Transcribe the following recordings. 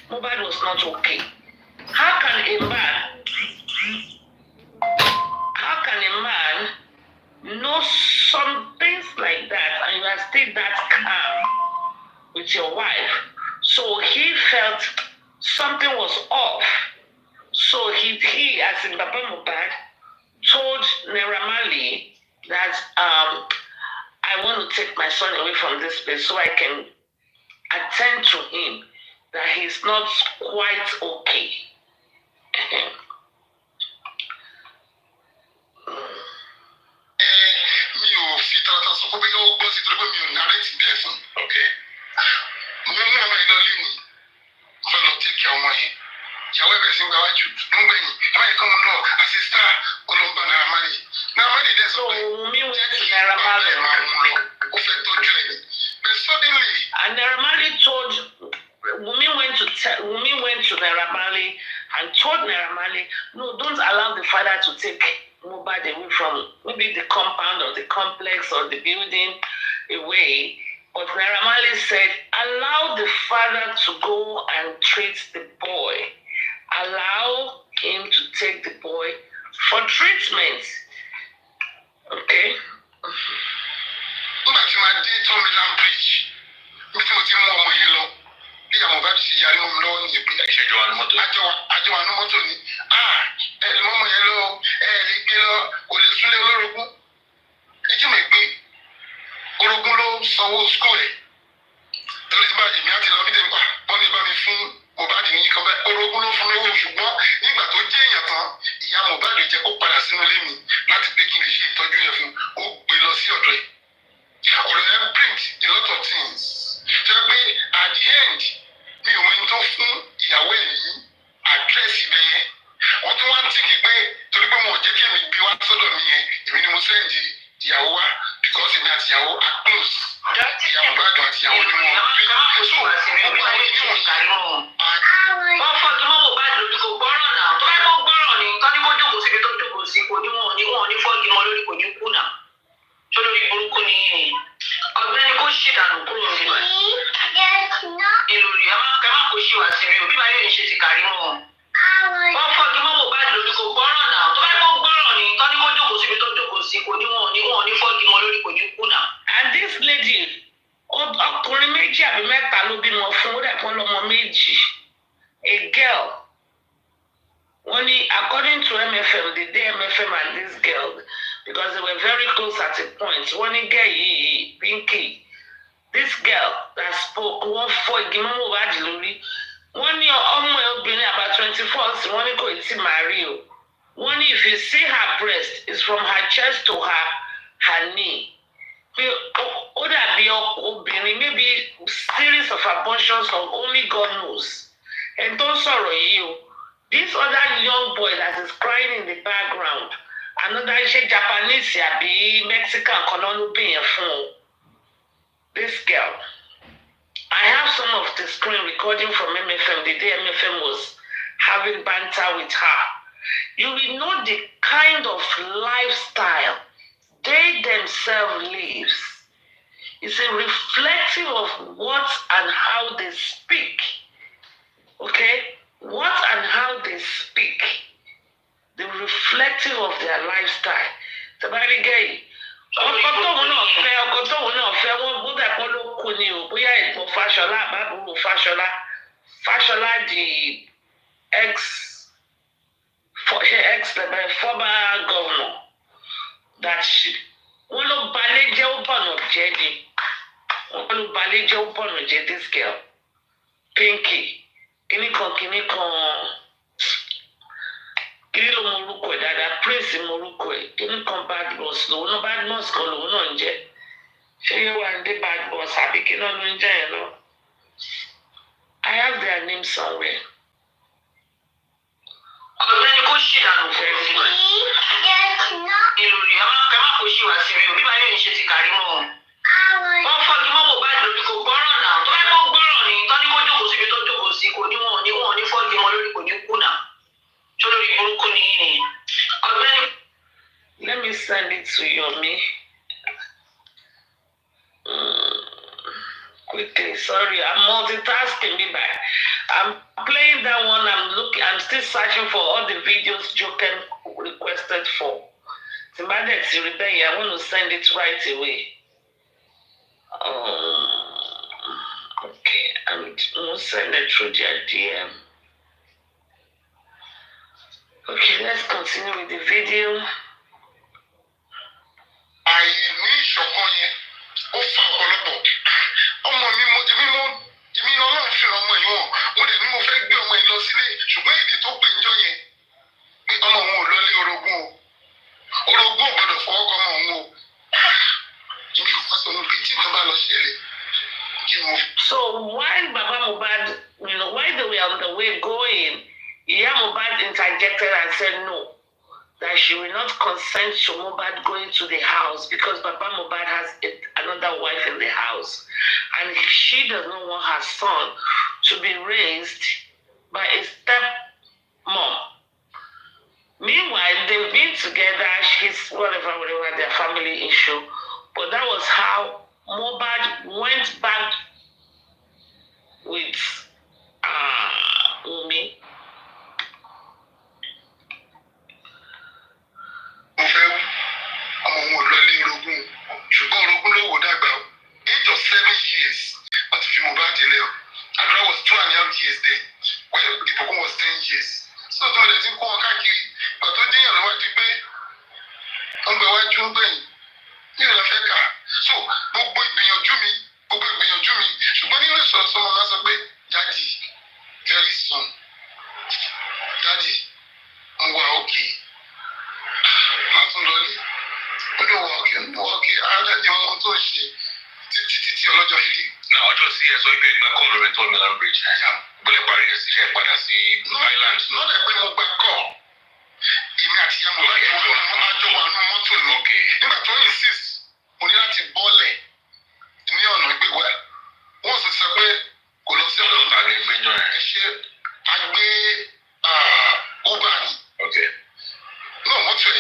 Mohbad was not okay. How can a man know some things like that and you are still that calm with your wife? So he felt something was off. So he as in Baba Mohbad, told Naira Marley that I want to take my son away from this place so I can attend to him, that he's not quite okay. Okay. However, so Wunmi went to Naira Marley. But suddenly, and Naira Marley told Wunmi went to Naira Marley and told Naira Marley, no, don't allow the father to take Mohbad away from maybe the compound or the complex or the building away. But Naira Marley said, allow the father to go and treat the boy. Allow him to take the boy for treatment. Okay? And this lady, ọkùnrin méjì àbí mẹ́ta ló bímọ fún, ó dẹ̀ kọ́ lọ́mọ méjì. A girl. According to MFM, the day MFM and this girl, because they were very close at a point, girl Pinky, this girl that spoke, wọ́n fọ́ igi mọ́ Mohbad lórí. Ọmọ obìnrin about 24, so wọ́n ní kò tí marry o. If you see her breast, it's from her chest to her knee. Maybe series of abortions or only God knows. And don't sorrow you. This other young boy that is crying in the background, another Japanese, be Mexican, this girl. I have some of the screen recording from MFM the day MFM was having banter with her. You will know the kind of lifestyle they themselves live. It's a reflective of what and how they speak. Okay? What and how they speak. The reflective of their lifestyle. Somebody gay. Fashola, the former governor, that she this girl, Pinky, kini lo moruko dada, praise moruko kini kan bad boss lo no bad boss kan lo no nje. Ṣé you want the bad boss àbí kí ló ń jẹ́ yẹn lọ? I have their name somewhere. Ọ̀gbẹ́ni kò ṣì dànù fẹ́ sí wa. Ìlòrí ẹ má kò ṣì wá sí mi ò bí bá yóò ṣe ti kárí mọ́. Wọ́n fọ́jú mọ́ Mohbad lórí kò gbọ́ràn náà. Tó bá kó gbọ́ràn ni tán ní kó jókòó síbi tó jókòó sí kò ní wọn ní fọ́jú mọ́ lórí kò ní kú náà. Ṣé lórí burúkú ni yìí ni? Ọ̀gbẹ́ni. Let me send it to Yomi. Quickly, sorry, I'm multitasking me back. I'm playing that one. I'm still searching for all the videos Joken requested for. I want to send it right away. Okay, I'm going to send it through their DM. Okay, let's continue with the video. So while Baba Mohbad, while they were on the way going, Iya Mohbad interjected and said no, that she will not consent to Mohbad going to the house because Baba Mohbad has another wife in the house, and she does not want her son to be raised by a step-mom. Meanwhile, they've been together, whatever, their family issue, but that was how Mohbad went back with Wunmi. Age of 7 years, but if you move back the level, Adra was 2.5 years there, while the Pokemon was 10 years. So the mother didn't come back, but the day on what you pay, on the white you pay, you know, so, Bobo be your Jimmy, so when you saw someone else, Daddy, very soon, Daddy, we're okay. Okay, I let you want to see. Now, I just see a so big call over to Milan Bridge. But the barrier is here, but I see islands. Not a big mobile call. Okay. Number 26, when you have to ball it, me on a big well. Once it's a way, Colossal Tag, I made Uber. Okay. No, what's your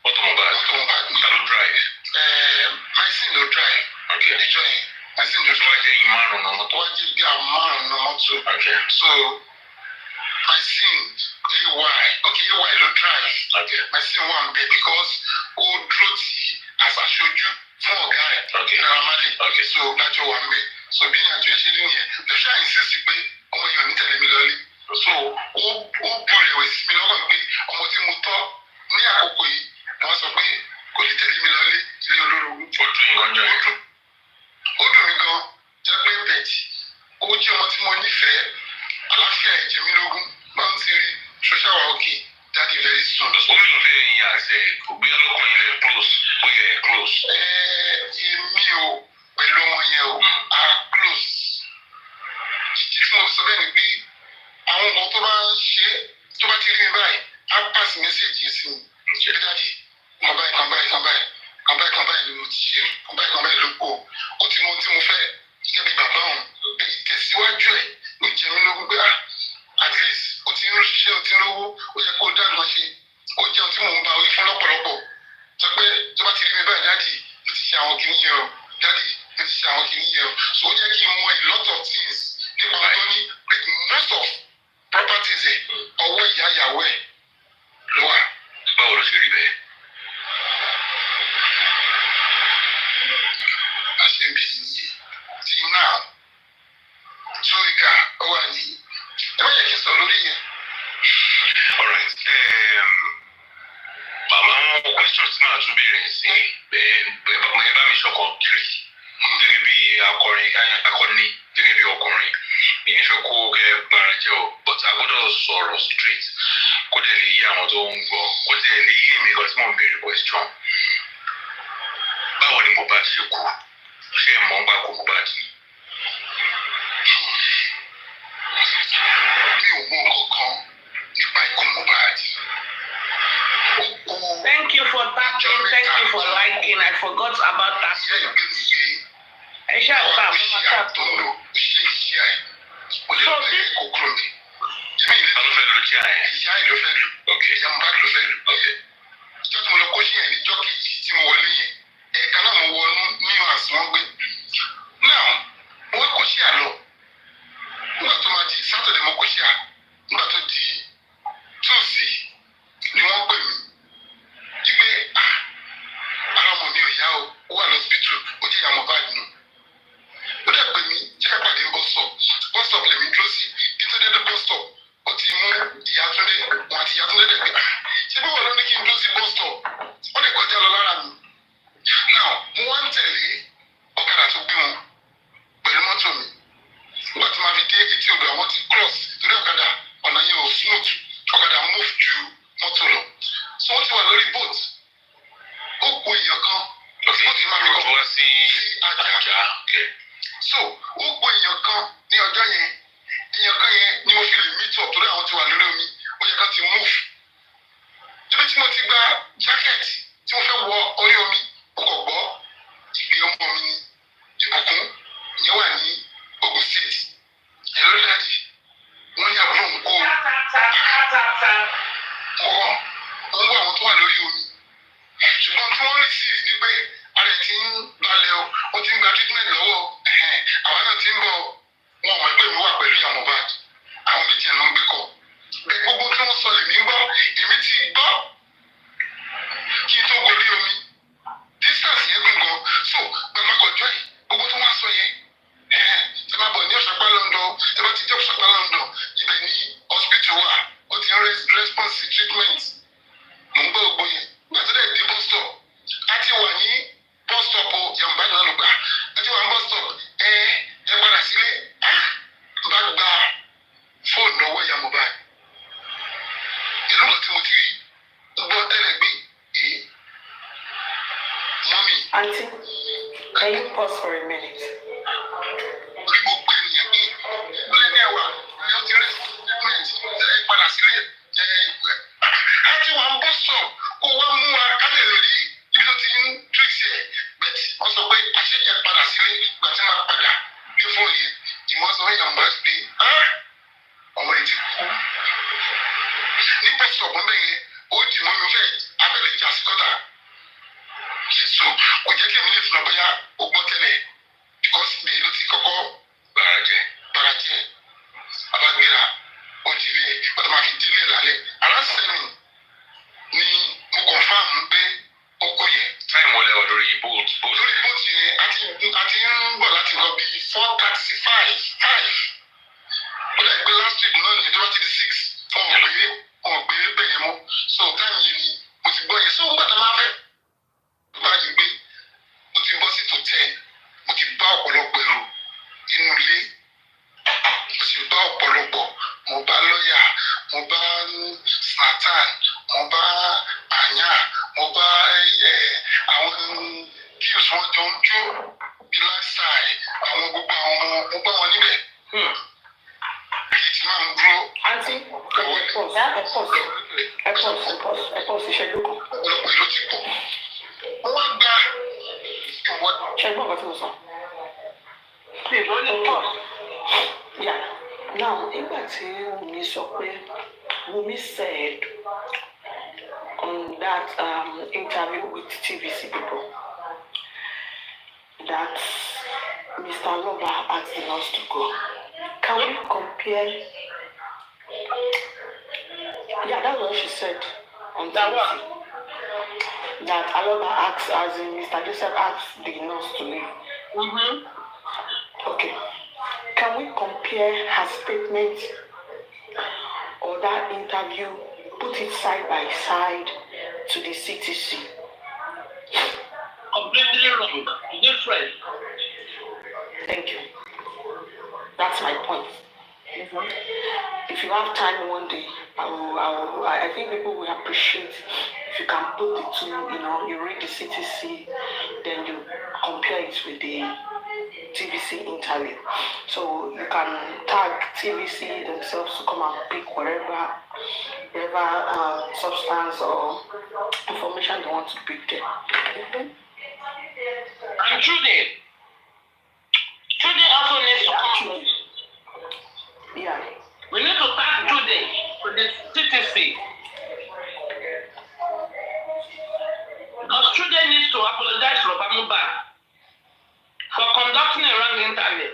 automobile? I don't drive. My son don't drive. Okay. My son just like a man on the motor. Okay. So my son, why? Okay, why don't drive? Okay. My son one bed because old Droti, as I showed you, 4 guy. Okay. Okay. So that's your one bed. So being a Jewish in here, the shy insists you pay on your telling me early. So all boy was similar on what you motor near Okoi. Once a way, could you tell me early? For doing on your Odomingo, Japan Betty, Ojo Matimoni Fair, Alafia, Jamilogun, Mansiri, Shoshawaki, Daddy very soon. The only thing I say, we are looking close. We are close. You, Belomo, are close. It's not so many people. I want to share to my TV by. I pass messages in Daddy. Come back. Come back, look. What you want to move? You be Babon. Tẹ̀síwájú ẹ̀ ló jẹ́ mi lógún pé at least ó ti ń ṣiṣẹ́ ó ti ń lówó ó yẹ kó dáná ṣe ó jẹun tí mò ń bá wí fún lọ́pọ̀lọpọ̀ sọ pé tó bá ti rí mi báyìí dáàdì ló ti ṣe àwọn kìíní yẹn o dáàdì ló ti ṣe àwọn kìíní yẹn o so ó jẹ́ kí n mọ a lot of things nípa tó ní but most of properties ẹ̀ ọwọ́ ìyá ìyàwó ẹ̀ ló wà. Báwo ló ṣe rí bẹ́ẹ̀? Àṣebí tí náà tó ìka ọwọ́ àní ẹ má yẹ kí n sọ lórí yẹn. Alright, màmá wọn questions máa tún béèrè sí ẹ bá mi ṣọkọ kiri gẹ́gẹ́ bí akọni gẹ́gẹ́ bí ọkùnrin ìnífẹ́ kó kẹ gbára jẹ́ o but a gbọ́dọ̀ sọ̀rọ̀ straight kó dẹ̀ lè yí àwọn tó ń gbọ́ kó dẹ̀ lè yí èmi kan tí mò ń béèrè question. Báwo ni Mohbad ṣe kú? Ṣé ẹ mọ̀ ń gbà kó Mohbad ni? Mi ò mọ̀ kankan nípa ikú Mohbad. Thank you for tapping. Thank you for liking. I forgot about that. I shall tap. So Now, what was she alone? What to my Saturday kò ṣe à nígbà tó di túùsì ni wọ́n pè mí wípé ara ọmọ mi ò yá o ó wà lọ́sibítù ó jẹ́ ìyá Mohbad nù. Ó dẹ̀ pè mí jẹ́ ká pàdé bus stop lèmi dúró sí kí tó dé bus stop ó ti mú ìyá Túndé wọn àti ìyá Túndé dẹ̀ pé ṣé bí wọ́n ló ní kí n dúró sí bus stop wọ́n lè kọjá lọ lára mi. Now mo wá ń tẹ̀lé ọ̀kadà tó gbé wọn pẹ̀lú mọ́tò mi. Nígbà tí màá fi dé etí odò àwọn ti cross torí ọ̀kadà ọ̀nà yẹn ò smooth ọ̀kadà move ju mọ́tò lọ. So wọ́n ti wà lórí boat. Ó po èèyàn kan boat máa fi kọ́ sí Ajá. So ó po èèyàn kan ní ọjọ́ yẹn èèyàn kan yẹn ni mo fi lè meet up torí àwọn ti wà lórí omi ó yẹ ká ti move. Torí tí mo ti gba jacket tí mo fẹ́ wọ orí omi mo kò gbọ́ ìgbé ọmọ mi ní Ìbùkún ìyẹn wà ní Ogun State. Ẹ̀rọ dájì wọ́n ní àbúrò ń kó wọ́n ń wọ àwọn tó wà lórí omi. Ṣùgbọ́n tí wọ́n receive ni pé ara ẹ̀ ti ń balẹ̀ o ó ti ń gba treatment lọ́wọ́ àwa náà ti ń bọ̀ wọn ò mọ̀ pé mi wà pẹ̀lú ìyá Mohbad àwọn méjì ẹ̀ ló ń gbé kọ́. Gbogbo tí wọ́n sọ lèmi gbọ́ èmi ti gbọ́ kí n tó gorí omi distance yẹn gùn gan so gbàmákọjọ yìí gbogbo tó wá sọ yẹn ṣe máa bọ̀ ní Ọ̀ṣọ́pá London ẹ bá ti dé Ọ̀ṣọ́pá London ibẹ̀ ni hospital wà ó ti ń response sí treatment mò ń gbọ́ gbogbo yẹn gbàtí dẹ̀ dé bus stop a ti wà ní bus stop o yàmbá náà ló gbà a ti wà ní bus stop ẹ padà sílé bá gba fóònù lọ́wọ́ ìyá Mohbad ìlú kan tí mo ti gbọ́ tẹ́lẹ̀ gbé mọ́mí. Auntie, can you pause for a minute? Orí gbogbo ènìyàn ní ọlẹ́ni ẹ̀wà ni ó ti rí treatment padà sílé a ti wà ń bọ́ sọ kó wá mú wa ká lè rí ibi tó ti ń treat ẹ̀ bẹ̀tì wọ́n sọ pé àṣẹ padà sílé gbà tí máa padà ní fóònù yẹn ìwọ́n sọ yàn bá pé ọmọ ẹ̀ ti kú ní bus stop mẹ́yẹn ó dì mọ́ mi fẹ́ abẹ́lẹ̀ jà sí kọ́tà. So kò jẹ́ kí èmi lè fúnra bóyá o gbọ́ tẹ́lẹ̀ because mi ló ti kọ́kọ́ barajẹ́ abagbera òjìlé bàtà máa fi délé lálẹ́ aláṣẹ́mi ni mo confirm pé ó kú yẹn. Táìmù wọlé wà lórí boat. Lórí boat yẹn a ti ń bọ̀ láti lọ bí 4:35 ó dà pé last week náà nìyẹn tó bá ti di 6 ọ̀gbẹ́ bẹ̀yẹn mọ́ so táìmù yẹn ni mo ti gbọ́ yẹn so gbàtà máa fẹ́ báyìí gbé mo ti bọ́ sí tó 10 mo ti bá ọ̀pọ̀lọpọ̀ èrò nínú ilé mo ti bá ọ̀pọ̀lọpọ̀ mo bá lọ́ọ̀yà mo bá Snatan mo bá Anya mo bá àwọn kí oṣù wọn jọ ń jó bí lifestyle àwọn gbogbo àwọn ọmọ mo bá wọn níbẹ̀. Èyí ti máa ń dúró. Auntie, ẹ pause ìṣẹ́jú kan. Ọ̀pọ̀lọpọ̀ ìlú ti pọ̀. Wọ́n gba ìwọ́n. Ṣẹ́gbọ́n kan tí mo sọ. Yeah. Now, nígbà tí Wunmi sọ pé Wunmi said on that interview with TVC people that Mr. Aloba asked the nurse to go. Can we compare? Yeah, that's what she said on TVC. That Aloba asked, as in Mr. Joseph asked the nurse to leave. Mm-hmm. Okay. Can we compare her statement or that interview, put it side by side to the CTC? Completely wrong. Different. Thank you. That's my point. Mm-hmm. If you have time one day, I think people will appreciate if you can put the two, you read the CTC, then you compare it with the TVC interview. So you can tag TVC themselves to come and pick whatever substance or information they want to pick there. Mm-hmm. And Trudy also needs to come. Yeah. We need to tag Trudy for the CTC. Because Trudy needs to apologize for Mohbad for conducting a wrong interview.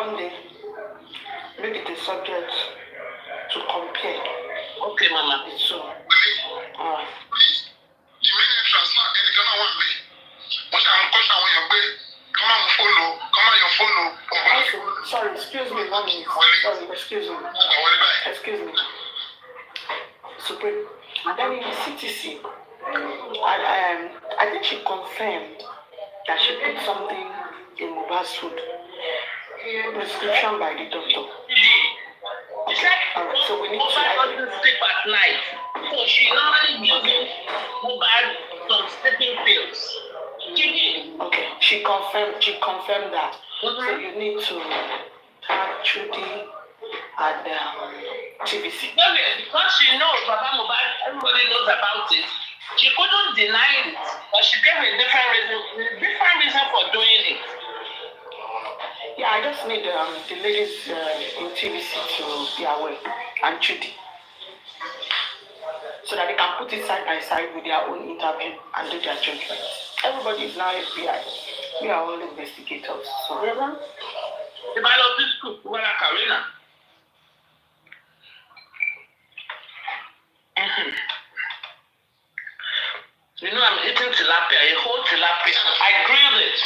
one day make it a subject to compare. Okay, Mama. The two. Alright. The main entrance náà ẹnìkan náà wà mí. Wọ́n ṣe àwọn kọ́ṣà àwọn èèyàn pé kọ́ máa mú fóònù, kọ́ máa yọ fóònù. Also, sorry, excuse me, 1 minute. Sorry, excuse me. Excuse me. Supreme. Then in the CTC, I think she confirmed that she put something in Mohbad's food. Prescription by the doctor. Alright, so we need to. Mohbad doesn't sleep at night, so she normally gives him Mohbad some sleeping pills. Okay, she confirmed that. So you need to tag Judy and TVC. Because she knows Papa Mohbad, everybody knows about it. She couldn't deny it, but she gave a different reason for doing it. Yeah, I just need the ladies in TVC to be aware and Judy, so that they can put it side by side with their own interview and do their judgment. Everybody is now FBI. We are all investigators. So The battle of this school, Karina. You know, I'm eating tilapia, a whole tilapia. I grilled it.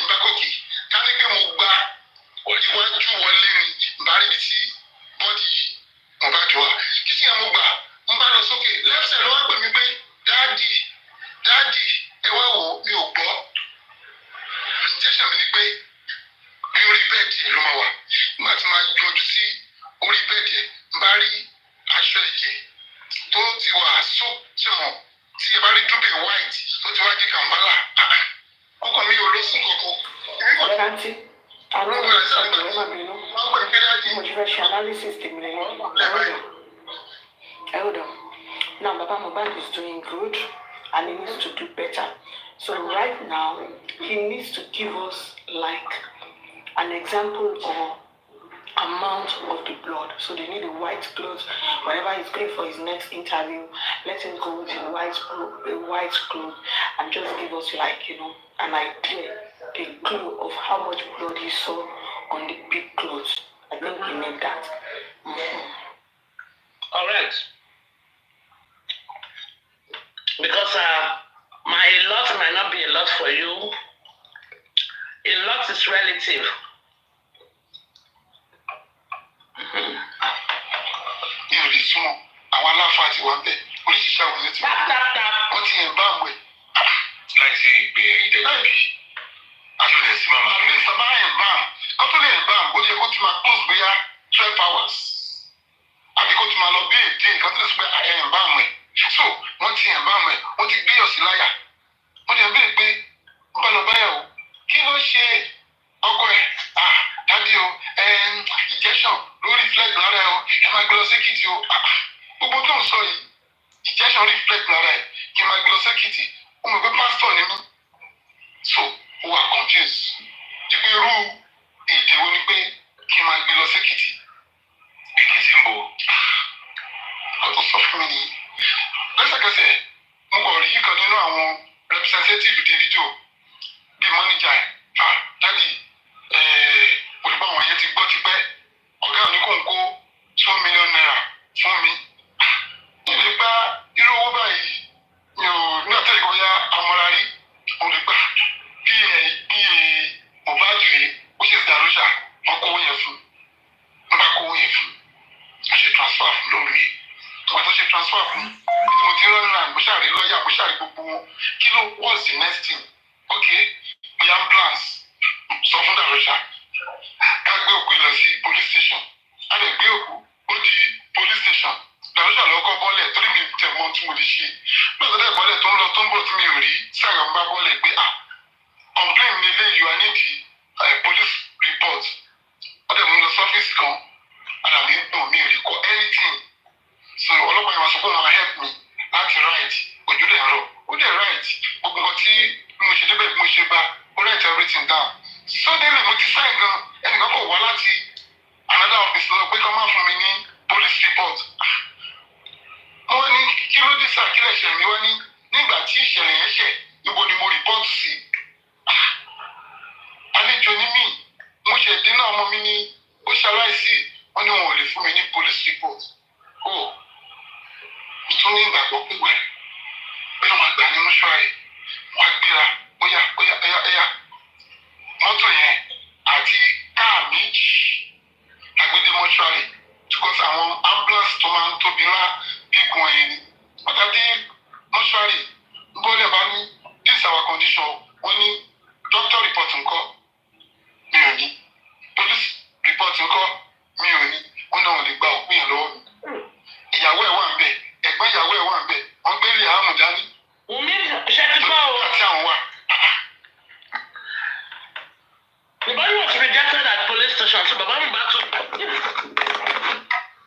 Now, Baba Mohbad is doing good and he needs to do better. So right now, he needs to give us like an example or amount of the blood. So they need a white cloth. Whenever he's going for his next interview, let him go with a white cloth and just give us like, an idea, a clue of how much blood he saw on the big clothes. I think we need that. All right. Because my lot might not be a lot for you. A lot is relative. So, wọ́n ti ẹ̀ bá mọ̀ ẹ̀, wọ́n ti gbé ọ̀sìn láyà. Wọ́n ti ẹ̀ bẹ́ẹ̀ pé bálọ̀báyà o, kí ló ṣe ọkọ ẹ̀? Dádì o, injection ló reflect lára ẹ̀ o, ẹ máa gbé lọ sékìtì o. Gbogbo tó ń sọ yìí, injection reflect lára ẹ̀, kí n máa gbé lọ sékìtì. Ó mọ̀ pé pásítọ̀ ni mí. So, ó wà confused. Ìpè irú èdè wo ni pé kí n máa gbé lọ sékìtì? Èkìtì ń bọ̀. Ọ̀tọ̀ sọ fún mi nìyí. Lẹ́sẹ̀kẹsẹ̀ mo kọ̀ rí kan nínú àwọn representative Davido bíi mọ́níjà ẹ̀ dádì olùgbọ́ àwọn yẹn ti gbọ́ tipẹ́ ọ̀gá òní kò ń kó $2 million fún mi. Ìlú gba irú owó báyìí mi ò ní àtẹ̀lé kọ́ ya amọ̀rárí olùgbà bí Mohbad rèé ó ṣe dàrúṣà wọn kó owó yẹn fún wọn bá kó owó yẹn fún a ṣe transfer fún lórí yẹn tọ́wọ́ tó ṣe transfer fún bí mo ti rán náà mo ṣàrí lọ́ọ̀yà mo ṣàrí gbogbo wọn kí ló what's the next thing okay the ambulance sọ fún dàrúṣà ká gbé òkú lọ sí police station a lè gbé òkú ó di police station dàrúṣà lọ́kọ́ bọ́lẹ̀ torí mi tẹ̀ mọ́ tí mo lè ṣe lọ́sọ̀dẹ̀ bọ́lẹ̀ tó ń lọ tó ń bọ̀ tí mi ò rí sàrà ń bá bọ́lẹ̀ pé complain mi eléyìí wà nídìí police report ọ̀dẹ̀ mo lọ sọ́fíìsì kan àdàbí dùn mi ò rí kọ́ anything so ọlọ́pàá yẹn wá sọ pé wọ́n máa help me láti right ojú lè rọ ó dẹ̀ right gbogbo nǹkan tí mo ṣe débẹ̀ mo ṣe bá ó write everything down so délé mo ti sign gan ẹnìkan kò wá láti another office lọ pé kọ́ máa fún mi ní police report wọ́n ní kí ló dé sá kí lè ṣẹ̀ mí wọ́n ní nígbà tí ìṣẹ̀lẹ̀ yẹn ṣẹ̀ níbo ni mo report sí àlejò ní mí mo ṣe dín náà ọmọ mi ní ó ṣaláìsí wọ́n ní wọn ò lè fún mi ní police report. Ìtún ní ìgbàgbọ́ pé wẹ́ bẹ́ẹ̀ wọ́n gbà ní mọ́ṣúárì wọ́n á gbéra bóyá mọ́tò yẹn àti káà méjì agbede mọ́ṣúárì because àwọn ambulance tó máa ń tóbi ńlá gígùn ẹ̀yìn ni pàtàkì mọ́ṣúárì ń bọ́lẹ̀ bá ní this is our condition wọ́n ní doctor report ńkọ́ mi ò ní police report ńkọ́ mi ò ní wọ́n náà lè gba òkú yẹn lọ́wọ́ mi ìyàwó ẹ̀ wà ń bẹ̀ ẹ̀gbọ́n ìyàwó ẹ̀ wà ń bẹ̀ wọ́n gbé lè hàmù dání. Wùmí ṣe ti gbọ́ o. àti àwọn wà. The body was rejected at police station so bàbá mi bá tún.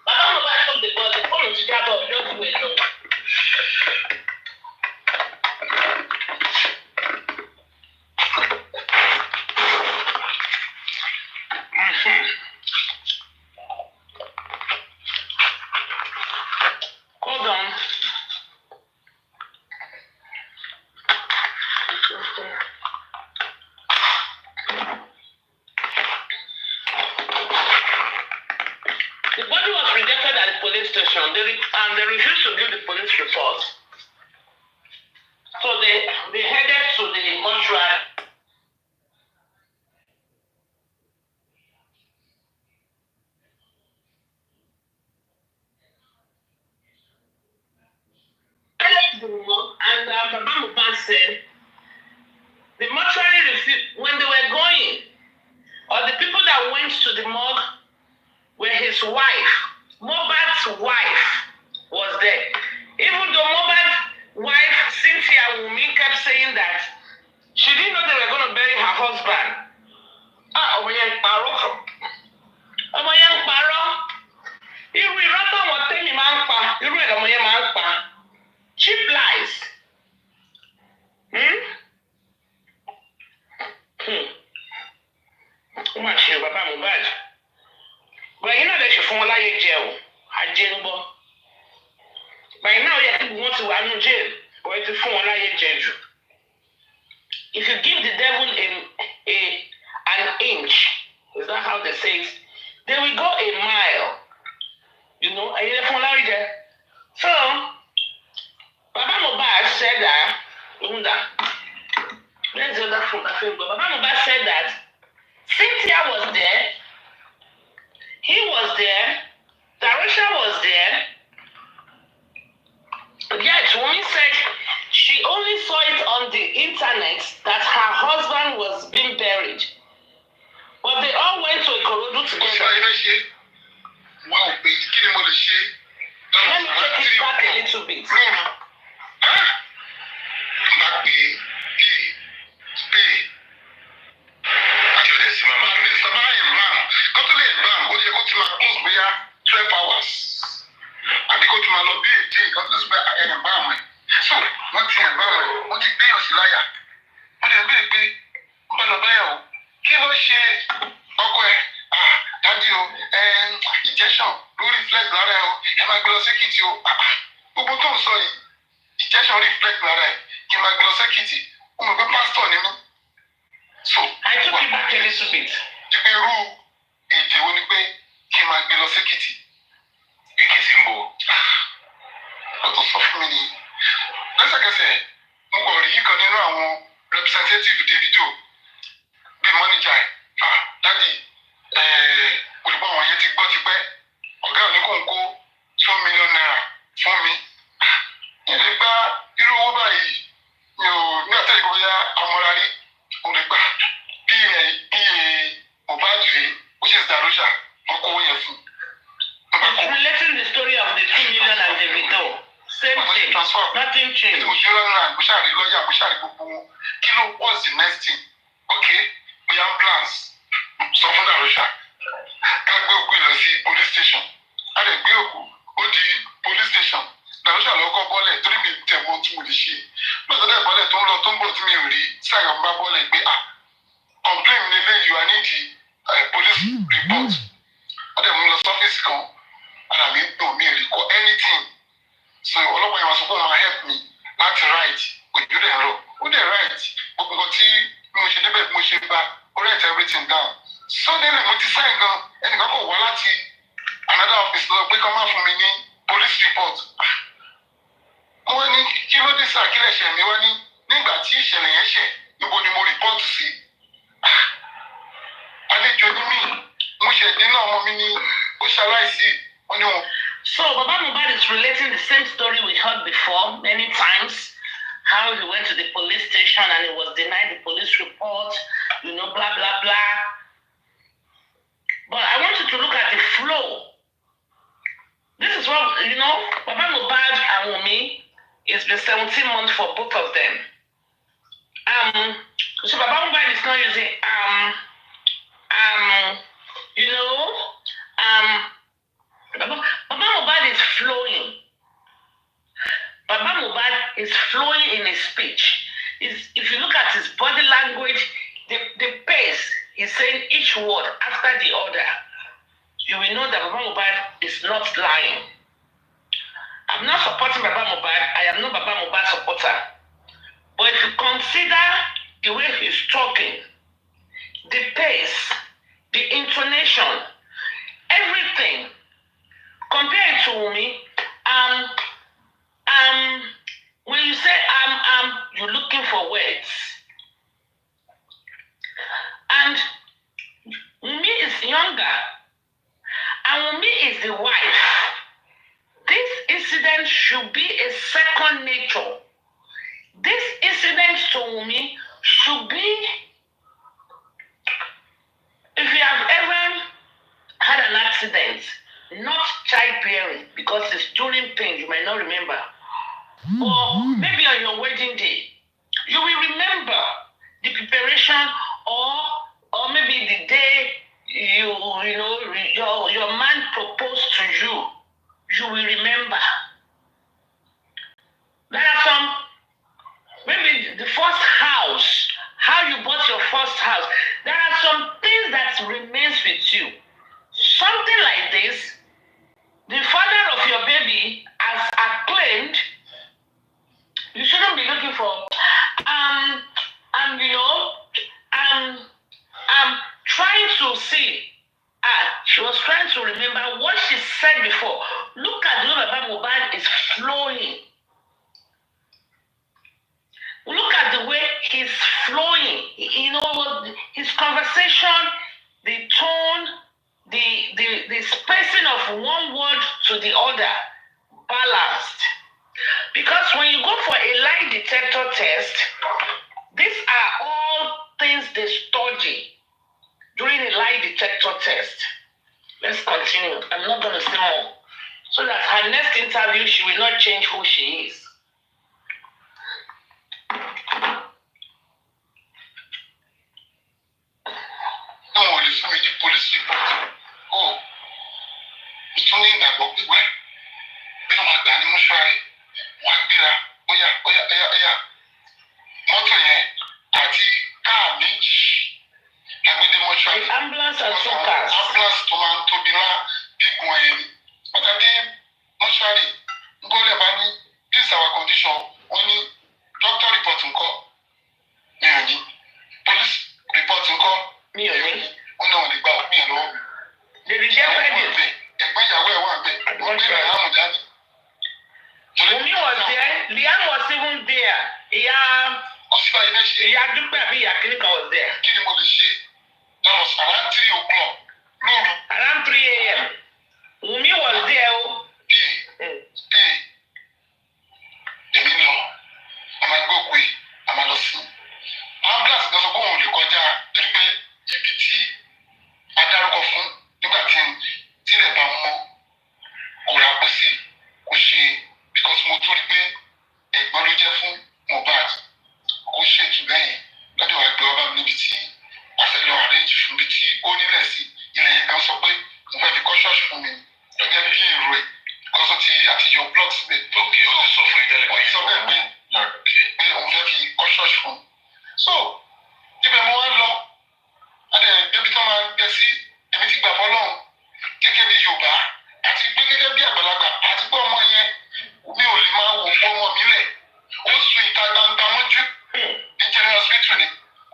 Bàbá mi bá tún the body fóònù ti jábọ̀ lójú ẹ̀ lọ. Hold on. The body was rejected at the police station and they refused to give the police report. So they headed to the mortuary. And Baba Mohbad said the mortuary refused when they were going, or the people that went to the morgue were his wife. Mohbad's wife was there. Even though Mohbad's wife, Cynthia Wumi, kept saying that she didn't know they were going to bury her husband. Ọmọ yẹn parọ́. Ọmọ yẹn parọ́. Irú irọ́ táwọn tẹ́mi máa ń pa, irú ẹ̀ ọmọ yẹn máa ń pa. Cheap lies. Ó mà ṣe bàbá Mohbad. Gbẹ̀yìn náà lè ṣe fún wọn láyé jẹ o, ajé ń gbọ́. Gbẹ̀yìn náà yẹ kí wọ́n ti wà nù jail, wọ́n ti fún wọn láyé jẹ jù. If you give the devil an inch, is that how they say it? They will go a mile. You know, ẹ̀yin lè fún wọn láyé jẹ. So, Baba Mohbad said that, where's the other phone? Baba Mohbad said that Cynthia was there, he was there, Darusha was there. Yet Wunmi said she only saw it on the internet that her husband was being buried. But they all went to Ikorodu together. Wow, Let me take it back a little bit. Gbogbo tó ń sọ yìí ìjẹ́sọ̀ reflect lára ẹ̀ kí n máa gbé lọ sẹ́kìtì ó mọ̀ pé pásítọ̀ ni mí. So I took it back a little bit. Irú èdè wo ni pé kí n máa gbé lọ sẹ́kìtì èkìtì ń bọ̀ ọ̀tọ̀ sọ fún mi ni lẹ́sẹ̀kẹsẹ̀ mo kọ̀ rí kan nínú àwọn representative Davido bíi mọ́níjà ẹ̀ dádì olùkọ́ àwọn yẹn ti gbọ́ tipẹ́ ọ̀gá òní kò ń kó $2 million fún mi. Ilé gba irú owó báyìí mi ò ní àtẹ̀lé bóyá amọ̀rárí òun lè gbà bí Mohbad rèé which is Darusha wọn kó owó yẹn fún. It's relating the story of the 2 million and Davido. Same thing. Nothing changed. Mo ṣe rán mo ṣàrí lọ́yà mo ṣàrí gbogbo wọn. Kí ló what's the next thing? Okay, we have plans. Sọ fún Darusha. Ká gbé òkú lọ sí police station. A lè gbé òkú ó di police station. Darusha lọ kọ́ bọ́lẹ̀ torí mi tẹ̀ mọ́ tí mo lè ṣe. Lọ́sọ̀dọ̀ bọ́lẹ̀ tó ń lọ tó ń bọ̀ tí mi ò rí sáyọ̀ ń bá bọ́lẹ̀ pé complain mi lélẹ́yìí I need the police report. Wọ́n dẹ̀ mú lọ sọ́fíìsì kan. Ara mi ń dùn mí rí kọ́ anything. So ọlọ́pàá yẹn wá sọ pé wọ́n máa help me láti write òjò dẹ̀ rọ. Ó dẹ̀ write gbogbo nǹkan tí mo ṣe débẹ̀ mo ṣe bá ó write everything down. suddenly mo ti sign gan ẹnìkan kò wá láti another office lọ pé kọ́ máa fún mi ní police report. wọ́n ní kí ló dé sáà kílẹ̀ ṣẹ̀ mi wá ní nígbà tí ìṣẹ̀lẹ̀ yẹn ṣẹ̀ níbo ni mo report sí. àlejò ní mí mo ṣẹ̀dé náà ọmọ mi ní ó ṣaláìsí wọn ni wọn. So Baba Mohbad is relating the same story we heard before many times. How he went to the police station and he was denied the police report, blah, blah, blah. But I want you to look at the flow. This is what, Baba Mohbad and Wunmi, it's been 17 months for both of them. So Baba Mohbad is not using, Baba Mohbad is flowing. Baba Mohbad is flowing in his speech. If you look at his body language, the pace, he's saying each word after the other, you will know that Baba Mohbad is not lying. I'm not supporting Baba Mohbad. I am not Baba Mohbad supporter. But if you consider the way he's talking, the pace, the intonation, everything, compared to me, when you say you're looking for words. And Wunmi is younger, and Wunmi is the wife. This incident should be a second nature. This incident to Wunmi should be, if you have ever had an accident, not childbearing, because it's during pain, you might not remember. Or maybe on your wedding day, you will remember the preparation, or maybe the day your man proposed to you. You will remember. There are some, maybe the first house, how you bought your first house. There are some things that remains with you. Something like this, the father of your baby has acclaimed. You shouldn't be looking for, trying to see. She was trying to remember what she said before. Look at the way Baba Mohbad is flowing. Look at the way he's flowing. His conversation, the tone, the spacing of one word to the other, balanced. Because when you go for a lie detector test, these are all things they study during a lie detector test. Let's continue. I'm not going to say more. So that her next interview, she will not change who she is. No, the family police report. Oh, it's only that book. Bí wọ́n máa gbà ní mọ́ṣúárì, wọ́n á gbéra, óyá. Mọ́tò yẹn àti káà méjì làgbédé mọ́ṣúárì. The ambulance and two cars. Ambulance tó máa ń tóbi ńlá bí gun ẹ̀yẹ ni. Pàtàkì mọ́ṣúárì ń gbọ́dọ̀ bá ní this our condition. Wọ́n ní doctor report ńkọ́ mi ò ní. Police report ńkọ́ mi ò ní. Wọ́n náà lè gba òpin ẹ̀ lọ́wọ́ mi. They rejected it. Ẹ̀gbọ́n ìyàwó ẹ̀ wà bẹ́ẹ̀. Wọ́n gbé rẹ̀ hàn dání. Wunmi was there. Liam was even there. Ìyá Dúpẹ́ àbí ìyá Kíníkà was there. Kí ni mo lè ṣe? That was around 3 o'clock. Lóru. Around 3 a.m. Wunmi was there. Èmi lọ. A máa gbé òkú yìí. A máa lọ sí. Ambulance kan sọ pé òun lè kọjá torí pé ibi tí a dárúkọ fún nígbà tílẹ̀ bá mọ́ kò rà pọ̀ sí kò ṣe because mo tó rí pé ẹ̀gbọ́n ló jẹ́ fún Mohbad kò ṣètò bẹ́yẹn lọ́dọ̀ ẹgbẹ́ ọba mi níbi tí a fẹ́ lọ arrange fún mi tí ó nílẹ̀ sí ilẹ̀ yẹn kan sọ pé mo fẹ́ fi kọ́ ṣọ́ọ̀ṣì fún mi lọ́jọ́ bí èrò ẹ̀ kọ́sọ́ ti àti yọ block síbẹ̀. Ok, ó ti sọ fún ìtẹ́lẹ̀ pé sọ bẹ́ẹ̀ pé òun fẹ́ fi kọ́ ṣọ́ọ̀ṣì fún mi. So ibẹ̀ mo wá lọ adé débi tó máa ń gbẹ sí èmi ti gbà fọlọ́run gẹ́gẹ́ bí Yorùbá àti pé gẹ́gẹ́ bí àgbàlagbà àti pé ọmọ yẹn mi ò lè máa wò fún ọmọ mi lẹ̀ ó sùn ìta gbangba mọ́jú ní general hospital ni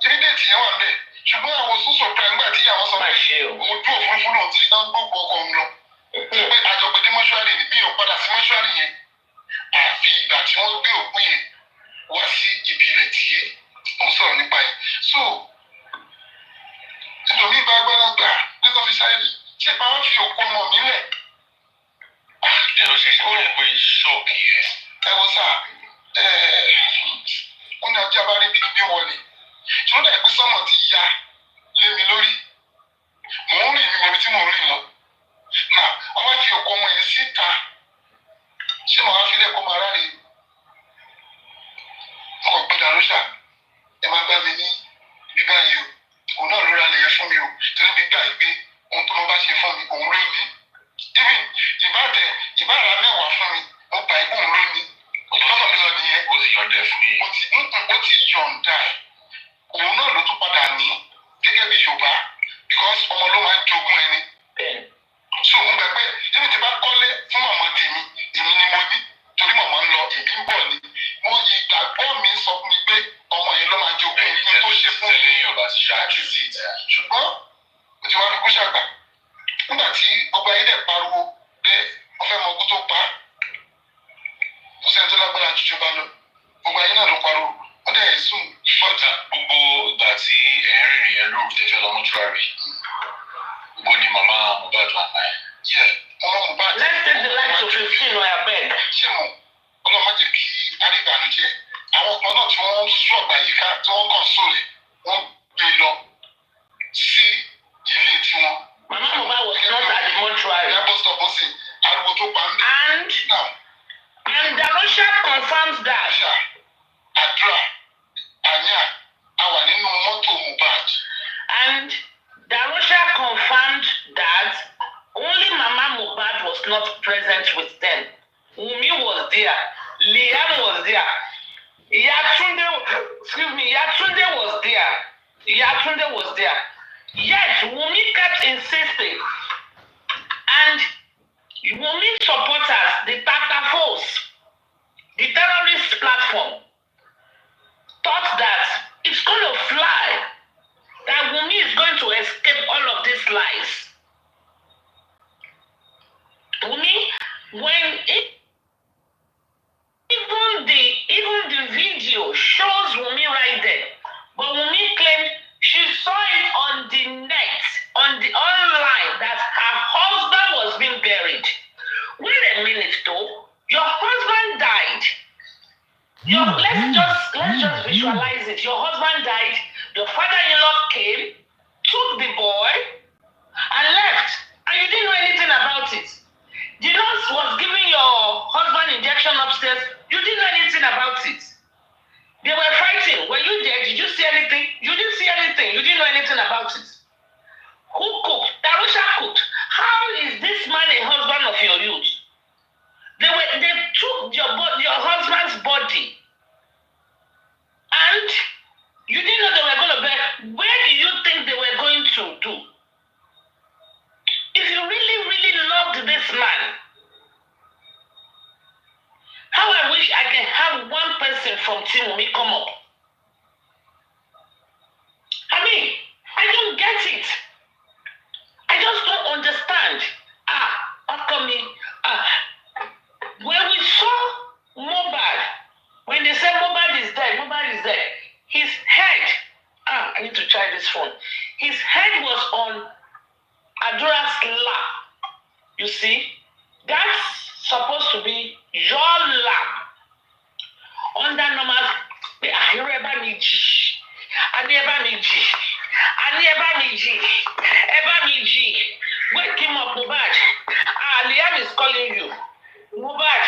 ibi déètì yẹn wà bẹ́ẹ̀ ṣùgbọ́n àwọn sọ́sọ̀ kan gbà tí àwọn sọ pé ṣe o. Ojú òfurufú náà ti dán gbogbo ọkọ̀ ń lọ. Tí pé àjọpẹ̀dé mọ́ṣúárì ni mi ò padà sí mọ́ṣúárì yẹn. Àfi ìgbà tí wọ́n gbé òkú yẹn wá sí ibi rẹ̀ tí mo ń sọ̀rọ̀ nípa yẹn. So, ẹlòmíì bá gbọ́dọ̀ gbà nígbà fi sáré ṣé bá wọ́n fi òkú ọmọ mi lẹ̀. Ẹ ló ṣe ṣe kó yẹ pé ṣọ́ọ̀kì yẹn. Ẹ wo sá, wọ́n ní ajá bá rí bí wọlé. Tí wọ́n dà pé sọ́mọ̀ ti ya lé mi lórí. Mò ń rìn ní ibi tí mò ń rìn lọ. Nà wọ́n wá fi òkú ọmọ yẹn síta. Ṣé màá fi lẹ́kọ̀ọ́ máa ráre? Ọkọ̀ gbọ́dọ̀ ló ṣá. Ẹ máa bá mi ní bíbá yìí o. Òun náà ló ra lẹ̀ yẹn fún mi o. Torí mi gbà pé ohun tó bá ṣe fún mi, òun ló ní. Ìbára mẹ́wàá fún mi, mo gbà pé òun ló ní. Ọlọ́run mi lọ nìyẹn. Ó ti yọ̀ǹda fún mi. Ó ti yọ̀ǹda. Òun náà ló tún padà ní gẹ́gẹ́ bí Yorùbá. Because ọmọ ló máa ń jogún ẹni. So mo gbà pé ibi tí bá kọ́lé fún màmá tèmi, èmi ni mo ní. Torí màmá ń lọ, èmi ń bọ̀ ni. Mo ìgbàgbọ́ mi sọ fún mi pé ọmọ yẹn ló máa jogún ẹni tó ṣe fún mi. Yorùbá ti ṣáájú sí i. Ṣùgbọ́n mo ti wá fi kú ṣàgbà. Nígbà tí gbogbo ayé dẹ̀ pariwo pé wọ́n fẹ́ mọ ọkú tó pa á. Kò sẹ́ni tó lágbára jùjọ bá lọ. Gbogbo ayé náà ló pariwo. Wọ́n dẹ̀ sùn. Fọ́tà gbogbo ìgbà tí ẹ̀rín yẹn lóru tẹ̀fẹ́ lọ mọ́túárì. Gbogbo ni màmá Mohbad wà náà. Yẹ màmá Mohbad. Let's take the line to 15 or abeg. Ṣé mo ọlọ́mọ jẹ́ kí arígbànújẹ́ àwọn ọkùnrin náà tí wọ́n ń ṣọ̀gbà yíká tí wọ́n kàn sóòlẹ̀ wọ́n gbé lọ sí ilé tiwọn. Mama Mohbad was not at the mortuary. Yàtọ̀ sọ̀bọ̀ sí ariwo tó pa ń bẹ̀. And Darosha confirms that. Àdúrà àníà a wà nínú mọ́tò Mohbad. And Darosha confirmed that only Mama Mohbad was not present with them. Wunmi was there. Liam was there. Yatunde was there. Yatunde was there. Yet Wunmi kept insisting. And Wunmi supporters, the Tatafos, the terrorist platform, thought that it's going to fly, that Wunmi is going to escape all of these lies. Wunmi, even the video shows Wunmi right there, but Wunmi claimed she saw it on the net, online, that her husband was being buried. Wait a minute though, your husband died. Let's just visualize it. Your husband died, your father-in-law came, took the boy, and left, and you didn't know anything about it. The nurse was giving your husband injection upstairs, you didn't know anything about it. They were fighting. Were you there? Did you see anything? You didn't see anything. You didn't know anything about it. Who cooked? Darosha cooked. How is this man a husband of your youth? They took your husband's body, and you didn't know they were going to bury. Where do you think they were going to do? If you really, really loved this man, how I wish I can have one person from Team Wunmi come up. I mean, I don't get it. I just don't understand. When we saw Mohbad, when they said Mohbad is dead, his head, I need to try this phone. His head was on Adura's lap. You see, that's supposed to be your lap. Under normal, wake him up, Mohbad. Liam is calling you. Mohbad,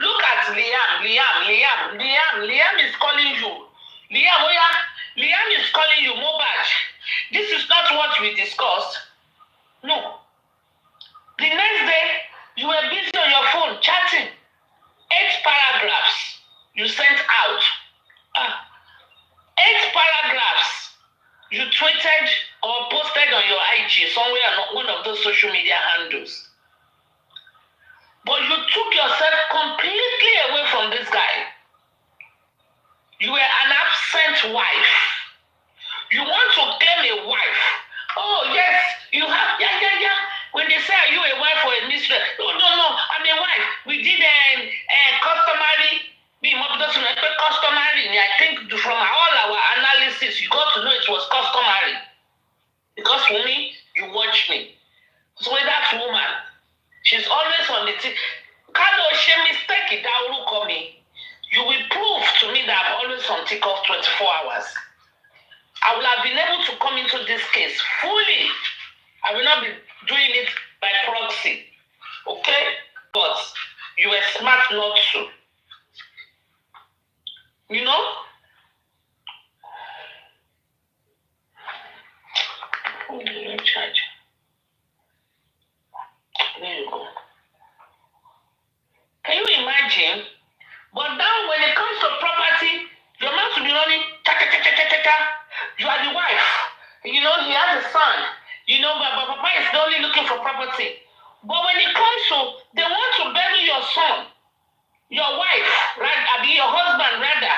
look at Liam. Liam is calling you. Liam is calling you, Mohbad. This is not what we discussed. No. The next day, you were busy on your phone chatting. 8 paragraphs you sent out. 8 paragraphs you tweeted or posted on your IG, somewhere on one of those social media handles. But you took yourself completely away from this guy. You were an absent wife. You want to claim a wife. Oh, yes, for me, you watch me. So that woman, she's always on the TV. Kind of shame mistake that will call me. You will prove to me that I'm always on TikTok 24 hours. I will have been able to come into this case fully. I will not be doing it by proxy. Okay? But you were smart not to. You know? Oh, charge. There you go. Can you imagine? But now when it comes to property, your man will be running, you are the wife. You know, he has a son. You know, but Papa is only looking for property. But when it comes to, they want to bury your son, your wife, right? I mean, your husband, rather.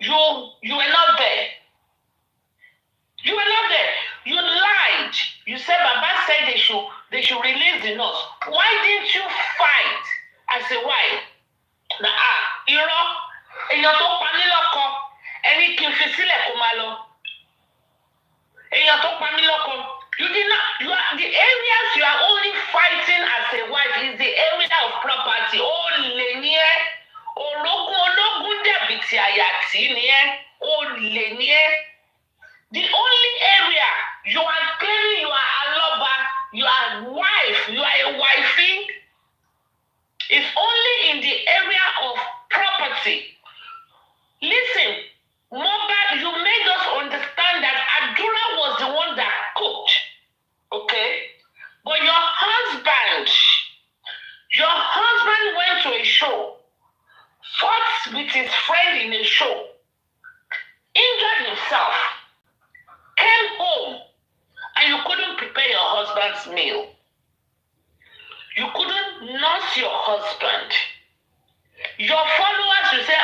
You were not there. You were not there. You lied. You said Baba said they should release the nurse. Why didn't you fight? I said, why? Irọ́, èèyàn tó pa mí lọ́kọ, ẹni kí n fi sílẹ̀ kó máa lọ. Èèyàn tó pa mí lọ́kọ. You did not, the areas you are only fighting as a wife is the area of property. Olè ni ẹ́, ológun dẹ̀bìtì àyàtì ni ẹ́, olè ni ẹ́. The only area you are claiming you are Aloba, you are wife, you are a wifey, is only in the area of property. Listen, Mobad, you made us understand that Adura was the one that cooked. Okay? But your husband went to a show, fought with his friend in a show, injured himself, came home, and you couldn't prepare your husband's meal. You couldn't nurse your husband. Your followers will say,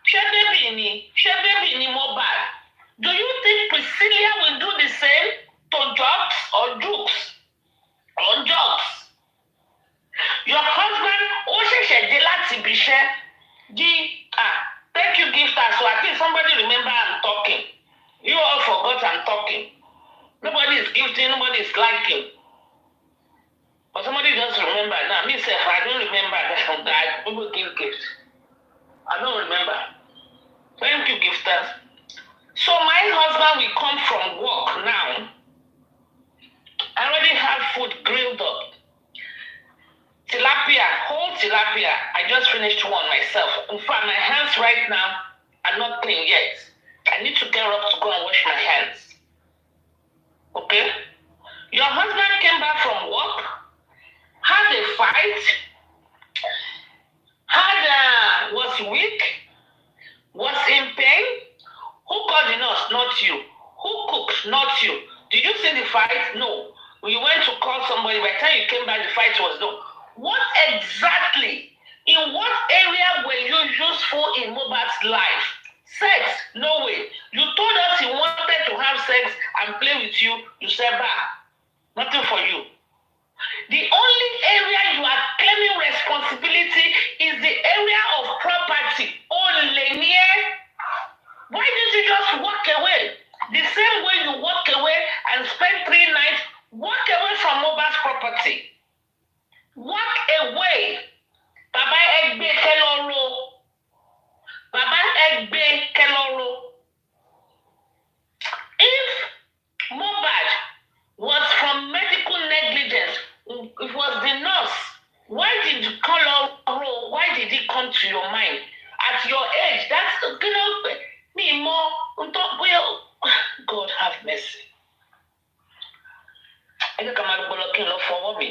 she baby ni Mobad. Do you think Priscilla will do the same to Jokes or Jukes? Or Jokes? Your husband, thank you, gifter. So I think somebody remember I'm talking. You all forgot I'm talking. Nobody is gifting, nobody is liking. But somebody just remember. Now, me self, I don't remember that people give gifts. I don't remember. Thank you, gifters. So my husband will come from work now. I already have food grilled up. Tilapia, whole tilapia. I just finished one myself. In fact, my hands right now are not clean yet. I need to get up to go and wash my hands. Okay? Your husband came back from work, had a fight, was weak, was in pain. Who called the nurse? Not you. Who cooked? Not you. Did you see the fight? No. You went to call somebody. By the time you came back, the fight was done. What exactly, in what area were you useful in Mobad's life? Sex? No way. You told us he wanted to have sex and play with you. You said, nothing for you. The only area you are claiming responsibility is the area of property. Why didn't you just walk away? The same way you walk away and spend 3 nights, walk away from Mobad's property. Walk away. Baba Egbe Keloro. Baba Egbe Keloro. If Mobad was from medical negligence, it was the nurse. Why did you call out role? Why did it come to your mind? At your age, that's, me more. God have mercy. I think I'm looking for me.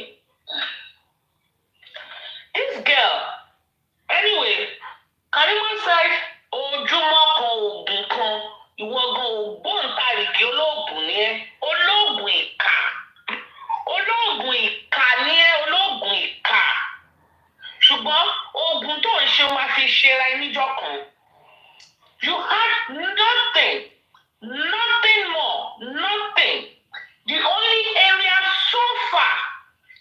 This girl, anyway, Karima said, Ojúmọ́ kan oògùn kan, ìwọ gan ògbóǹtarìgì olóògùn ni ẹ́, olóògùn ìkà. Olóògùn ìkà ni ẹ́, olóògùn ìkà. Ṣùgbọ́n oògùn tó ń ṣe máa fi ṣera ẹ níjọ́ kan. You had nothing more, nothing. The only area so far,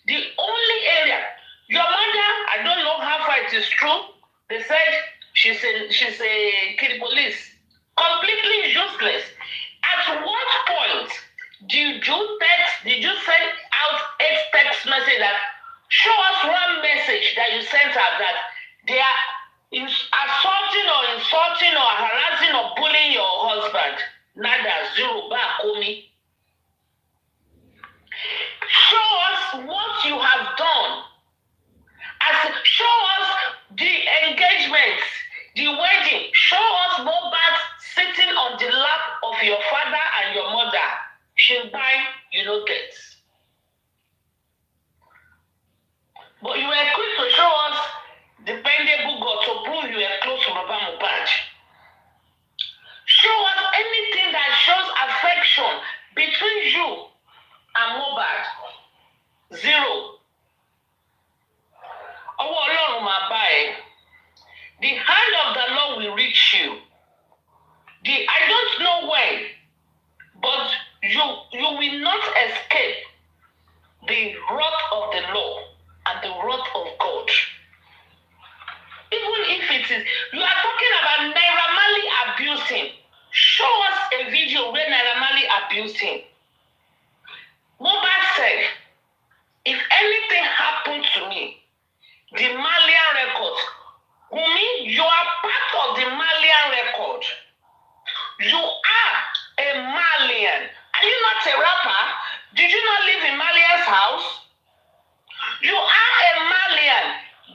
the only area. Your mother, I don't know how far it is true. They said she's a kid police. Completely useless. At what point Did you send out 8 text messages that show us one message that you sent out that they are assaulting or insulting or harassing or bullying your husband? Nada, zero, back, homie. Show us what you have done. Show us the engagements, the wedding. Show us Mohbad sitting on the lap of your father and your mother. She'll buy, you know, get. But you were quick to show us dependable God to prove you were close to Baba Mohbad. Show us anything that shows affection between you and Mohbad. Zero. The hand of the Lord will reach you. I don't know when, but you will not escape the wrath of the law and the wrath of God. Even if it is, you are talking about Naira Marley abusing. Show us a video where Naira Marley abused him. Mohbad said, if anything happened to me, the Malian record, Wunmi, you are part of the Malian record. You are a Malian. Are you not a rapper? Did you not live in Malian's house? You are a Malian.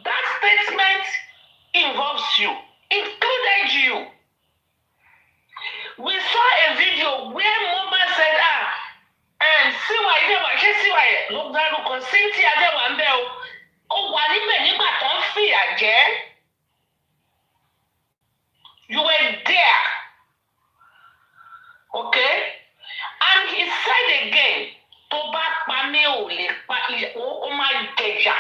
That statement involves you, included you. We saw a video where Mohbad said, see why look that Cynthia there one day. Oh, wà níbẹ̀ nígbà tó ń fìyà jẹ. You were there. Okay? And he said again, tó bá pa mí ò lè pa ó máa jẹ̀yà.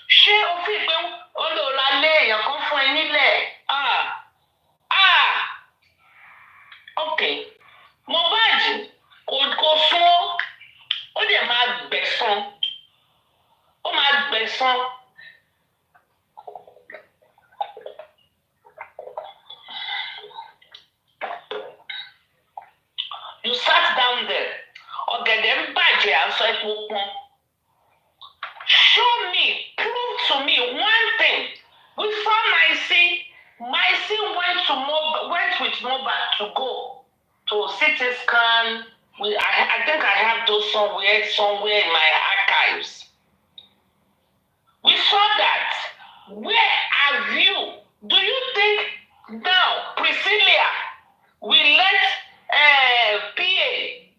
Ṣé o fi pé ó lò ra lé èèyàn kan fún ẹ nílẹ̀? Okay. Mohbad kò sún ó dẹ̀ máa gbẹ̀san. Ó máa gbẹ̀san. You sat down there. Ọ̀gẹ̀dẹ̀ ń bàjẹ́ aṣọ epo pọ́n. Show me, prove to me one thing. We saw Maisi went with Mohbad to go to CT scan. I think I have those somewhere in my archives. We saw that. Where have you? Do you think now Priscilla will let PA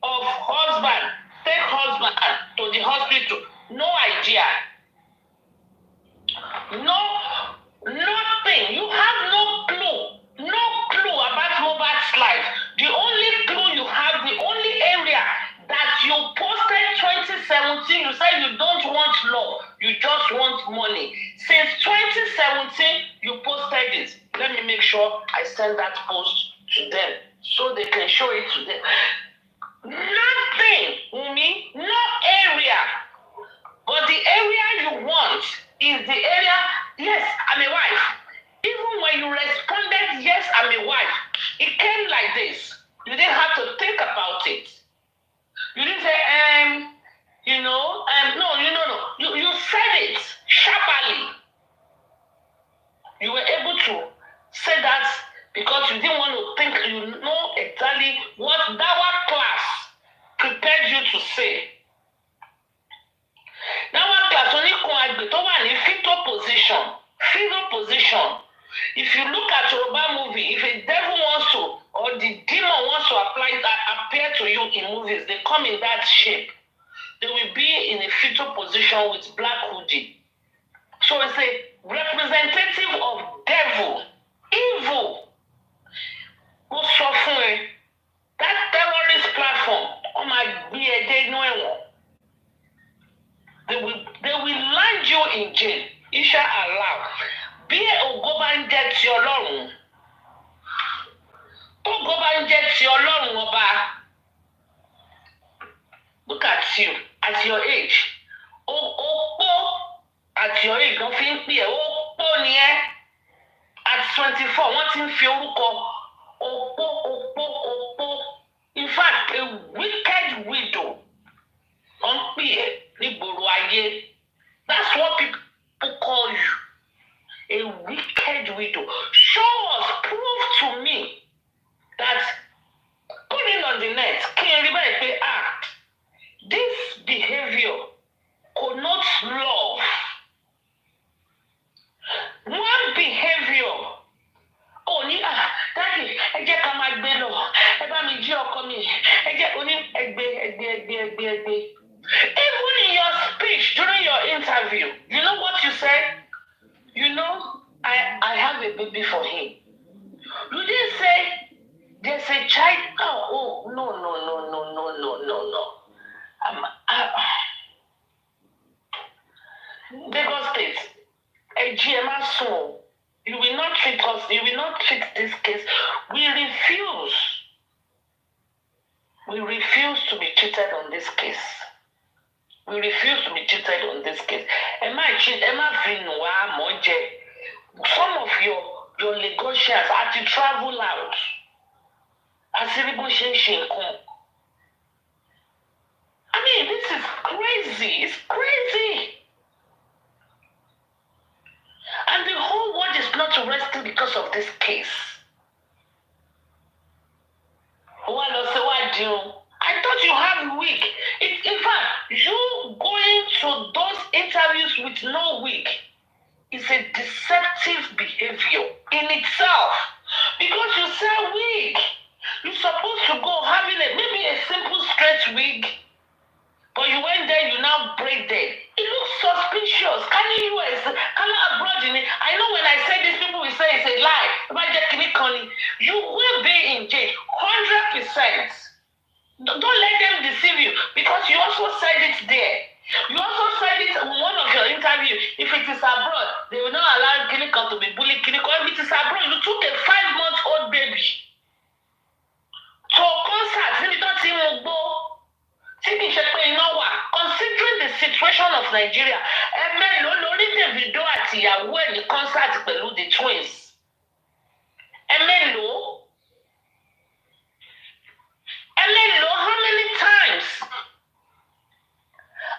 of husband take husband to the hospital? No idea. No, nothing. You have no clue about Mohbad's life. The only clue you have, the only area that you posted 2017, you said you don't want law, you just want money. Since 2017, you posted it. Let me make sure I send that post to them so they can show it to them. Nothing, Wunmi, no area. But the area you want is the area, yes, I'm a wife. Even when you responded, yes, I'm a wife, it came like this. You didn't have to think about it. You didn't say, no. You said it sharply. You were able to say that because you didn't want to think, you know exactly what that class prepared you to say. Now one class only in fetal position. If you look at Yoruba movie, if a devil wants to, or the demon wants to appear to you in movies, they come in that shape. They will be in a fetal position with black hoodie. So it's a representative of devil, evil. Who's suffering? That terrorist platform, they will land you in jail. Isha Allah. Bí ògo bá ń jẹ́ ti Ọlọ́run. Ògo bá ń jẹ́ ti Ọlọ́run ọba. Look at you, at your age. Opó at your age, don't fi ń pè ẹ́. Opó ni ẹ́. At 24, wọ́n ti ń fi orúkọ opó. In fact, a wicked witch Even in your speech during your interview, you know what you said? I have a baby for him. You didn't say there's a child. Oh, no. Lagos State, a GMA soul. You will not treat us, you will not treat this case. We refuse to be treated on this case. We refuse to be treated on this case. Some of your Lagosians had to travel out. I mean, this is crazy. It's crazy. And the whole world is not resting because of this case. I thought you have wig. In fact, you going to those interviews with no wig is a deceptive behavior in itself. Because you sell wig. You're supposed to go having maybe a simple straight wig. But you went there, you now braid it. It looks suspicious. Can you abroad in it? I know when I say this, people will say it's a lie. You will be in jail 100%. Don't let them deceive you because you also said it there. You also said it in one of your interviews. If it is abroad, they will not allow Kinikon to be bullied. If it is abroad, you took a 5-month-old baby to a concert. Considering the situation of Nigeria, Davido àti ìyàwó ẹ̀ ní concert pẹ̀lú the twins. How many times?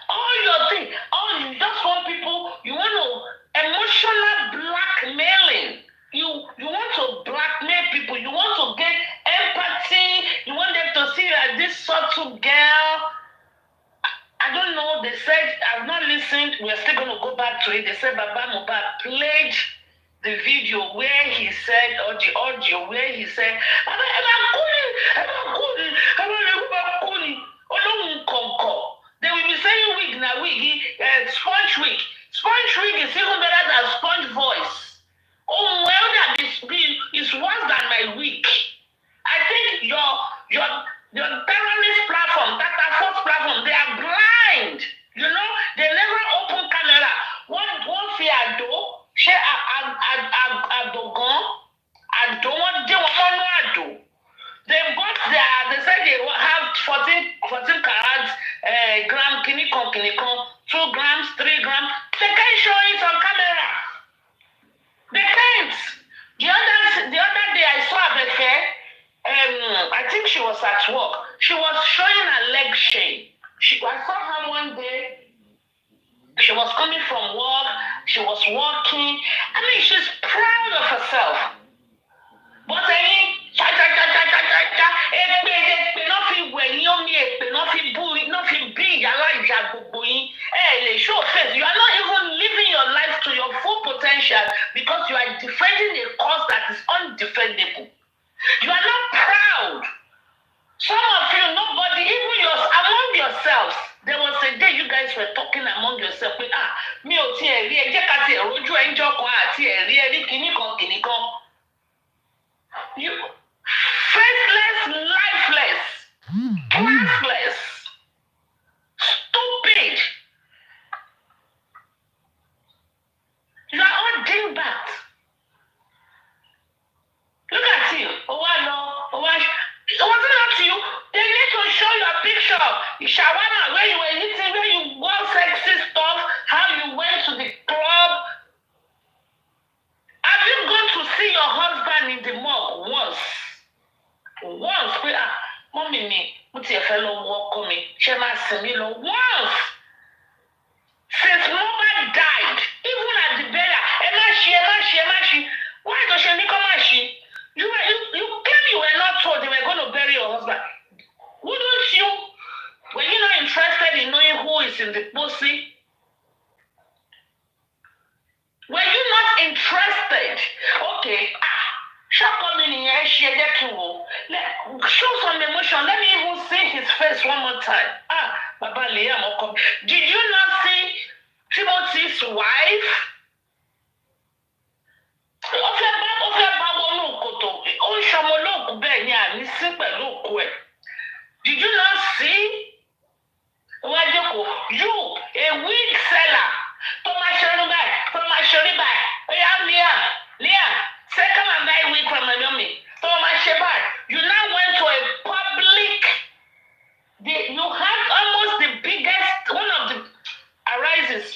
All your thing, you just want people, you want to emotional blackmailing. You want to blackmail people, you want to get empathy, you want them to see that this subtle girl. I don't know, they said, I've not listened, we're still going to go back to it. They said Baba Mohbad played the video where he said, or the audio where he said, they will be saying wig na wig, sponge wig. Sponge wig is even better than sponge voice. Oh, well, that is worse than my wig. I think your terrorist platform, Tata Force platform, they are blind. They never open camera. One fear do, she adogon, they bought they said they have 14 carats, gram, kinikon, 2 grams, 3 grams. They can't show it on camera. They can't. The other day I saw Abefe. I think she was at work. She was showing her leg shape. I saw her one day. She was coming from work. She was walking. I mean, she's proud of herself. But show face. You are not even living your life to your full potential because you are defending a cause that is undefendable. You are not proud. Some of you, nobody, even among yourselves, there was a day you guys were talking among yourselves. You faithless, lifeless, classless, stupid. You are all dingbats. Look at you. It wasn't up to you. They need to show your picture. Shawana, where you were eating, where you wore sexy stuff, how you went to the club. Have you gone to see your husband in the mall once? Mommy, what's your fellow walk me? Once. Since Mohbad died, even at the burial, Emashi. Why does she come? You claim you were not told they were going to bury your husband. Wouldn't you? Were you not interested in knowing who is in the pussy? Were you not interested? Okay, Show some emotion. Let me even see his face one more time. Baba Liam Okom. Did you not see Timothy's wife? Did you not see? You, a wig seller. Thomas Shoribai. Leah, say come and buy wig from my mommy. Thomas Shebai. You now went to a public. You had almost the biggest, one of the Arise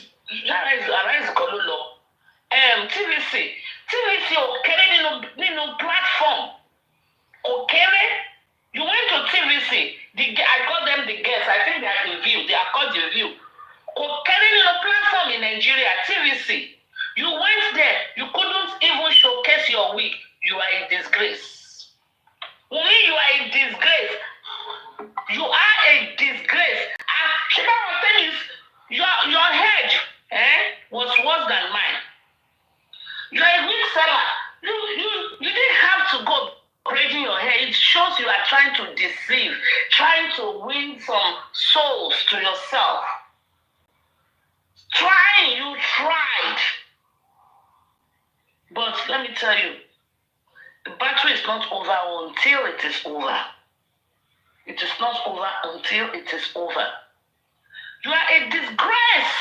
Kololo. TVC Okere platform. Okere. You went to TVC. I call them the guests. I think they are the View. They are called the View. Carrying a platform in Nigeria, TVC. You went there. You couldn't even showcase your wig. You are a disgrace. When you are a disgrace. You are a disgrace. Sheba was telling you, your head was worse than mine. You are a wig seller. You didn't have to go braiding your hair. It shows you are trying to deceive, trying to win some souls to yourself. You tried. But let me tell you, the battle is not over until it is over. It is not over until it is over. You are a disgrace.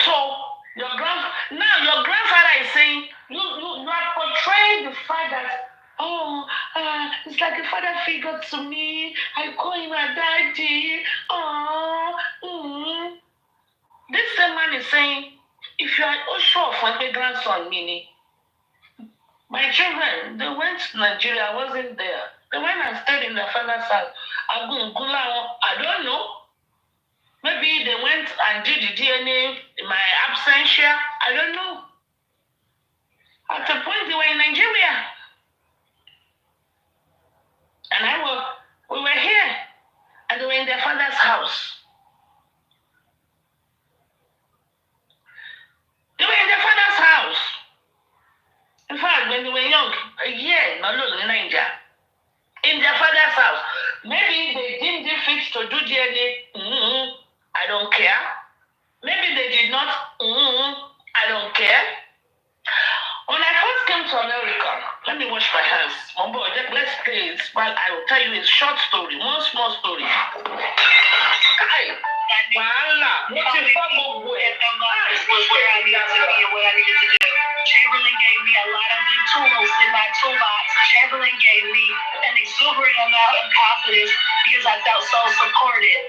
So, your grandfather is saying, you are portraying the fact that, it's like a father figure to me. I call him a daddy. This same man is saying, if you are sure of my grandson, meaning, my children, they went to Nigeria, I wasn't there. They went and stayed in their father's house. I don't know. Maybe they went and did the DNA in my absentia. I don't know. At a point, they were in Nigeria. And we were here. And they were in their father's house. They were in their father's house. In fact, when they were young, a year, not in Nigeria. In their father's house. Maybe they deemed it fit to do DNA. I don't care. Maybe they did not. I don't care. When I first came to America, let me wash my hands. Let's play it. Well, I will tell you a short story, one small story. Chamberlain gave me a lot of good tools in my toolbox. Chamberlain gave me an exuberant amount of confidence because I felt so supported.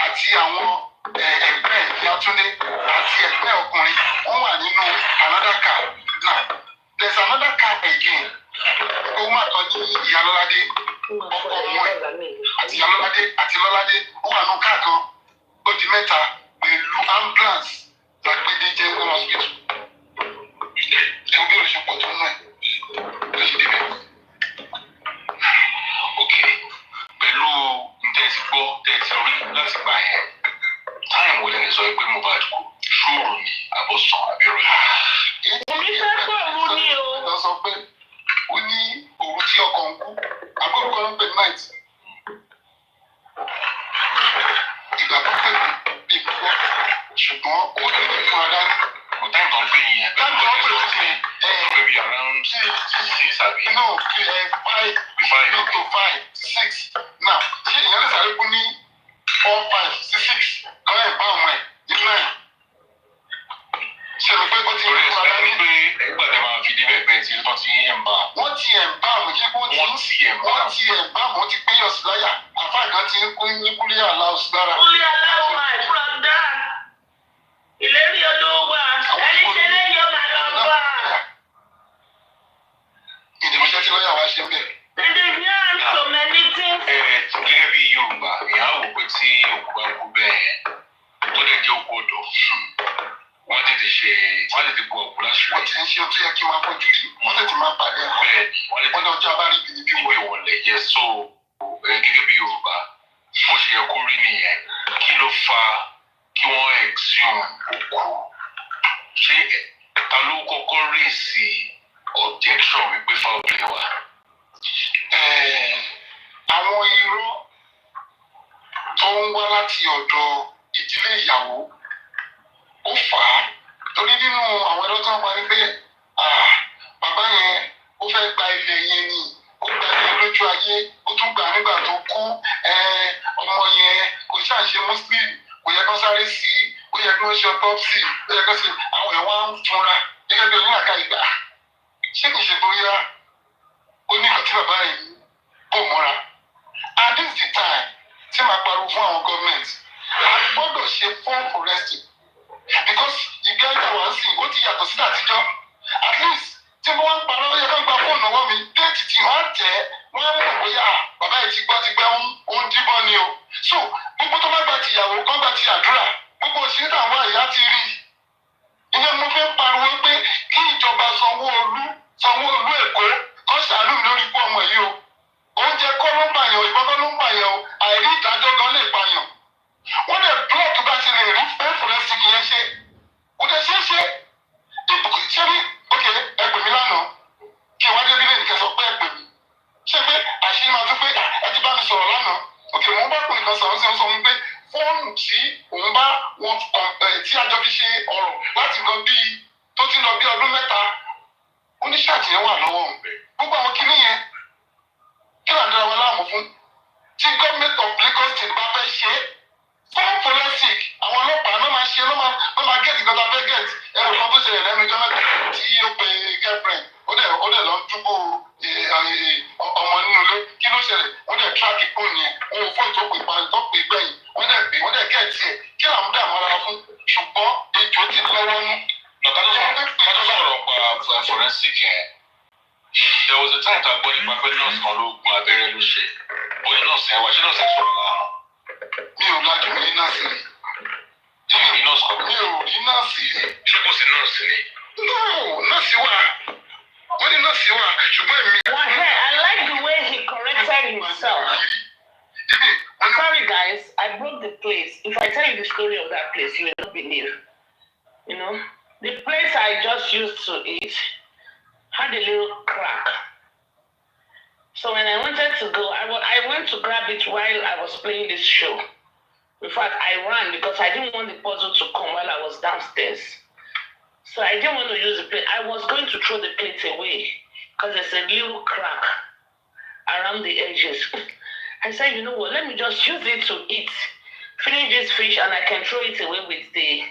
Àti àwọn ẹgbẹ́ Yàtúndé àti ẹgbẹ́ ọkùnrin wọ́n wà nínú another car. Now, there's another car again. Ó wà tán ní Ìyálọ́ládé ọkọ̀ ọmọ ẹ̀ àti Ìyálọ́ládé àti Lọ́ládé ó wà nínú car kan. Ó di mẹ́ta pẹ̀lú ambulance lágbèdé jẹ́ ní hospital. Ẹ̀wọ́n bí olùṣèpọ̀ tó ń náà ló ṣe débẹ̀. Okay, pẹ̀lú ntẹ̀sí gbọ́ tẹ̀sí orí láti gbà yẹn. Táyà wọlé ní sọ pé mo bá dùkú ṣòro ni àbọ̀sán àbẹ̀rẹ̀. Oníṣẹ́ sọ̀rọ̀ ni o. Ó sọ pé ó ní òru tí ọkọ̀ ń kú. Àbúrò kan ń pè night. Ìgbà tó pè mí bí gbọ́ ṣùgbọ́n ó lè fi fún ara ní. Kò tá nǹkan pè yẹn. Táyà kan pè sí Maybe around 6 àbí. No, 5 to 5 to 6. Now, ṣé ìyẹn lè sáré kú ní 4, 5 sí 6 kan ẹ̀ bá ọmọ ẹ̀ ní 9. Ṣé o pé ó ti ń fún ara ní? Nígbà tí a máa fi débẹ̀ bẹ́ẹ̀ tí wọ́n ti ń bá. Wọ́n ti ẹ̀ bá àmọ́ kí wọ́n ti ẹ̀ bá àmọ́ ti gbé yọ̀ sí láyà. Àfáà kan ti ń kú ní kúlẹ̀ aláwọ̀ sí lára. Kúlẹ̀ aláwọ̀ my brother. Ìlérí olówó ẹni ṣe lẹ́yìn ọmọ àlọ́gbà. Ìdìbòṣẹ́ tí lọ́yà wá ṣe ń bẹ̀. And they've learned so many things. Gẹ́gẹ́ bí Yorùbá, ìyá wò pé tí òkú bá kú bẹ́ẹ̀ tó lè jẹ́ òkú ọ̀dọ̀. Wọ́n tètè bu òkú láṣìírí. Wọ́n ti ń ṣe tó yẹ kí n máa fojú rí wọ́n tètè máa pàdé ẹ̀ wọ́n lọ jẹ́ abárí ibi bí wọ́n lè yẹ so gẹ́gẹ́ bí Yorùbá bó ṣe yẹ kó rí nìyẹn kí ló fa kí wọ́n exhume òkú ṣé ta ló kọ́kọ́ rí sí objection wípé foul play wà. Àwọn irọ́ tó ń wá láti ọ̀dọ̀ ìdílé ìyàwó ó fà á torí nínú àwọn ẹ̀rọ tó ń parí pé bàbá yẹn ó fẹ́ gba ilẹ̀ yẹn ni ó gba ilẹ̀ lójú ayé ó tún gbà nígbà tó kú ọmọ yẹn kò ṣàṣe muslim kò yẹ kó sáré sí ó yẹ kó ṣe autopsy ó yẹ kó ṣe àwọn ẹ̀ wá ń fúnra gẹ́gẹ́ bí onílàkà ìgbà ṣé kìí ṣe bóyá ó ní àti bàbá yìí bò mọ́ra and this is the time tí màá pariwo fún àwọn gọ́ọ̀mẹ̀ntì a gbọ́dọ̀ ṣe form forensic because ìgbẹ́ ìjàwá ń sìn ó ti yàtọ̀ sí àtijọ́ at least tí wọ́n ń parọ́ yẹ kó gba fóònù ọwọ́ mi déètì tí wọ́n tẹ̀ wọ́n á mọ̀ bóyá bàbá yìí ti gbọ́ ó ń díbọ́n ni o so gbogbo tó bá gba ti ìyàwó kọ́ gba ti àdúrà gbogbo òṣèré àwọn ìyá ti rí ìyẹn mo fẹ́ pariwo pé kí ìjọba Sanwó-Olú Èkó kó ṣàánú mi lórí ikú ọmọ yìí o oúnjẹ kọ́ ló ń pààyàn ìbọn kọ́ ló ń pààyàn o àìrí ìdájọ́ gan lè pààyàn wọ́n lè blọọkì bá ṣe lè rí fẹ́ forensic yẹn ṣe kò dẹ̀ ṣe é ṣe ṣé rí ok ẹ pè mí lánàá kí wọ́n dé bílẹ̀ nìkan sọ pé ẹ pè mí ṣé pé àṣírí máa tún pé ẹ ti bá mi sọ̀rọ̀ lánàá ok mo bá kùnrin kan sọ̀rọ̀ sí ọ sọ mi pé fóònù tí òun bá wọn tí àjọ fi ṣe ọ̀rọ̀ láti nǹkan bíi tó ti lọ bí ọdún mẹ́ta oníṣàtì yẹn wà lọ́wọ́ òun gbogbo àwọn kinní yẹn kí ló ń dára wọn láàmú fún tí gọ́ọ̀mẹ̀ntì of Lagos State bá fẹ́ ṣe form forensic àwọn ọlọ́pàá náà máa ṣe ló máa gẹ̀ẹ́tì kan tó fẹ́ gẹ̀ẹ́tì ẹ̀rọ kan tó ṣẹlẹ̀ lẹ́nu ìjọba tí ó pe girlfriend ó dẹ̀ lọ dúpọ̀ ọmọ nínú ilé kí ló ṣẹlẹ̀ wọ́n dẹ̀ tíráàkì fóònù yẹn wọ́n ò fóònù tó pè gbẹ̀yìn wọ́n dẹ̀ gẹ̀ẹ́tì ẹ̀ kí làwọn dààmú ara fún ṣùgbọ́n ejò ti lọ́wọ́ nú. Kátó sọ̀rọ̀ pa forensic yẹn there was a time tá a gbọ́ nípa pé nọ́ọ̀sì kan ló gun abẹ́rẹ́ ló ṣe bóyá nọ́ọ̀sì yẹn wá ṣé nọ́ọ̀sì yẹn sọ̀rọ̀ láàárọ̀. Mi ò lajú mi ní nọ́ọ̀sì rí. Rí nọ́ọ̀sì kan. Mi ò rí nọ́ọ̀sì rí. Ṣé kò sí nọ́ọ̀sì ni? No, nọ́ọ̀sì wà. Wọ́n ní nọ́ọ̀sì wà ṣùgbọ́n èmi. I like the way he corrected himself. Sorry guys, I broke the place. If I tell you the story of that place, you will not believe. You know, the place I just used to eat had a little crack. So when I wanted to go, I went to grab it while I was playing this show. In fact, I ran because I didn't want the puzzle to come while I was downstairs. So I didn't want to use the plate. I was going to throw the plate away because there's a little crack around the edges. I said, you know what, let me just use it to eat. Finish this fish and I can throw it away with the,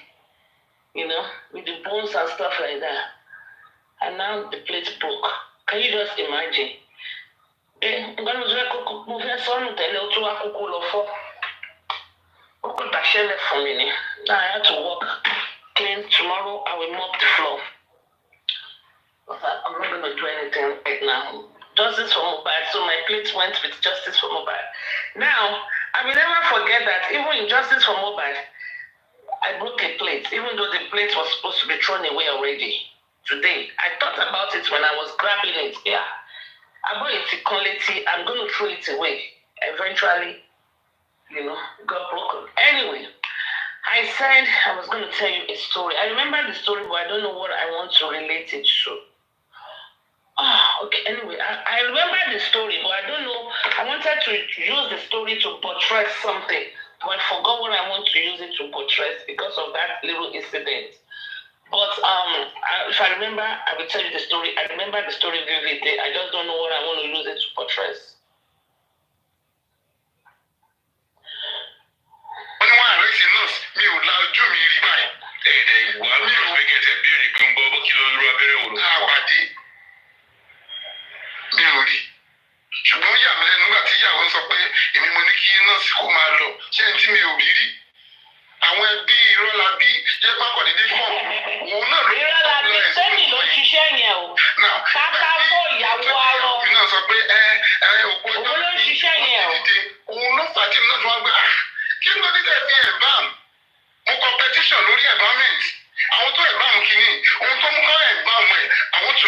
with the bones and stuff like that. And now the plate broke. Can you just imagine? I had to walk clean. Tomorrow I will mop the floor. I'm not going to do anything right now. Justice for mobile. So my plate went with Justice for mobile. Now, I will never forget that even in Justice for mobile, I broke a plate, even though the plate was supposed to be thrown away already. Today, I thought about it when I was grabbing it. Yeah, I bought it in quality. I'm going to throw it away. Eventually, got broken. Anyway, I said I was going to tell you a story. I remember the story, but I don't know what I want to relate it to. Okay. Anyway, I remember the story, but I don't know. I wanted to use the story to portray something, but I forgot what I want to use it to portray because of that little incident. But if I remember, I will tell you the story. I remember the story vividly. I just don't know what I want to use it to portray. Ṣùgbọ́n yà mí lẹ́nu nígbà tí ìyàwó sọ pé èmi mo ní kí nọ́ọ̀sì kó máa lọ ṣé ẹni tí mi ò rí rí àwọn ẹbí ìrọ́lábí jẹ́ pápọ̀ dédé fọ́ òun náà ló ìrọ́lábí sẹ́mi ló ṣiṣẹ́ yẹn o káká fọ́ ìyàwó arọ òun náà sọ pé òpó òun ló ṣiṣẹ́ yẹn o òun ló fà kí n náà tún wá gbé kí ló dé tẹ̀ fi ẹ̀bám mo competition lórí environment àwọn tó ẹ̀bám kìíní ohun tó mú ká ẹ̀bám ẹ̀ àwọn tó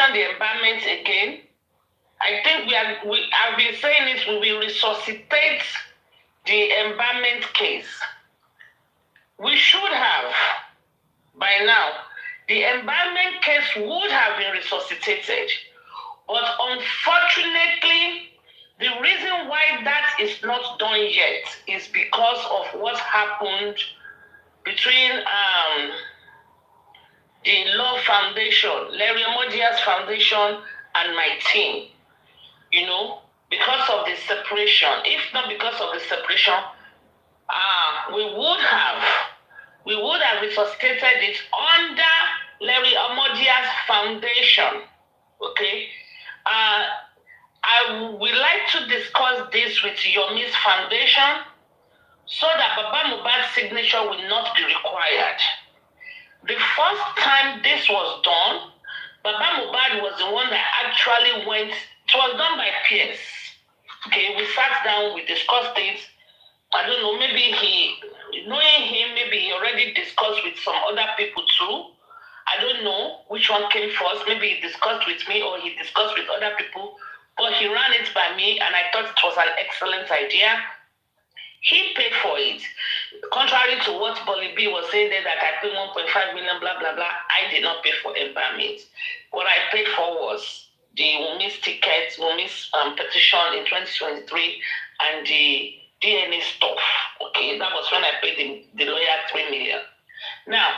mention the embalmment again. I think I've been saying it, we will resuscitate the embalmment case. We should have, by now, the embalmment case would have been resuscitated. But unfortunately, the reason why that is not done yet is because of what happened between the Law Foundation, Larry Omodia's foundation, and my team. You know, because of the separation. If not because of the separation, we would have resuscitated it under Larry Omodia's foundation. Okay? I would like to discuss this with Yomi's foundation so that Baba Mohbad's signature will not be required. The first time this was done, Baba Mohbad was the one that actually went. It was done by peers. Okay, we sat down, we discussed it. I don't know, maybe knowing him, maybe he already discussed with some other people too. I don't know which one came first. Maybe he discussed with me or he discussed with other people. But he ran it by me and I thought it was an excellent idea. He paid for it. Contrary to what Bolly B was saying there that I paid 1.5 million, blah, blah, blah, I did not pay for embalmment. What I paid for was the Wumi's ticket, Wumi's petition in 2023 and the DNA stuff. Okay, that was when I paid the lawyer 3 million. Now,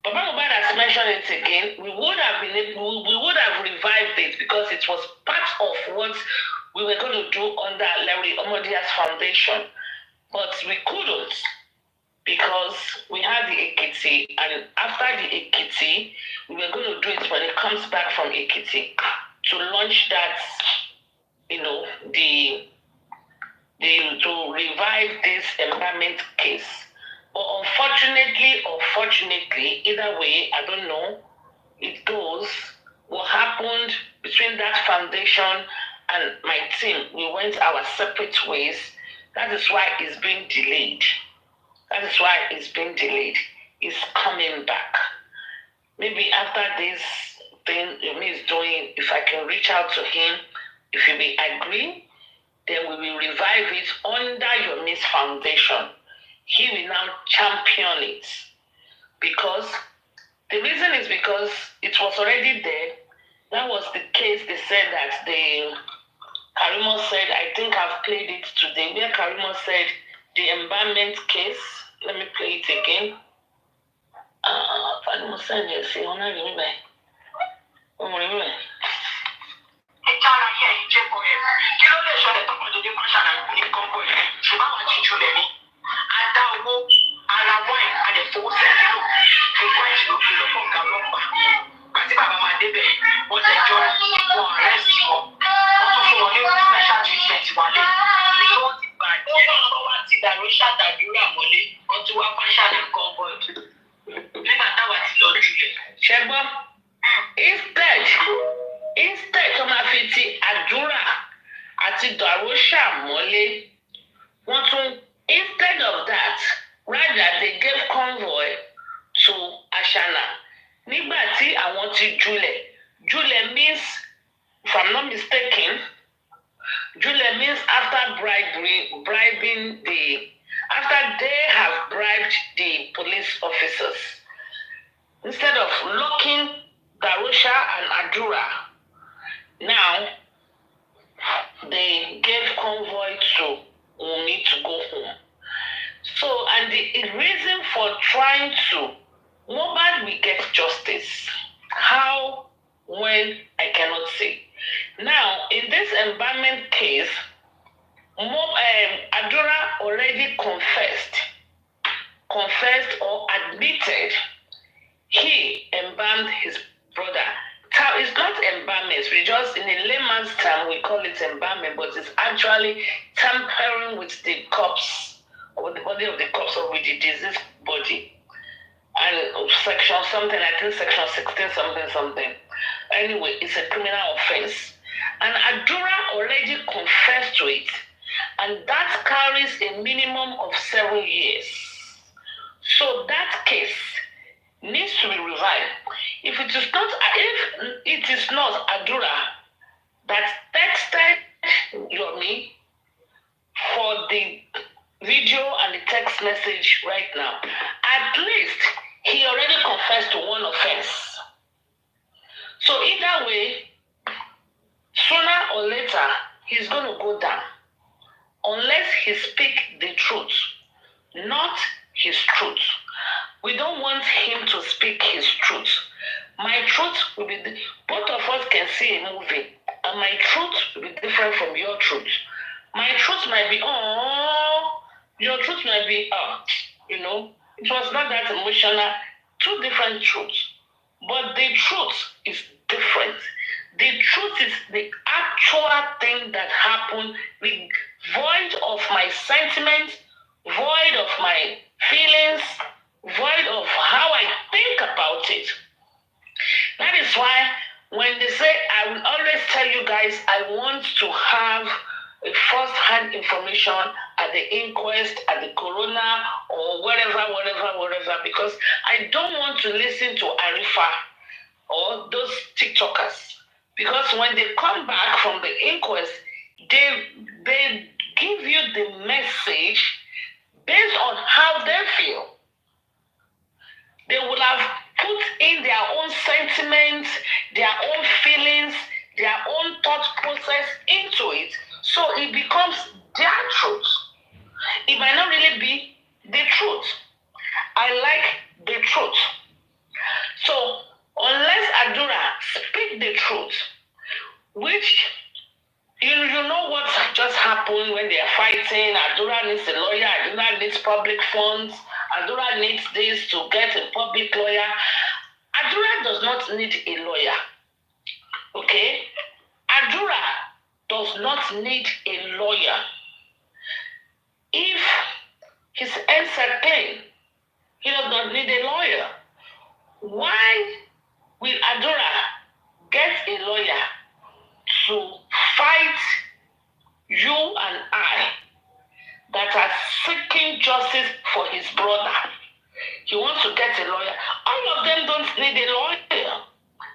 Baba Mohbad has mentioned it again. We would have revived it because it was part of what we were going to do under Larry Omodia's foundation. But we couldn't because we had the Ekiti, and after the Ekiti, we were going to do it when it comes back from Ekiti to launch that, you know, to revive this embalmment case. But unfortunately, either way, I don't know, it goes. What happened between that foundation and my team, we went our separate ways. That is why it's being delayed. It's coming back. Maybe after this thing Yomi is doing, if I can reach out to him, if he will agree, then we will revive it under Yomi's foundation. He will now champion it. Because the reason is because it was already there. That was the case they said that Karimo said, I think I've played it today, where Karimo said the embalmment case. Let me play it again. Karimo said, yes, you want to remember. Instead, tó máa fi ti àdúrà àti dàróṣà mọ́lé, wọ́n tún, instead of that, rather they gave convoy to Ashana. Nígbà tí àwọn ti Jule means, if I'm not mistaken, Jule means after bribing after they have bribed the police officers. Instead of locking Darusha and Adura, now they gave convoy to Wunmi to go home. So, and the reason for trying to, Mohbad will get justice. How, when, I cannot say. Now, in this embalmment case, Adura already confessed or admitted he embalmed his brother. It's not embalmment. We just, in a layman's term, we call it embalmment, but it's actually tampering with the corpse, or the body of the corpse, or with the deceased body. And section something, I think section 16 something. Anyway, it's a criminal offense. And Adura already confessed to it. And that carries a minimum of 7 years. So that case needs to be revived. If it is not Adura that texted Yomi for the video and the text message right now, at least he already confessed to one offense. So either way, sooner or later, he's going to go down. Unless he speaks the truth, not his truth. We don't want him to speak his truth. My truth will be, both of us can see a movie, and my truth will be different from your truth. My truth might be, oh, your truth might be, it was not that emotional. Two different truths. But the truth is different. The truth is the actual thing that happened, void of my sentiments, void of my feelings, void of how I think about it. That is why when they say, I will always tell you guys, I want to have a first-hand information at the inquest, at the coroner, or whatever, because I don't want to listen to Arifa or those TikTokers. Because when they come back from the inquest, they give you the message based on how they feel. They will have put in their own sentiments, their own feelings, their own thought process into it, so it becomes their truth. It might not really be the truth. I like the truth. So unless Adura speak the truth, which you know what just happened when they are fighting. Adura needs a lawyer, Adura needs public funds, Adura needs this to get a public lawyer. Adura does not need a lawyer. Okay? Adura does not need a lawyer. If his ends are clean, he does not need a lawyer. Why will Adura get a lawyer to fight you and I that are seeking justice for his brother? He wants to get a lawyer. All of them don't need a lawyer.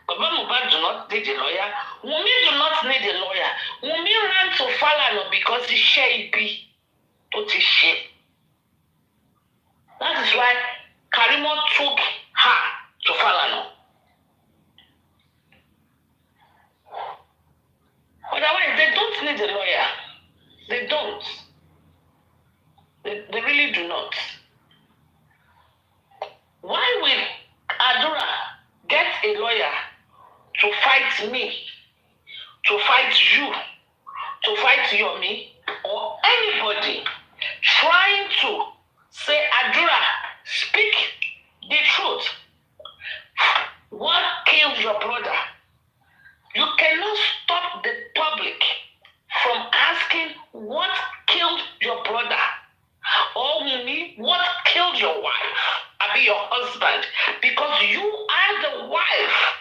Baba Mohbad do not need a lawyer. Wunmi do not need a lawyer. Wunmi ran to Falana because he shared be to share. That is why Karimo took her to Falana. Otherwise, they don't need a lawyer. They don't. They really do not. Why will Adura get a lawyer to fight me, to fight you, to fight Yomi, or anybody trying to say, Adura, speak the truth? What killed your brother? You cannot stop the public from asking what killed your brother, or me, what killed your wife, I be your husband, because you are the wife.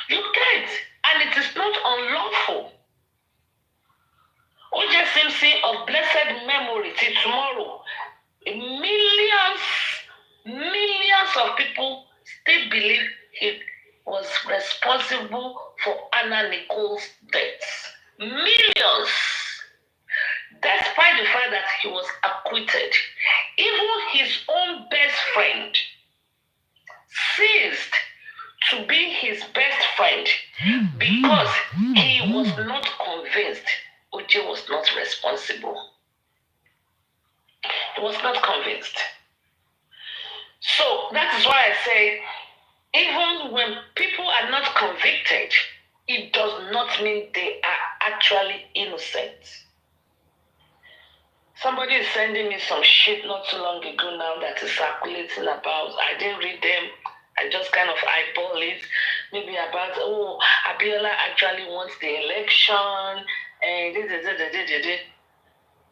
You can't, and it is not unlawful. O.J. Simpson of blessed memory till tomorrow, millions of people still believe he was responsible for Anna Nicole's death. Millions. Despite the fact that he was acquitted, even his own best friend ceased to be his best friend because he was not convinced Uche was not responsible. He was not convinced. So that is why I say, even when people are not convicted, it does not mean they are actually innocent. Somebody is sending me some shit not too long ago now that is circulating about. I didn't read them. I just kind of eyeball it. Maybe about, Abiola actually wants the election. And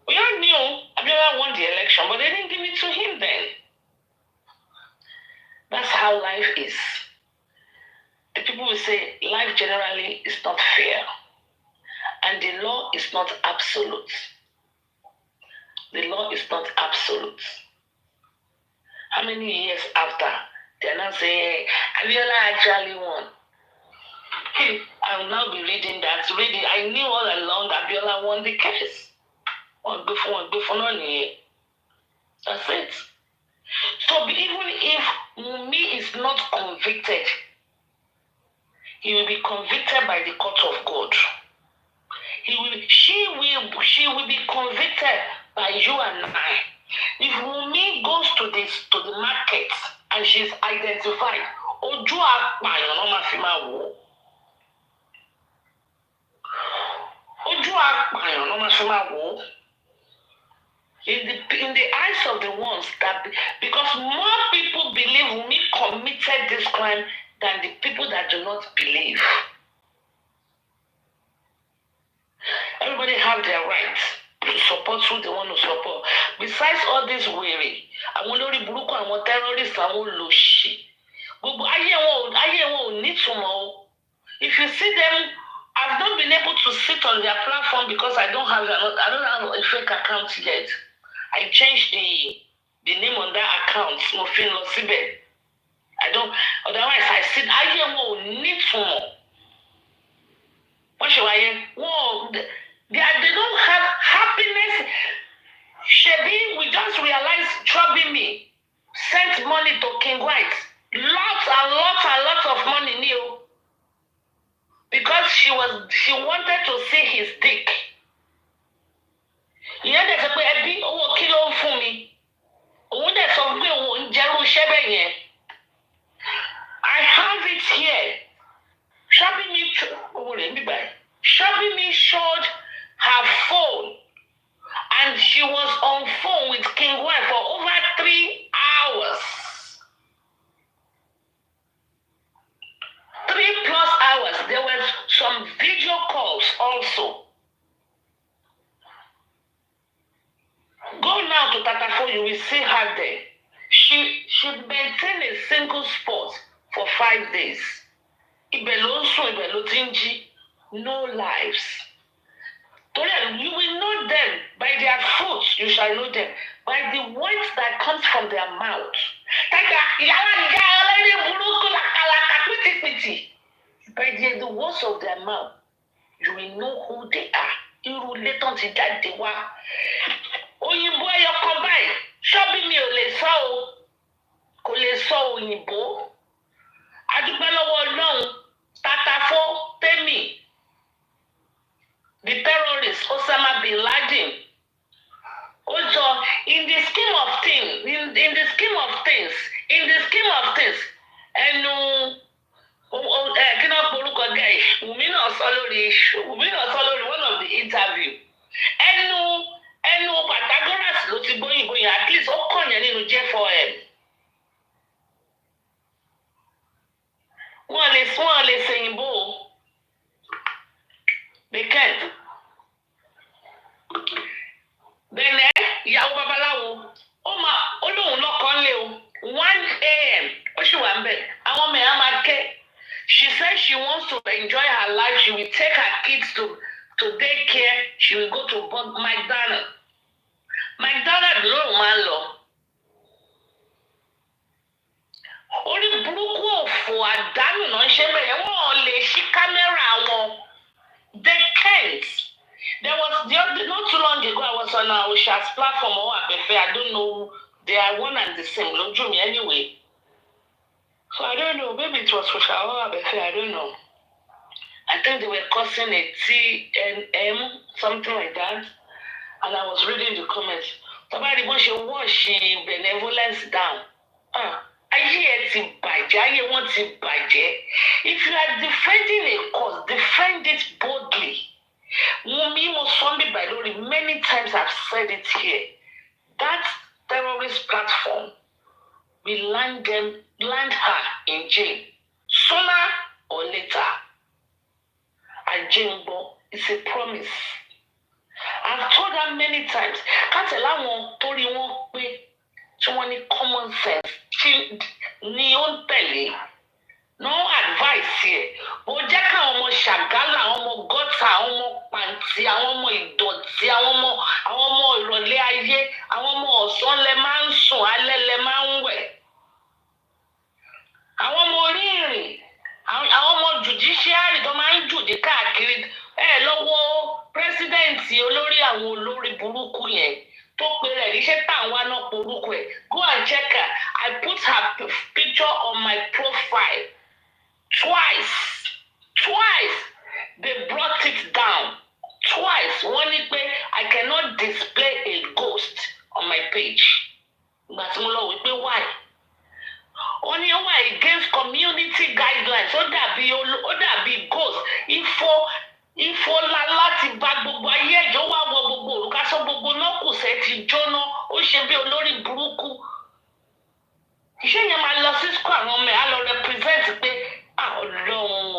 we all knew Abiola won the election, but they didn't give it to him then. That's how life is. The people will say life generally is not fair. And the law is not absolute. The law is not absolute. How many years after They're not saying, Abiola actually won. I will now be reading that. I knew all along Abiola won the case. One before money. That's it. So even if Wunmi is not convicted, he will be convicted by the court of God. She will be convicted by you and I. If Wunmi goes to the market and she's identified, ojú apààyàn ló máa fi máa wò. Ojú apààyàn ló máa fi máa wò. In the eyes of the ones that, because more people believe Wunmi committed this crime than the people that do not believe. Everybody have their right to support who they want to support. Besides all this weary, àwọn olórí burúkú, àwọn terrorists, àwọn olóṣì. Gbogbo ayé wọn ò nítumọ̀ o. If you see them, I've not been able to sit on their platform because I don't have a fake account yet. I changed the name on that account. Mo fi lọ síbẹ̀. Otherwise I said ayé wọn ò nítumọ̀. What should I? Whoa, they don't have happiness. Shebi, we just realized Trouble Me sent money to King White. Lots of money new. Because she wanted to see his dick. Ìyẹn dẹ̀ sọ pé ẹbí owó kí ló ń fún mi. Òun dẹ̀ sọ pé òun ń jẹ́rú iṣẹ́ bẹ́ẹ̀ yẹn. I have it here. Trouble Me showed her phone, and she was on phone with King White for over 3 hours. 3+ hours. There were some video calls also. Go now to Tatafo, you will see her there. She maintained a single spot for 5 days. No lives. You will know them by their fruits. You shall know them by the words that comes from their mouth. By the words of their mouth, you will know who they are. Òyìnbó ẹyọ kan báyìí, Trouble Me ò lè sọ o, kò lè sọ òyìnbó. Adúpẹ́ lọ́wọ́ Ọlọ́run, Tatafo, Temi, the terrorist Osama bin Laden. Also, in the scheme of things, ẹnu kí náà porúkọ gẹ̀ Wunmi náà sọ lórí one of the interview. Ẹnu Pythagoras ló ti gbóyìnbó yẹn, at least ó kàn yẹn nínú J4M. Wọ́n lè ṣèyìnbó. They can't. Bẹ̀nẹ̀ ìyàwó babaláwo ó lóun lọ́kọ́ ńlé o 1 a.m. ó sì wà ń bẹ̀. Àwọn ọmọ ẹ̀ á máa ké. She said she wants to enjoy her life. She will take her kids to daycare. She will go to McDonald's. McDonald's lóun máa ń lọ. Orí burúkú òfò àdánù náà ṣe bẹ̀rẹ̀ wọ́n lè ṣí kámẹ́rà wọn. They can't. There was not too long ago I was on Osha's platform I don't know. They are one and the same. Lójú mi anyway. So I don't know. Maybe it was Osha or Abefe. I don't know. I think they were causing a TNM, something like that. And I was reading the comments. Somebody wants to wash benevolence down. Ayé ẹ ti bàjẹ́, ayé wọn ti bàjẹ́. If you are defending a cause, defend it boldly. Wunmi Mosombi Bailori, many times I've said it here. That terrorist platform will land her in jail sooner or later. Ajimbo is a promise. I've told her many times. Can't allow torí wọn pé tí wọ́n ní common sense tí ní ó ń tẹ̀lé. No advice here. Ó jẹ́ káwọn ọmọ ṣàgálà, àwọn ọmọ gọ́tà, àwọn ọmọ pàǹtí, àwọn ọmọ ìdọ̀tí, àwọn ọmọ ìrọ̀lẹ́ ayé, àwọn ọmọ ọ̀sán lẹ máa ń sùn, alẹ́ lẹ máa ń wẹ̀. olórí burúkú yẹn tó pe rẹ̀ níṣẹ́ táwọn náà porúkọ ẹ̀. Go and check her. I put her picture on my profile twice. They brought it down twice. Wọ́n ní pé I cannot display a ghost on my page. Ìgbà tí mo lọ wí pé why? Wọ́n ní why against community guidelines. Ó dàbí ghost. Ifo láti bá gbogbo ayé ẹ̀jọ́ wá wọ gbogbo òrùka sọ gbogbo náà kù sẹ́ ti jóná. Ó ṣe bí olórí burúkú. Iṣẹ́ yẹn máa lọ sí school àwọn ọmọ ẹ̀ á lọ represent pé Ọlọ́run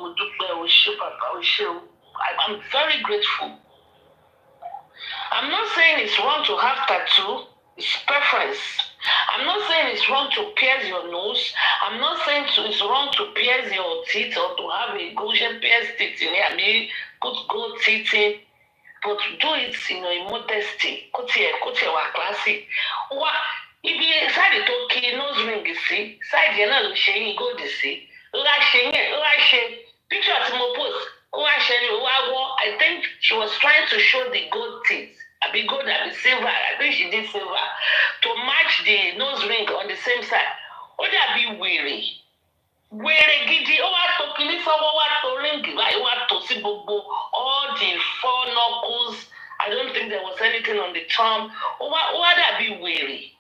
mo dúpẹ́ o ṣé bàbá o ṣé o. I'm very grateful. I'm not saying it's wrong to have tattoo. It's preference. I'm not saying it's wrong to pierce your nose. I'm not saying it's wrong to pierce your teeth or to have a Gaussian pierce teeth in here. I mean, put gold teeth in. But do it in a modesty. Kó tiẹ̀ wà classy. Ibi sáàdì tó kí nose ring sí, sáàdì yẹn náà ló ṣe yín gold sí. Ó wá ṣe picture tí mo post. I think she was trying to show the gold teeth. Àbí gold àbí silver. I think she did silver to match the nose ring on the same side. Ó dàbí wèrè gidi. Ó wá tó kíní sọ́wọ́ wá tó ríǹgì báyìí wá tó sí gbogbo all the 4 knuckles. I don't think there was anything on the thumb. Ó wá dàbí wèrè.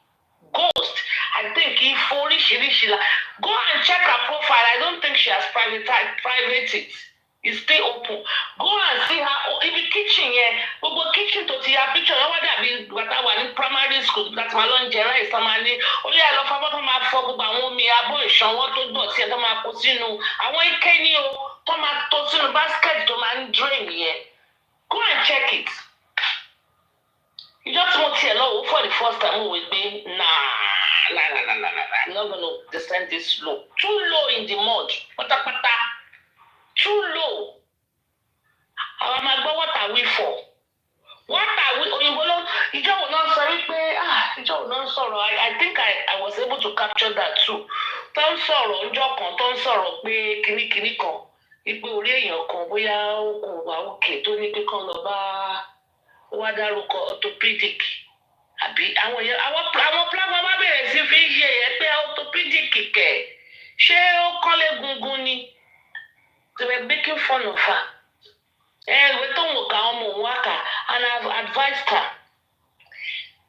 Ghost. I think ifo oríṣiríṣi la. Go and check her profile. I don't think she has private it. It's still open. Go and see her. Ibi kitchen yẹn, gbogbo kitchen tó ti ya picture yẹn wá dàbí gbàtà wà ní primary school láti máa lọ ń jẹ rice tó máa ní. Ó yẹ lọ fọwọ́ tó máa fọ gbogbo àwọn omi abọ́ ìṣanwọ́ tó dọ̀tí ẹ̀ tó máa kó sínú. Àwọn ike ní o tó máa tó sínú basket tó máa ń drain yẹn. Go and check it. You just want to know for the first time with me. Nah. I'm not gonna descend this low. Too low in the mud. Pata. Too low. What are we for? What are we? I think I was able to capture that too. Tó ń sọ̀rọ̀ pé kíní kan. Ipe orí èèyàn kan bóyá ó kò wá òkè tó ní pé kán lọ bá wá dárúkọ orthopedic àbí àwọn plasma wá bẹ̀rẹ̀ sí fi ṣe ẹ̀ pé orthopedic kẹ̀ ṣé ó kọ́lé gungun ni they were making fun of her ìwé tó ń wò ká ọmọ òun wá kà and I've advised her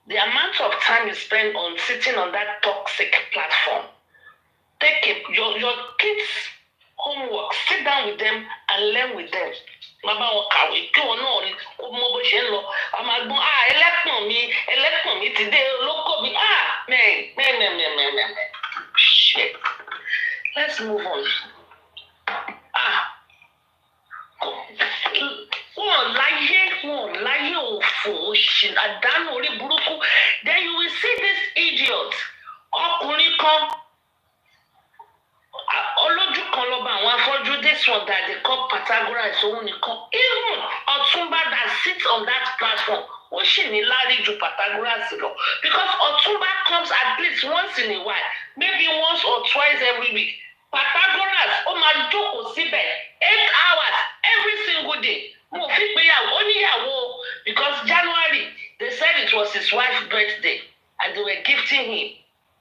the amount of time you spend on sitting on that toxic platform take your kids homework sit down with them and learn with them. Bàbá wọn kàwé kí wọn náà kó mọ bó ṣe ń lọ ọmọ àgbọn ẹlẹ́pọ̀n mi ti dé olóko mi mẹ́ẹ̀mẹ́ẹ̀mẹ́ẹ̀mẹ́ shit let's move on. Wọn láyé òfò òṣì àdánù orí burúkú then you will see this idiot ọkùnrin kan olójú kan lọ́ba àwọn afọ́jú this one that they call Pythagoras òun nìkan even Ọ̀túnba that sits on that platform ó sì ní lárí ju Pythagoras lọ because Ọ̀túnba comes at least once in a while maybe once or twice every week Pythagoras ó máa jókòó síbẹ̀ 8 hours every single day mo fi péyàwó ó níyàwó because January they said it was his wife's birthday and they were gifting him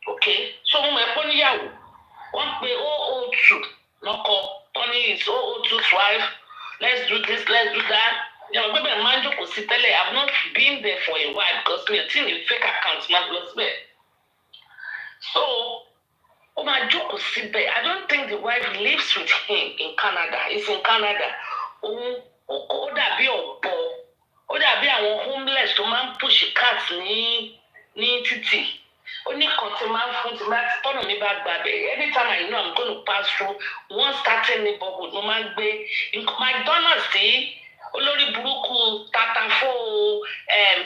okay so mo mọ̀ ẹ́ níyàwó. One pay 002 lọ́kọ Tony is 002 let's do this let's do that maybe a man jókòó sí tẹ́lẹ̀ I've not been there for a while because me still a fake account máa lọ síbẹ̀ so ó máa jókòó síbẹ̀ I don't think the wife lives with him in Canada he's in Canada ó dàbí ọ̀bọ ó dàbí àwọn homeless tó máa ń push cats ní títì. Only consumer food tọ́nà mi bá gbà bẹ́ẹ̀ every time I know I'm going to pass through one certain neighborhood mo máa ń gbé McDonald's sí olórí burúkú tatafo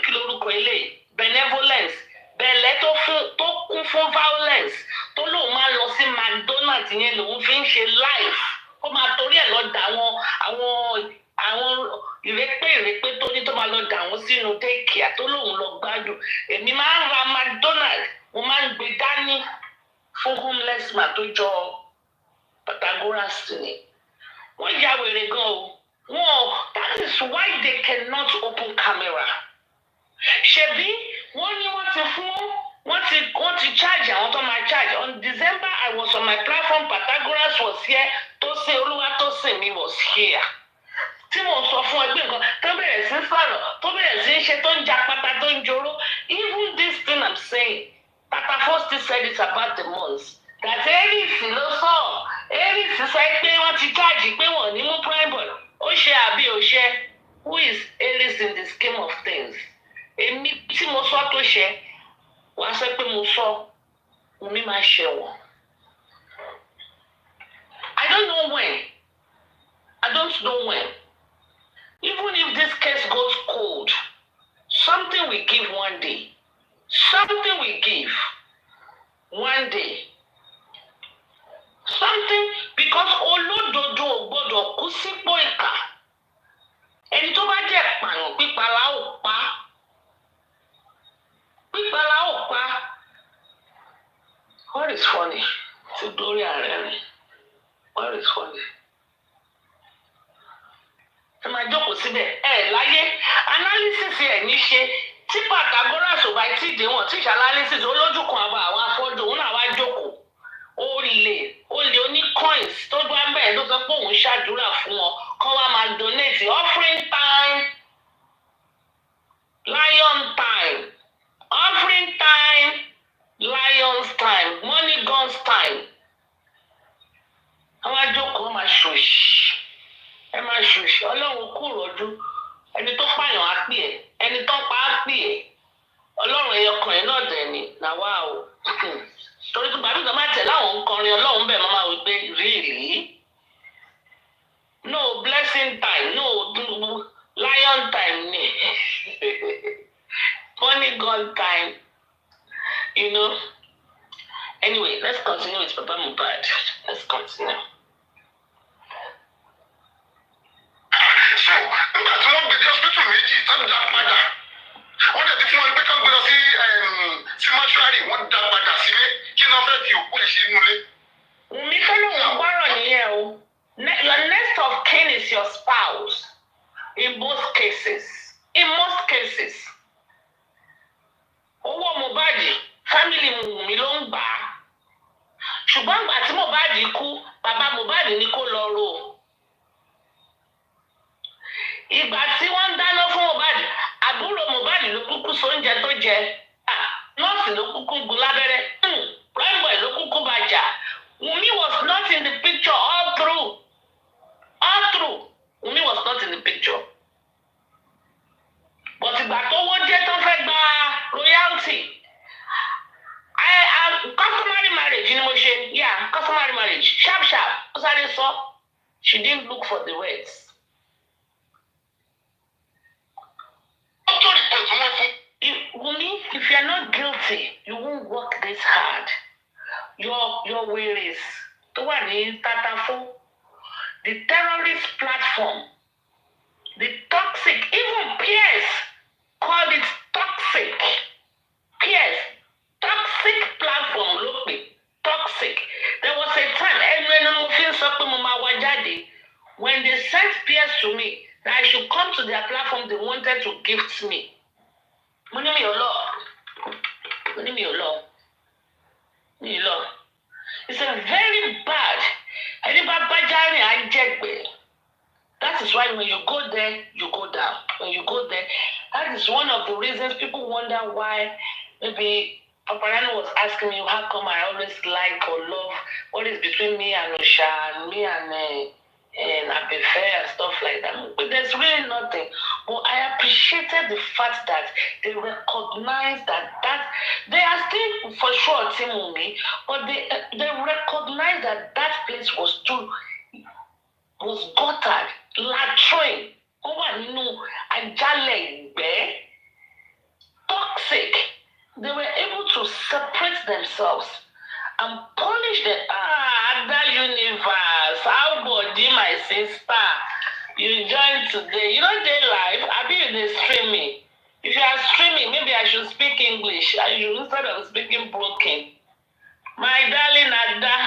kí lórúkọ ilé benevolence bẹ̀lẹ́ tó kún fún violence tó lóun máa lọ sí McDonald's yẹn lòun fi ń ṣe life ó máa torí ẹ̀ lọ dà àwọn ìrẹ́pẹ́ tó ní tó máa lọ dà wọ́n sínú daycare tó lóun lọ gbádùn èmi máa ń ra McDonald's mo máa ń gbé dání fún homeless man tó jọ Pythagoras ni wọ́n ya wèrè gan o Well, that is why they cannot open camera. Ṣebí wọ́n ní wọ́n ti charge àwọn tó máa charge. On December, I was on my platform, Pythagoras was here, Tosin Olúwatósìnmi was here. Tí mo sọ fún ẹgbẹ́ nǹkan tó bẹ̀rẹ̀ sí sọ̀rọ̀, tó bẹ̀rẹ̀ sí ṣe tó ń ja pátá tó ń joró. Even this thing I'm saying, Tata Fosti said it about the months. That Aries ló sọ, Aries sọ pé wọ́n ti charge pé wọ́n ní mú prime boy. Ó ṣe àbí ó ṣe? Who is Aries in the scheme of things? Èmi tí mo sọ tó ṣe, wàá sọ pé mo sọ, omi máa ṣe wọ̀n. I don't know when. I don't know when. Even if this case goes cold, something we give one day. Something we give one day. Something, because olódodo ò gbọdọ̀ kú sípò ìkà. Ẹni tó bá jẹ́ pààyàn pípa la ó pa. Pípa la ó pa. What is funny? Ti Glory Arẹ́rìn. What is funny? Ẹ máa jókòó síbẹ̀. Láyé analysis ẹ̀ ní ṣe tí Pythagoras ò bá tí dé wọn tí ṣe analysis olójú kan àbọ̀ àwọn afọ́jú òun náà wá jókòó. Olè oní coins tó gbá bẹ́ẹ̀ ló sọ pé òun ṣàdúrà fún wọn kọ́ wá máa donate offering time, lion time, offering time, lion's time, money guns time. Àwọn ajókòó máa ṣòṣì. Ẹ máa ṣòṣì Ọlọ́run kú rọ́jú. Ẹni tó pààyàn á pè ẹ́, ẹni tó pa á pè ẹ́. Ọlọ́run ẹyọkan ẹ̀ náà dẹ̀ ni nàwa o. Torí tó gbàdúrà máa tẹ̀ láwọn ń kọrin Ọlọ́run bẹ̀ máa wí pé really? No blessing time, no lion time ni. Money gun time. You know? Anyway, let's continue with Papa Mohbad. Let's continue. So, nígbà tí wọ́n gbé dé hospital méjì tán dá padà, wọ́n dẹ̀ ti fún wọn pé kán gbé lọ sí mọ́ṣúárì, wọ́n dá padà sílé kí náà fẹ́ fi òkú ẹ̀ ṣe inú ilé. Wùmí tó lóun gbọ́rọ̀ nìyẹn o. Your next of kin is your spouse. In most cases. In most cases. Owó Mohbad, family Wùmí ló ń gbà á. Ṣùgbọ́n ìgbà tí Mohbad kú, bàbá Mohbad ní kó lọ rò. Ìgbà tí wọ́n ń dáná fún Mohbad, àbúrò Mohbad ló kúkú sóúnjẹ tó jẹ. Nọ́ọ̀sì ló kúkú gún lábẹ́rẹ́. Prime boy ló kúkú bàjà. Wunmi was not in the picture all through. All through. Wunmi was not in the picture. But ìgbà tó wọ́n jẹ́ tó fẹ́ gba royalty. Customary marriage ni mo ṣe. Yeah, customary marriage. Sharp. Ó sáré sọ. She didn't look for the words. Wunmi, if you are not guilty, you won't work this hard. Your ways. The one in Tatafo, the terrorist platform, the toxic, even Pierce called it toxic. Pierce, toxic platform, look me, toxic. There was a time, when they sent Pierce to me, that I should come to their platform, they wanted to gift me. Money me your law. It's a very bad. That is why when you go there, you go down. When you go there, that is one of the reasons people wonder why maybe Paparano was asking me how come I always like or love what is between me and Osha and me and Abefe and stuff like that. But there's really nothing. But I appreciated the fact that they recognized that they are still for sure Timumi, but they recognized that place was guttered, latrine, toxic. They were able to separate themselves and punish the other universe. How body, my sister? You joined today. You don't dey live. I be they streaming. If you are streaming, maybe I should speak English. I should instead of speaking broken. My darling Ada,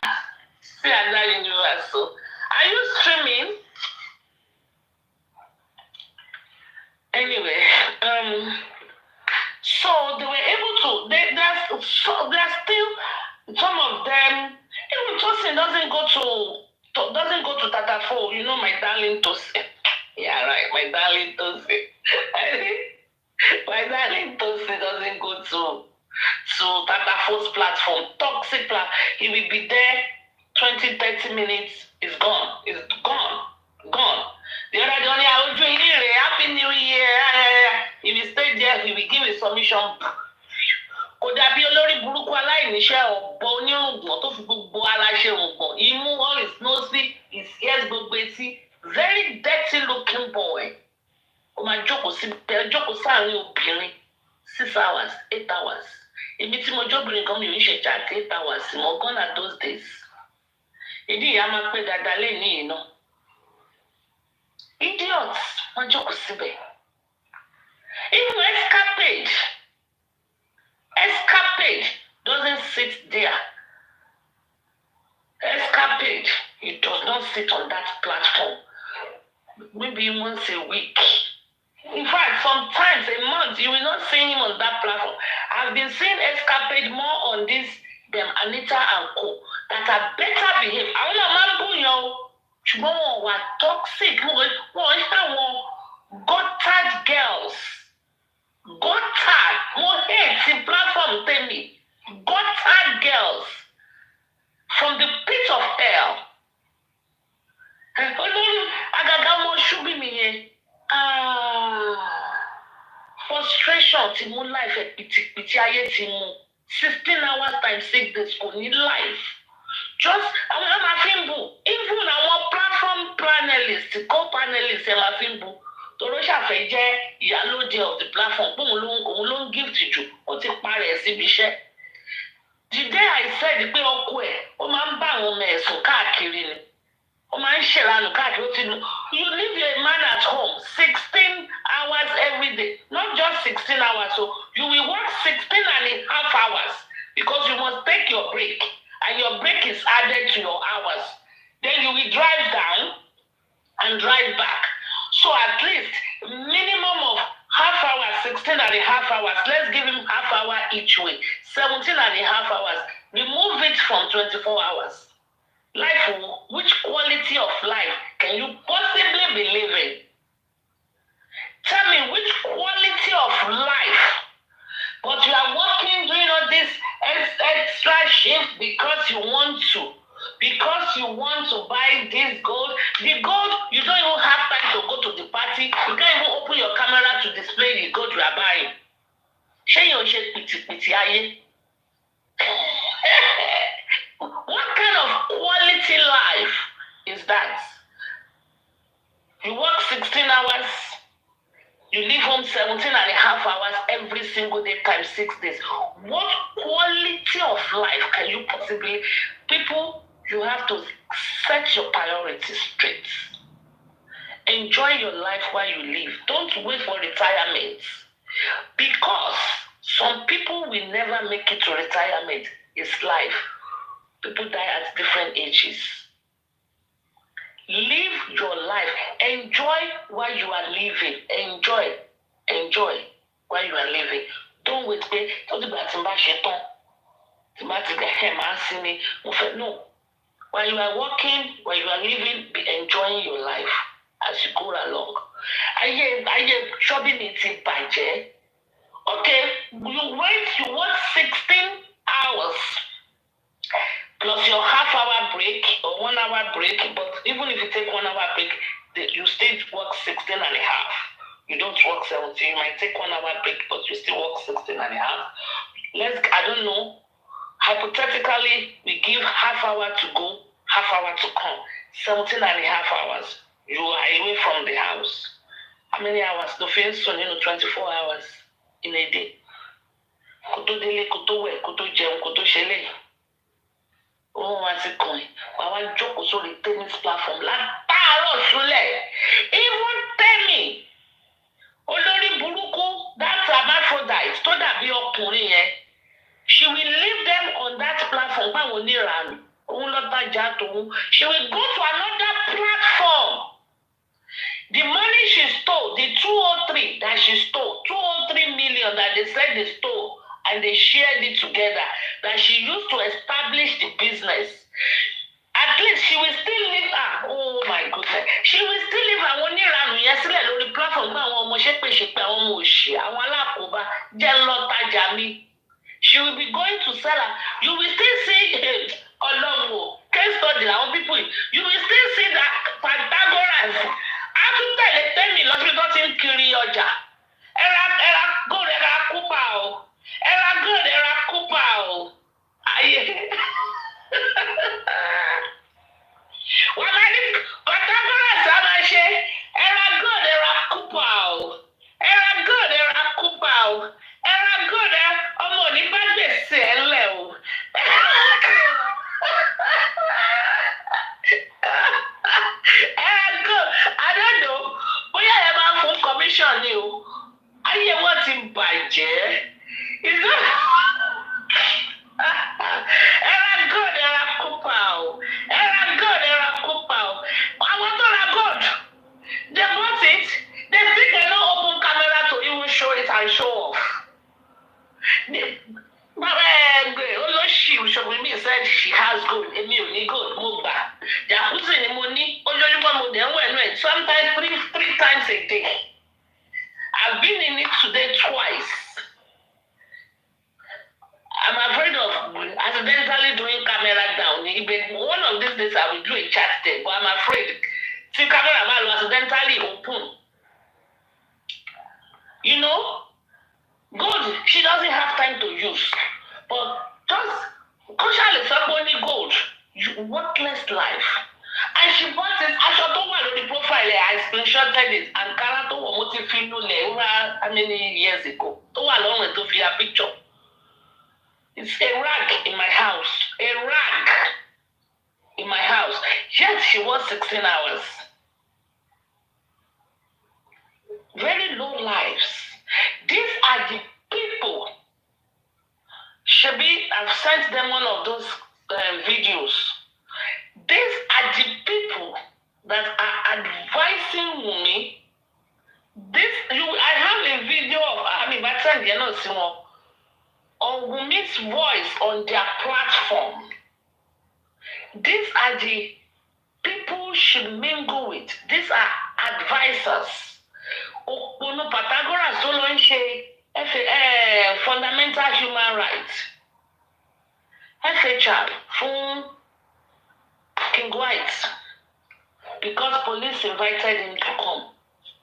see Ada Universe. Are you streaming? Anyway, so they were able to. There's still some of them. Even Tosin doesn't go to Tatafo. You know, my darling Tosin. Yeah, right, my darling Tosin. My darling Tosin doesn't go to Tatafo's platform. Toxic platform. He will be there 20-30 minutes. It's gone. It's gone. Gone. The other Johnny, I will drink it. Happy New Year. If he stay there, he will give a submission. Kò dàbí olórí burúkú aláìníṣẹ́ ọ̀bọ onírùngbọ̀n tó fi gbogbo ara ṣe rùngbọ̀n. Imú all his nose, his ears gbogbo etí. Very dirty looking boy. Ó máa jókòó sáàrin obìnrin 6 hours, 8 hours. Èmi tí mo jóbìnrin kan mi ò ń ṣe chat 8 hours mo gone at those days. Ìdí ìyá máa pé dáadáa lẹ́yìn yìí náà. Idiots wọ́n jókòó síbẹ̀. Even escapade doesn't sit there. Escapade, he does not sit on that platform. Maybe once a week. In fact, sometimes a month you will not see him on that platform. I've been seeing Escapade more on this than Anita and Co. that are better behaved. Àwọn náà máa ń bóyá o, ṣùgbọ́n wọn wà toxic. Wọ́n ń ṣàwọn gutted girls. Gutted. Mo hate the platform tèmi. Gutted girls from the pit of hell. Olórí àgàgà wọn ṣubí mi yẹn. Frustration ti mú life ẹ pìtìpìtì ayé ti mú 16 hours times 6 days kò ní life. Just àwọn ẹ máa fi ń bù even àwọn platform panelists co-panelists ẹ máa fi ń bù toró ṣàfẹ́ jẹ́ ìyálóde of the platform pé òun ló ń gift jù ó ti parẹ́ síbi iṣẹ́. The day I said pé ọkọ ẹ̀ ó máa ń bá àwọn ọmọ ẹ̀sùn káàkiri ni. Ó máa ń ṣèlànà káàkiri ó ti nu. You leave a man at home 16 hours every day. Not just 16 hours. So you will work 16.5 hours because you must take your break. And your break is added to your hours. Then you will drive down and drive back. So at least minimum of half hour, 16.5 hours. Let's give him half hour each way. 17.5 hours. Remove it from 24 hours. Life, which quality of life can you possibly be living? Tell me which quality of life. But you are working, doing all this extra shift because you want to. Because you want to buy this gold. The gold, you don't even have time to go to the party. You can't even open your camera to display the gold you are buying. Ṣé yóò ṣe pìtìpìtì ayé? What kind of quality life is that? You work 16 hours, you leave home 17.5 hours every single day times 6 days. What quality of life can you possibly... People, you have to set your priorities straight. Enjoy your life while you live. Don't wait for retirement. Because some people will never make it to retirement. It's life. People die at different ages. Live your life. Enjoy while you are living. Enjoy while you are living. Don't wait. No. While you are working, while you are living, be enjoying your life as you go along. Ayé shopping it bàjẹ́. Okay, you work 16 hours. Plus your half hour break or 1 hour break, but even if you take 1 hour break, you still work 16.5. You don't work 17. You might take 1 hour break, but you still work 16.5. I don't know. Hypothetically, we give half hour to go, half hour to come. 17.5 hours. You are away from the house. How many hours? The fence on 24 hours in a day. Koto dele, koto we, koto jẹun, koto ṣẹlẹ̀. Oh, what's it going? I want to joke on the tennis platform. Even tell me, olórí burúkú, that hermaphrodite, tó dàbí ọkùnrin yẹn, she will leave them on that platform. She will go to another platform. The money she stole stole, the 203 that she stole, 203 million that they said they stole, and they shared it together, that she used to establish the business. At least she will still live oh my goodness, she will still live àwọn oníranù yẹn sílẹ̀ lórí platform gba àwọn ọmọ ṣépèṣépè àwọn ọmọ òṣì àwọn alákòóbá jẹ́ lọ́tajà mi. She will be going to sell her. You will still see Aloba case study àwọn people. You will still see that Pythagoras. After they tell me lọ́sibítọ́ ti ń kiri ọjà. Ẹra gold ẹra kúpà o. Ẹra gold ẹra kúpà o. Ayé. Wọ́n máa ní Pythagoras á máa ṣe ẹra gold ẹra kúpà o. Ẹra gold ẹra kúpà o. Ẹra gold ọmọ òní bá gbèsè ẹ lẹ̀ o. Ẹra gold I don't know bóyá ẹ máa fún commission ni o. Ayé wọn ti bàjẹ́. Ẹra gold ẹra kúpà o. Ẹra gold ẹra kúpà o. Àwọn tó ra gold, they bought it, they still cannot open camera to even show it and show off. Olóṣì Ṣògbìnmí said she has gold. Èmi ò ní gold, mo gbà. Jacuzzi ni mo ní, ojoojúmọ́ mo dẹ̀ ń wẹ̀ náà, sometimes three times a day. I've been in it today twice. I'm afraid of accidentally doing camera down. One of these days I will do a chat there, but I'm afraid. See, camera man will accidentally open. You know, gold, she doesn't have time to use. But just consciously only gold, worthless life. And she bought it, I shot over the profile, I screenshotted it, and Kara to Motifino over how many years ago. To along to see a picture. It's a rag in my house. A rag in my house. Yet she was 16 hours. Very low lives. These are the people. Shabi, I've sent them one of those videos. These are the people that are advising me. I have a video of but you know, Simon, on Wumi's voice on their platform. These are the people should mingle with. These are advisors. Pythagoras tó lọ ń ṣe fundamental human rights. FHR fún King White, because police invited him to come.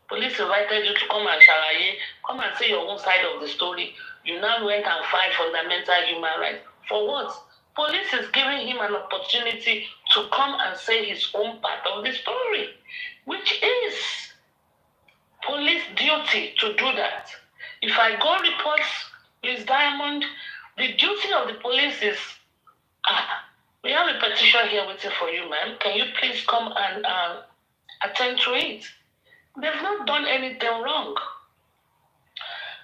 Police invited you to come and ṣàlàyé, come and say your own side of the story. You now went and filed fundamental human rights. For what? Police is giving him an opportunity to come and say his own part of the story, which is police duty to do that. If I go report Miss Diamond, the duty of the police is, we have a petition here waiting for you, ma'am. Can you please come and attend to it? They've not done anything wrong.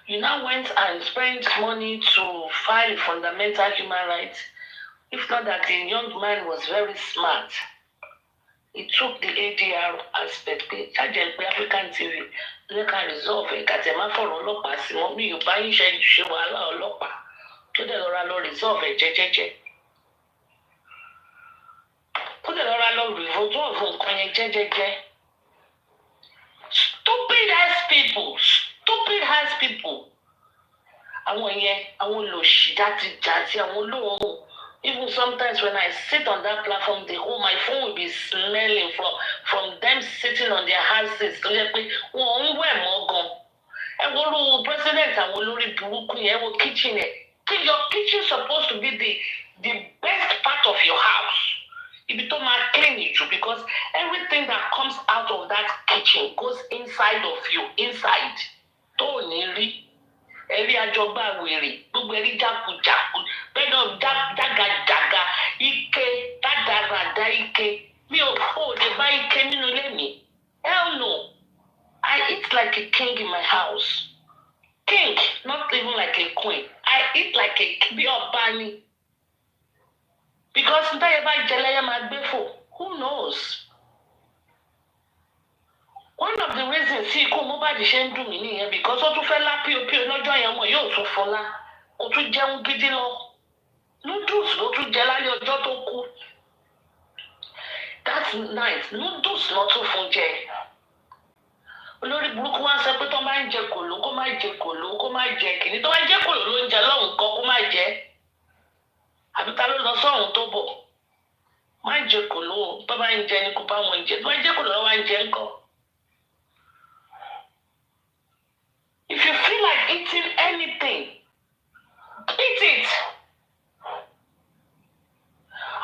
You now went and spent money to file a fundamental human rights. If not that the young man was very smart, he took the ADR aspect. African TV, they can resolve it. Katema for Aloba, Simomi, you buy Shiwala Aloba. To the Loralo resolve it, JJJ. Put the Loralo revolt of JJJ. Stupid ass people. Stupid ass people. I want to jazzy, I want even sometimes when I sit on that platform, my phone will be smelling from them sitting on their houses. President and kitchen. Your kitchen is supposed to be the best part of your house. It become clean it because everything that comes out of that kitchen goes inside of you, inside. Don't need every ajoba weary, blueberry jaku, bed of daga, ike, da ike. Me they buy ike, me no let me. Hell no. I eat like a king in my house. King, not even like a queen. I eat like a be of bani. Because who knows? One of the reasons he come over Mohbad ṣe ń dùn mí nìyẹn because ó tún fẹ́ lá píopío lọ́jọ́ yẹn wọn yóò tún fọlá ó tún jẹun gidi lọ noodles ló tún jẹ lálẹ́ ọjọ́ tó kú that night noodles ló tún fún jẹ olórí burúkú wá sọ pé tó máa ń jẹ kòló kó má jẹ kòló kó má jẹ kìíní tó máa jẹ kòló ló ń jẹ lọ́hùn kan kó má jẹ àbí ta ló lọ sọ́hùn tó bọ̀ má jẹ kòló tó bá ń jẹ ní kó bá wọn jẹ tó bá jẹ kòló ló wá ń jẹ ńkọ́. If you feel like eating anything, eat it.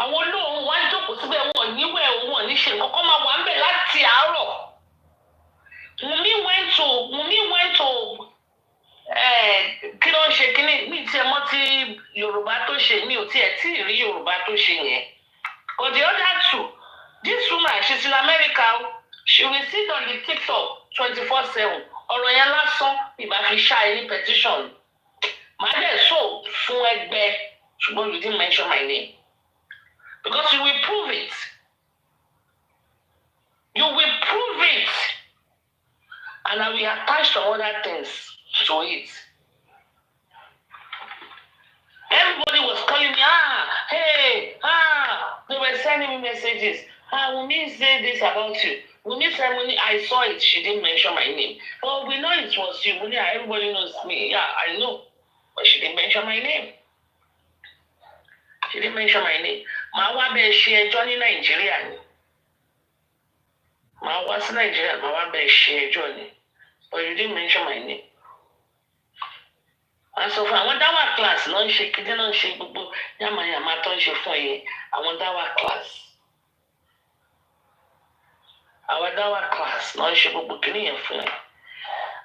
Àwọn olóhùn wá ń jókòó síbẹ̀ wọn níwẹ̀ wọn ní ṣe kọ́kọ́ máa wà ń bẹ̀ láti àárọ̀. Wùmí went to kí ló ń ṣe kíní ní tiẹ̀ mọ́ tí Yorùbá tó ṣe mi ò tiẹ̀ tí ì rí Yorùbá tó ṣe yẹn. But the other two, this woman she's in America she will sit on the TikTok 24/7. Ọ̀rọ̀ yẹn lásán ìbá fi ṣá ní petition. Màá dẹ̀ so fún ẹgbẹ́ ṣùgbọ́n you didn't mention my name. Because you will prove it. You will prove it. And I will attach some other things to it. Everybody was calling me, they were sending me messages. Wunmi say this about you. Wunmi said, I saw it, she didn't mention my name. But we know it was you, Wunmi, everybody knows me. Yeah, I know. But she didn't mention my name. She didn't mention my name. Màá wá bẹ́ẹ̀ ṣe ẹjọ́ ní Nàìjíríà ni. Màá wá sí Nàìjíríà, màá wá bẹ́ẹ̀ ṣe ẹjọ́ ni. But you didn't mention my name. Wọ́n sọ fún àwọn dáwà class náà ń ṣe kíndín náà ń ṣe gbogbo yàmàyàmà tó ń ṣe fún ẹ̀yẹ àwọn dáwà class. Àwọn dáwà class náà ń ṣe gbogbo kíní yẹn fún ẹ.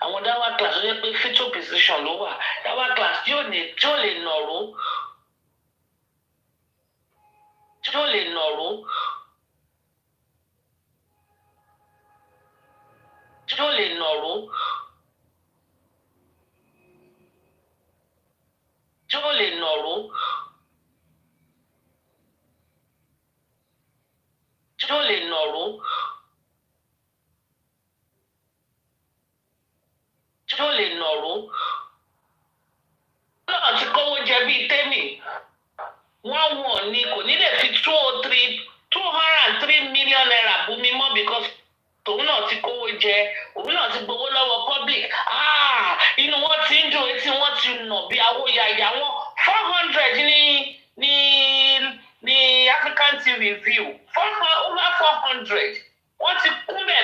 Àwọn dáwà class ó jẹ́ pé fetal position ló wà. Dáwà class tí ò lè nọ̀ró. Tí ò lè nọ̀ró. Tí ò lè nọ̀ró. Tí ò lè nọ̀ró. Tí ò lè nọ̀ró. Tí ò lè nọ̀ró. Náà ti kówó jẹ bíi tẹ́mì. Wọ́n ní kò ní lè fi 203 million naira bú mi mọ́ because tòun náà ti kówó jẹ òun náà ti gbowó lọ́wọ́ public inú wọn ti ń dùn etí wọn ti nà bí awóyàyà wọn 400 ní African TV view over 400 wọ́n ti kún bẹ̀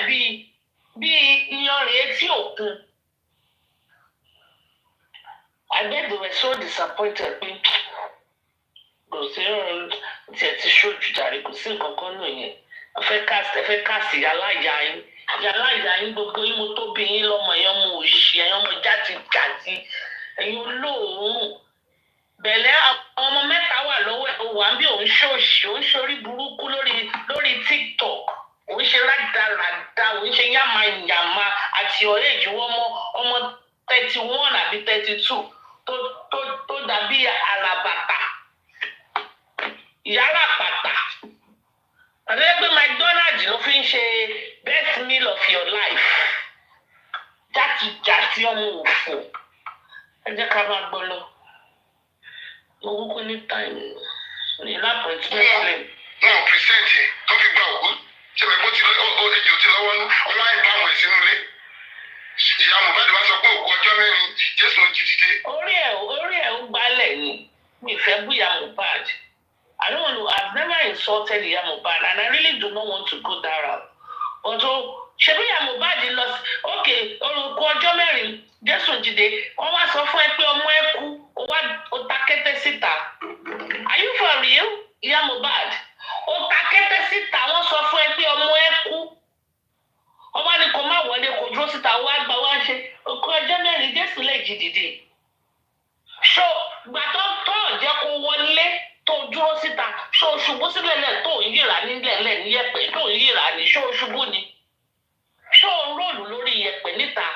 bí iyanrìn etí òkun. I bet they were so disappointed pé kò sí tiẹ̀ ti ṣojú jàre kò sí nǹkan kan náà yẹn ẹ fẹ́ kásì yàláyà yín gbogbo yín mo tó bí yín lọ́mọ ẹ̀yàn ọmọ òṣì ẹ̀yàn ọmọ jáde ẹ̀yin olóòórùn bẹ̀lẹ́ àwọn ọmọ mẹ́ta wà lọ́wọ́ ẹ̀ wà bí òun ṣòṣì òun ṣorí burúkú lórí TikTok òun ṣe rádaràda òun ṣe yàmàyàmà àti ọ̀rẹ́ ìjùwọ́ ọmọ 31 àbí 32 tó dàbí àràbàtà ìyára pàtà àtẹ́gbẹ́ McDonald's ló fi ń ṣe best meal of your life játijàti ọmọ òfò ẹ jẹ́ ká máa gbọ́ lọ owó kò ní táìmù ní lápẹ̀tì mẹ́fìlẹ̀. wọn pìrìsẹ́ǹtì tó fi gba òkú ṣẹlẹ̀ bó ti ejò ti lọ́wọ́ ọláyé bá àwọn ìsinú ilé ìyá Mohbad wá sọ pé òkú ọjọ́ mẹ́rin Jésù ń jí dìde. orí ẹ̀ ń gbálẹ̀ ni mi fẹ́ búyà Mohbad. I don't know. I've never insulted Iya Mohbad, and I really do not want to go that route. Although, ṣebí Iya Mohbad lọ okay, orúkọ ọjọ́ mẹ́rin Jésù jíde, wọ́n wá sọ fún ẹ pé ọmọ ẹ kú, ó ta kété síta. Are you for real, Iya Mohbad? Ó ta kété síta, wọ́n sọ fún ẹ pé ọmọ ẹ kú. Ọba ní kò má wọlé kò dúró síta, wá gbà wá ṣe orúkọ ọjọ́ mẹ́rin Jésù lè jí dìde. So, gbàtọ́ tó jẹ́ kó wọlé. Tó dúró síta ṣó ṣubú sílẹ̀ tó ń yíra nílẹ̀ ní yẹ̀pẹ̀ tó ń yíra ní ṣó ṣubú ni ṣó ń ròlù lórí yẹ̀pẹ̀ níta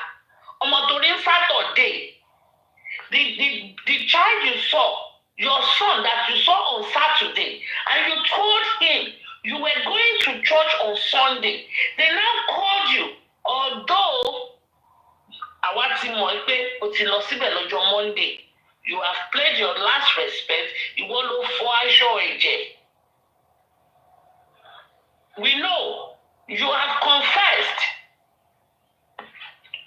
ọmọ torí Saturday the child you saw your son that you saw on Saturday and you told him you were going to church on Sunday they now called you although àwa ti mọ̀ pé o ti lọ síbẹ̀ lọ́jọ́ Monday. You have played your last respect. Ìwọ ló fọ aṣọ ẹ̀jẹ̀. We know you have confessed.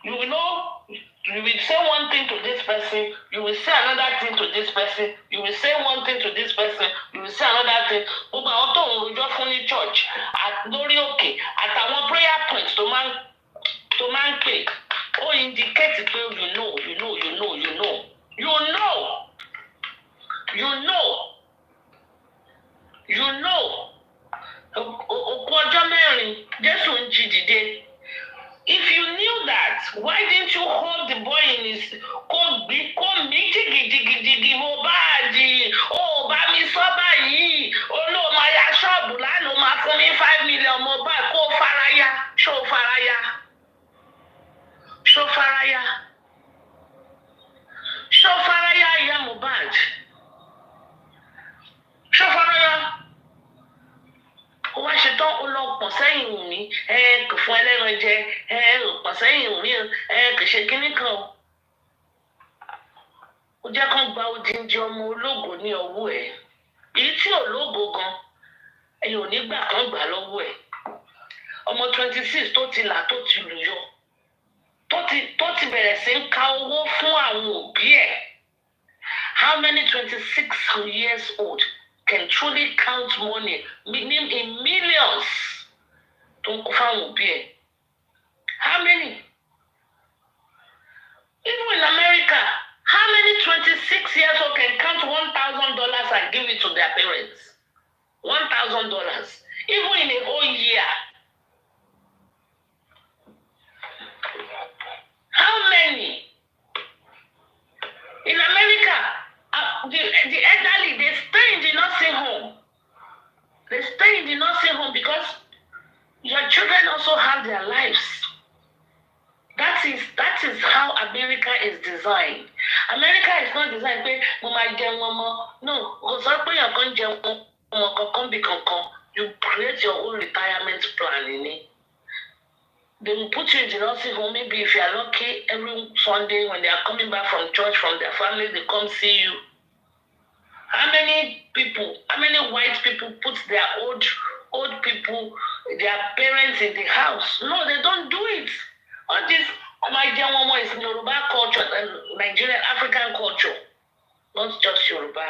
You know, you will say one thing to this person, you will say another thing to this person, you will say one thing to this person, you will say another thing. Gbogbo àwọn tó ń rojọ́ fún ní church lórí òkè àtàwọn prayer points tó máa ń pè ó indicate pé you know. Òkú ọjọ́ mẹ́rin Jésù ń jí dìde. If you knew that, why didn't you hold the boy in his kó mí jìgìjìgìjìgì Mohbad? Ó bá mi sọ báyìí, olóò máa ya ṣọ́ọ̀bù lánàá máa fún mi 5 million Mohbad kó faraya, ṣó faraya ìyá Mohbad. Ṣó faraya. Ó wá ṣe tán ó lọ pọ̀ sẹ́yìn Wùmí kò fún ẹlẹ́ran jẹ pọ̀ sẹ́yìn Wùmí kò ṣe kínní kan o. Ó jẹ́ kán gba odindi ọmọ ológo ní ọwọ́ ẹ̀. Èyí tí ológo gan ẹ̀yìn ò ní gbà kán gbà lọ́wọ́ ẹ̀. Ọmọ 26 tó ti là tó ti lù yọ tó ti bẹ̀rẹ̀ sí ń ka owó fún àwọn òbí ẹ̀. How many 26 years old can truly count money in millions tó ń kó fáwọn òbí ẹ̀? How many? Even in America, how many 26 years old can count $1,000 and give it to their parents? $1,000, even in a whole year. How many? In America, the elderly, they stay in the nursing home. They stay in the nursing home because your children also have their lives. That is how America is designed. America is not designed pé mo máa jẹun ọmọ. No, kò sọ pé èèyàn kan jẹun ọmọ kankan bí kankan. You create your own retirement plan in it. They will put you in the nursing home. Maybe if you are lucky, every Sunday when they are coming back from church, from their family, they come see you. How many white people put their old people, their parents in the house? No, they don't do it. All this is in Yoruba culture and Nigerian African culture, not just Yoruba.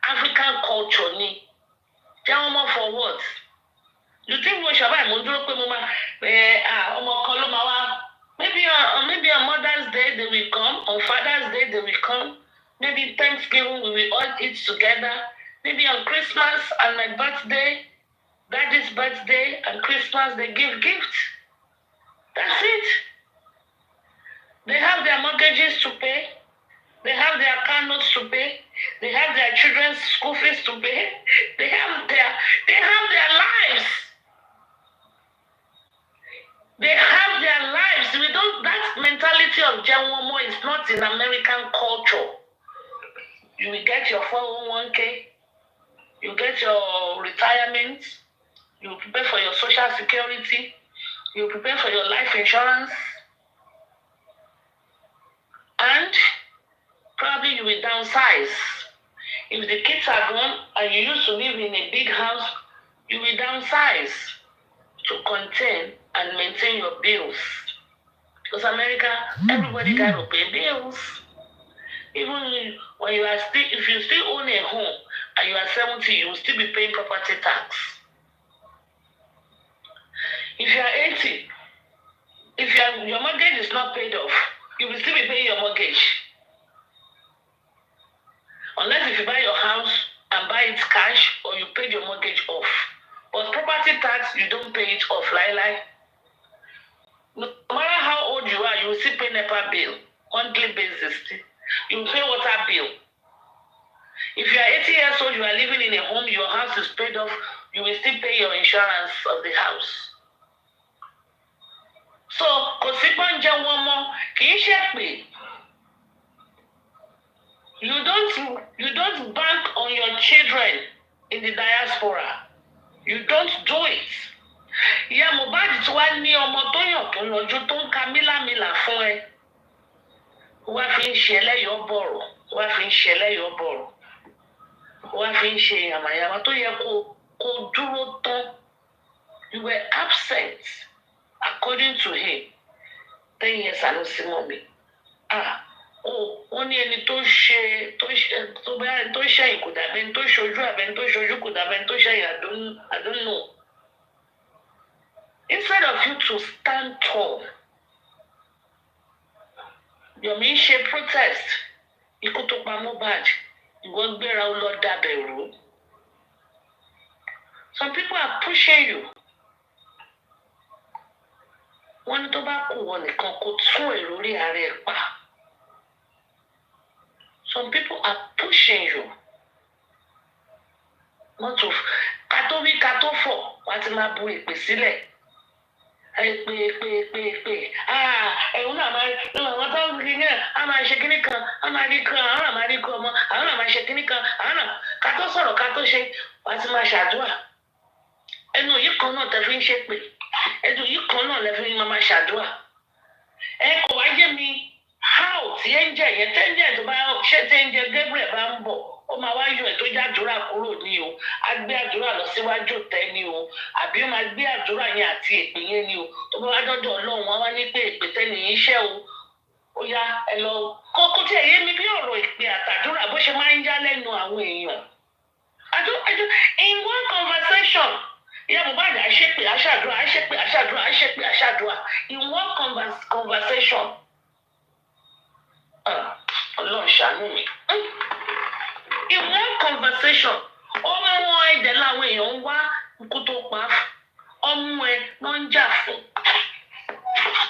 African culture ni. Jawomo for what? You think we Shabbat Munduro Pemuma maybe on Mother's Day they will come, on Father's Day they will come, maybe Thanksgiving we will all eat together, maybe on Christmas and my birthday, Daddy's birthday and Christmas they give gifts. That's it. They have their mortgages to pay, they have their car notes to pay, they have their children's school fees to pay, they have their lives. They have their lives. That mentality of Jawomo is not in American culture. You will get your 401k, you get your retirement, you prepare for your social security, you prepare for your life insurance, and probably you will downsize. If the kids are gone and you used to live in a big house, you will downsize to contain and maintain your bills. Because America, everybody got to pay bills. Even when you are if you still own a home and you are 70, you will still be paying property tax. If you are 80, if your mortgage is not paid off, you will still be paying your mortgage. Unless if you buy your house and buy it cash or you pay your mortgage off. But property tax, you don't pay it off, lie. No matter how old you are, you will still pay NEPA bill, monthly basis. You will pay water bill. If you are 80 years old, you are living in a home, your house is paid off, you will still pay your insurance of the house. So, you don't bank on your children in the diaspora. You don't do it. Ìyá Mohbad tí wàá ní ọmọ tó yàn tó lọ́jú tó ń ka mílàmílà fún ẹ. wá fi ń ṣe ẹlẹ́yọ̀ bọ̀rọ̀ wá fi ń ṣe ẹlẹ́yọ̀ bọ̀rọ̀ wá fi ń ṣe yàmàyàmà tó yẹ kó dúró tán. You were absent according to him 10 years ago sí mọ́ mi. Wọ́n ní ẹni tó ṣẹ̀yìn kò dàbí ẹni tó ṣojú àbẹ́ni tó ṣojú kò dàbí ẹni tó ṣẹ̀yìn. I don't know. Instead of you to stand tall, Yomi ṣe protest ikú tó pa Mohbad, ìwọ gbéra ó lọ dàbẹ̀rù. Some people are pushing you. Wọ́n ní tó bá kù wọ́n nìkan kó tún èrò orí ààrẹ pa. Some people are pushing you. Not to kátó wí kátó fọ̀ wá ti máa bu ìpè sílẹ̀. Pé ẹ̀hún náà máa àwọn tó ń rí náà á máa ṣe kíní kan á máa rí kan àwọn náà máa rí kan ọmọ àwọn náà máa ṣe kíní kan àwọn náà kátó sọ̀rọ̀ kátó ṣe wá ti máa ṣàdúrà. Ẹnu yìí kan náà tẹ fi ń ṣépè. Ẹnu yìí kan náà lẹ fi máa ṣàdúrà. Ẹ kò wá jẹ́ mi how tí ẹ ń jẹ yẹn tẹ́ńjẹ̀ tó bá ṣé tẹ́ńjẹ̀ Gabriel bá ń bọ̀ ó máa wá yọ ẹ̀ tó jàdúrà kúrò ní o á gbé àdúrà lọ síwájú tẹ́ ní o àbí ó máa gbé àdúrà yẹn àti èpè yẹn ní o tó bá wá dọ́dọ̀ Ọlọ́run wá ní pé èpè tẹ́ni yìí ṣẹ́ o ó yá ẹ lọ kókó tí ẹ yé mi bí ọ̀rọ̀ ìpè àtàdúrà bó ṣe máa ń já lẹ́nu àwọn èèyàn. In one conversation ìyá Mohbad àṣepè àṣàdúrà àṣepè àṣàdúrà àṣepè àṣàdúrà in one conversation. Ọlọ́run ṣàánú mi. In one conversation ọmọ ẹ̀dẹ̀ làwọn èèyàn ń wá kó tó pa ọmọ ẹ̀ náà ń jà fún.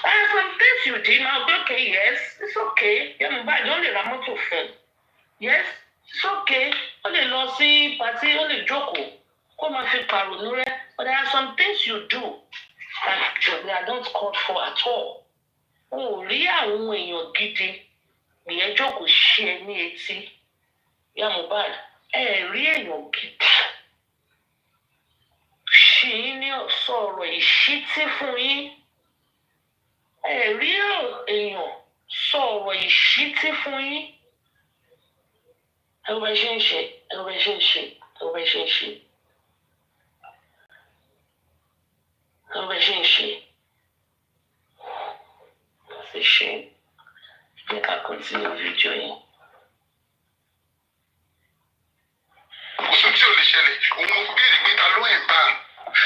There are some things you did now be okay, yes, it's okay. Ìyá Mohbad ó lè ra mọ́tò fún. Yes, it's okay. Ó lè lọ sí pàtí ó lè jókòó kó máa fi pàrònú rẹ̀. But there are some things you do that they are not called for at all. O rí àwọn èèyàn gidi ìyẹn jókòó ṣe ní etí. Ìyá Mohbad ẹ rí èèyàn gidi ṣì ní sọ̀rọ̀ ìṣítí fún yín. Ẹ rí èèyàn sọ̀rọ̀ ìṣítí fún yín. Ẹ wọ ẹ ṣe ń ṣe ẹ wọ ẹ ṣe ń ṣe ẹ wọ ẹ ṣe ń ṣe. Ẹ wọ ẹ ṣe ń ṣe. Ẹ ṣe jẹ́ ká continue fídíò yẹn. Oṣù tí ò lè ṣẹlẹ̀, òun mo béèrè pé ta ló ẹ̀ bá a.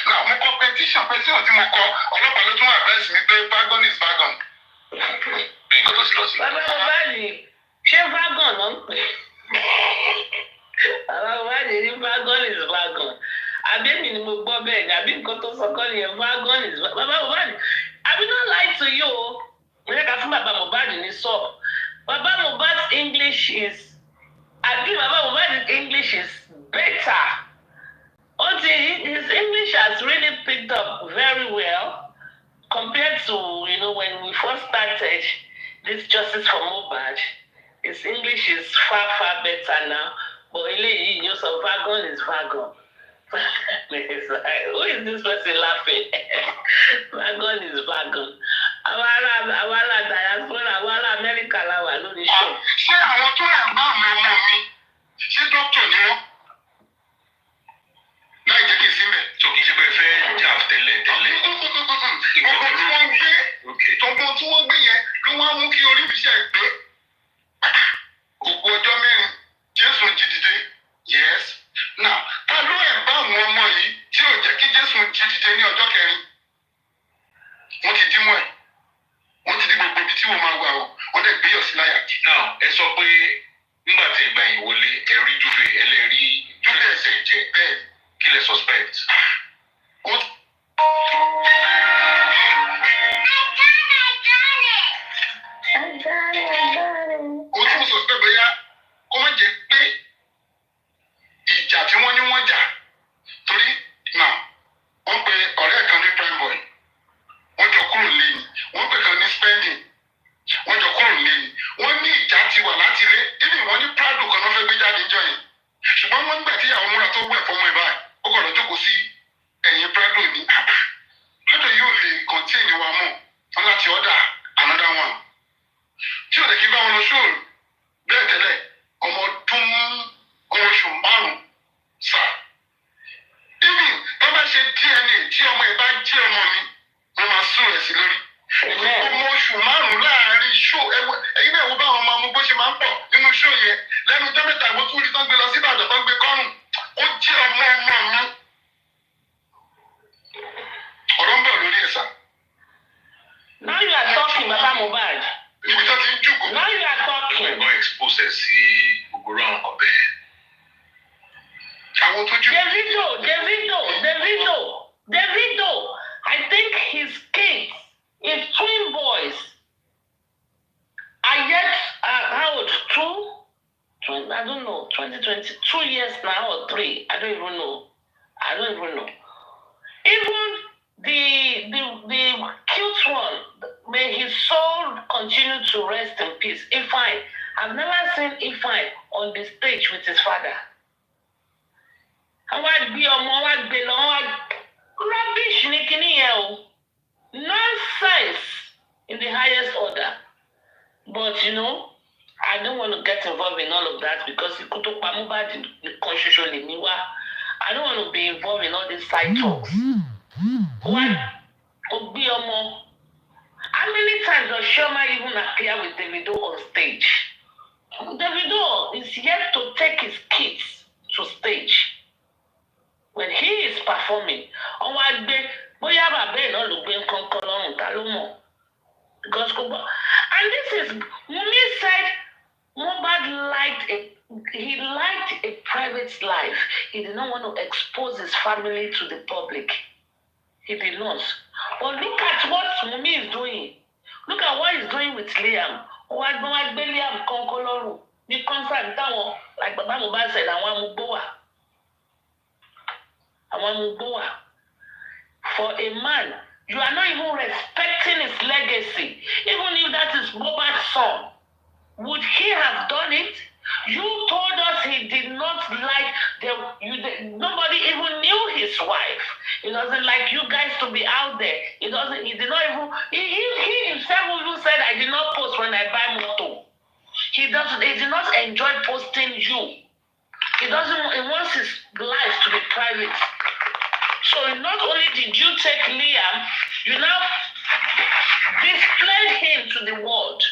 Náà mo kọ́ petition tí mo kọ ọlọ́pàá ló tún advice mi pé vagon is vagon. Bí nǹkan tó ti lọ sí. Bàbá Mohbad ṣé vagon náà ń pè? Bàbá Mohbad ní vagon is vagon. Àbí èmi ni mo gbọ́ bẹ́ẹ̀ ni àbí nǹkan tó sọ kọ́ nìyẹn vagon is vagon. Bàbá Mohbad I will not lie to you o. Mo yẹ ká fún Bàbá Mohbad ní sọ. Bàbá Mohbad's English is Bàbá Mohbad's English is better. His English has really picked up very well compared to, when we first started this justice for Mohbad. His English is far, far better now. But vagon is vagon. Who is this person laughing? Vagon is vagon. Àwọn ará diaspora, àwọn ará Amẹ́ríkà la wà lórí show. Ṣé àwọn tó rà bá àwọn ọmọ mi ṣé dókítà ni wọ́n? Láì jẹ́ kí n síbẹ̀. So kì í ṣe pé fẹ́ jà tẹ́lẹ̀. Ọgbọ́n tí wọ́n gbé yẹn ló wá mú kí orí mi ṣe gbé. Òkú ọjọ́ mẹ́rin, Jésù jí dìde. Yes. Now, ta ló ẹ̀ bá àwọn ọmọ yìí tí ò jẹ́ kí Jésù jí dìde ní ọjọ́ kẹrin? Wọ́n ti dín mọ́ ẹ̀. Wọ́n ti dín gbogbo ibi tí wọ́n máa wà o. Wọ́n dẹ̀ gbé yọ̀ sí láyà. Now, ẹ sọ pé nígbà tí ìgbà yìí wọlé ẹ rí Juve ẹlẹ́rí Juve ẹsẹ̀ jẹ bẹ́ẹ̀ kí lẹ suspect. I got it. it 2 years now or 3? I don't even know. Even the cute one, may his soul continue to rest in peace. Ifeanyi, I've never seen Ifeanyi on the stage with his father. Rubbish ni kini yẹn o. Nonsense in the highest order. But I don't want to get involved in all of that because ikú tó pa Mohbad nìkan ṣoṣo lèmi wá. I don't want to be involved in all these side talks. Obi Omo. How many times does Shoma even appear with Davido on stage? Davido is yet to take his kids to stage. When he is performing, because and this is Wunmi said Mohbad liked a private life. He did not want to expose his family to the public. He did not. But look at what Wunmi is doing. Look at what he's doing with Liam. Liam Konkoloru. The concert down, like Baba Mohbad said, I want Muboa. For a man, you are not even respecting his legacy. Even if that is Mohbad's son, would he have done it? You told us he did not like nobody even knew his wife. He doesn't like you guys to be out there. He did not even he himself even said, I did not post when I buy moto. He did not enjoy posting you. He wants his life to be private. So not only did you take Liam, you now displayed him to the world.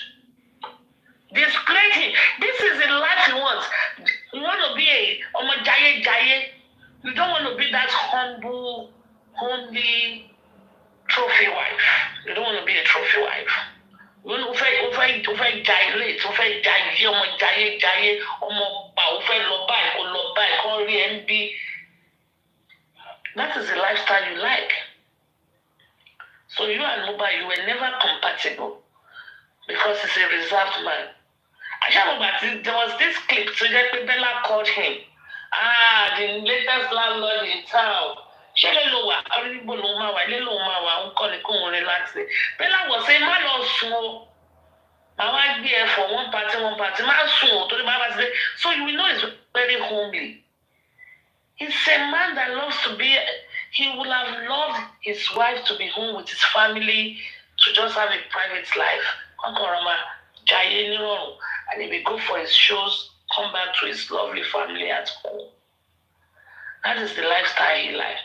Displayed him. This is the life he wants. You want to be a jaye. You don't want to be that humble, homely trophy wife. You don't want to be a trophy wife. You want to that is the lifestyle you like. So you and Mohbad, you were never compatible because he's a reserved man. There was this clip, so Bella called him. The latest landlord in town. Bella was saying, man, also, my wife be here for one party. So you know he's very homely. He's a man that loves to be, he would have loved his wife to be home with his family, to just have a private life. And he will go for his shows, come back to his lovely family at home. That is the lifestyle he likes.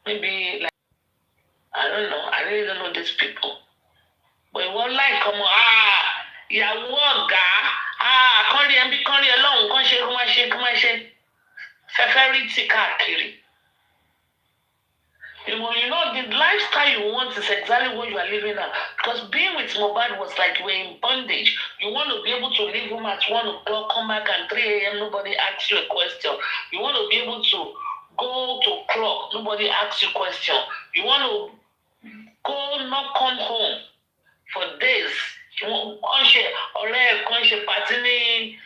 Maybe, like, I don't know, I really don't know these people. But it won't like, come on, can't alone, can't Feferity káàkiri. The lifestyle you want is exactly what you are living now. Because being with Mohbad was like you were in bondage. You want to be able to leave home at 1 o'clock, come back at 3 a.m., nobody asks you a question. You want to be able to go to club, nobody asks you a question. You want to go, not come home for days. You want to party ní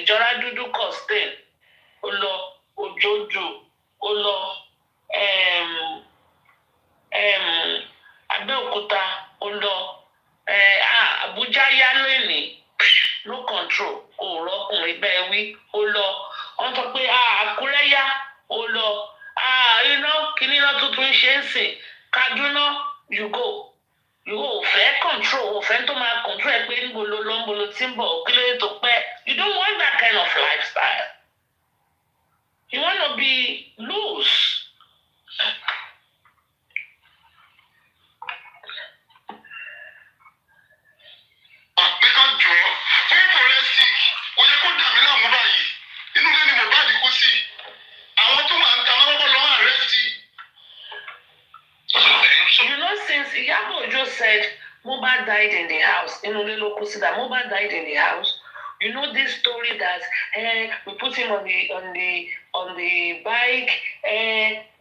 Ìjọra Dúdú Costain. Ojojo, Abeokuta, Abuja Yaleni, no control, rọkùnrin bẹ́ẹ̀ wí, wọ́n sọ pé Àkúrẹ́ yá, kíní náà tuntun ṣe ń sìn, Kaduna, you go. Fẹ́ control, fẹ́ tó máa control ẹ pé níbo ló tí ń bọ̀, kí ló yẹ tó pẹ́. You don't want that kind of lifestyle. You want to be loose. Because fún forensic, kò yẹ kó dàmí láàmú báyìí. Inú ilé ni Mohbad kú sí. Àwọn tó máa ń ta lọ́wọ́ lọ́wọ́ àrẹ́sì. Since Iyabo Ojo said Mohbad died in the house, inú ilé ló kú sí that Mohbad died in the house. You know this story that we put him on the bike.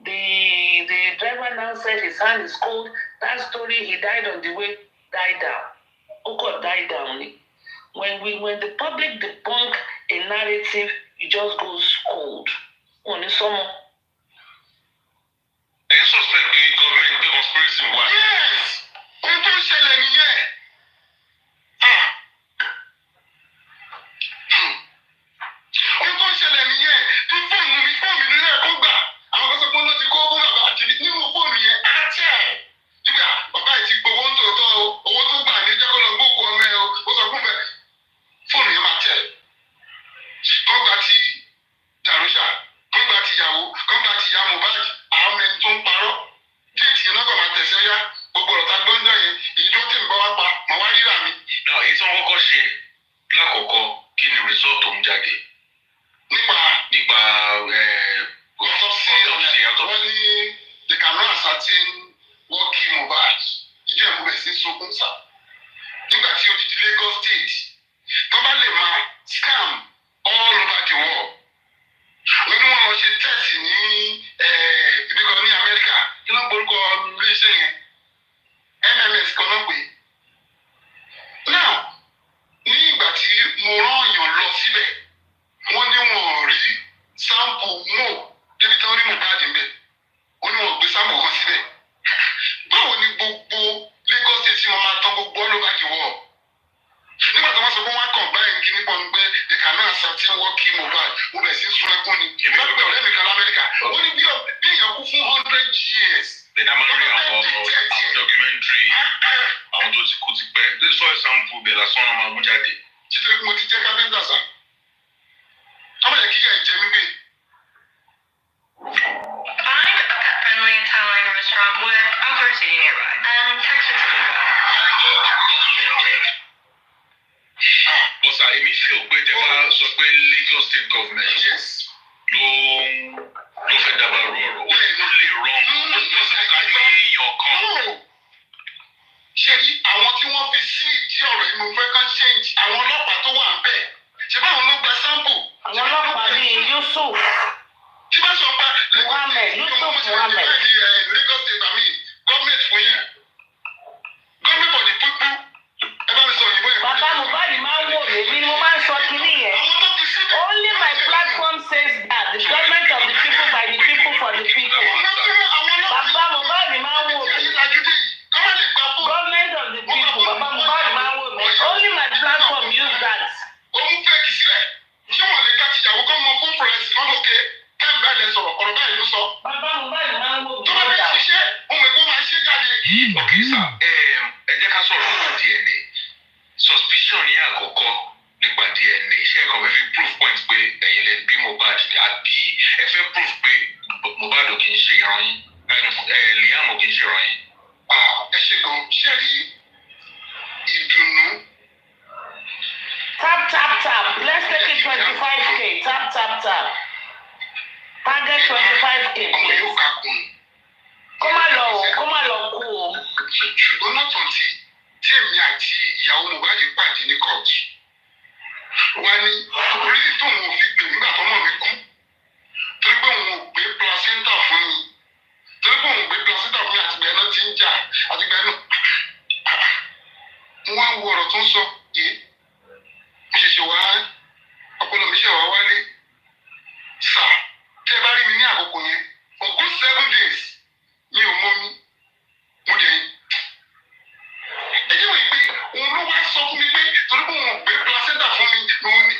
The driver now said his hand is cold. That story, he died on the way, died down. Oko died down. When the public debunk a narrative, it just goes cold. On the summer. Ẹ suspect pé government pé conspiracy wà. Yes! Ohun tó ń ṣẹlẹ̀ nìyẹn. Ohun tó ń ṣẹlẹ̀ nìyẹn. Bí fóònù mi nílẹ̀ kó gbà. Àwọn kan sọ pé wọ́n ti kó owó bàbá àti nínú fóònù yẹn á tẹ̀. Nígbà bàbá yìí ti gbowó ń tòótọ́ o, owó tó gbà ní jẹ́ kó lọ gbókùn ọmọ ẹ o, ó sọ fún bẹ́ẹ̀. Fóònù yẹn máa tẹ̀. Kọ́ńgbà ti Darusha, kọ́ńgbà ti ìyàwó, kọ́ńgbà ti ìyá Mohbad, àwọn ẹni tó ń parọ́. Déètì yẹn lọ́kọ̀ máa tẹ̀sẹ̀ yá. Gbogbo ọ̀tá gbọ́njọ́ yẹn, ìjọ tí mi bá wá pa, màá wá rírà mi. Náà èyí tí wọ́n kọ́kọ́ ṣe lákọ̀ọ́kọ́ kí ni result tó ń jáde? Nípa autopsy wọ́n ní they cannot ascertain what kill Mohbad. Ìjọ ìmú bẹ̀ sí sunkún sá. Nígbà tí odidi Lagos state tó bá lè máa scam all over the world. Wọ́n ní wọ́n lọ ṣe test ní ibi kan ní Amẹ́ríkà. Kí ló ń borúkọ iléeṣẹ́ yẹn? MMS kan náà pè. Now, ní ìgbà tí mo rán èèyàn lọ síbẹ̀, wọ́n ní wọn ò rí sample mọ́ débi tí wọ́n rí Mohbad ń bẹ̀. Wọ́n ní wọn ò gbé sample kan síbẹ̀. Báwo ni gbogbo Lagos state tí wọ́n máa tán gbogbo all over the world? Nígbà tí wọ́n sọ pé wọ́n á kàn báyìí kí nípa pé they cannot ascertain what kill Mohbad, mo bẹ̀ sí sun ẹkún ni. Ìgbà pé ọ̀rẹ́ mi kan l'Amẹ́ríkà, wọ́n ní bí èèyàn kú fún 100 years. Bẹ̀rẹ̀ máa ń rí àwọn documentary àwọn tó ti kú ti pẹ́. Lè sọ ìsàmpù bẹ̀ lásán náà máa mú jáde. Títí mo ti jẹ́ kápẹ́ńtà sá. Ọmọ yẹn kíyà ìjẹ mi gbé. Find a pet-friendly Italian restaurant with outdoor seating nearby. Text it to Bọ́sà èmi fi òpé tẹ bá sọ pé Lagos state government ló fẹ́ dábàá rú ọ̀rọ̀. Ó lè rọrùn ó sì ká ní èèyàn kan. Ṣé àwọn tí wọ́n fi sí ìdí ọ̀rọ̀ yìí mo fẹ́ kán change àwọn ọlọ́pàá tó wà ń bẹ̀? Ṣé báwọn ló gba sample? Àwọn ọlọ́pàá bíi Yusuf Tí bá sọ pé Muhammed, Yusuf Muhammed. Lagos state àmì gọ́ọ̀mẹ̀ntì fún yín. Gọ́ọ̀mẹ̀ntì for the people. Ẹ bá mi sọ òyìnbó yẹn. Bàbá Mohbad máa ń wò mí bí mo máa ń sọ kínní yẹn. Àwọn tó fi síbẹ̀. Only my platform says that the government of the people by the people for the people. Bàbá Mohbad máa ń wò mí. Government of the people, Bàbá Mohbad máa ń wò mí. Only my platform use that. Òun fẹ́ kì í sílẹ̀. Ṣé wọ́n lè gbá tìyàwó kọ́ mọ fún fúrẹ́sì kan lókè? Kẹ́mi bá ilẹ̀ sọ̀rọ̀ ọ̀rọ̀ báyìí ló sọ. Bàbá Mohbad máa ń wò mí. Tó bá bẹ́ẹ̀ ṣiṣẹ́, òun èkó máa ṣe jáde. Ok sir, ẹ jẹ́ ká sọ̀rọ̀ nípa DNA. Suspicion yẹn àkọ́kọ́ nípa DNA ṣé ẹ̀kọ́ fẹ́ fi proof point pé ẹ̀yin lè bí Mohbad ni àbí ẹ fẹ́ proof pé Mohbad ò kì í ṣe ìran yín Liam ò kì í ṣe ìran yín. Ẹ ṣe gan ṣe rí ìdùnnú. Tap, tap, tap. Let's take it 25K. Tap, tap, tap. Target 25K, Ọmọ yóò please. ká kún. Kó má lọ kú o. Ṣùgbọ́n lọ́tọ̀ tí èmi àti ìyàwó Mohbad pàdé ní kóòtù. Wọ́n ní oríṣi tóun ò fi pè nígbà tọ́mọ mi kú. Torí pé òun ò gbé placenta fún mi. Torí pé òun ò gbé placenta fún mi àtìgbà náà ti ń jà àtìgbà náà. Wọ́n á wo ọ̀rọ̀ tó ń sọ yìí. Mo ṣẹ̀ṣẹ̀ wá ọpọlọ mi ṣẹ̀ wá wálé. Sà, tẹ́ ẹ bá rí mi ní àkókò yẹn, for good 7 days, mi ò mọ mi. Mo dẹ̀ ẹjẹ́ wọ̀ pé òun ló wá sọ fún mi pé torí pé òun ò gbé placenta fún mi lòun ní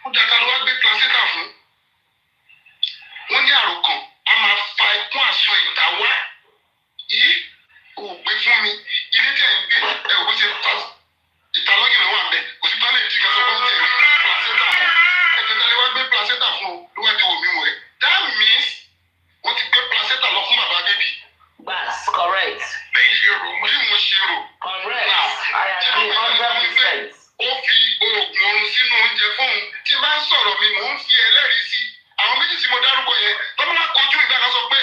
ó dàgbà ló wá gbé placenta fún. Wọ́n ní àròkàn a máa fa ẹkún àsun ìta wá. Yìí ò gbé fún mi. Ilé tẹ̀ ń gbé ẹ̀ ò ṣe ìtàlọ́gì náà wà bẹ̀. Kò sí bá lè jí ká sọ fún tẹ̀lé placenta fún. Ẹ̀jẹ̀ tẹ́lẹ̀ wá gbé placenta fún o ló wá di omi wẹ̀. That means wọ́n ti gbé placenta lọ fún bàbá bébì. That's correct. Bẹ́ẹ̀ ṣe rò mọ́. Bí mo ṣe rò. Correct. I agree 100%. Ó fi oògùn oorun sínú oúnjẹ fóun. Tí bá ń sọ̀rọ̀ mi, mò ń fi ẹlẹ́rìí sí. Àwọn méjì tí mo dárúkọ yẹn, tọ́lá máa kojú ìgbà kan sọ pé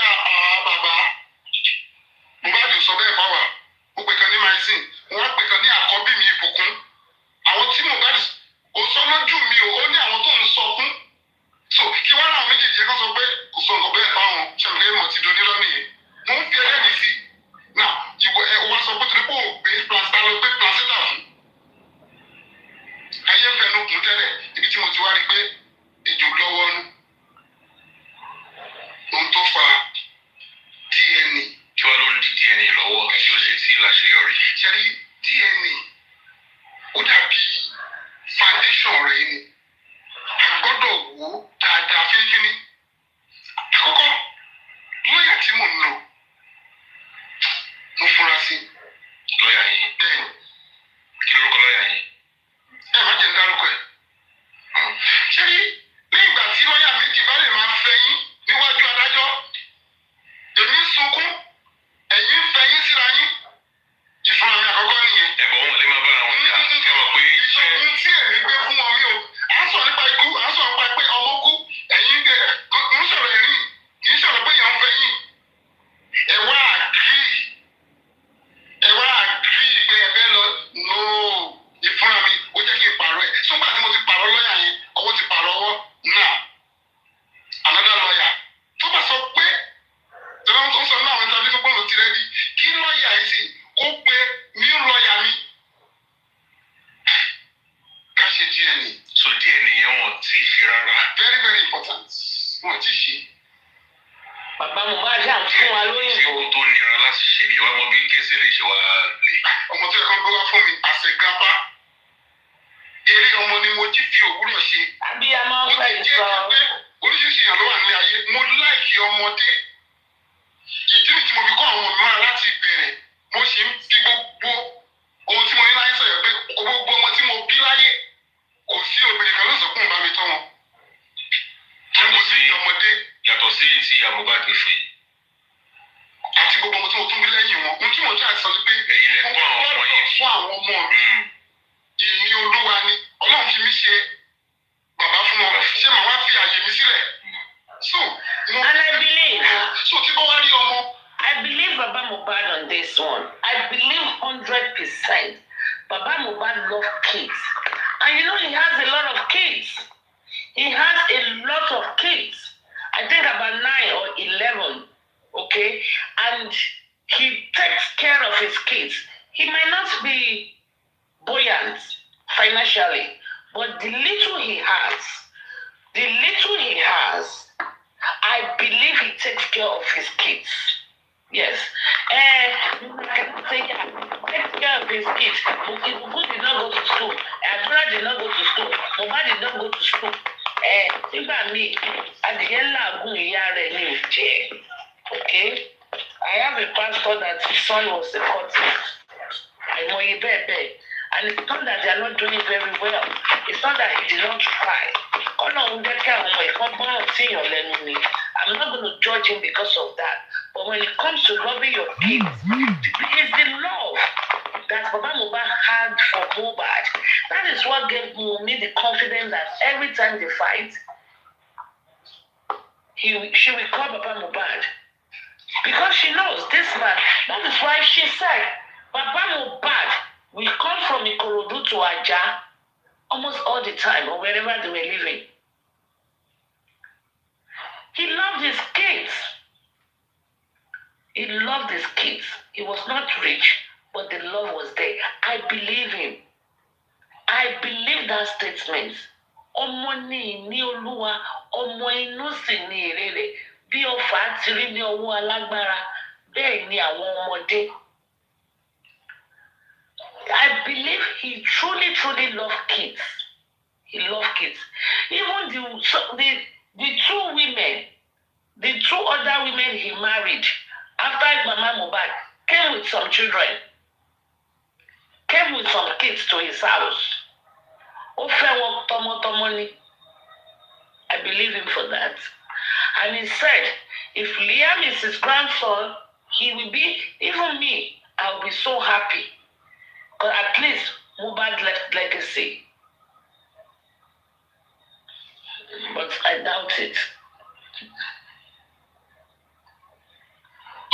bàbá. Mohbad sọ bẹ́ẹ̀ fáwà. Ó pè kan ní mycin. Wọ́n á pè kan ní àkọ́bí mi ìbùkún. Àwọn tí Mohbad ò sọ lójú mi ò ní àwọn tó ń sọ fún. So kí wọ́n rà àwọn méjèèjì kan sọ pé kò sọ nǹkan bẹ́ẹ̀ fáwọn. Ṣàmùkẹ́ mọ̀ ti do nílọ́ nìyẹn. Mo ń fi ẹlẹ́rìí sí. Now, ìwọ ẹ wá sọ pé torí pé tí ì láṣeyọrí. ṣe rí DNA ó dàbí foundation rẹ̀ ni a gbọ́dọ̀ wò ó dáadáa fínífíní. àkọ́kọ́ lọ́ọ̀yà tí mò ń lò mo fura sí. lọ́ọ̀yà yín. bẹ́ẹ̀ ni. kí lorúkọ lọ́ọ̀yà yín? ẹ má jẹ́ ń dárúkọ ẹ̀. ṣé rí ní ìgbà tí lọ́ọ̀yà méjì bá lè máa fẹ̀yìn níwájú adájọ́ èmi ń sunkún ẹ̀yin ń fẹ̀yìn síra yín ìfúnra mi àkọ́kọ́ nìyẹn. ẹ̀bùn wọn lè má bára wọn jà kẹwàá pé iṣẹ́. ìṣòkun tí èmi gbé fún wọn mi ò à ń sọ nípa ikú à ń sọ nípa pé ọmọ kú ẹ̀yin gbé ń sọ̀rọ̀ ẹ̀rín kì í sọ̀rọ̀ pé èèyàn ń fẹ̀yìn. ẹ wá àgírí pé ẹ fẹ́ lọ nóò ìfúnra mi ó jẹ́ kí n pààrọ̀ ẹ̀ sọ́gbà tí mo ti pààrọ̀ lọ́ọ̀yà yẹn ọwọ́ ti pààrọ̀ ọwọ́ náà another lawyer tó bá sọ pé tọ́lá tó ń sọ náà àwọn ìtàbí tó gbọ́dọ̀ ti rẹ́dí kí lọ́ọ̀yà yìí sì kó pe new lawyer mi ká ṣe DNA. so DNA yẹn wọn tí ì ṣe rárá. very very important wọn ti ṣe. bàbá Mohbad ṣáà ń fún wa lóyìnbó. ṣé o tó nira láti ṣe bí wàá mọ bí kéèsì lè ṣe wá lè. ọmọ tó yẹ kó gbé wá fún mi àṣẹ grandpa eré ọmọ ni mo jí fi òwúrọ̀ ṣe. àbí a máa ń ó fẹ́ ti jẹ́ sọ. pé oríṣiríṣi èèyàn ló wà ní ayé mo láìkí ọmọdé ìdí nìyí tí mo fi kọ́ àwọn ọmọ mi máa láti bẹ̀rẹ̀ mo ṣe ń fi gbogbo ohun tí mo ní láyé sọ̀rọ̀ pé gbogbo ọmọ tí mo bí láyé kò sí obìnrin kan ló sọ fún ìbámi tọ́ wọn. mo sì ọmọdé. yàtọ̀ sí ti ìyá Mohbad fún yìí. àti gbogbo ọmọ tí mo tún bí lẹ́yìn wọn ohun tí mo jẹ́ àìsàn ni pé èyí lè fún àwọn ọmọ yìí. fún àwọn ọmọ mi èmi olúwa ni ọlọ́run fi mí ṣe bàbá fún wọn ṣé màá wá fi àyè mi sílẹ̀. so mo And I believe. so tí bá wá rí ọmọ. I believe Baba Mohbad on this one. I believe 100%. Baba Mohbad loves kids. And you know he has a lot of kids. He has a lot of kids. I think about 9 or 11. Okay? And he takes care of his kids. He might not be buoyant financially, but the little he has, I believe he takes care of his kids. Yes. I can say, yeah, takes care of his kids. Ibuku did not go to school. Adura did not go to school. Mohbad did not go to school. Nígbà míì, adìyẹ làágùn ìyá rẹ̀ ní ìjẹ́. Okay? I have a pastor that his son was a cultist. Àìmọye bẹ́ẹ̀ bẹ́ẹ̀. And it's not that they are not doing very well. It's not that he did not try. I'm not going to judge him because of that. But when it comes to loving your kids, it's the love that Baba Mohbad had for Mohbad. That is what gave me the confidence that every time they fight, she will call Baba Mohbad. Because she knows this man. That is why she said, Baba Mohbad will come from Ikorodu to Aja almost all the time or wherever they were living. He loved his kids. He loved his kids. He was not rich, but the love was there. I believe him. I believe that statement. Ọmọ ni ní Olúwa, ọmọ inú sì ni èrè rẹ̀. Bí ọfà ti rí ní ọwọ́ alágbára, bẹ́ẹ̀ ni àwọn ọmọdé. I believe he truly loved kids. He loved kids. Even the two women, the two other women he married after Mama Mohbad came with some children, came with some kids to his house. Ó fẹ́ wọn tọmọtọmọ ni. I believe him for that. And he said, if Liam is his grandson, he will be, even me, I will be so happy. Because at least Mohbad left legacy. But I doubt it.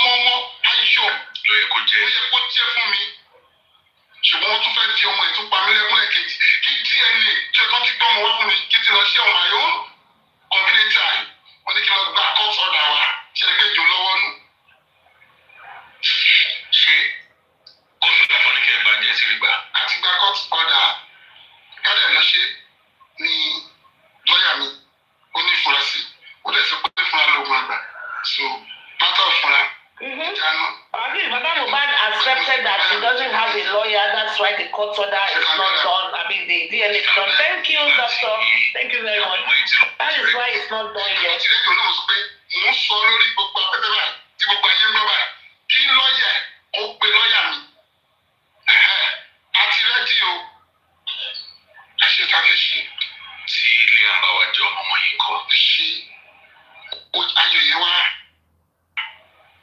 Ọmọ ayọ̀ ló yẹ kó jẹ́ fún mi. Ṣùgbọ́n wọ́n tún fẹ́ fi ọmọ ẹ̀ tún pa mí lẹ́kún ẹ̀kejì. Kí DNA tí ẹ̀kọ́ ti gbọ́ ọmọ wá fún mi kí ti lọ ṣe ọmọ ayọ̀ convenient time. Wọ́n ní kí lọ gba court order wá ṣe é pé jò lọ́wọ́ nù. Ṣé court order fún ní kí ẹ gbà ní ẹ̀sìn gbà? Àti gba court order kádẹ̀ lọ ṣe ni lọ́ọ̀yà mi ó ní ìfurasí. Ó dẹ̀ sọ pé fúnra lóògùn àgbà. So matter of fúnra. I think Baba Mohbad has accepted that she doesn't have a lawyer. That's why the court order is not done. I mean, the DNA is done. Thank you, doctor. Thank you very much. That is why it's not done yet. Mo sọ lórí gbogbo afẹ́fẹ́ báyìí tí gbogbo ayé ń gbọ́ báyìí kí lọ́ọ̀yà ó pe lọ́ọ̀yà mi. Àti rẹ́dí o. Ẹ ṣe ta fẹ́ ṣe. Tí ilé àbáwájọ ọmọ yìí kọ́. Ṣé ayọ̀ yẹn wá?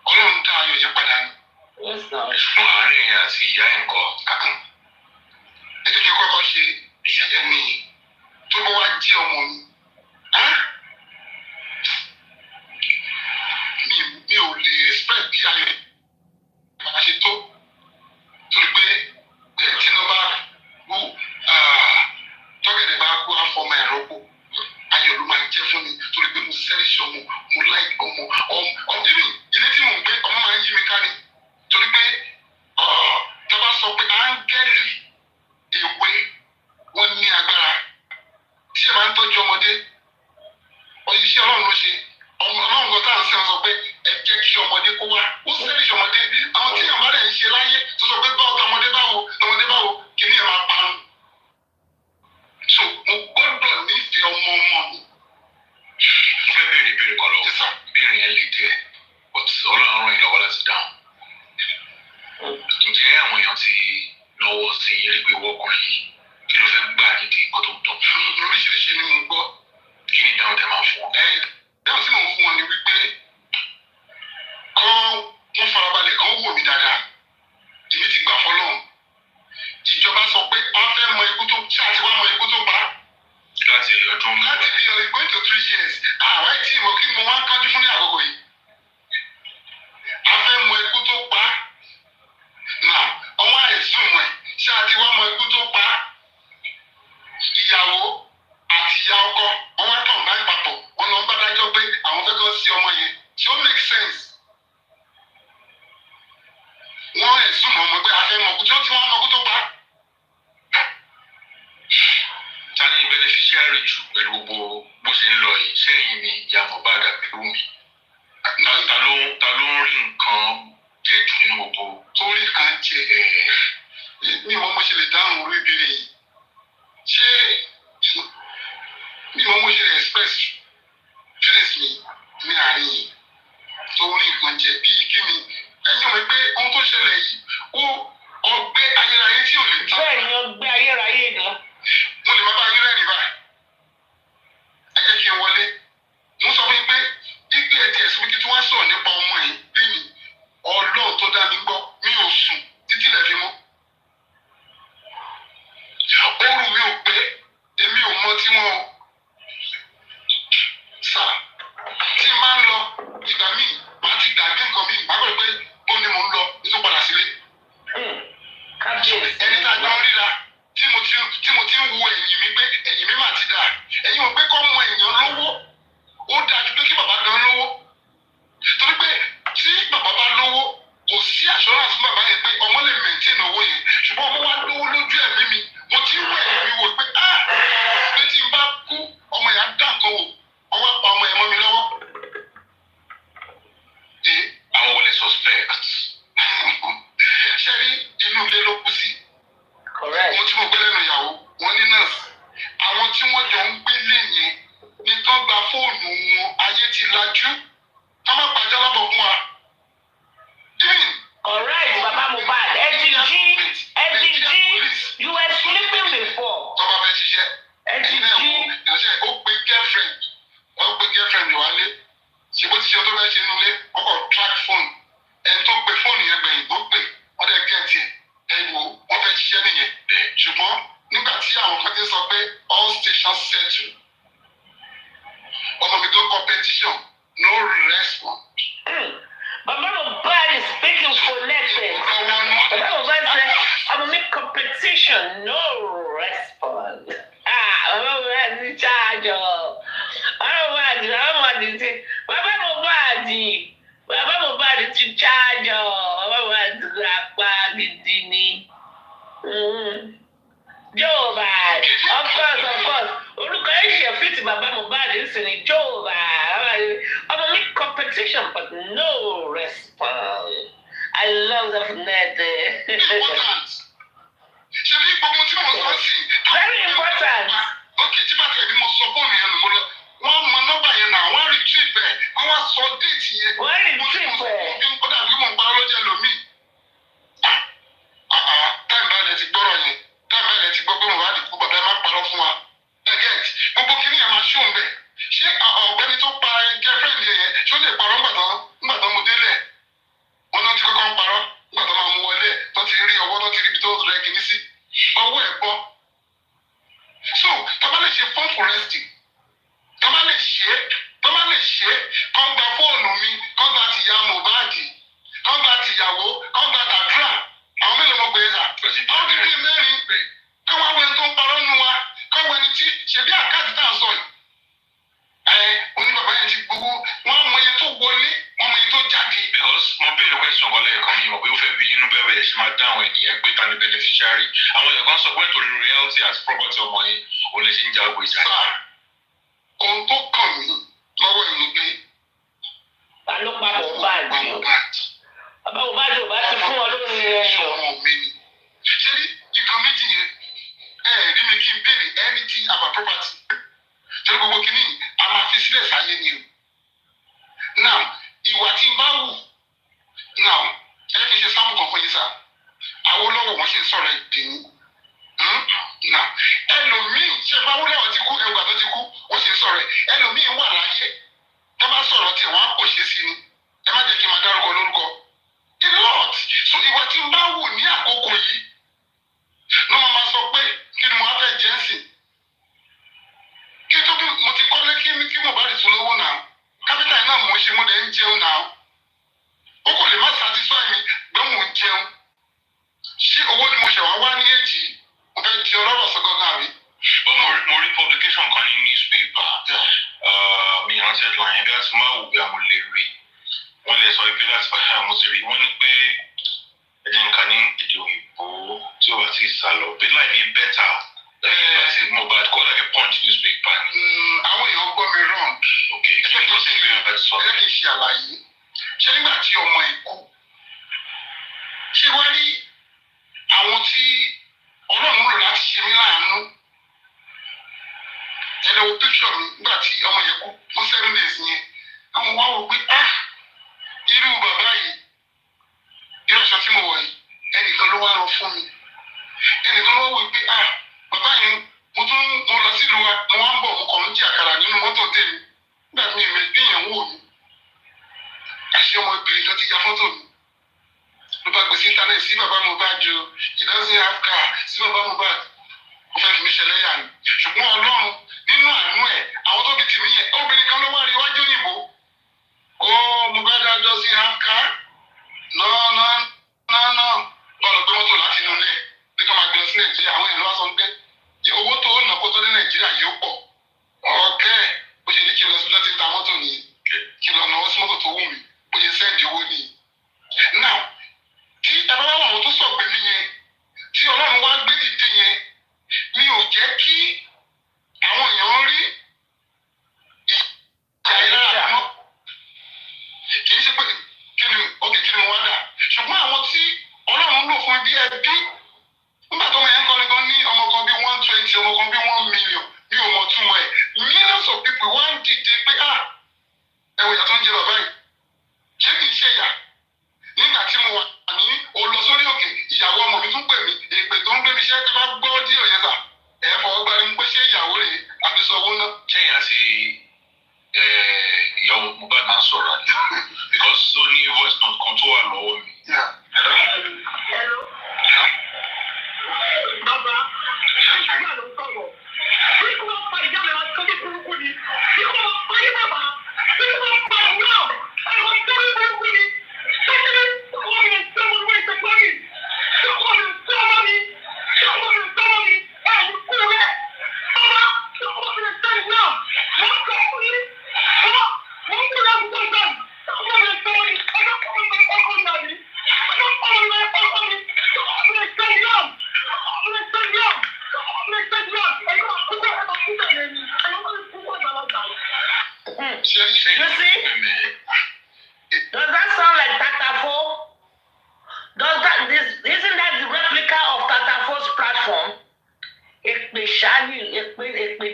Ọlọ́run dá ayọ̀ yẹn padà ní. Ṣùgbọ́n àárín ẹ̀yà àti ìyá ẹ̀ ń kọ́. Ẹ jẹ́ kí kọ́kọ́ ṣe ìṣẹ̀lẹ̀ mi tó bá wá jí ọmọ mi. Mi ò lè expect bí ayọ̀ máa ṣe tó torí pé tí ló bá kú tọ́gẹ̀dẹ̀ bá kú àfọmọ ẹ̀rọ kú ayọ̀ ló máa jẹ́ fún mi torí pé mo sẹ́rìṣì ọmọ mo láì ọmọ ọdún ilé tí mò ń gbé ọmọ máa ń yí mi ká ni torí pé tá a bá sọ pé áńgẹ́lì èwe wọ́n ní agbára tí ẹ bá ń tọ́jú ọmọdé iṣẹ́ ọlọ́run ló ṣe ọlọ́run kan tá à ń sẹ́wọ̀n sọ pé ẹ jẹ́ kí ọmọdé kó wá ó sẹ́rìṣì ọmọdé àwọn tí yàrá rẹ̀ ń ṣe láyé tó sọ pé báwo tọmọdé báwo kí ni ẹ máa parun so mo gbọ́dọ̀ nífẹ̀ẹ́ ọmọ mi. Fẹ́ béèrè ìbéèrè kan lọ. Ìbéèrè yẹn lè díẹ̀ but ọlọ́run ìlọ́wọ́ láti dáhùn. Ǹjẹ́ àwọn èèyàn ti lọ́wọ́ sí eré pé wọ́kùnrin yìí kí ló fẹ́ gbà nídìí nǹkan tó ń tọ́? Oríṣiríṣi ni mo gbọ́. Kí ni ìdáhùn tẹ máa fún ọ? Dáhùn tí mò ń fún wọn ni wípé wọ́n farabalẹ̀ kán wò mí dáadáa. Èmi ti gbà fọlọ́run. Ìjọba sọ pé wọ́n fẹ́ mọ ikú tó ṣáàtì wá mọ ikú tó pa. Láti ọdún mẹ́ta. Láti bí ọ̀rẹ́ going to 3 years. Àwa ìtì ìmọ̀ kí mo wá ń kájú fún ní àkókò yìí. A fẹ́ mọ ikú tó pa. Nà ọwọ́ àìsùn ẹ̀ ṣáàtì wá mọ ikú tó pa. Ìyàwó àti ìyá ọkọ wọn wá kàn bá ìpapọ̀ wọn lọ bá dájọ́ pé àwọn fẹ́ kọ́ sí ọmọ yẹn tí ó make sense. Wọ́n ẹ̀sùn ọmọ pé a fẹ́ mọ ikú tí wọ́n ti wá mọ ikú tó pa. Ta ni beneficiary jù pẹ̀lú gbogbo bó ṣe ń lọ yìí sẹ́yìn ni ìyá Mohbad àbí Wùmí? Ta ló ń rí nǹkan jẹ jù nínú gbogbo? Torí kan jẹ ní ìwọ mo ṣe lè dáhùn orí ìbéèrè yìí. Ṣé ní ìwọ mo ṣe lè express feelings mi ní àárín yìí torí nǹkan jẹ bíi kí ni ẹ̀yin mọ̀ pé ohun tó ṣẹlẹ̀ yìí ó ọgbẹ́ ayérayé tí ò lè tán. Bẹ́ẹ̀ ni ọgbẹ́ ayérayé ni. Mo lè má bá yín rẹ́rìn báyìí. Ẹ jẹ́ kí n wọlé. Mo sọ fún yín pé ìgbé ẹ̀tì ẹ̀sùn kí tí wọ́n sọ̀rọ̀ nípa ọmọ yìí lẹ́yìn Ọlọ́run tó dá mi gbọ́ mi ò sùn títí lẹ̀ fi mọ́. Oorun mi ò pé èmi ò mọ tí wọ́n sà tí n bá ń lọ ìgbà míì máa ti gbàgbé nǹkan míì máa bẹ̀rẹ̀ pé bó ni mò ń lọ ní tó padà sílé. Ẹni tá a jọ ń ríra tí mo ti ń wo ẹ̀yìn mi pé ẹ̀yìn mi máa ti dà ẹ̀yìn ò pé kọ́ mọ èèyàn lówó ó dájú pé kí bàbá gan lówó torí pé tí bàbá bá lówó kò sí assurance fún bàbá yẹn pé ọmọ lè maintain owó yẹn ṣùgbọ́n ọmọ wa lówó lójú ẹ̀mí mi mo ti ń wọ ẹ̀mí mi wò pé pé tí n bá kú ọmọ yẹn á dá nǹkan wò ọwọ́ pa ọmọ yẹn mọ́ mi lọ́wọ́. Àwọn wọlé suspect. Ṣé rí inú ilé ló kú sí? Correct. Mo tí mo gbé lẹ́nu ìyàwó wọn ní nọ́ọ̀sì àwọn tí wọ́n jọ ń gbé lẹ́yìn ní tó gba fóònù wọn ayé ti lajú ká má pàjá lábọ̀ fún wa. Correct, Baba Mohbad. SDG, you were sleeping before. Tọ́ba fẹ́ ṣiṣẹ́. SDG. Ìránṣẹ́ ó pe girlfriend wálé. Ṣé bó ti ṣe tó fẹ́ ṣe nulẹ̀ ọkọ̀ track phone. Ẹni tó pe fóònù yẹn gbẹ̀yìn tó pè ọdẹ gẹ̀ẹ́tì ẹ̀ wò wọ́n fẹ́ ṣiṣẹ́ nìyẹn. Ṣùgbọ́n nígbà tí àwọn kan ti sọ pé all stations settle. Ọmọ mi tó competition no response. Baba Mohbad is speaking connected. Baba Mohbad said, I'm going to make competition, no response. Baba Mohbad is in charge. Baba Mohbad is in charge. Baba Mohbad is grandpa, Gidini. Jehovah, of course. Orúkọ ẹ̀ṣẹ̀ fit Baba Mohbad is in Jehovah. I'm going to make competition, but no response. I love the net. Important. Ṣé bí gbogbo tí mo sọ sí? Very important. Okay, tí bàtà ẹbí mo sọ fóònù yẹn nù mo lọ. Wọ́n mọ nọ́mbà yẹn náà, wọ́n retrieve bẹ́ẹ̀, wọ́n wá sọ déètì yẹn. Wọ́n retrieve bẹ́ẹ̀. Ó dàbí mo ń parọ́ lọ́jọ́ lómi. Táìmù báyìí lẹ ti gbọ́rọ̀ yẹn. Táìmù báyìí lẹ ti gbọ́ pé mo bá dìkú bàbá ẹ má parọ́ fún wa. Ẹgẹ́t, gbogbo kìíní yẹn máa ṣóun bẹ́ẹ̀. Ṣé ọ̀gbẹ́ni tó pa girlfriend yẹn ṣó lè parọ́ ńgbà tán mo délẹ̀? Wọ́n náà ti kọ́kọ́ ń parọ́ ńgbà tán máa mú wọlé tó ti rí ọwọ́ tó ti rí ibi tó rẹ kìíní sí. Ọwọ́ ẹ̀ bọ́. So, tọ́ba lè ṣe phone forensic. Tọ́ba lè ṣe kán gba fóònù mi, kán gba tìyá Mohbad, kán gba tìyàwó, kán gba tàdúrà. Àwọn mélòó mo pè é sà? Àwọn bíbí mẹ́rin pè. Káwọn awọ ẹni tó ń parọ́ nu wa, káwọn ẹni tí ṣèbí àkáàtì tá à ń sọ yìí. Oníbàbá yẹn ti gbowó, wọ́n mọ iye tó wọlé, wọ́n mọ iye tó jáde. Because mo béèrè question kan lẹ́ẹ̀kan mi mọ̀ pé ó fẹ́ bí inú bẹ́ẹ̀ bẹ́ẹ̀ ṣe máa dá àwọn ènìyàn pé ta ni beneficiary. Àwọn èèyàn kan sọ pé nítorí royalty as property ọmọ yẹn ò lè ṣe ń jago ìjà. Sà, ohun tó kàn mí lọ́wọ́ ìlú pé. Ta ló pa Mohbad? Bàbá Mohbad ò bá ti fún ọ lórí rẹ̀ yọ. Ọmọ mi ni. Ṣé ìkan méjì yẹn rí mi kí n béèrè anything about property? Ṣé gbogbo kìíní a máa fi sílẹ̀ sáyé ni o? Now, ìwà tí n bá wù. Now, ẹ kì í ṣe sáàmù kan fún yín sá. Àwọn olówó wọn ṣe sọ̀rọ̀ ìdìní. Now, ẹlòmíì ṣe bá wúlẹ̀ wọn ti kú ẹgbàá tó ti kú wọ́n ṣe sọ̀rọ̀ ẹ̀. Ẹlòmíì wà láyé. Tá bá sọ̀rọ̀ tiẹ̀ wọ́n á kò ṣe sí ni. Ẹ má jẹ́ kí n máa dárúkọ lórúkọ. A lot. So ìwà tí n bá wù ní àkókò yìí ló máa sọ pé kí ni mo á fẹ́ jẹ́ sí. Kí tó bí mo ti kọ́lé kí Mohbad tún lówó náà. Kápítà náà mò ń ṣe mo dẹ̀ ń jẹun náà. Ó kò lè má satisfy mi gbé mò ń jẹun. Ṣé owó ni mo ṣẹ̀ wá ní èjì? Mo fẹ́ di ọlọ́rọ̀ sọ́gọ́ náà rí. Mo rí publication kan ní newspaper. Mi ìrántí headline yẹn bí a ti máa wù bí a mo lè rí. Wọ́n lè sọ pé láti báyà mo ti rí. Wọ́n ní pé ẹ̀jẹ̀ nǹkan ní èdè òyìnbó tí ó bá ti sá lọ. Pé láì ní bẹ́tà láti Mohbad kọ́ láti Punch newspaper ni. Àwọn èèyàn gbọ́ mi wrong. Okay, kí ni kò sí ní bẹ́ẹ̀ bá ti sọ? Ẹ kì í ṣe àlàyé. Ṣé nígbà tí ọmọ ikú? Ṣé wọ́n rí àwọn tí Ọlọ́run lò láti ṣe mí láàánú? Ẹ lọ wo picture mi nígbà tí ọmọ yẹn kú fún 7 days yẹn. Àwọn wá wò pé irú bàbá yìí, irú aṣọ tí mo wọ̀ yìí, ẹnìkan ló wá rọ fún mi. Ẹnìkan ló wá wò pé bàbá yẹn mo lọ sílùú wa, mo wá ń bọ̀ mo kàn ń jẹ àkàrà nínú mọ́tò tèmi. Nígbà tí mi ì mẹ́gbẹ́ yẹn wò mí. Àṣé ọmọ ìbìrì ló ti ya fọ́tò mi. Ló bá gbé sí íńtánẹ́ẹ̀tì sí bàbá Mohbad o, he doesn't have car sí bàbá Mohbad. Ó fẹ́ fi mí ṣẹlẹ̀ yà ni. Ṣùgbọ́n Ọlọ́run nínú àánú ẹ̀, àwọn tó fi tì mí yẹn, obìnrin kan ló wá rí iwájú òyìnbó. Mohbad doesn't have car? No. Bọ́ọ̀lù gbé mọ́tò láti inú ilé. Bí ká máa gbé lọ sí Nàìjíríà, àwọn èèyàn wá sọ pé owó tó ń nà kó tó ní Nàìjíríà yóò pọ̀. Ọ̀kẹ́ bó ṣe ní kí n lọ sí lọ́tí ta mọ́tò nìyẹn. Kí n lọ náwó sí mọ́tò tó wù mí. Bó ṣe sẹ́ǹdì owó nìyẹn. Now, tí ẹ bá wá àwọn tó sọ̀gbẹ́ mi yẹn, tí Ọlọ́run wá gbé dìde yẹn, mi ò jẹ́ kí àwọn èèyàn rí ìjà ìlara mọ́. Kì í ṣe pé kí ni mo wá dà. Ṣùgbọ́n àwọn tí Ọlọ́run lò fún bí ẹbí, nígbà tó máa ń kọ́ni gan ní ọmọ kan bí 120, ọmọ kan bí 1 million, mi ò mọ̀ túmọ̀ ẹ̀. Millions of people wá ń dìde pé ẹ̀wọ̀n ìyà tó ń jẹ bàbá yìí. Ṣé kì í ṣe ìyà? Nígbà tí mo wà ní olọ sórí òkè, ìyàwó ọmọ mi tún pè mí, èpè tó ń gbé mi ṣẹ́ tó bá gbọ́ díò yẹn sà. Ẹ fọwọ́ gbá mi pé ṣé ìyàwó rẹ̀ àbí sanwó náà. Ṣẹ́yìn àti ìyàwó Mohbad máa ń sọ̀rọ̀ àná. Because ó ní voice note kan tó wà lọ́wọ́ mi. Hello. Bàbá, ṣé ìgbà ló ń sọ̀rọ̀? Ṣé kí wọ́n pa ìyá mi láti tọ́jú burúkú ni? Ṣé kí wọ́n pa yín bàbá? Ṣé kí wọ́n pa ìyá náà? Ẹ̀rọ tọ́jú burúkú ni? Ṣé kí wọ́n mi ṣe ọmọ mi ṣe pọ́ mi? Ṣé kí wọ́n mi ṣe ọmọ mi? Ṣé kí wọ́n mi ṣe ọmọ mi? Ẹ̀rù kú rẹ̀. Bàbá, ṣé kí wọ́n mi ṣe náà? Wọ́n kọ́ fún yín. Wọ́n kú lọ́kùnrin náà.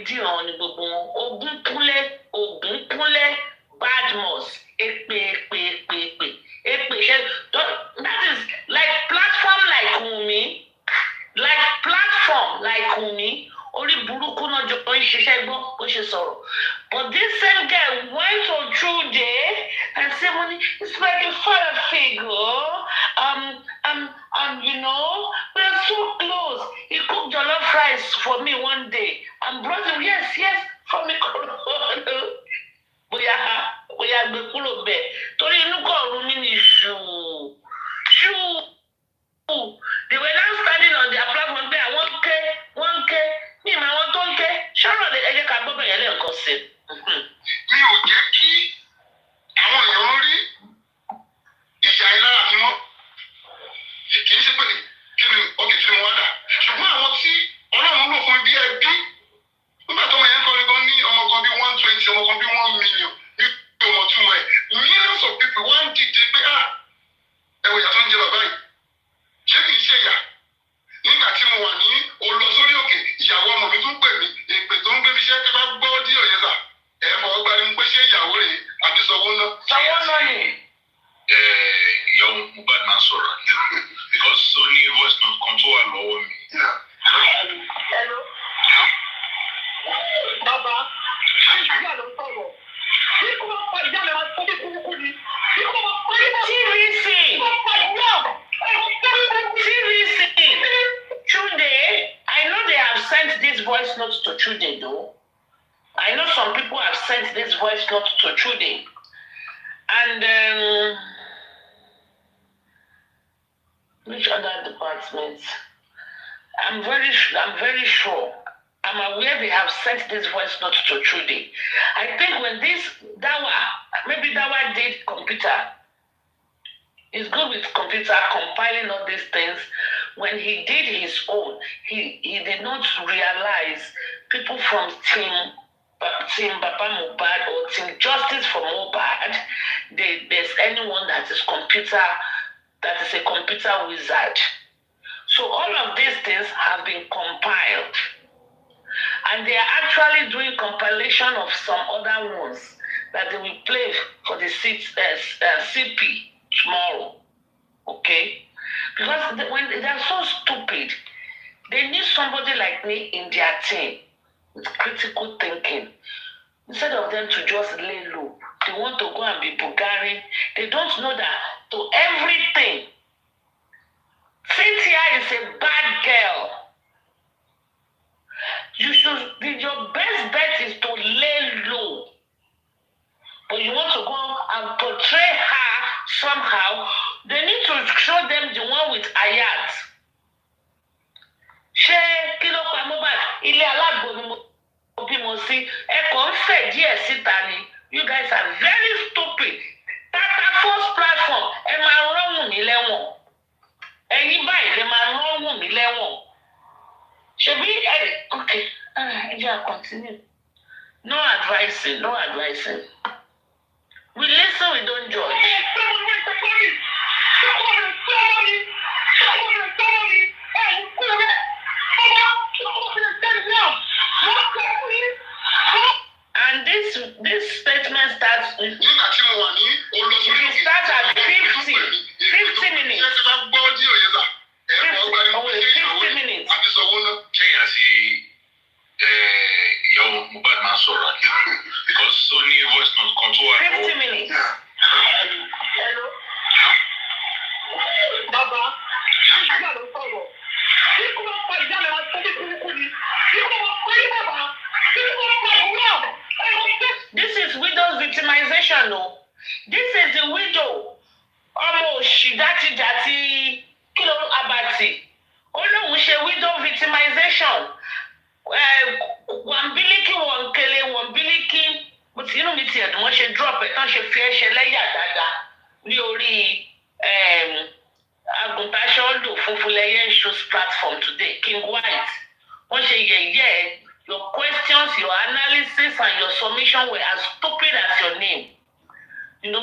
díran ni gbogbo wọn. Ògúnkúnlé Badmus èpè. That is like platform like Wunmi. Orí burúkú náà jọ ń ṣiṣẹ́ gbọ́ bó ṣe sọ̀rọ̀. But this same girl went on Trude and said, "Money, it's like a father figure. You know, we're so close. He cooked jollof rice for me one day and brought him, yes, from me. Bóyá gbé kúrò bẹ́ẹ̀. Torí inú kọ̀ ọ̀run mi ni ṣùù. They were now standing on their platform there. One K. Mi ma wọn tó ń ké. Ṣọ́rọ̀ lè ẹjẹ́ ká gbọ́ bẹ̀yẹn lẹ́ẹ̀kan sí. Mi ò jẹ́ kí àwọn èèyàn rí ìyá ìlara mi mọ́. Kì í ṣe pé kí ni wọ́n dà. Ṣùgbọ́n àwọn tí Ọlọ́run lò fún bí ẹbí. Nígbà tó ọmọ yẹn kọrin gan ní ọmọ kan bí 120, ọmọ kan bí 1 million ní ọmọ túmọ̀ ẹ̀. Millions of people wá ń dìde pé ẹ̀wọ̀ ìyá tó ń jẹ bàbá yìí. Ṣé kì í ṣe ìyá? Nígbà tí mo wà ní olọ sórí òkè, ìyàwó ọmọ mi tún pè mí, èpè tó ń gbé mi ṣe kí n bá gbọ́ díò yẹn sà. Ẹ fọwọ́ gbá ní pé ṣé ìyàwó rẹ̀ àbí sanwó náà. Sanwó náà ni. Ìyàwó Mohbad máa sọ̀rọ̀ because ó ní voice note kan tó wà lọ́wọ́ mi. Hello. Bàbá, ìyá ló ń sọ̀rọ̀. Bí kò bá pa ìyá rẹ̀ wá tó bí kúrúkú ni. Bí kò bá pa ìyá TVC. Trude, I know they have sent this voice note to Trude though. I know some people have sent this voice note to Trude. And which other departments? I'm very sure. I'm aware they have sent this voice note to Trude. I think when maybe Dawa did computer. He's good with computer, compiling all these things. When he did his own, he did not realize people from Team Baba Mohbad or Team Justice for Mohbad, there's anyone that is a computer wizard. So all of these things have been compiled. And they are actually doing compilation of some other ones that they will play for the CP tomorrow. Okay? Because when they're so stupid, they need somebody like me in their team with critical thinking. Instead of them to just lay low, they want to go and be Bulgarian. They don't know that to everything. Cynthia is a bad girl. Your best bet is to lay low. But you want to go and portray her somehow, they need to show them the one with Ayat. Ṣé kí ló pa Mohbad? Ilé alágbo ni mo bímọ sí. Ẹ kàn ń fẹ̀ díẹ̀ síta ni. You guys are very stupid. Tata first platform, ẹ máa rán Wùnmí lẹ́wọ̀n. Ẹ̀yin báyìí lè máa rán Wùnmí lẹ́wọ̀n. Ṣebí okay, I continue. No advising. We listen, we don't judge. And this statement starts with we start at 50 minutes. 50 minutes. Ìyàwó Mohbad máa sọ̀rọ̀ because ó ní voice note kan tó wà lọ́wọ́. 50 minutes. Hello. Bàbá, ìyá ló ń sọ̀rọ̀. Bí kò bá pa ìyá rẹ̀ wá tó bí kúrúkú ni. Bí kò bá pa ìyá bàbá. Bí kò bá pa ìyá. This is widow's victimization, no? This is the widow. Ọmọ òṣì dátidàti kí ló Abati. Ó lóun ṣe widow victimization. Wàǹbílíkì wọ̀nkele mo ti inú mi ti ẹ̀dùn wọ́n ṣe drop ẹ̀ tán ṣe fi ẹ̀ṣẹ̀ lẹ́yà dáadáa ní orí àgùntàṣọ́ lò funfun lẹ́yẹ shows platform today King White wọ́n ṣe yẹ̀yẹ́ your questions your analysis and your submission were as stupid as your name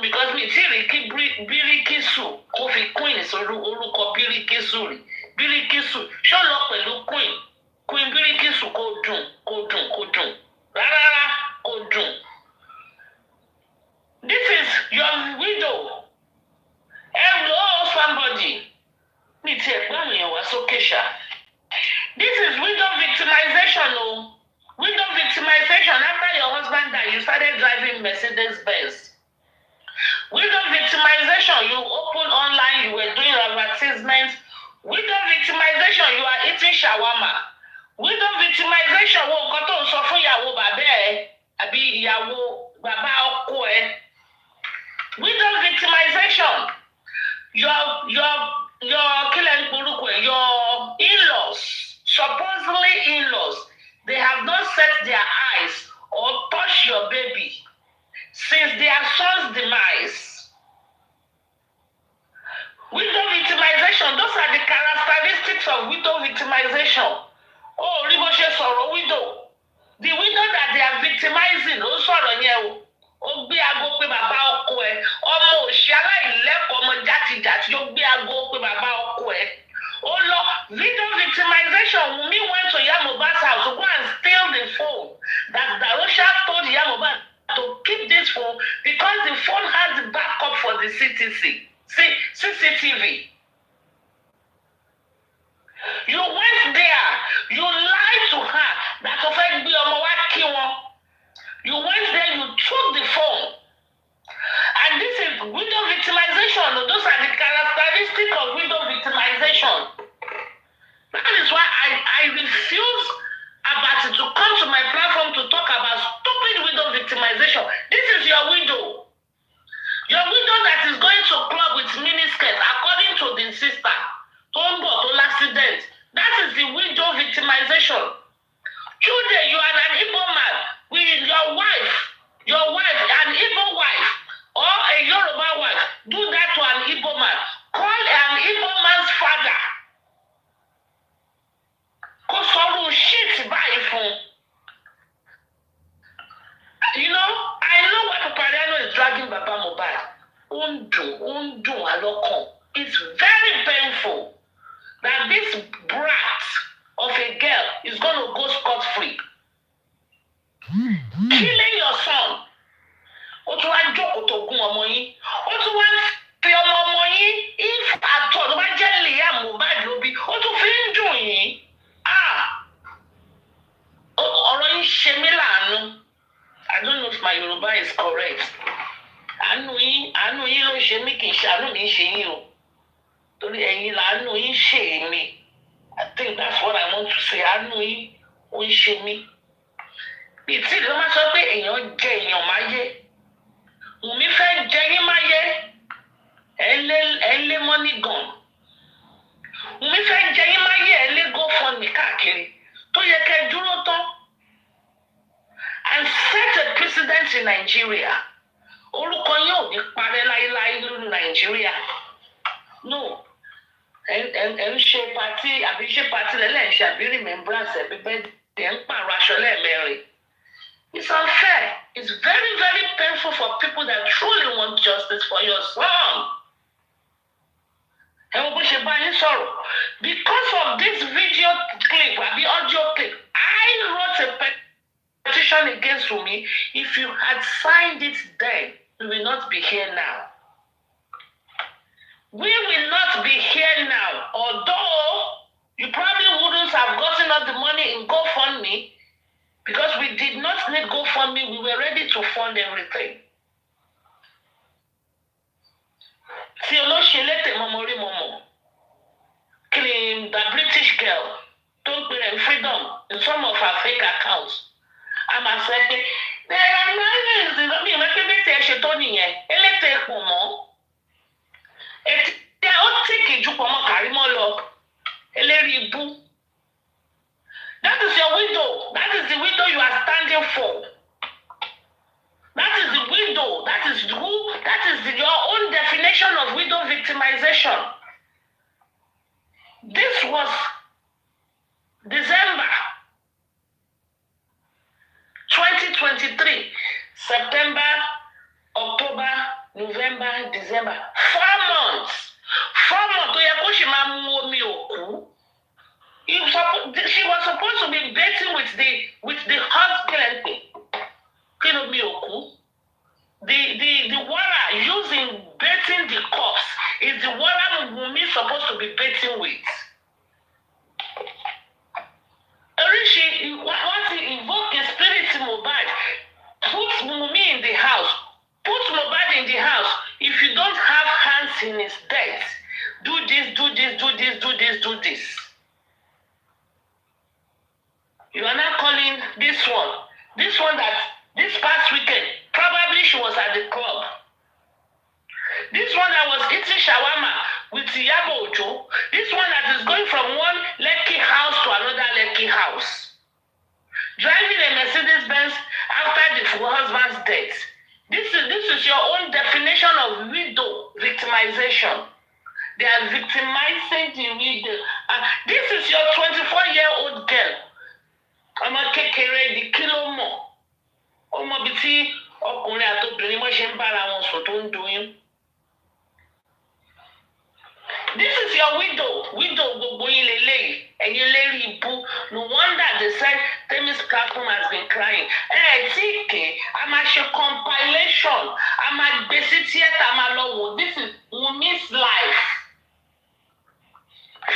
because mi ti rí kí Bíríkísù kó fi queen sórí orúkọ Bíríkísù rí Bíríkísù ṣó lọ pẹ̀lú queen Bíríkísù kó dùn Okay, Sha. This is widow victimization, oh. Widow victimization. After your husband died, you started driving Mercedes-Benz. Widow victimization, you open online, you were doing advertisements. Widow victimization, you are eating shawarma. Widow victimization, wo nǹkan tó ń sọ fún ìyàwó bàbá ẹ̀ àbí ìyàwó bàbá ọkọ ẹ̀. Widow victimization, your in-laws, supposedly in-laws, they have not set their eyes or touched your baby since their son's demise. Widow victimization, those are the characteristics of widow victimization. Oh, Riboshe sọ̀rọ̀ widow. The widow that they are victimizing, ó sọ̀rọ̀ yẹn o. Ó gbé aago pé bàbá ọkọ ẹ̀. Ọmọ òṣì aláìlẹ́kọ̀ọ́ ọmọ játijàti ó gbé aago pé bàbá ọkọ ẹ̀. Ó lọ widow victimization. Wunmi went to Iya Mohbad's house to go and steal the phone. That Darosha told Iya Mohbad to keep this phone because the phone has the backup for the CCTV. You went there, you lied to her that of be you went there, you took the phone. And this is widow victimization. Those are the characteristics of widow victimization. That is why I refuse Abati to come to my platform to talk about stupid widow victimization. This is your widow. Your widow that is going to club with miniskirt according to the sister. Tombo to accident. That is the widow victimization. Today you are an Igbo man with your wife, an Igbo wife, or a Yoruba wife. Do that to an Igbo man. Call an Igbo man's father. Cause all shit by phone. You know, I know what Papariano is dragging Baba Mohbad. Undu, aloko. It's very painful that this brat of a girl is going to go scot-free. Killing your son. Ó tún wá jókòó tó gún ọmọ yín. Ó tún wá fi ọmọ yín if at all, tó bá jẹ́ Liam Mohbad ló bí, ó tún fi ń dùn yín. Ọ̀rọ̀ yín ṣe mí láàánú. I don't know if my Yoruba is correct. Àánú yín ló ṣe mí, kì í ṣe àánú mi ṣe yín o. Torí ẹ̀yin làánú yín ṣe mí. I think that's what I want to say. Àánú yín ó ń ṣe mí. Bí tí ìlú máa sọ pé èèyàn jẹ èèyàn máyé. Wùmí fẹ́ jẹ yín máyé. Ẹ lé money gun. Wùmí fẹ́ jẹ yín máyé, ẹ lé GoFundMe káàkiri. Tó yẹ kẹ́ dúró tán. And set a precedent in Nigeria. Orúkọ yín ò ní parẹ́ láíláí nínú Nigeria. No. Ẹ ń ṣe party àbí ṣe party lẹ́lẹ́ ń ṣe àbí remembrance ẹ̀bí bẹ́ẹ̀ dẹ̀ ń pààrọ̀ aṣọ lẹ́ẹ̀mẹrin. It's unfair. It's very, very painful for people that truly want justice for your son. Ẹ wo bó ṣe bá yín sọ̀rọ̀. Because of this video clip àbí audio clip, I wrote a petition against Wunmi. If you had signed it then, we will not be here now. We will not be here now. Although you probably wouldn't have gotten all the money in GoFundMe because we did not need GoFundMe. We were ready to fund everything. Tí olóṣèlétè mọ̀mọ́rí mọ̀mọ́, claim the British girl don't pay freedom in some of her fake accounts. I'm a second. There are millions. I mean, maybe they should tell me, elétè pọ̀ mọ́. Ó tìkì ju pọ̀ mọ́ Kàrímọ́ lọ. Eléri ibú. That is your widow. That is the widow you are standing for. That is the widow. That is your own definition of widow victimization. This was December 2023. September, October, November, December. 4 months. 4 months. Tó yẹ kó ṣì máa mú omi òkú. She was supposed to be dating with the husband. Omi òkú. The water used in bathing the corpse is the water Wunmi is supposed to be bathing with. want to invoke a spirit to Mohbad. Put Wunmi in the house. Put Mohbad in the house. If you don't have hands in his death, do this, do this, do this, do this, do this. You are not calling this one that this past weekend, probably she was at the club. This one that was eating shawarma with Iyabo Ojo. This one that is going from one Lekki house to another Lekki house. Driving a Mercedes-Benz after the husband's death. This is your own definition of widow victimization. They are victimizing the widow. This is your 24-year-old girl. Ọmọ kékeré di kí ló mọ̀. Ọmọ bíi tí ọkùnrin àtobìnrin mọ́ ṣe ń bára wọn sùn tó ń doyún. This is your widow gbogbo yín lélẹ́yìí. Ẹ̀yin lérí ibú. No wonder they said Temi's platform has been crying. Tí a máa ṣe compilation, a máa gbé sí theatre, a máa lọ wò. This is Wunmi's life.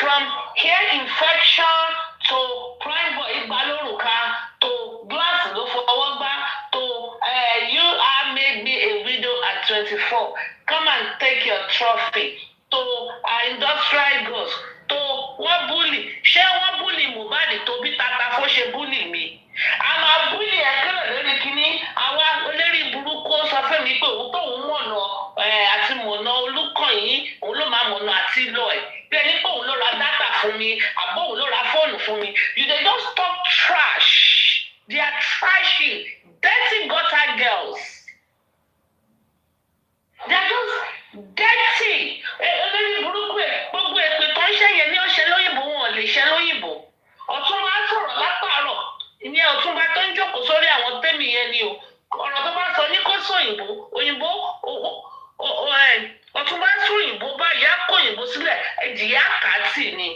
From hair infection to prime boy ìgbàlórúkà to glass ló fọwọ́ gbá to you are made me a widow at 24. Come and take your trophy. To industrial girls. To wọ́n bully. Ṣé wọ́n bully Mohbad tó bí tata fó ṣe bully mi? A máa bully ẹ̀kẹ́rẹ̀ lórí kínní. Àwa olórí burúkú sọ fún mi pé òun tóun mọ̀nà àti mọ̀nà Olúkànyìn òun ló máa mọ̀nà àti lọ ẹ̀. Bí ẹni pé òun ló ra dátà fún mi, àbọ̀ òun ló ra fóònù fún mi. They don't stop trash. They are trashy, dirty gutter girls. They are just dirty. Olórí burúkú ẹ̀ gbogbo èpè tó ń ṣe yẹn ní ọ̀ṣẹ́ lóyìnbó wọn ò lè ṣe lóyìnbó. Ọ̀túnba sọ̀rọ̀ látàárọ̀. Ìyẹn Ọ̀túnba tó ń jókòó sórí àwọn tẹ́mì yẹn ni o. Ọ̀rọ̀ tó bá sọ ní kó sọ òyìnbó Ọ̀túnba sọ òyìnbó báyìí á kó òyìnbó sílẹ̀ ẹ̀jìyà kàtì ni.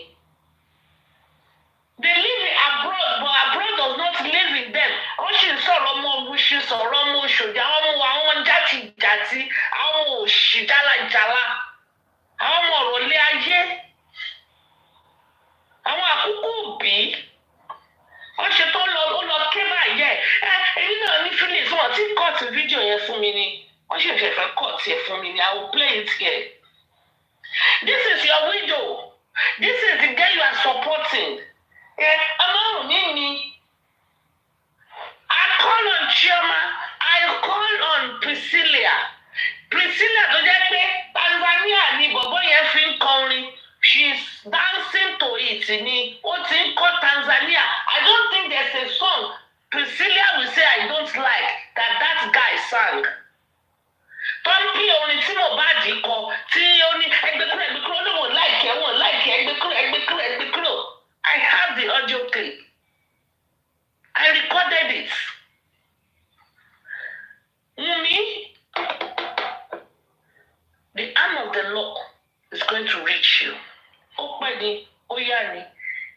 They live abroad, but abroad does not live in them. Wọ́n sì ń sọ̀rọ̀ ọmọ oṣù sọ̀rọ̀ ọmọ oṣòdì, àwọn ọmọ játijàti, àwọn ọmọ òṣì jálajàla, àwọn ọmọ ọ̀rọ̀ lé ayé, àwọn àkókò òbí. Wọ́n ṣe tó lọ ké báyẹ̀. Èyí náà ní feelings wọn tí kọ́ọ̀tù fídíò yẹn fún mi ni. Wọ́n sì fẹ́ kọ́ọ̀tù ẹ̀ fún mi ni. I will play it here. This is your widow. This is the girl you are supporting. Ọlọ́run ní mi. I call on Chioma. I call on Priscilla. Priscilla tó jẹ́ pé Tanzania ni bọ̀bọ́ yẹn fi ń kọrin. She's dancing to it ni. Ó ti ń kọ́ Tanzania. I don't think there's a song Priscilla will say I don't like that guy sang. Tọ́ńpì orin tí Mohbad kọ tí ó ní ẹgbẹ́kúrò ní wọ́n láìkẹ́ ẹgbẹ́kúrò. I have the audio clip. I recorded it. Wunmi, the arm of the law is going to reach you. Opedi, Oyani,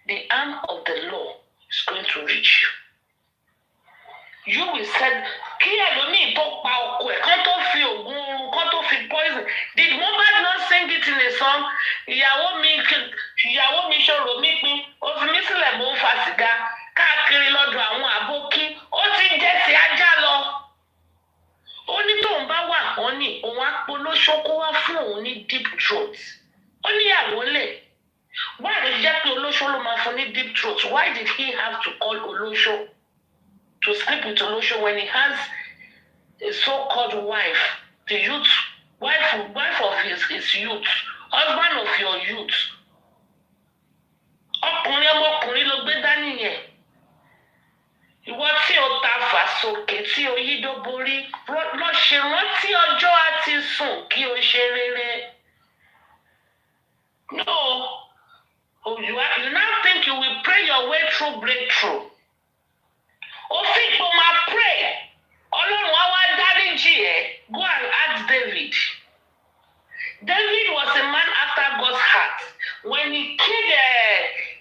the arm of the law is going to reach you. You will say, kí ẹlòmíì tó pa ọkọ ẹ̀ kán tó fi oògùn oorun kán tó fi poison. Did Mohbad not sing it in a song? Ìyàwó mi ṣòro mi pin, ó fi mí sílẹ̀ mò ń fa sìgá káàkiri lọ́dọ̀ àwọn àbókí, ó ti jẹ́ sí ajá lọ. Ó ní tóun bá wà wọ́n ní òun á polóṣó kó wá fún òun ní deep throat. Ó níyàwó lè. Why did jẹ́ pé olóṣó ló máa fún ní deep throat? Why did he have to call olóṣó to sleep with olóṣó when he has a so-called wife, the youth, wife of his youth, husband of your youth? Ọmọkùnrin ló gbé dání yẹn. Ìwọ tí o ta fà sókè tí o yí dó borí, lọ ṣèrántí ọjọ́ àti sùn kí o ṣe rere. No. You now think you will pray your way through breakthrough. Ó fi ipò máa pray. Ọlọ́run á wá dáríjì ẹ́. Go and ask David. David was a man after God's heart. When he killed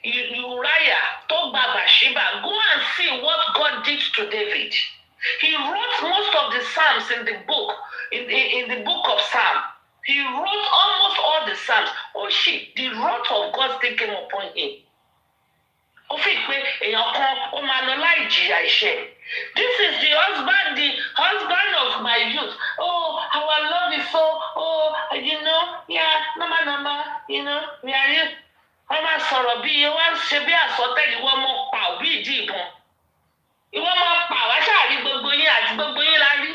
Uriah, tó gba Bathsheba, go and see what God did to David. He wrote most of the Psalms in the book, in the book of Psalm. He wrote almost all the Psalms. Oh shit, the wrath of God taken upon him. Ó fi think pé èèyàn kan ó máa lọ láì jìyà ẹ̀ṣẹ̀. This is the husband of my youth. Oh, our love is so, yeah, normal, we are you. Wọ́n máa sọ̀rọ̀ bí wọ́n ṣe bí àsọtẹ́lẹ̀ wọ́n mọ̀ pa òbí ìdí ìbọn. Ìwọ́n máa pa wá ṣáàrí gbogbo yín àti gbogbo yín la rí.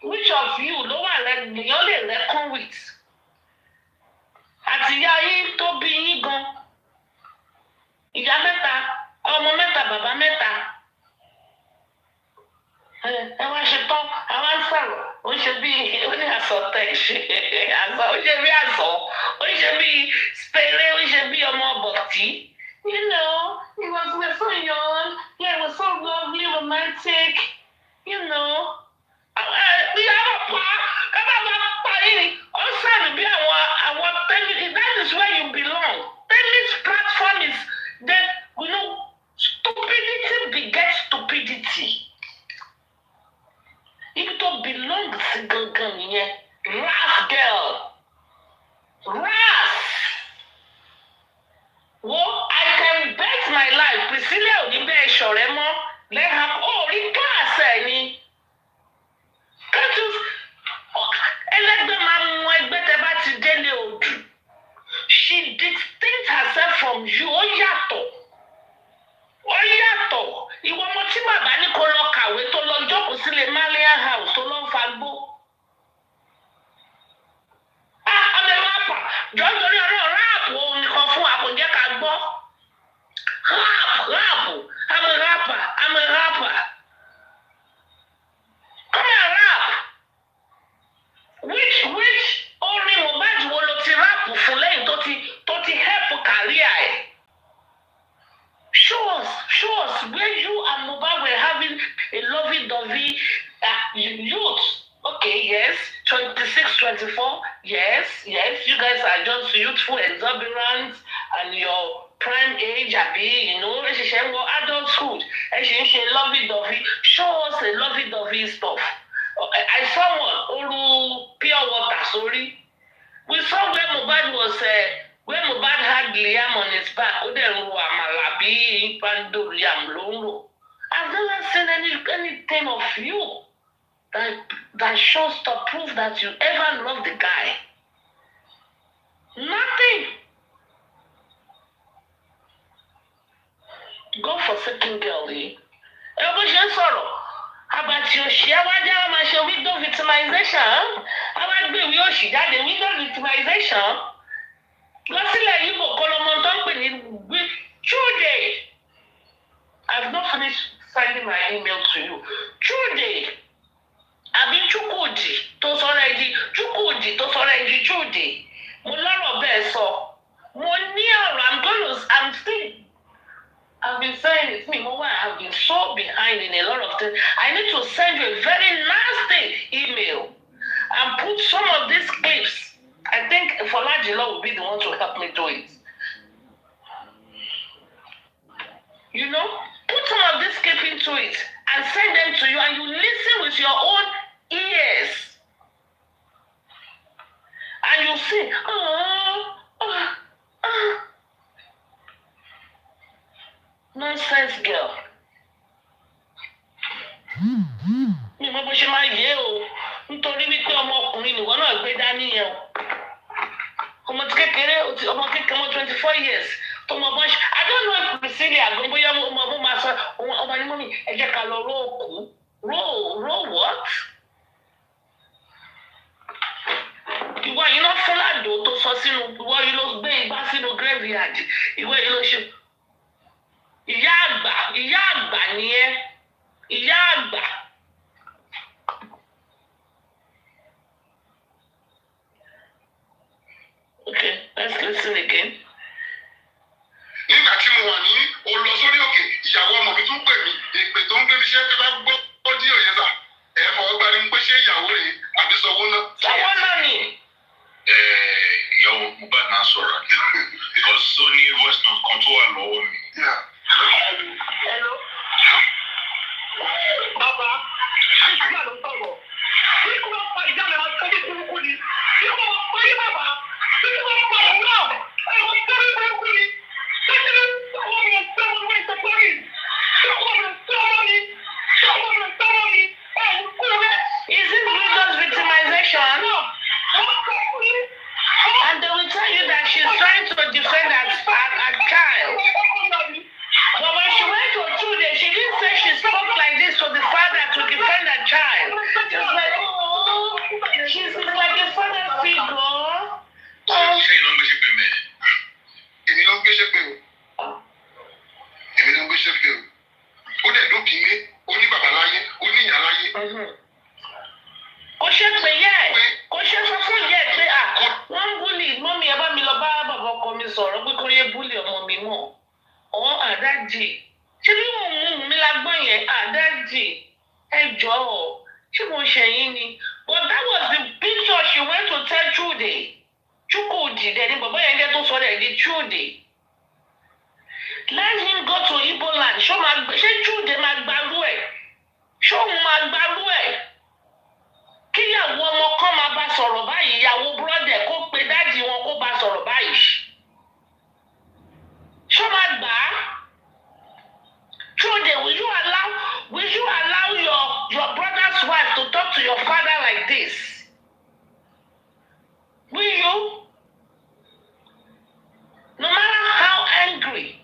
Which of you ló wà lẹ́yìn lè reckon with? Àti ìyá yín tó bí yín gan. Ìyá mẹ́ta, ọmọ mẹ́ta, bàbá mẹ́ta. Ẹ wá ṣe tán, àwọn ń sọ̀rọ̀, ó ṣe bí ó ní àsọtẹ̀ ṣe àsọ, ó ṣe bí àsọ, ó ṣe bí spere, ó ṣe bí ọmọ bọ̀tí. You know, we're so young, yeah, it was so lovely, romantic, you know. That is where you belong. This platform is that, stupidity begets stupidity. If to belong to Ras girl. Ras. Well, I can bet my life. Priscilla Onibe Shoremo. Let her class any. Can't you? She distincts herself from you. Ó yàtọ̀. Ìwọ ọmọ tí bàbá ní kó lọ kàwé tó lọ jókòó sílé Malian house tó lọ ń fagbó. I'm a rapper. Jọ́jọ́rí ọ̀rọ̀ rap òun nìkan fún àkójẹ́ ká gbọ́. Rap. I'm a rapper. Come on, rap. Which orin Mohbad wo lo ti rap fún lẹ́yìn tó ti help career ẹ̀? Show us where you and Mohbad were having a lovey-dovey youth. Okay, yes, 26, 24, yes, you guys are just youthful exuberant and your prime age, adulthood. Lovey-dovey. Show us a lovey-dovey stuff. I saw one, Oru pure water, sorry. We saw where Mohbad had Liam on his back. I've never seen anything of you that shows to prove that you ever loved the guy. Nothing. Go for second girl, Àbàtì òṣì àwájá wọn máa ṣe window victimization. Àwágbé ìwé òṣì jáde window victimization. Lọ sílẹ̀ yìí kò kọ́lọ́mọ tó ń pè ní Chude. I've not finished sending my email to you. Chude. Àbí Chukwudi tó sọ̀rọ̀ ẹ̀ di Chukwudi tó sọ̀rọ̀ ẹ̀ di Chude. Mo lọ́rọ̀ bẹ́ẹ̀ sọ. Mo ní ọ̀rọ̀ I've been saying it. I've been so behind in a lot of things. I need to send you a very nasty email and put some of these clips. I think Folajilo will be the one to help me do it. Put some of this clip into it and send them to you, and you listen with your own ears. And you see, nonsense girl. Mi mọ̀ bó ṣe máa yé o, nítorí wípé ọmọkùnrin nìwọ náà gbé dání yẹn o. Ọmọ kékeré 24 years. I don't know if Priscilla Agomboya ọmọ máa sọ ọmọ ní mọ́mí ẹ jẹ́ ká lọ róòkù. Roll what? Ìwọ yìí lọ fún ládò tó sọ sínú, ìwọ yìí ló gbé igbá sínú graveyard. Ìwọ yìí ló ṣe. Ìyá àgbà ni ẹ́. Ìyá àgbà. Okay, let's listen again. Nígbà tí mo wà ní olọ sórí òkè, ìyàwó ọmọ mi tún pè mí, èpè tó ń gbé mi ṣe tó bá gbọ́ ọdí òye sà. Ẹ fọwọ́ gba ni pé ṣé ìyàwó rẹ̀ àbí sanwó náà. Sanwó náà ni. Ìyàwó Mohbad náà sọ̀rọ̀ because ó ní voice note kan tó wà lọ́wọ́ mi. Hello. Bàbá, àṣìṣe ló ń sọ̀rọ̀. Bí kò bá pa ìjà mi máa tẹ́lẹ̀ burúkú ni. Bí kò bá pa yí bàbá. Bí kò bá pa òun náà. Ẹ̀rọ tẹ́lẹ̀ burúkú ni. Tẹ́lẹ̀ ọmọ mi ò fẹ́ sọ̀rọ̀ pé kó yé búlì ọmọ mi mọ́ ọ̀ àdájì ṣé bí mo mú mi lágbọ́n yẹn àdájì ẹ jọ̀ọ́ ṣé mo ṣẹ̀yìn ni but that was the picture she went to tell Chukwudi dẹ̀ ni bàbá yẹn jẹ́ tó sọ dẹ̀ di Chude. Let him go to Igbo land ṣé Chude máa gbarú ẹ̀ ṣé òun máa gbarú ẹ̀ kíyàwó ọmọ kan máa bá sọ̀rọ̀ báyìí ìyàwó búrọ́dẹ̀ kó pe dáàdì wọn kó bá sọ̀rọ̀ báyìí ṣó máa gbà á Chude will you allow your brother's wife to talk to your father like this? Will you? No matter how angry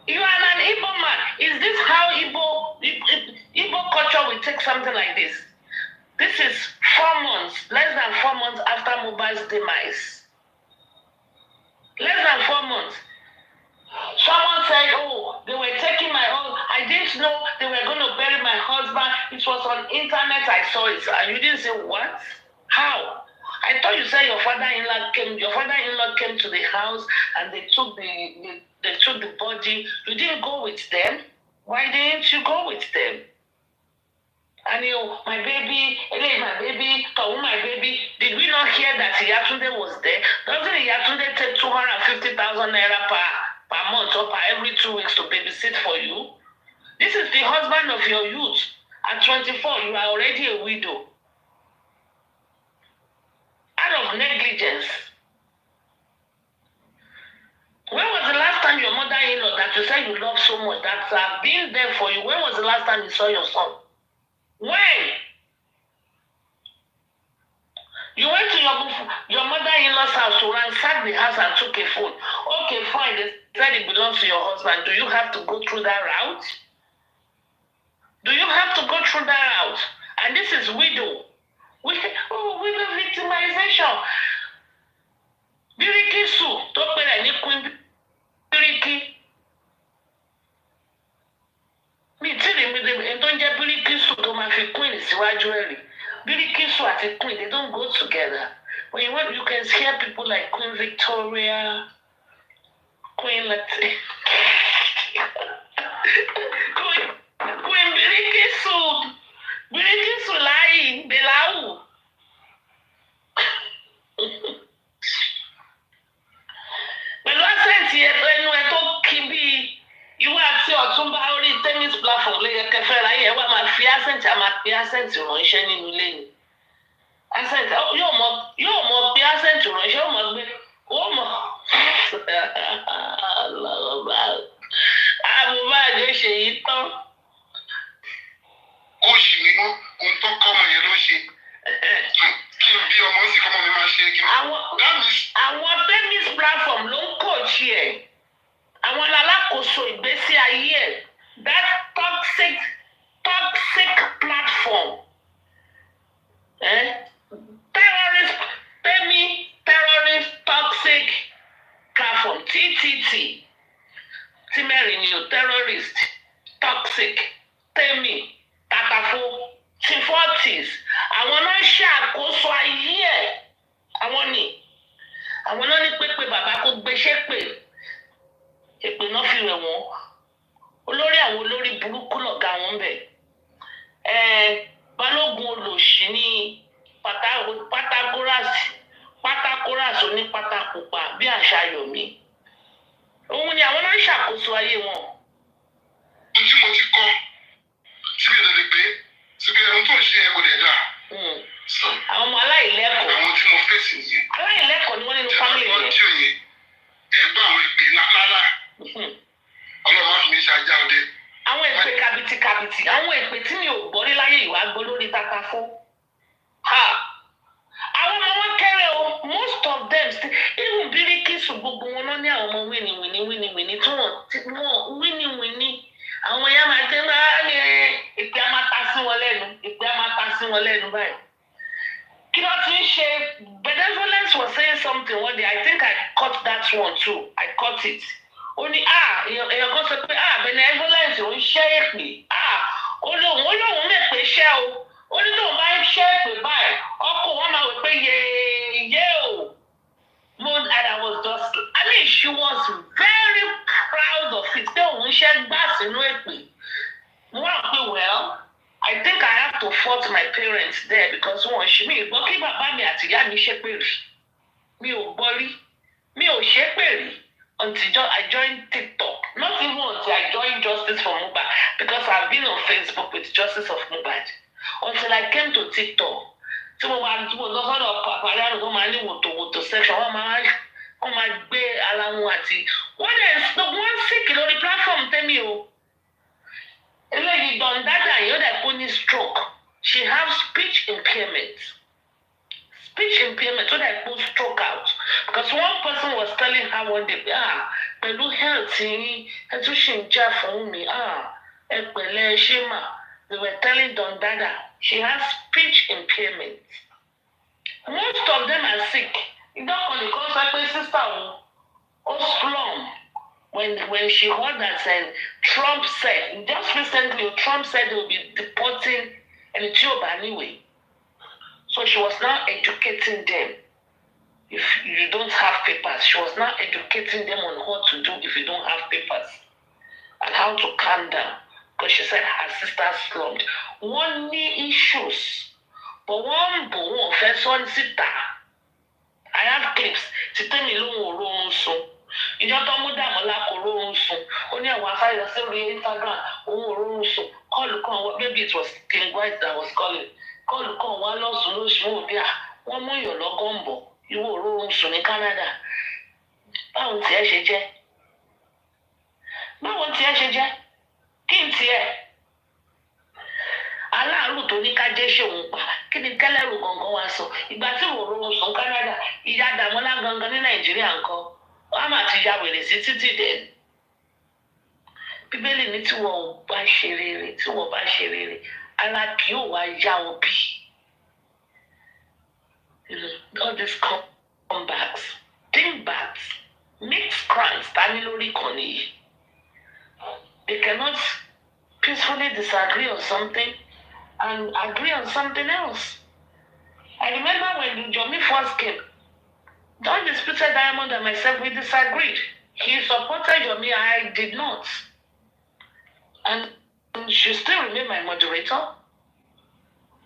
you are an Igbo man, is this how Igbo culture will take something like this? This is 4 months, less than 4 months after Mohbad's demise. Less than 4 months. Someone said, oh, they were taking my husband. I didn't know they were going to bury my husband. It was on internet, I saw it. And you didn't say, what? How? I thought you said your father-in-law came to the house and they took the body. You didn't go with them. Why didn't you go with them? And my baby, my baby. Did we not hear that Iyatunde was there? Doesn't Iyatunde take 250,000 naira per month or per every 2 weeks to babysit for you? This is the husband of your youth. At 24, you are already a widow. Out of negligence. When was the last time your mother-in-law that you said you love so much, that have been there for you, when was the last time you saw your son? When? You went to your mother-in-law's house to ransack the house and took a phone. Okay, fine. They said it belongs to your husband. Do you have to go through that route? Do you have to go through that route? And this is widow. Widow victimization. Biriki Su, tó pèrè ní Queen Biriki. Mi tí rí mi ẹni tó ń jẹ́ Biriki Su tó máa fi Queen síwájú ẹ̀rí. Biriki Su àti Queen, they don't go together. When you can hear people like Queen Victoria, Queen Latifah, Queen Biriki Su láyé Belawu. Pẹ̀lú àṣẹ́ǹtì ẹnu ẹ tó kí bí ìwé àti ọ̀túnba orí tennis platform lè yẹ kẹfẹ́ ra yẹ wá máa fi àṣẹ́ǹtì àmà pé àṣẹ́ǹtì ránṣẹ́ nínú ilé ni. Àṣẹ́ǹtì yóò mọ pé àṣẹ́ǹtì ránṣẹ́ ó mọ gbé ó mọ. Àbúrò àjọ ṣe yìí tán. Ó ṣì ní mọ́ ohun tó kọ́ ọmọ yẹn ló ṣe. Kí n bí ọmọ sì kọ́mọ mi máa ṣe kí n. Àwọn tennis platform ló ń coach ẹ̀. Àwọn alákòóso ìgbésí ayé ẹ̀. That toxic platform. Terrorist toxic platform. TTT. Tí mẹ́rin ni o, terrorist, toxic, tẹ́mi, tàtàfó, ti 40s. Àwọn náà ṣàkóso ayé ẹ̀. Àwọn náà ní pépé bàbá kó gbéṣẹ́ pè. Èpè náà fi rẹ̀ wọ́n. Olórí àwọn olórí burúkú lọ̀gá wọn bẹ̀. Balógun olòṣì ní pátákóràsì oní pátákópa bí àṣà Yomi. Òun ni àwọn náà ń ṣàkóso ayé wọn. Ohun tí mo ti kọ́ síbi ìdọ̀lẹ́ pé síbi ohun tó ń ṣe ẹ̀ kò dẹ̀ dà. Àwọn ọmọ aláìlẹ́kọ̀ọ́. Àwọn tí mo fèsì nìyẹn. Aláìlẹ́kọ̀ọ́ ni wọ́n nínú fámìlì yẹn. Ọjọ́ yẹn ẹgbẹ́ àwọn ìpè ńláńlá. Ọlọ́run á fi mi ṣàjà ọdẹ. Àwọn èpè kàbìtì, àwọn èpè tí mi ò gbọ́ rí láyé ìwà gbọ́ lórí Takafo. Àwọn ọmọ wọn kéré o, most of them still, even Biriki Su gbogbo wọn náà ní àwọn ọmọ wíníwíní tí wọ́n wíníwíní. Àwọn ya máa jẹ́ máa ní ìpè á máa ta sí wọn lẹ́nu báyìí. Kí ló ti ń ṣe? Benevolence was saying something one day. I think I caught that one too. I caught it. Ó ní èèyàn kan sọ pé benevolence ò ń ṣẹ́ èpè. Ó lóun mẹ́pẹ́ ṣẹ́ o. Ó ní tóun bá ń ṣẹ́ èpè báyìí. Ọkọ̀ wọn máa wò pé yéé o. And I was just, she was very proud of it. Well, I think I have to fault my parents there because me until I joined TikTok. Not even until I joined Justice for Mubad, because I've been on Facebook with Justice of Mubad. Until I came to TikTok. So I was section. What else? The one sick on the platform tell me, done that, you're that pony stroke. She has speech impairment. So that put stroke out. Because one person was telling her one day, pẹ̀lú health yín, ẹ tún ṣì ń jà fún mi, ẹ pẹ̀lẹ́ ṣé mà. They were telling Don Dada, she has speech impairment. Most of them are sick. You don't want to call my sister or slum. When she heard that Trump said, just recently, Trump said they will be deporting Ethiopia anyway. So she was now educating them. If you don't have papers, she was now educating them on what to do if you don't have papers and how to calm down. Because she said her sister slumped. One knee issues, but one first one sit down. I have clips. To tell me long so. You don't know that Malako so. Only I was on Instagram. So. Call maybe it was King White that was calling. Call one lost no there. One more your logombo. You will roll so in Canada. Báwo tí ẹ ṣe jẹ́? Kí n tiẹ̀? Aláàrù tó ní ká jẹ́ ṣe òun pa. Kí ni kẹ́lẹ́rù gangan wá sọ? Ìgbà tí mo rohun sùn Canada, ìyá Dàmọ́lá gangan ní Nàìjíríà ńkọ́. Wọ́n á máa ti ya wèrè sí títì dẹ̀. Bíbélì ní tí wọ́n bá ṣe rere, ara kì yóò wá yá òbí. All these comebacks, dingbats, mixed crimes, they cannot peacefully disagree on something and agree on something else. I remember when Jomi first came, the undisputed Diamond and myself, we disagreed. He supported Jomi, I did not. And she still remained my moderator,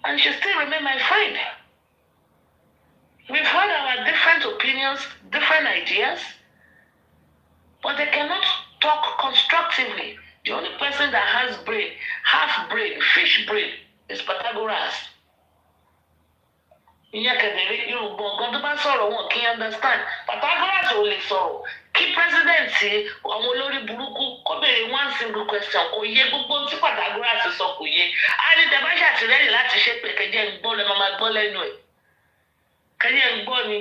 and she still remained my friend. We've had our different opinions, different ideas, but they cannot talk constructively. The only person that has brain, half brain, fish brain, is Pythagoras. Understand. Pythagoras only sorrow. Key presidency, one single question. Pythagoras sọ kò yé. And the Basha ti ready láti ṣe pé kẹjẹ ń gbọ́ lẹ máa gbọ́ lẹ́nu ẹ̀. Kẹjẹ ń gbọ́ ni.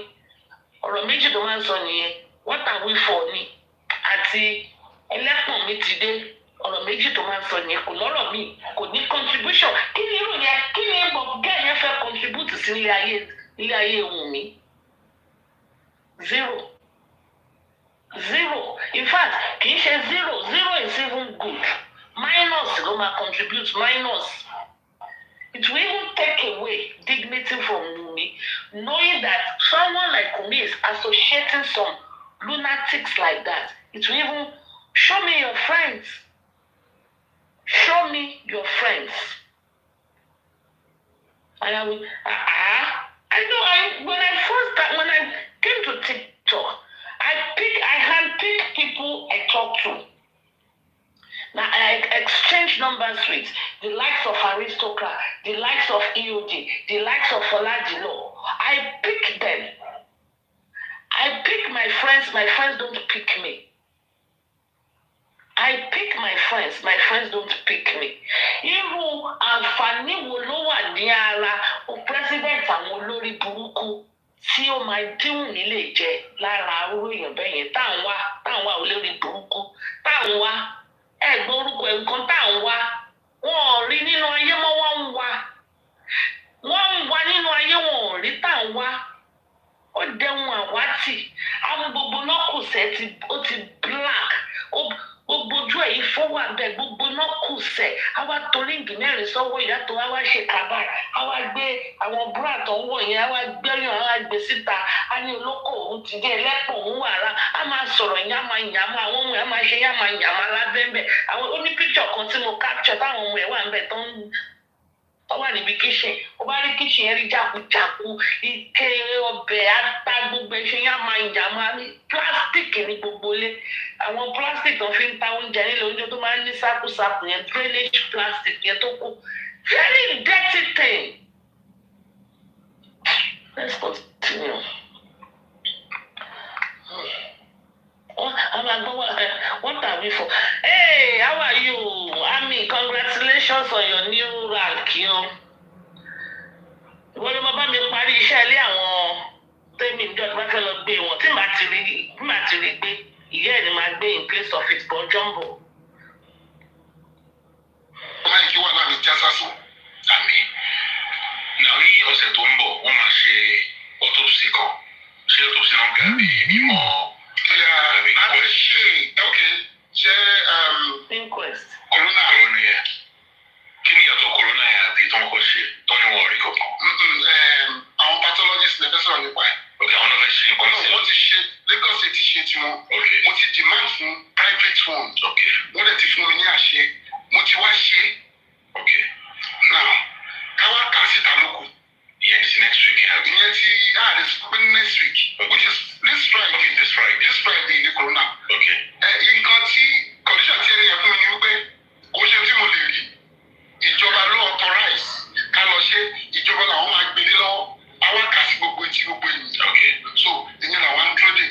Ọ̀rọ̀ méjì tó máa ń sọ nìyẹn. What are we for ni? Àti ẹlẹ́pọ̀n mi ti dé. Ọ̀rọ̀ méjì tó máa ń sọ nìyẹn. Kò lọ́rọ̀ mi. Kò ní contribution. Kí ni irú yẹn? Kí ni gẹ́ẹ̀ yẹn fẹ́ contribute sí ilé ayé Wùnmí? Zero. In fact, kì í ṣe zero. Zero is even good. Minus ló máa contribute. Minus. It will even take away dignity from Wunmi, knowing that someone like Wunmi is associating some lunatics like that. It will even show me your friends. Show me your friends. And I will. When I came to TikTok, I handpicked people I talk to. Now I exchange numbers with the likes of Aristocrat, the likes of EOD, the likes of Oladilo. I pick them. I pick my friends don't pick me. I pick my friends don't pick me. Irú àǹfààní wo ló wà ní ara o president àwọn olórí burúkú tí ó máa dín nílé jẹ lára orú èèyàn bẹ́ẹ̀ yẹn táwọn wá olórí burúkú táwọn wá ẹ̀gbọ́n orúkọ nǹkan táwọn wá wọn ò rí nínú ayé mọ́ wọ́n ń wá nínú ayé wọn ò rí táwọn wá ó dẹ̀hun àwátì àwọn gbogbo náà kò sẹ́ ó ti black gbogbo ojú ẹ̀ yìí fọwọ́ abẹ gbogbo náà kù sẹ̀ á wá torí igi mẹ́rin sọ́wọ́ ìyá tó á wá ṣe kábà á wá gbé àwọn búrà tó ń wọ̀ yẹn á wá gbẹ́yàn á wá gbé síta á ní olóko òun ti dé ẹlẹ́pọ̀ òun wà rà á máa sọ̀rọ̀ yàmà àwọn ọmọ ẹ̀ máa ṣe yàmà lábẹ́ńbẹ́ àwọn ó ní píkṣọ̀ kan tí mo capture táwọn ọmọ ẹ̀ wà ń bẹ̀ tó ń wà níbi kíṣìn ó bá rí kíṣìn yẹn rí jákujáku ike ọbẹ̀ ata gbogbo ẹṣin yàmà ní plastic ní gbogbo ilé àwọn plastic tó fi ń ta oúnjẹ nílé oúnjẹ tó máa ń ní sákúsákú yẹn drainage plastic yẹn tó kù very dirty thing. Let's continue. What are we for? Hey, how are you? Ami, congratulations on your new rank, yo. Wọ́n ló máa bá mi parí iṣẹ́ ilé àwọn tẹ́mi ìjọ tí wọ́n fẹ́ lọ gbé wọn tí màá ti rí gbé ìyá ẹ̀ ni máa gbé in place of it for jumbo. ọmọ yìí kí wà láàmì jásásù. àmì náà ní ọ̀sẹ̀ tó ń bọ̀ wọ́n máa ṣe autopsy kan ṣé autopsy náà gàbí mímọ́ láti ṣe inquest. corona yẹn kí ni ìyàtọ̀ corona yẹn àti ìtàn ọkọ̀ ṣe tó ní wọ́n rí kankan. àwọn pathologist lè fẹ́ sọ̀rọ̀ nípa ẹ̀. ok àwọn náà fẹ́ ṣe nǹkan sí. wọ́n ti ṣe Lagos State ti ṣe tiwọn. mo ti demand fún private one. wọ́n dẹ̀ ti fún mi ní àṣẹ mo ti wá ṣe. now káwá kà síta lóko. ìyẹn ti next week yẹn. ìyẹn ti next week which is this Friday ní corona. nǹkan tí condition ti ẹni yẹn fún mi ni wípé kò ṣe tí mo lè rí ìjọba ló authorize ká lọ ṣe ìjọba làwọn máa gbélé lọ́wọ́ àwọn kà sí gbogbo etí gbogbo ènìyàn. so ìyẹn làwọn ń dúró dè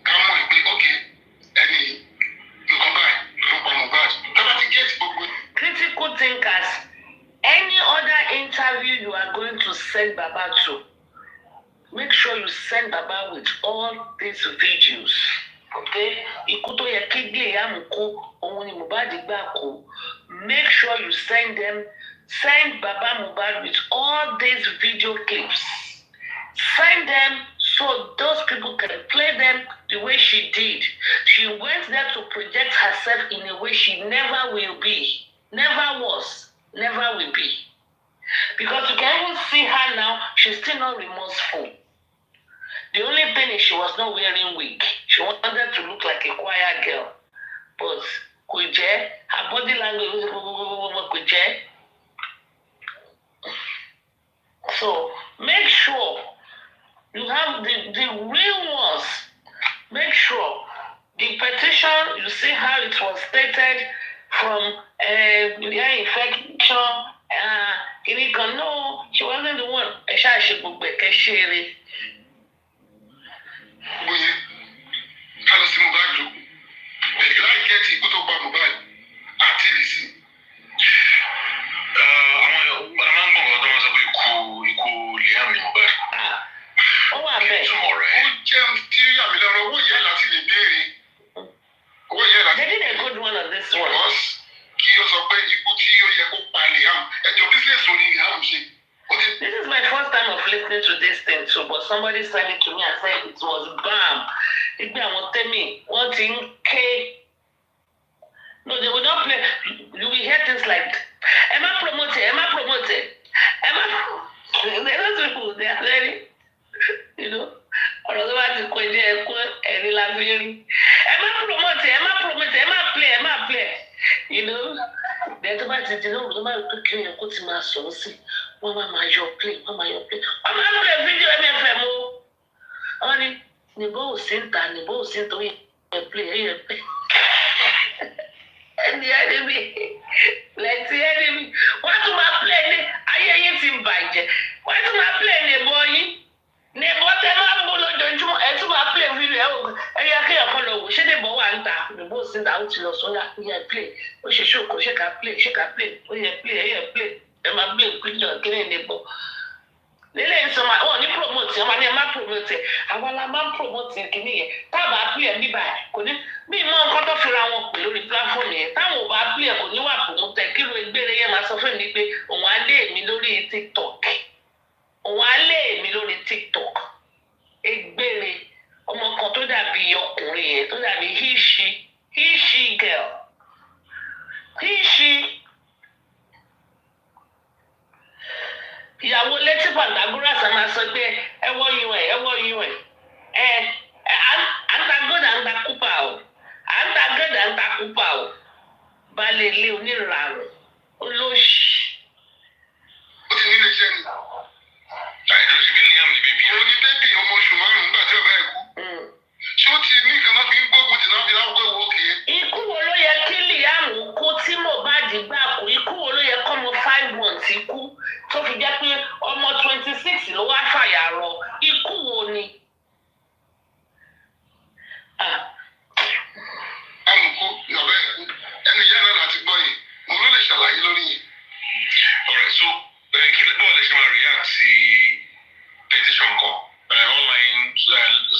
ká mọ̀ pé ẹni nǹkan báyìí ló pa Mohbad tábà ti gẹ́ẹ̀tì gbogbo. Critical thinkers, any other interview you are going to send Baba to, make sure you send Baba with all these videos. Okay? Ikú tó yẹ kí Liam kó òun ni Mohbad gbà kó. Make sure you send Baba Mohbad with all these video clips. Send them so those people can play them the way she did. She went there to project herself in a way she never will be. Never was. Never will be. Because you can even see her now, she's still not remorseful. The only thing is she was not wearing wig. She wanted to look like a choir girl. But her body language, so make sure you have the real ones. Make sure the petition, you see how it was stated from infection, no, she wasn't the one. Oye, ká lọ sí Mohbad ló bẹ̀rẹ̀ láì gẹ́ẹ̀tì ikú tó pa Mohbad àti ìrìsì. Àwọn máa ń gbọ̀ngàn tó máa sọ pé ikú Liam ni Mohbad. Ó wà bẹ́ẹ̀. Ó jẹ́ tí àmì lọ́rọ̀ owó ìyá láti lè béèrè. Owó ìyá láti. They did a good one on this one. Because kí ó sọ pé ikú tí ó yẹ kó pa Liam ẹjọ́ bísíǹsì òní Liam ṣe. This is my first time of listening to this thing too, but somebody said it to me and said it was bam. Igbe àwọn tẹ́mi, wọ́n ti ń ké. No, they will not play. You will hear things like, Emma promote it. Those people, they are very, ọ̀rọ̀ tó bá ti kọ jẹ́ ẹ̀kọ́ ẹ̀rí la fi rí. Emma play. Then tó bá ti di lóhùn tó bá rí pé kí ẹ̀kọ́ ti máa sọ̀rọ̀ sí i. Wọ́n máa yọ play. Wọ́n máa play fídíò MFM o. Wọ́n ní níbo ò sí ń ta ó yẹ play. Ẹni wọ́n tún máa play ní ayé yín ti bàjẹ́. Wọ́n tún máa play ní ẹ̀bọ yín. Ní ẹ̀bọ tẹ́ máa ń bó lójoojúmọ́ ẹ̀ tún máa play fídíò ẹ̀yà kéèyàn kan lọ wò ṣé níbo wà ń ta níbo ò sí ń ta ó ti lọ sọ́yà ó yẹ play. Ó ṣe ṣòkò ṣé ká play ó yẹ play. Ẹ máa gbé ìpínlẹ̀ kíní níbo. Nílé ìsọmọ àwọn ní promote wọn ni ẹ máa promote àwọn la máa ń promote kíní yẹn tábà play ẹ níbà kò ní bí mọ nǹkan tó fira wọn pè lórí platform yẹn táwọn ò bá play ẹ kò ní wà promote kí ló egbére yẹn máa sọ fún mi pé òun á lé mi lórí TikTok egbére ọmọ kan tó dàbí ọkùnrin yẹn tó dàbí he she girl pépà o baálé ilé onírànù olóṣì. ó ti nílé iṣẹ́ ni. àìdúró sí bí Liam ní bébí. òun ní bébì ọmọ oṣù márùn-ún nígbà tí ọ̀gá ẹ̀ kú. ṣé ó ti ní nǹkan náà fi ń gbógun tì náà fi láwùjọ ìwọ òkè. ikú wo ló yẹ kí Liam kú tí Mohbad gbà kú? Ikú wo ló yẹ kọ́mọ 5 months kú tó fi jẹ́ pé ọmọ 26 ló wá fàyà rọ? Ikú wo ni? amùkú ìyàwó ẹ̀ kú ẹni ìyá náà láti gbọ́ yìí òun ló lè ṣàlàyé lórí yìí. alright so kí ló bọ́ọ̀lù ṣe máa react sí petition kan online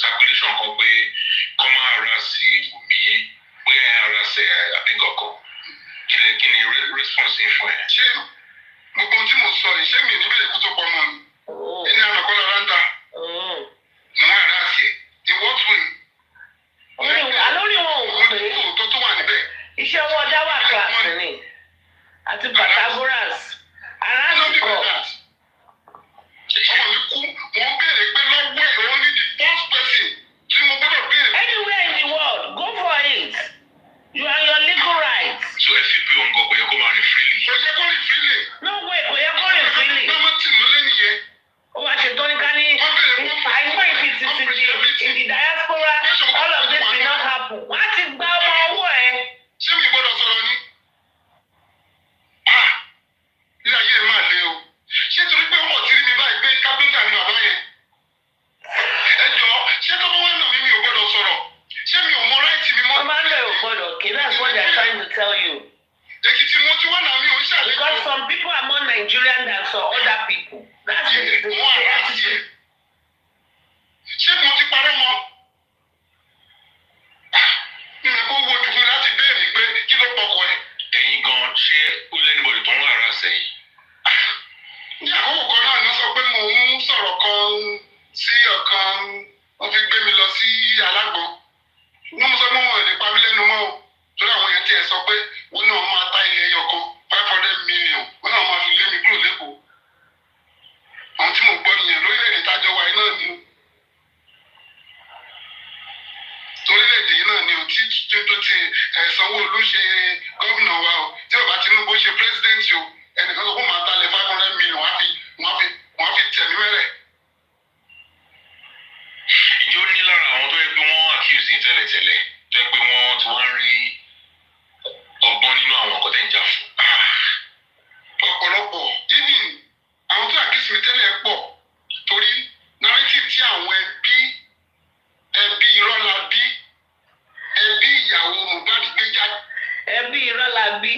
circulation kan pé kọ́ máa ra sí Wùmí pé ara ṣe àbíkọ̀kọ̀ kí ni response yín fún ẹ. ṣé gbogbo ohun tí mo sọ yìí ṣé mi ò ní bẹ̀rẹ̀ kú tó pọ̀ mọ́ mi. ẹni àmọ̀kọ́lá ráńdà mo wá rà sí ẹ̀ in what way. Àlórí wọn ò pé òótọ́ tó wà níbẹ̀. iṣẹ́ wọn dá wà kíláàsì ni àti Pythagoras aráàlú ọmọ mi kú mo ń béèrè pé lọ́wọ́ ẹ̀ lọ́wọ́ ní the first person tí mo gbọ́dọ̀ béèrè. Anywhere in the world, go for it. You are your legal rights. so ẹ fi pé òun kò yẹ kó máa rìn freely. kò yẹ kó rìn freely. No way, kò yẹ kó rìn freely. bámọ́ tì mọ́lé nìyẹn. Ó wá ṣe tóníká ní I know if it is in the diaspora, all of this will not happen. Wọ́n á ti gba ọmọ owó ẹ̀. ṣé mi gbọ́dọ̀ sọ̀rọ̀ ni? ilé ayé máa le o. ṣé torí pé wọ́n ti rí mi báyìí pé kápẹ́ńtà ni bàbá yẹn? ẹ jọ ṣé tó bá wà náà mi ò gbọ́dọ̀ sọ̀rọ̀? ṣé mi ò mọ ráìtì mi mọ́? Wọ́n máa ń lọ ìgbọ́dọ̀ kí that's what they are trying to tell you. Èkìtì mo ti wà náà mi ò ń ṣàlejò. Because some people are more Nigerian than some other people. That's the attitude. ṣé mo ti parẹ́ mọ́? nínú kó wo jù mí láti béèrè pé kí ló pọkọ ẹ. ẹ̀yin gan ṣé ó lẹ́nìbọ̀dì tó ń wà ara sẹ́yìn. ní àkókò kan náà ni wọ́n sọ pé mò ń sọ̀rọ̀ kan sí ọ̀kan wọ́n fi gbé mi lọ sí alágbọ̀n. ní mo sọ pé wọn ò lè pa mí lẹ́nu mọ́ o torí àwọn yẹn tiẹ̀ sọ pé wọn náà máa ta ilẹ̀ ẹyọ kan 500 million wọn náà máa fi lé mi kúrò lẹ́kọ̀ọ́. àwọn tí mo gbọ́ nìyẹn lórílẹ̀‐èdè tájọ wáyé náà ni o. orílẹ̀-èdè yìí náà ni o tí tó ti Sanwó-Olú ṣe gómìnà wa o tí bàbá Tinubu ṣe pírẹsidẹ́ǹtì o ẹnìkan sọ fún màá talẹ̀ 500 million wọ́n á fi tẹ̀mí mẹ́rẹ̀. ìjọ ní lára àwọn tó yẹ pé wọ́n accuse yín tẹ́lẹ̀tẹ́lẹ̀ tó yẹ pé wọ́n ti wá ń rí ọgbọ́n nínú àwọn ọkọ̀ tẹ̀ ń jà fún. ọ̀pọ̀lọpọ̀ even àwọn tó accuse mi tẹ́lẹ̀ pọ̀ torí narrative tí àwọn ẹbí irọ́ la bí ẹbí ìyàwó Mohbad gbé jáde. Ẹbí irọ́ la bí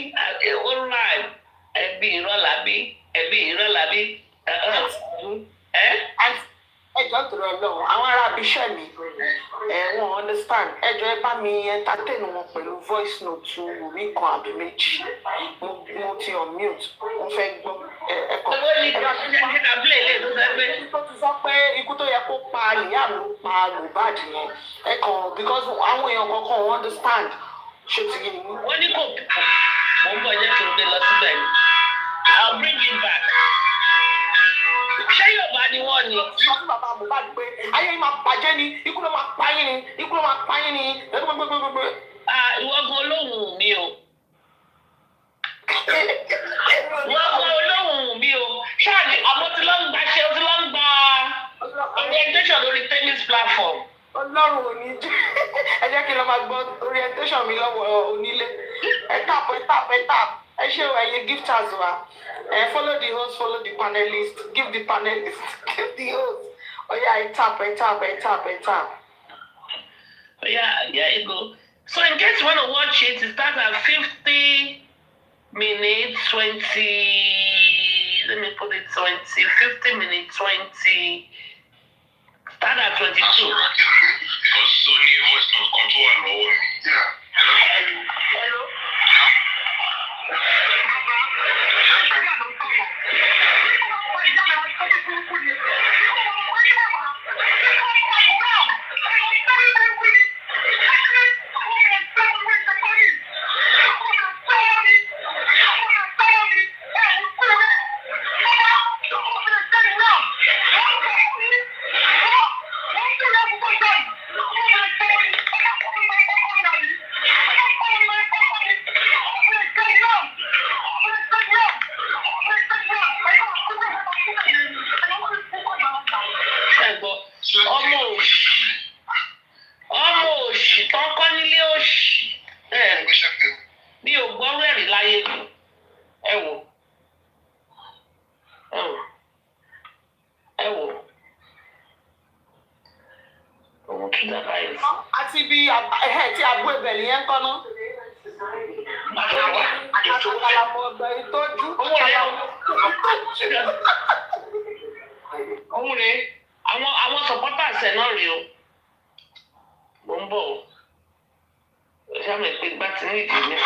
online ẹbí irọ́ la bí ẹbí irọ́ la bí. ẹjọ́ torí Ọlọ́run àwọn ará abiṣẹ́ mi wọ́n understand ẹjọ́ ẹ bá mi entertain wọn pẹ̀lú voice note Wùmí kan àbí méjì mo ti unmute mo fẹ́ gbọ́ ẹ̀kọ́. owó ní kábílẹ̀ ilé tó sọ pé. tó ti sọ pé ikú tó yẹ kó pa Liam ló pa Mohbad yẹn ẹ̀kọ́ because àwọn èèyàn kankan wọ́n understand ṣé ti yé mi. wọ́n ní kò mò ń bọ̀ jẹ́ kí n gbé lọ síbẹ̀ ni I'll bring it back. ṣé Yorùbá ni wọ́n ni. sọ fún bàbá Mohbad pé ayé yìí máa bàjẹ́ ni ikú ló máa pa yín ni ikú ló máa pa yín ni gbẹgbẹgbẹgbẹ. ìwọ gan olóhùn mi o. ìwọ gan olóhùn mi o. ṣáàlì àmọ́ tí ló ń gba ṣe tí ló ń gba orientation lórí tennis platform. Ọlọ́run ò ní jẹ́ ẹ jẹ́ kí n lọ máa gbọ́ orientation mi lọ́wọ́ onílé ẹ tap ẹ ṣe ẹyẹ gifters wa follow the host follow the panelist give the panelist give the host oya ẹ tap. Yeah, you go. So in case you want to watch it, it starts at 50 minutes 20. Let me put it 20. 50 minutes 20. Start at 22. That's all right. Because Sony voice note control lower me. Yeah. Hello? Hello? bẹ̀lì yẹn kọ́ ná. Àkàlà mọ̀ ọ̀gbẹ́ ìtọ́jú. Òun rèé, àwọn supporters ẹ̀ náà rèé o. Mo ń bọ̀ o. Ṣé àmì pé gbá ti ní ìdí mi?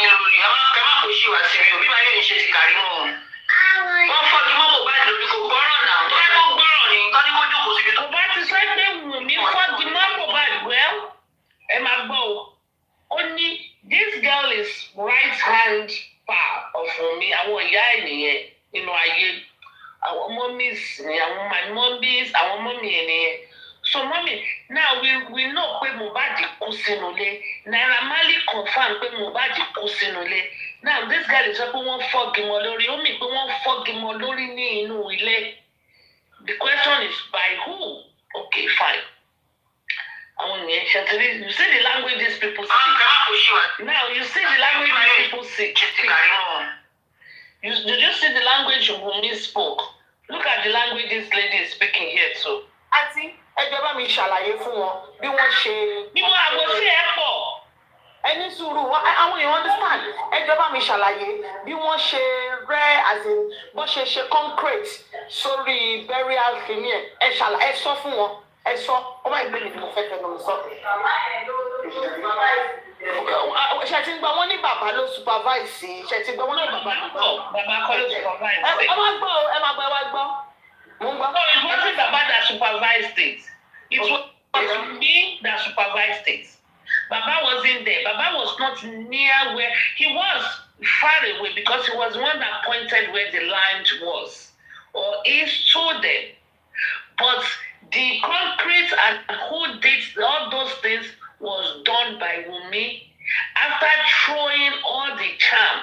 Ìròyìn àwọn akẹ́kọ̀ọ́ kò ṣe wá síbi òbí máa yóò ṣe ti kárí mọ́ wọn. Wọ́n fọ́jú mọ́ Mohbad lórí kò gbọ́ràn náà. Tó bá tó gbọ́ràn ni nǹkan ní wọ́n jókòó síbi tó. Mo bá ti sọ pé Wùnmí fọ́jú mọ́ Mohbad well, ẹ máa gbọ́ o. Ó ní this girl is right hand power of Wùnmí. Àwọn ìyá ẹ̀ nìyẹn nínú ayé. Àwọn mummies ni àwọn mummies, àwọn mummy ẹ̀ nìyẹn. So mommy, now we know pé Mohbad kú sínú ilé. Naira Marley confirm pé Mohbad kú sínú ilé. Now this guy is sọ pé wọ́n fọ́gi mọ́ lórí. Ó mì pé wọ́n fọ́gi mọ́ lórí ní inú ilé. The question is by who? Okay, fine. Àwọn yẹn ṣàtìrí. You see the language these people speak. Now you see the language these people speak. Did you see the language Wunmi spoke? Look at the language this lady is speaking here too. Àǹtí, ẹjọ́ bá mi ṣàlàyé fún wọn bí wọ́n ṣe. Bí wọ́n àgọ́ sí ẹ̀ pọ̀. Ẹni sùúrù wọn, àwọn èèyàn understand. Ẹjọ́ bá mi ṣàlàyé bí wọ́n ṣe rẹ́ as in bọ́n ṣe concrete sórí burial kìíní ẹ̀. Ẹ sọ fún wọn. Ẹ sọ, ọmọ ìgbé mi ni mo fẹ́ fẹ́ lọ sọ. Ṣé ti gba wọn ní bàbá ló supervise? Ṣé ti gba wọn ní bàbá ló supervise? Bàbá kọ́ ló supervise. Ẹ máa gbọ́, ẹ máa gbọ́, ẹ wá gbọ́. Mo ń gbọ́. No, it wasn't Baba that supervised it. It was me that supervised it. Baba wasn't there. Baba was not near where he was, far away, because he was the one that pointed where the line was, or he stood there. But the concrete and who did all those things was done by Wunmi after throwing all the charm,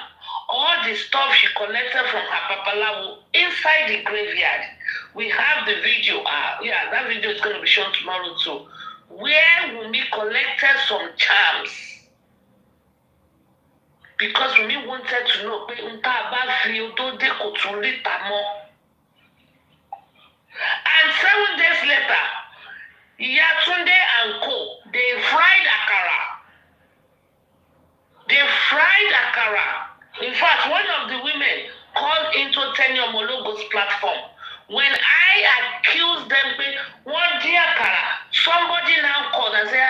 all the stuff she collected from her papalawo inside the graveyard. We have the video. Yeah, that video is going to be shown tomorrow too, where Wunmi collected some charms because Wunmi wanted to know pé nta bá fi tó dé kò tún rí ta mọ́. And 7 days later, Ìyá Túndé and co, they fried akara. They fried akara. In fact, one of the women called into Tenny Omologo's platform. When I accused them, one dear akara, somebody now called and said,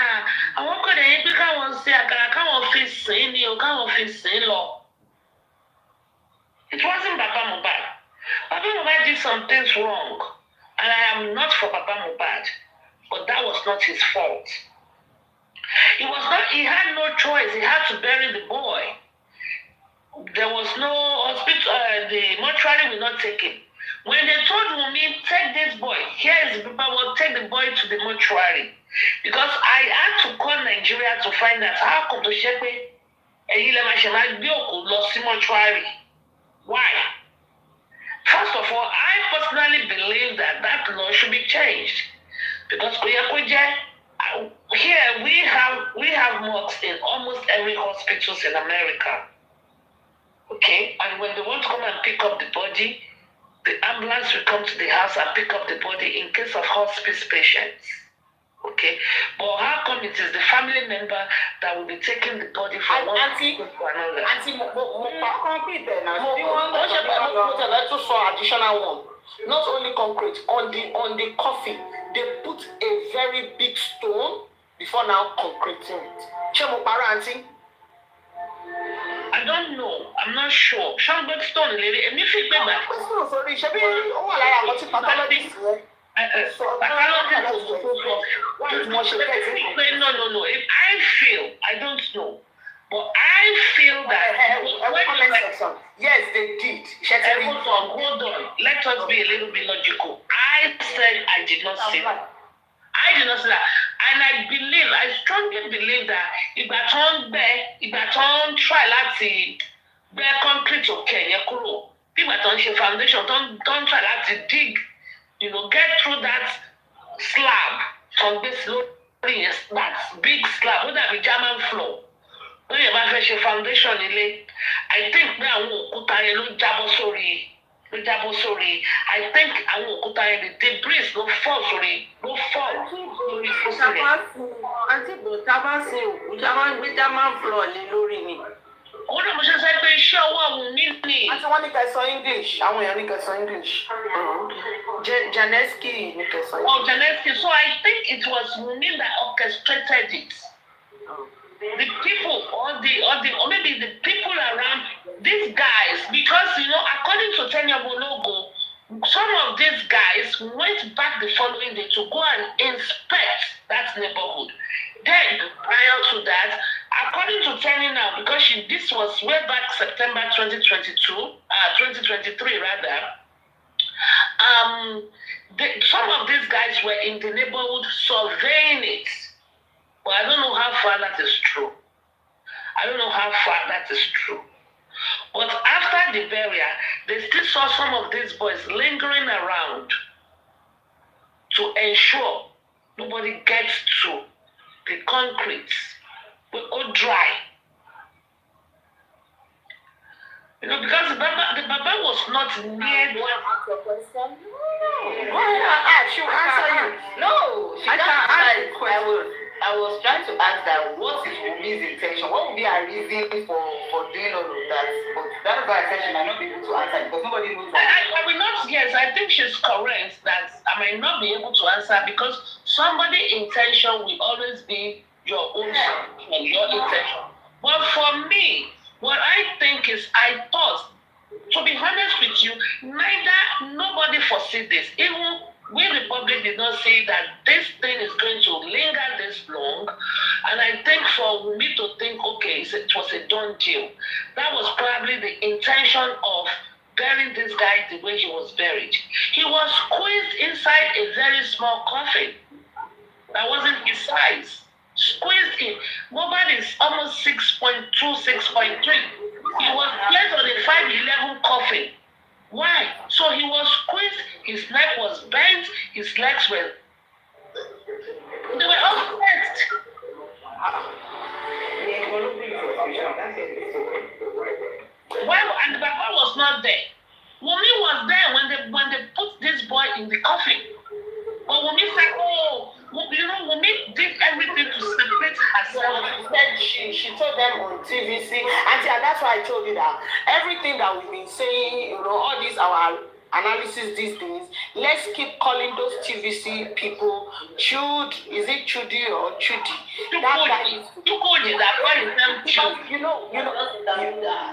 I want to say akara, can't office any or can't office law. It wasn't Papa Mohbad. Papa Mohbad did some things wrong, and I am not for Papa Mohbad, but that was not his fault. He had no choice. He had to bury the boy. There was no hospital, the mortuary will not take him. When they told Wunmi, take this boy, here is the paperwork, take the boy to the mortuary. Because I had to call Nigeria to find out how come to Shepe mortuary. Why? First of all, I personally believe that law should be changed. Because here we have morgues in almost every hospital in America. Okay, and when they want to come and pick up the body, the ambulance will come to the house and pick up the body in case of hospice patients. Okay, but how come it is the family member that will be taking the body from one hospital to another? Additional one. Not only concrete, on the coffin, they put a very big stone before now concreting it. I don't know. I'm not sure. Shangbek stone, lady. And if you go back, no. If I feel, I don't know, but I feel that yes, they did. Hold on. Let us be a little bit logical. I said I did not see that. I did not see that. And I strongly believe that if I don't try láti bear concrete okay, people don't share foundation, don't try láti dig, get through that slab from this that big slab, would that be German floor? When you have a foundation, I think now òkúta yẹn ló jábọ́ sórí Sorry, I think I will go down the debris no fall, sorry, no fall. Àǹtí bò tá a bá sin òkú, tá a máa ń gbé German floor lé lórí ni. Ó ní mo ṣe sẹ́ pé iṣẹ́ ọwọ́ àwọn mi ni. Àti wọ́n ní kẹ́ sọ English, àwọn èèyàn ní kẹ́ sọ English. Janeski ní kẹ́ sọ English. Oh, Janeski. So I think it was me that orchestrated it. The people or maybe the people around these guys, because according to Tanya Bologo, some of these guys went back the following day to go and inspect that neighborhood. Then, prior to that, according to Tanya now, because this was way back September 2023 rather, some of these guys were in the neighborhood surveying it. But I don't know how far that is true. But after the burial, they still saw some of these boys lingering around to ensure nobody gets to the concrete. We're all dry. Because the Baba was not near the Ask your question. She will answer you. No, she can't answer the question. I was trying to ask that what is Wumi's intention? What would be her reason for doing all of that? But that's why I said she might not be able to answer because nobody knows that. I will not, yes, I think she's correct that I might not be able to answer because somebody's intention will always be your own and your intention. But for me, what I think is I thought, to be honest with you, nobody foresee this. Even we, the public, did not say that this thing is going to linger this long. And I think for me to think, okay, it was a done deal. That was probably the intention of burying this guy the way he was buried. He was squeezed inside a very small coffin. That wasn't his size. Squeezed in. Mobile is almost 6.2, 6.3. He was placed on a 5'11" coffin. Why? So he was squeezed, his neck was bent, his legs were... They were all stretched. Well, and the Baba was not there. Wumi was there when they put this boy in the coffin. But Wumi said, Wumi did everything to separate herself. She told them on TVC, and that's why I told you that everything that we've been saying, all these our analysis these days, let's keep calling those TVC people Chud. Is it Chudi or Chudi? That guy is Chudi.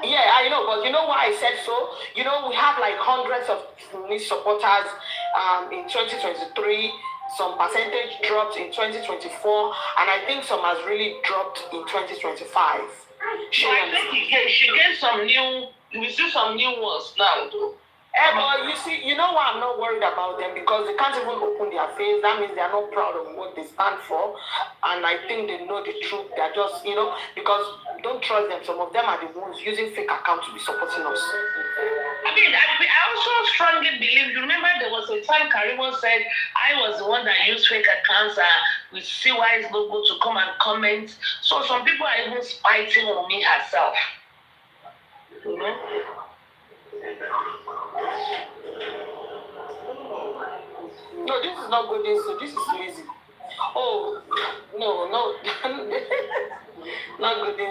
Yeah, I know, but you know why I said so? We have like hundreds of supporters in 2023. Some percentage dropped in 2024, and I think some has really dropped in 2025. She gets some new. We see some new ones now. But you see, why I'm not worried about them because they can't even open their face. That means they are not proud of what they stand for, and I think they know the truth. They're just, because don't trust them. Some of them are the ones using fake accounts to be supporting us. I mean, I also strongly believe. You remember there was a time Karimo said I was the one that used fake accounts with CY's logo to come and comment. So some people are even spiting on me herself. No, this is not good. This is lazy. Oh, no. Not good. The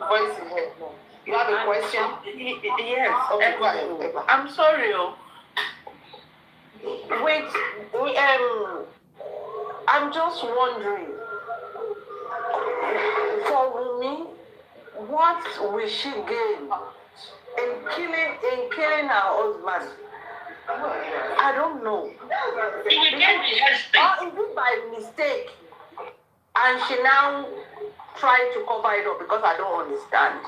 voice is here. No. You have a question? Yes. Okay, go ahead. I'm sorry. Wait. I'm just wondering. For me, what will she gain in killing her husband? I don't know. Or is it by mistake? And she now trying to cover it up because I don't understand.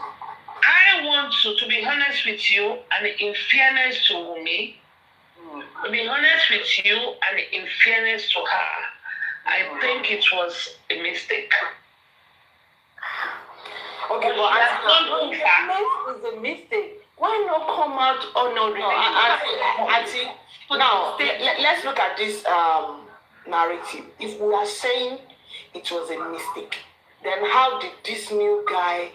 I want to be honest with you, and in fairness to Wumi, to be honest with you, and in fairness to her, I think it was a mistake. Okay, but it's a mistake. Why not come out honorably? Now, let's look at this narrative. If we are saying it was a mistake, then how did this new guy,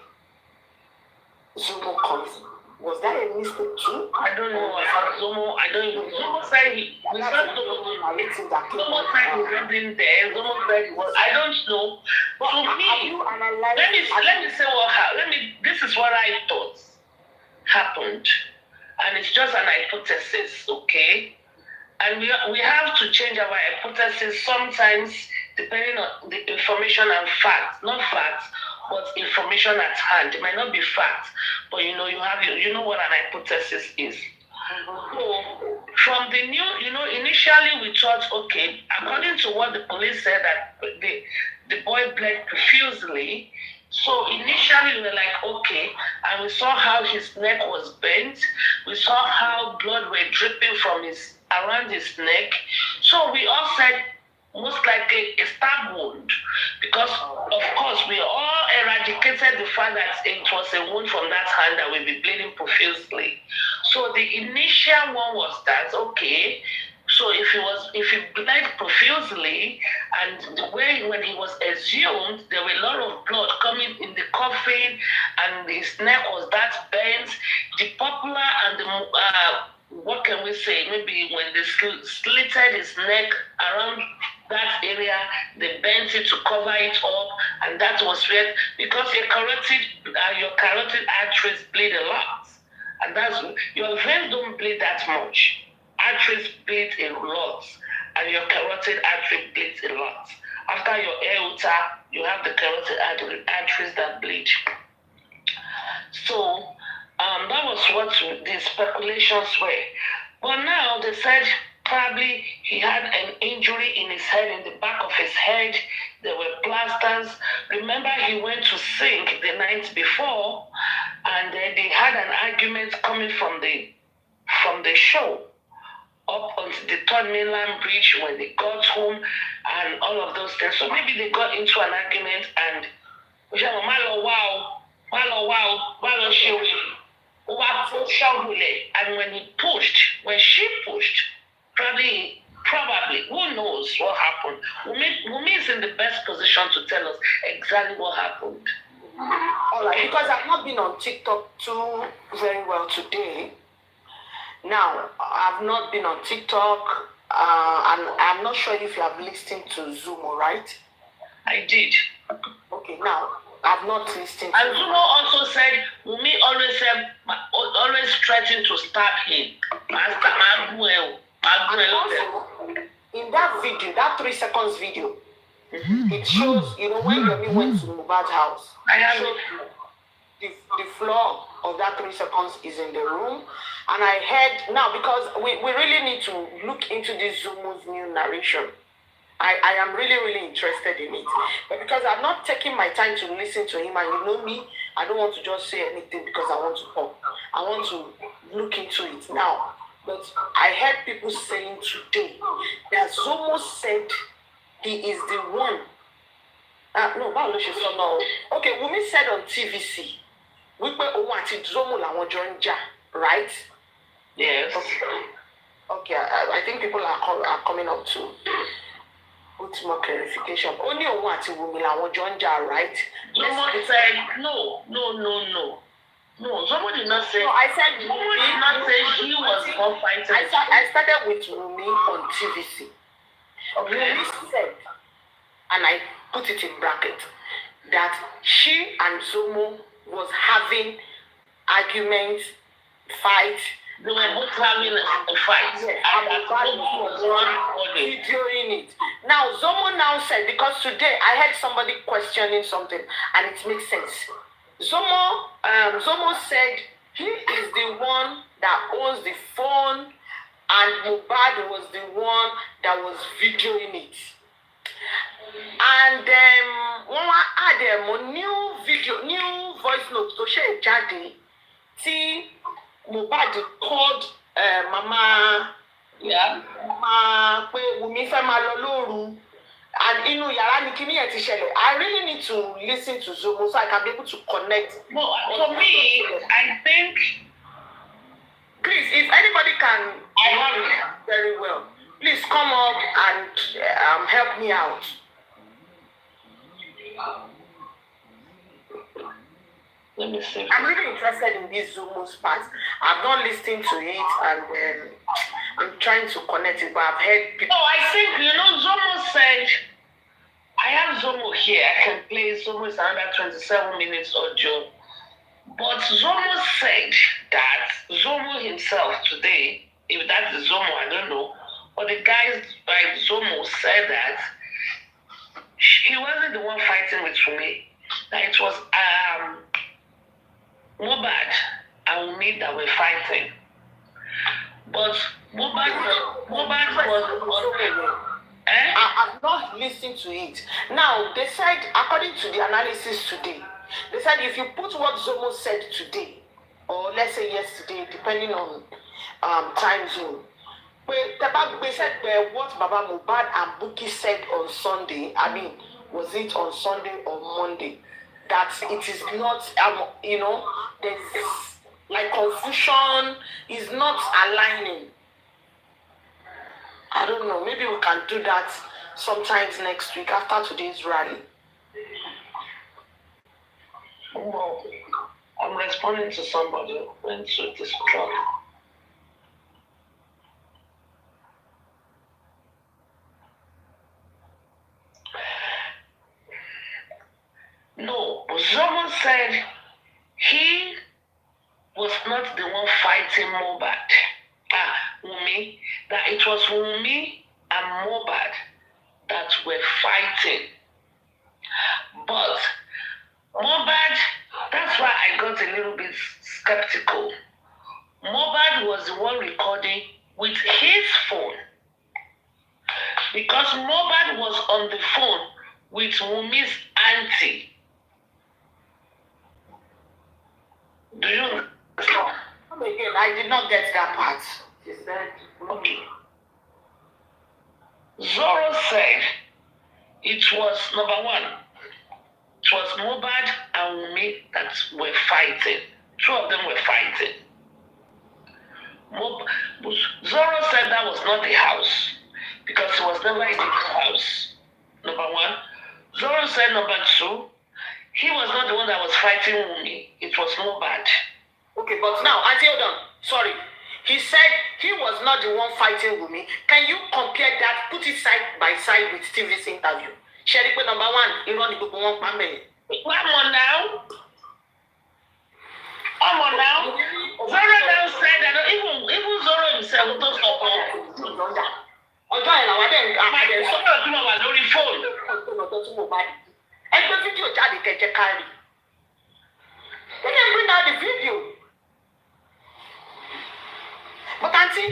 Zumo, come in? Was that a mistake too? I don't know about Zomo. I don't know. Zomo said we That's said a narrative that came Zomo out. said he wasn't there. Zomo said he was. I don't know. But To have me, you analyzed? let me say what happened. This is what I thought happened, and it's just an hypothesis, okay? And we have to change our hypothesis sometimes depending on the information and facts, not facts, but information at hand. It might not be facts, but you know what an hypothesis is. So from the initially we thought, okay, according to what the police said that the boy bled profusely. So initially we were like, okay, and we saw how his neck was bent. We saw how blood were dripping from around his neck. So we all said most likely a stab wound, because of course we all eradicated the fact that it was a wound from that hand that will be bleeding profusely. So the initial one was that, okay, so if he bled profusely, and the way when he was exhumed, there were a lot of blood coming in the coffin, and his neck was that bent. The popular and the what can we say? Maybe when they slitted his neck around that area, they bent it to cover it up, and that was where, because your carotid arteries bleed a lot, and that's your veins don't bleed that much. Arteries bleed a lot, and your carotid artery bleeds a lot. After your aorta, you have the carotid arteries that bleed. So that was what the speculations were. But now they said probably he had an injury in his head, in the back of his head. There were plasters. Remember, he went to sing the night before, and they had an argument coming from the show up onto the third mainland bridge when they got home and all of those things. So maybe they got into an argument and and when she pushed, probably, who knows what happened. Wumi is in the best position to tell us exactly what happened. All right, because I've not been on TikTok too very well today. Now, I've not been on TikTok, and I'm not sure if you have listened to Zumo, right? I did. Okay, now, I've not listened to And Zumo also said, Wumi always threatened to stab him. Also, in that video, that 3 seconds video, it shows, when Yomi went to Mubad's house, it shows the floor of that 3 seconds is in the room. And I heard, now, because we really need to look into this Zumo's new narration. I am really, really interested in it. But because I'm not taking my time to listen to him, and you know me, I don't want to just say anything because I want to talk. I want to look into it now. But I heard people saying today that Zomo said he is the one. No, okay, Wumi said on TVC, right? Yes. Okay, I think people are coming up to put more clarification. Only Wumi right? Someone said no. No, somebody did not say. No, I said Someone did not say he was not fighting. I started with Wumi on TVC. Okay. Wumi said, and I put it in bracket, that she and Zomo was having arguments, fights. They were both having a fight. Yes, and the bad was videoing it. Now, Zomo now said, because today I heard somebody questioning something, and it makes sense. Zomo said he is the one that owns the phone, and Mubad was the one that was videoing it. And one add a new voice note to share Jadi. See, Mubad called Mama, Mama, Wumi fẹ́ máa lọ lóru. And I really need to listen to Zomo so I can be able to connect. Well, for me, I think. Please, if anybody can, I have it very well. Please come up and help me out. Let me see. I'm really interested in this Zomo's part. I've not listened to it, and I'm trying to connect it, but I've heard people. Oh, I think, Zomo said, I have Zomo here. I can play Zomo. Is another 27 minutes audio. But Zomo said that Zomo himself today, if that's the Zomo, I don't know, but the guys like Zomo said that he wasn't the one fighting with Wumi. That it was Mohbad and Wumi that were fighting. But Mohbad was I've not listened to it. Now, they said, according to the analysis today, they said if you put what Zomo said today, or let's say yesterday, depending on time zone, they said what Baba Mohbad and Buki said on Sunday, was it on Sunday or Monday, that it is not, there's like confusion, is not aligning. I don't know. Maybe we can do that sometimes next week after today's rally. Well, I'm responding to somebody who went to this truck. No, someone said he was not the one fighting Mohbad. Wumi, that it was Wumi and Mohbad that were fighting. But Mohbad, that's why I got a little bit skeptical. Mohbad was the one recording with his phone. Because Mohbad was on the phone with Wumi's auntie. Do you understand? Again, I did not get that part. She said, okay. Zoro said it was number one. It was Mohbad and Wumi that were fighting. Two of them were fighting. Zoro said that was not the house because he was never in the house. Number one. Zoro said number two, he was not the one that was fighting Wumi. It was Mohbad. Okay, but now, hold on. Sorry. He said he was not the one fighting Wumi. Can you compare that, put it side by side with Stevie's interview? Sherry, number one, you know the people want family. Come on now. Come on now. Zoro now said that even Zoro himself does not know. Ọjọ́ ẹ̀ làwọn adé sọ́kọ̀ tí mo wà lórí fóònù. Ẹgbẹ́ fídíò jáde kẹ̀kẹ́ kárí. They can bring out the video. But aunty,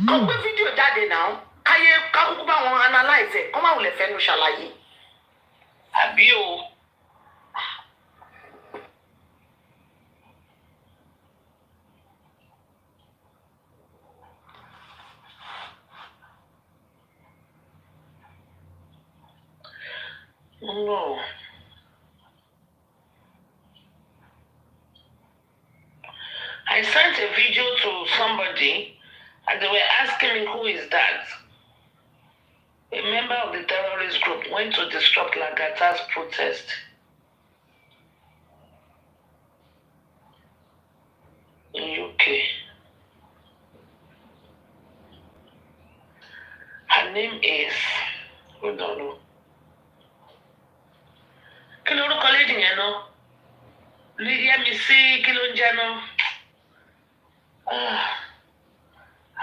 kọ́ gbé fídíò jáde náà, kákúkú bá wọn analyze ẹ̀, kọ́ máa wulẹ̀ fẹ́nu ṣàlàyé. Àbí o. No. I sent a video to somebody and they were asking me who is that. A member of the terrorist group went to disrupt Lagata's protest. In UK. Her name is, hold on. Kí lorúkọ lady yẹn náà? Yẹ́misí kí ló ń jẹ́ náà?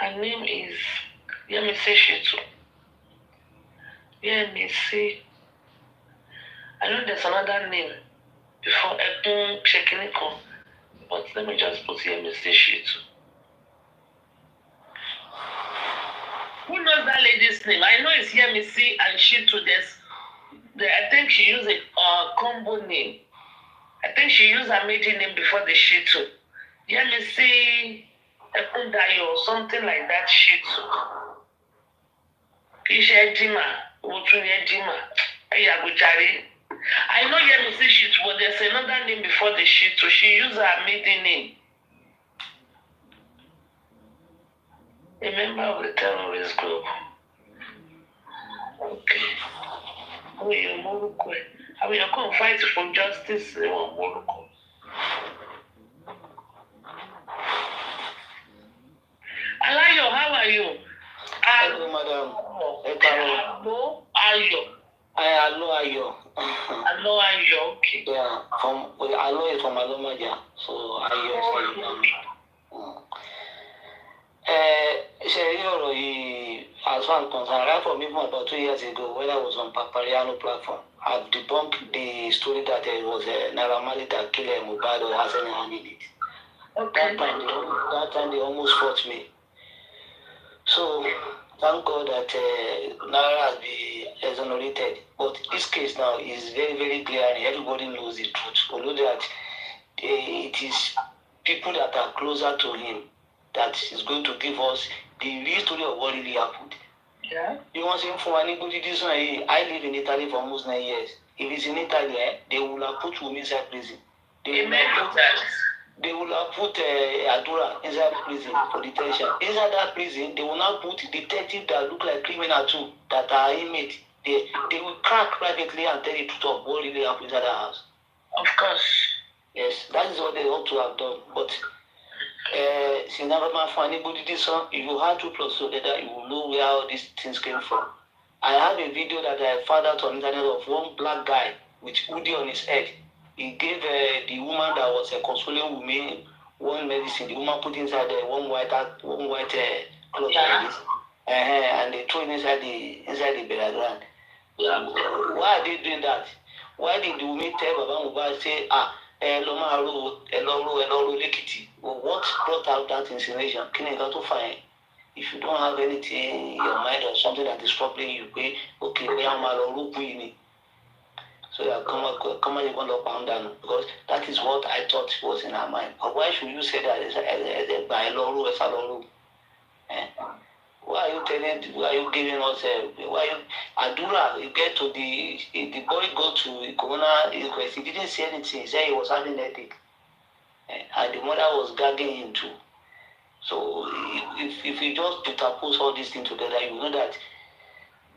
Her name is Yẹ́misí Shitu. Yẹ́misí. I know there's another name before Ẹkún Ṣèkínìkan, but let me just put Yẹ́misí Shitu. Who knows that lady's name? I know it's Yẹ́misí and Shitu. I think she used a combo name. I think she used her maiden name before the Shitu. Yẹ́misí Ekundayo or something like that Shitu. Kisha Jima, Wutunya Jima, Ayagujari. I know Yẹ́misí Shitu, but there's another name before the Shitu. She used her maiden name. A member of the terrorist group. Okay. I mean, you're going to fight for justice. Alayo, how are you? Hello, madam. Alo, Ayo. Ayo. Alo, Ayo, okay. Yeah, Alo is from Aloba, yeah. So Ayo is as far as concerned, right from even about 2 years ago, when I was on Papariano platform, I've debunked the story that it was Naira Marley that killed Mohbad or Hassan Hamid. Okay. That time they almost fought me. So thank God that Naira has been exonerated. But this case now is very, very clear and everybody knows the truth. Although that it is people that are closer to him that is going to give us the real story of what really happened. Yeah. You want to say for anybody this one? I live in Italy for almost 9 years. If it's in Italy, they will have put Wumi inside prison. They will have put Adura inside prison for detention. Inside that prison, they will now put detectives that look like criminals too, that are inmates. They will crack privately and tell the truth of what really happened inside that house. Of course. Yes, that is what they ought to have done. But since never for anybody this one, if you had 2 plus together, you will know where all these things came from. I have a video that I found out on the internet of one black guy with hoodie on his head. He gave the woman that was consoling Wumi one medicine. The woman put inside one white cloth like this, and they threw it inside the burial ground. Why are they doing that? Why did Wumi tell Baba Mohbad say what brought out that insinuation? Can you go to find? If you don't have anything in your mind or something that is troubling you, okay, we are mal. So that come on, you want to pound down because that is what I thought was in her mind. But why should you say that as a by Loru, as a Loru? Why are you telling? Why are you giving us? Why you Adura? You get to the boy go to the coroner inquest. He didn't say anything. He said he was having a headache, and the mother was gagging him too. So if you just juxtapose all these things together, you know that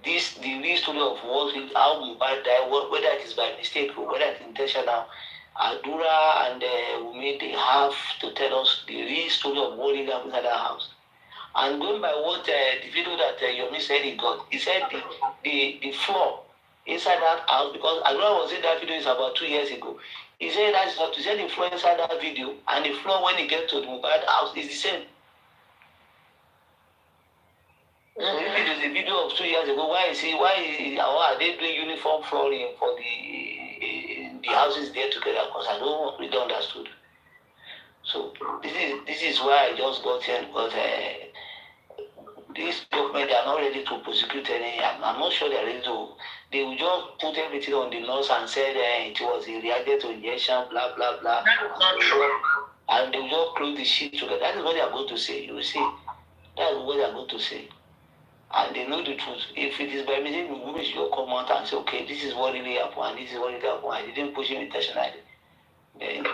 the real story of how Mohbad died, whether it is by mistake or whether it's intentional, Adura and Wumi, they have to tell us the real story of what really happened inside that house. And going by what the video that Yomi said he said the floor inside that house, because Adura was in that video is about 2 years ago. He said the floor inside that video and the floor when he gets to the Mohbad house is the same. So if it is a video of 2 years ago, why are they doing uniform flooring for the houses there together? Because I don't really understood. So this is why I just got in because this government, they are not ready to prosecute any. I'm not sure they are ready to. They will just put everything on the nose and say it was a reacted to injection, blah blah blah. That is not true. And they will just close the shit together. That is what they are going to say. You will see. That is what they are going to say. And they know the truth. If it is by mistake, you should come out and say, okay, this is what really happened, and this is what really happened. I didn't push him intentionally. Then,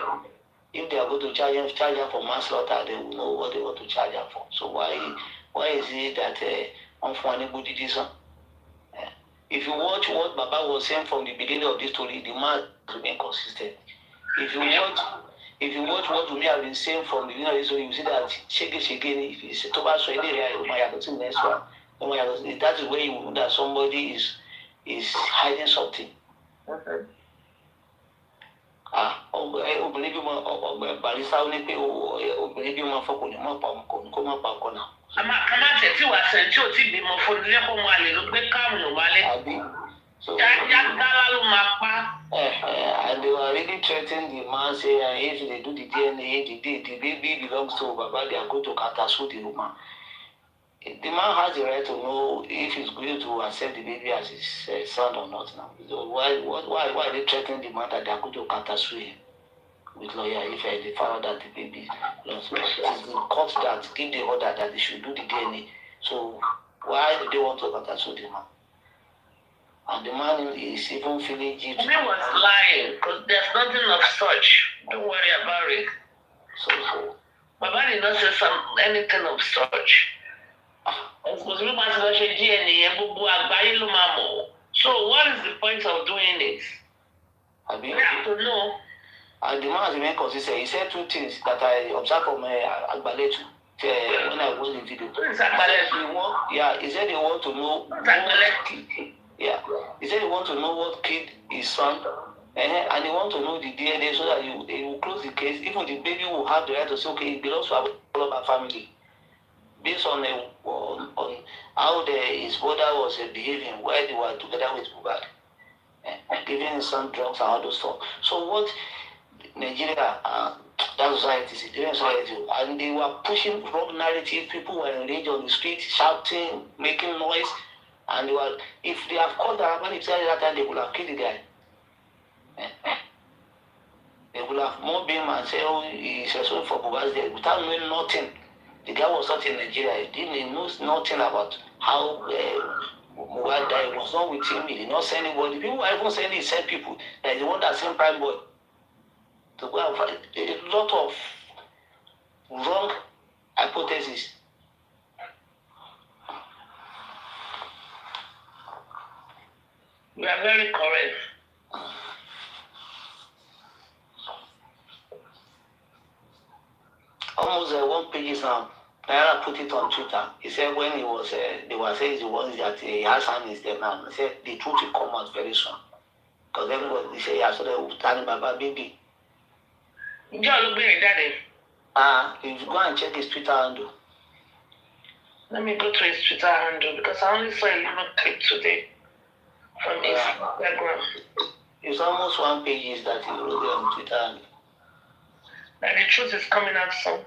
if they are going to charge him for manslaughter, they will know what they want to charge him for. So why is it that anybody this one? If you watch what Baba was saying from the beginning of this story, the man remain consistent. If you watch what Wumi have been saying from the beginning of this story, you see that shake, if it's Toba Swede, the next one. That is where you know that somebody is hiding something. Okay. Obìnrin bí mo barista ó ní pé obìnrin bí mo fọkùn ní mọ́ pa ọmọkùnrin kó má pa ọkọ náà. Àmà tẹ̀sí wà sẹ́ni tí ò tí bímọ fún ilé kó máa lè ló gbé káàmù wálé. Àbí. Jágbára ló máa pa. And they were really threatening the man say if they do the DNA, the baby belongs to Baba, they are going to cancel the woman. The man has the right to know if he's going to accept the baby as his son or not now. So why are they threatening the man that they are going to cancel him with lawyer if they found that the baby belongs to him? It is the court that give the order that they should do the DNA. So why do they want to cancel the man? And the man is even feeling guilty. He was lying because there's nothing of such. Don't worry about it. So Baba did not say anything of such. So what is the point of doing it? I mean, we have to know. And the man has remained consistent. He said two things that I observed from Agbaletu when I watched the video. He said he want to know he said he want to know what killed his son, and he want to know the DNA so that he will close the case. Even the baby will have the right to say, okay, it belongs to our family, based on how his brother was behaving while they were together with Mohbad, giving his son drugs and all those stuff. So what Nigeria, that society, and they were pushing wrong narrative. People were enraged on the street, shouting, making noise, and if they have caught the Arabani that time, they would have killed the guy. They would have mobbed him and say, oh, he's responsible for Mohbad's death without knowing nothing. The guy was not in Nigeria. He knows nothing about how Mohbad died. He was not with him. He did not send anybody. People were even saying he sent people. That the one that sent Prime Boy to go and find a lot of wrong hypotheses. You are very correct. Almost 1 page now. Naira put it on Twitter. He said when he was, they were saying the ones that he has hand is there now. He said the truth will come out very soon. Because everybody say, yeah, so they will tell Baba baby. You go and check his Twitter handle. Let me go to his Twitter handle because I only saw a little clip today from his Instagram. It's almost 1 page that he wrote on Twitter handle. That the truth is coming out soon.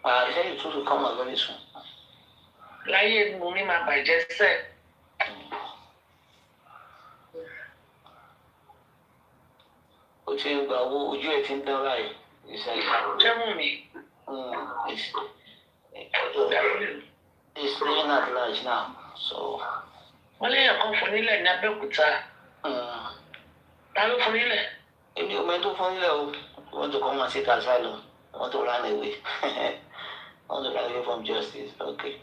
He said the truth will come out very soon. Láyé Mumi máa bàjẹ́ sẹ́. Ó ti ń gba owó ojú ẹ̀ ti ń dán báyìí. Ṣé Mumi? It's living at large now, so. Wọ́n léèyàn kan fún nílẹ̀ ní Abẹ́òkúta. Ta ló fún nílẹ̀? Èmi ò mẹ́tò fún nílẹ̀ o. Want to come and seek asylum. Want to run away. Want to run away from justice. Okay.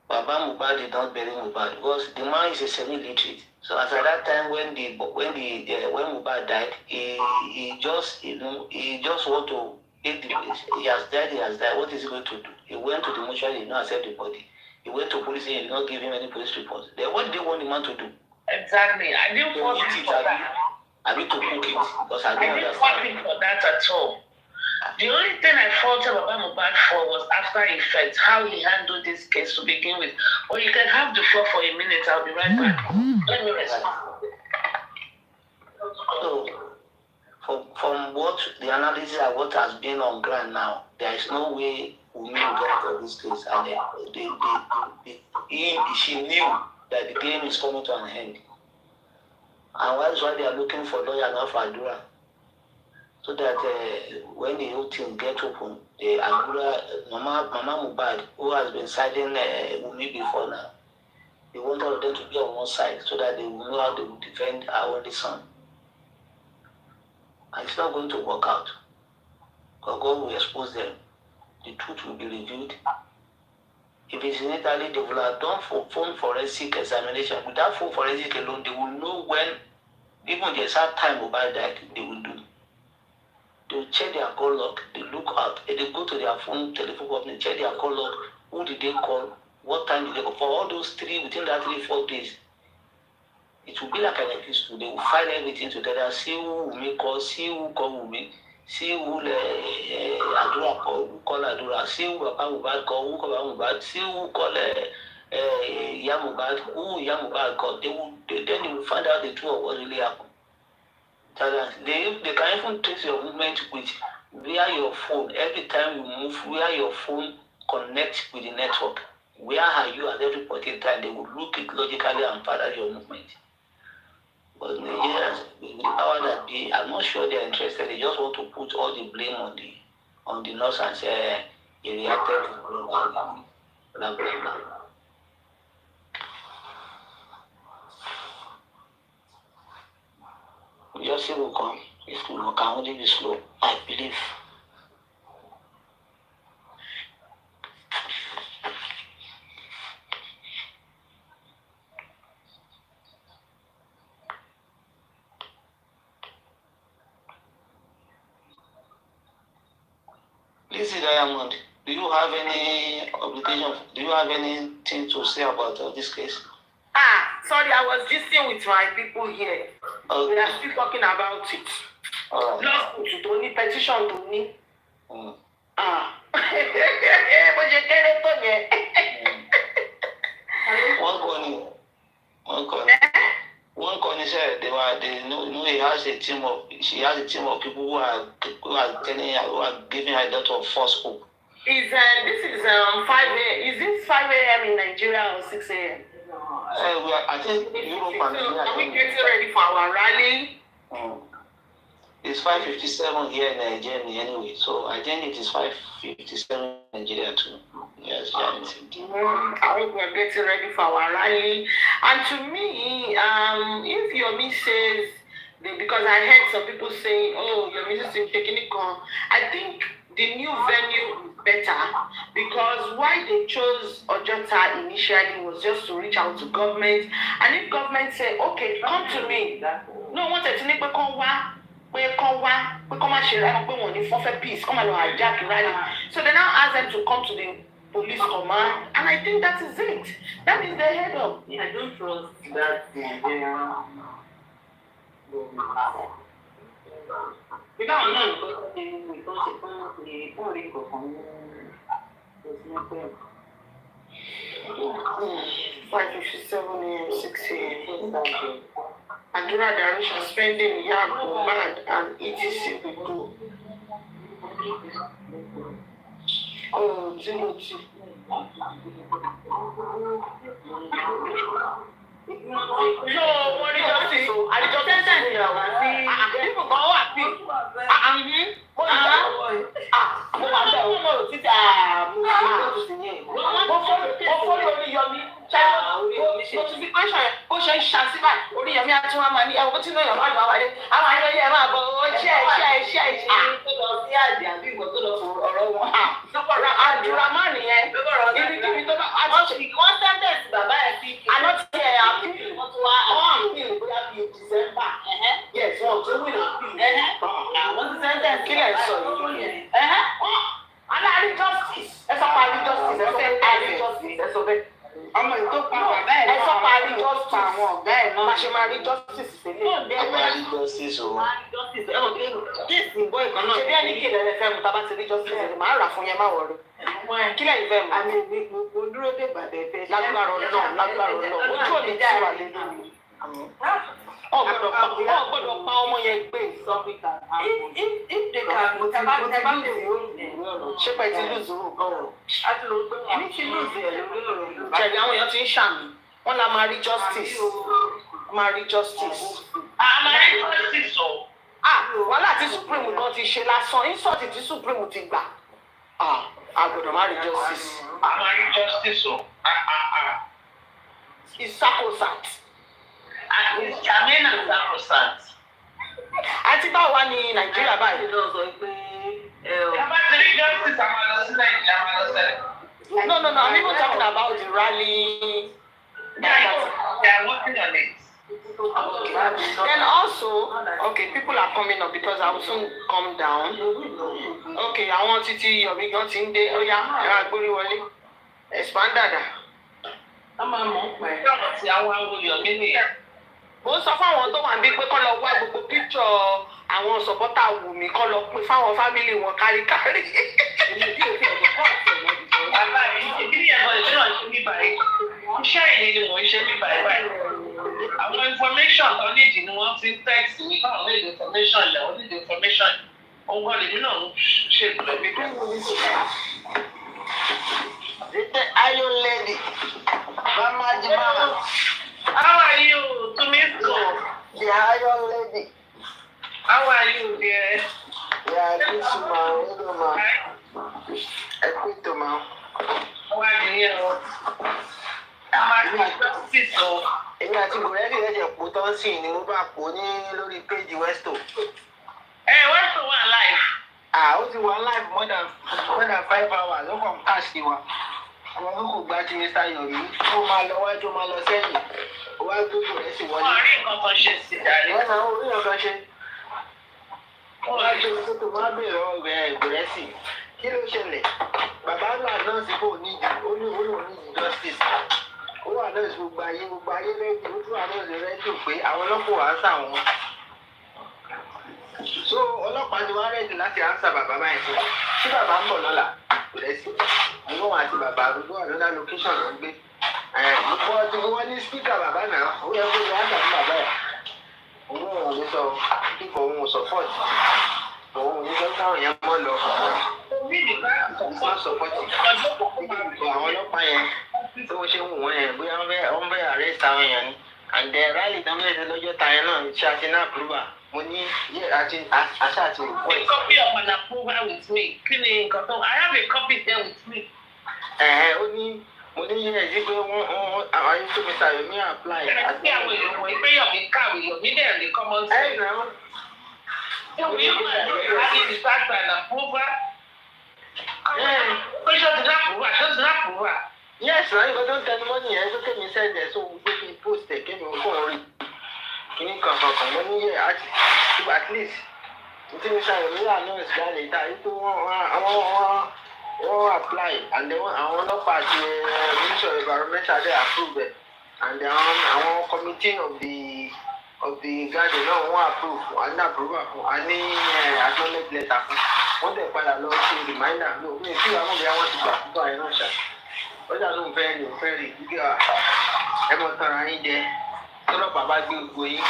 Baba Mohbad did not bury Mohbad because the man is a semi-literate. So at that time when Mohbad died, he just want to eat the place. He has died. What is he going to do? He went to the mortuary, he did not accept the body. He went to police and he did not give him any police report. Then what did they want the man to do? Exactly. I didn't fault him for that. I need to cook it because I didn't fault him for that at all. The only thing I faulted Baba Mohbad for was after effect, how he handled this case to begin with. Or you can have the floor for a minute, I'll be right back. Let me rest. So, from what the analysis of what has been on ground now, there is no way we will get out of this case. And she knew that the game is coming to an end. And that's why they are looking for lawyer now for Adura. So that when the whole thing gets open, the Adura, Mama Mohbad, who has been siding with me before now, they want all of them to be on one side so that they will know how they will defend our only son. And it's not going to work out. Because God will expose them. The truth will be revealed. If it's in Italy, they will have done phone forensic examination. With that phone forensic alone, they will know when, even the exact time Mohbad died, they will do. They will check their call log, they look out, and they go to their telephone company, check their call log, who did they call, what time did they call. For all those within that 3-4 days, it will be like an episode. They will file everything together, see who will make calls, see who call Wumi, see who Adura call, who call Adura, see who Papa Mohbad call, who call Papa Mohbad, see who call Mohbad, who Mohbad call. Then they will find out the truth of what really happened. They can even trace your movement with via your phone. Every time you move, where your phone connects with the network, where are you at every point time? They will look it logically and follow your movement. But Nigerians, with the power that they, I'm not sure they are interested. They just want to put all the blame on the nurse and say he reacted to blah blah blah. Justice will come. It can only be slow, I believe. Lizzy Diamond, do you have any obligation? Do you have anything to say about this case? Sorry, I was gisting with my people here. Okay. We are still talking about it. All right. Lawsuit tó ní petition tó ní. Mm. Bó ṣe kéré tó yẹn. One corner said he has a team of people who are telling her, who are giving her a lot of false hope. This is 5 a.m. Is this 5 a.m. in Nigeria or 6 a.m.? I think Europe and Nigeria. Are we getting ready for our rally? It's 5:57 here in Nigeria anyway, so I think it is 5:57 in Nigeria too. Yes, I hope we're getting ready for our rally. And to me, if Yomi says, because I heard some people saying, oh, Yomi is taking it on, I think the new venue is better, because why they chose Ojota initially was just to reach out to government. And if government say, okay, come to me, no one said to me, peace, come and hijack rally. So they now ask them to come to the police command, and I think that is it. That means they head up. I don't trust that Nigerian. Because I'm not Five 57 a.m., 6 a.m. Andura direction spending yam bad and etc. we go. Oh, Timothy. No, what is that? So I just sent you people go happy. Notification bó ṣe ń ṣàṣìbà Oríyọmí àti wọn máa ní ẹwọ tí lóyún ọmọ àgbà wáyé àwọn ayẹyẹ ẹ máa bọ iṣẹ́ tó lọ sí àjẹ àbí ìgbà tó lọ fún ọ̀rọ̀ wọn. Àdúrà má nìyẹn ibikíbi tó bá wọ́n sẹ́ńtẹ̀sì bàbá ẹ̀ sí àná tí ẹ̀ àbí wọ́n tún wá àbí bóyá bíi December yes wọ́n tún wí wọ́n ti sẹ́ńtẹ̀sì kílẹ̀ sọ yìí aláàrí justice ẹ sọ pa àrí justice ẹ fẹ́ àrí justice ẹ sọ bẹ́ẹ̀. Ọmọ ètò pa bàbá ẹ̀ náà. Ẹ sọ pa àrí justice àwọn ọ̀gá ẹ̀ náà. Máṣe máa rí justice sílẹ̀. Àrí justice o. Justice ẹ ò dé kéèsì ìbọn ìkan náà. Ṣé bí ẹni kéde ẹ fẹ́ mu tá a bá ti rí justice ẹ̀ máa rà fún yẹn má wọrí. Kílẹ̀ ìfẹ́ mu. Àmì mo dúró dé ìbàdàn ẹ̀fẹ́. Lágbára Ọlọ́run. Ojú ò ní tí wà lé lórí. Ọgbọ́dọ̀ pa ọmọ yẹn gbé. If they can ṣé pẹ̀ ti lùzù ọ̀rọ̀. Èmi ti lùzù ẹ̀ lórí ọ̀rọ̀. Jẹ̀rí àwọn èèyàn ti ń ṣàmì. Wọ́n la máa rí justice. Máa rí justice. Máa rí justice o. Wàhálà tí Supreme gan ti ṣe lásán. Insult tí Supreme ti gbà. Àgbọ̀dọ̀ máa rí justice. Máa rí justice o. It's sacrosanct. It's Germain and sacrosanct. Àti báwa ní Nàìjíríà báyìí. Bàbá ti rí justice àwọn lọ sí Nàìjíríà máa lọ sẹ́lẹ̀. No, I'm even talking about the rally. They are working on it. Then also, okay, people are coming up because I will soon come down. Okay, I want Titi Yomi gan ti ń dé. Ó yá, ẹ máa gbórí wọlé. Expand dada. Ti àwọn awòyọ̀mí nìyẹn. Mo sọ fún àwọn tó wà níbí pé kọ́ lọ wá gbogbo píkṣọ̀ àwọn sọ̀pọ́tà Wùmí kọ́ lọ pín fáwọn fámìlì wọn káríkárí. Bàbá mi, kí ni ẹ̀kọ́ ìṣúná ṣe ní báyìí? Iṣẹ́ ìdí ni mò ń ṣe ní báyìí. Àwọn information kan nídìí ni wọ́n ti ń text mi káwọn need information lẹ̀ wọ́n need information. Ohun kan lèmi náà ń ṣètò ẹ̀mí kan. The Iron Lady. Mama Jima. How are you, Tumisko? The Iron Lady. How are you, dear? Yeah, good to ma. Hello ma. I quit to ma. How are you? Èmi àti Bùrẹ́dì ẹ̀jẹ̀ pò tán sí ni mo bá pò ní lórí péjì Westo. Westo wà live. Ó ti wà live more than 5 hours. Ó kàn káàsì wa. Àwọn olókùn gba ti Mr. Yomi. Ó máa lọ wájú, ó máa lọ sẹ́yìn. Ó wá gbogbo rẹ̀ sì wọlé. Wọ́n rí nǹkan kan ṣe sí ìdarí. Wọ́n náà orí nǹkan ṣe. Wọ́n á gbé tó máa bèèrè lọ́wọ́ rẹ̀ Bùrẹ́sì. kí ló ṣẹlẹ̀ bàbá ńlá náà sì kò ní justice ó wà náà sí gbogbo ayé rẹ́dí ó tún wà náà sí rẹ́dí pé àwọn ọlọ́pàá wà á sà wọ́n so ọlọ́pàá ti wá rẹ́dí láti ánsà bàbá báyìí fún tí bàbá ń bọ̀ lọ́la kò lẹ́sìn àwọn àti bàbá gbogbo àlọ́dá location ló ń gbé gbogbo ọtí wọn ní spíkà bàbá náà ó yẹ kó lè ánsà fún bàbá yà òun ò ní sọ kíkọ òun ò support òun ò ní sọ káwọn yẹn mọ́ lọ ìsá support àwọn ọlọ́pàá yẹn tó ṣe wù wọ́n yẹn bóyá wọ́n fẹ́ arrest àwọn èèyàn ni and then rally náà mẹ́rin lọ́jọ́ ta yẹn náà ṣe àti náà approval mo ní àṣà àti report. A copy of an approval with me kí ni nǹkan tó I have a copy there with me. Ó ní mo ní yẹn ẹ̀jí pé wọ́n àwọn ayé tó mi ta yomi apply. Àti àwọn èèyàn wọ̀nyí pé Yomi kàwé Yomi dẹ̀ ní common sense. Yomi wà ní rally research and approval. Pé ṣé o ti dá approval ṣé o ti dá approval. Yes, náà nǹkan tó ń tẹnu mọ́ nìyẹn tó kémi send ẹ̀ sóhun pé kí n post ẹ̀ kémi ò fóun rí kíní kankan mo ní yẹ at least tí mi ṣàyẹ̀ mi yà náà ìsìláàlẹ̀ ìta yìí pé wọ́n apply and then àwọn ọlọ́pàá àti ministry of environmental dey approve ẹ̀ and then àwọn committee of the garden náà wọ́n approve and approve fún a ní acknowledge letter fún wọ́n dẹ̀ padà lọ ṣe reminder ní òfin tí àwọn ọmọ ìyá wọn ti gbà púpọ̀ àyẹ̀ náà ṣá ọjà ló ń fẹ́ ní òfẹ́ rí gíga ẹ mọ̀ tán ara yín jẹ tọ́lọ́pàá bá gbé gbogbo yín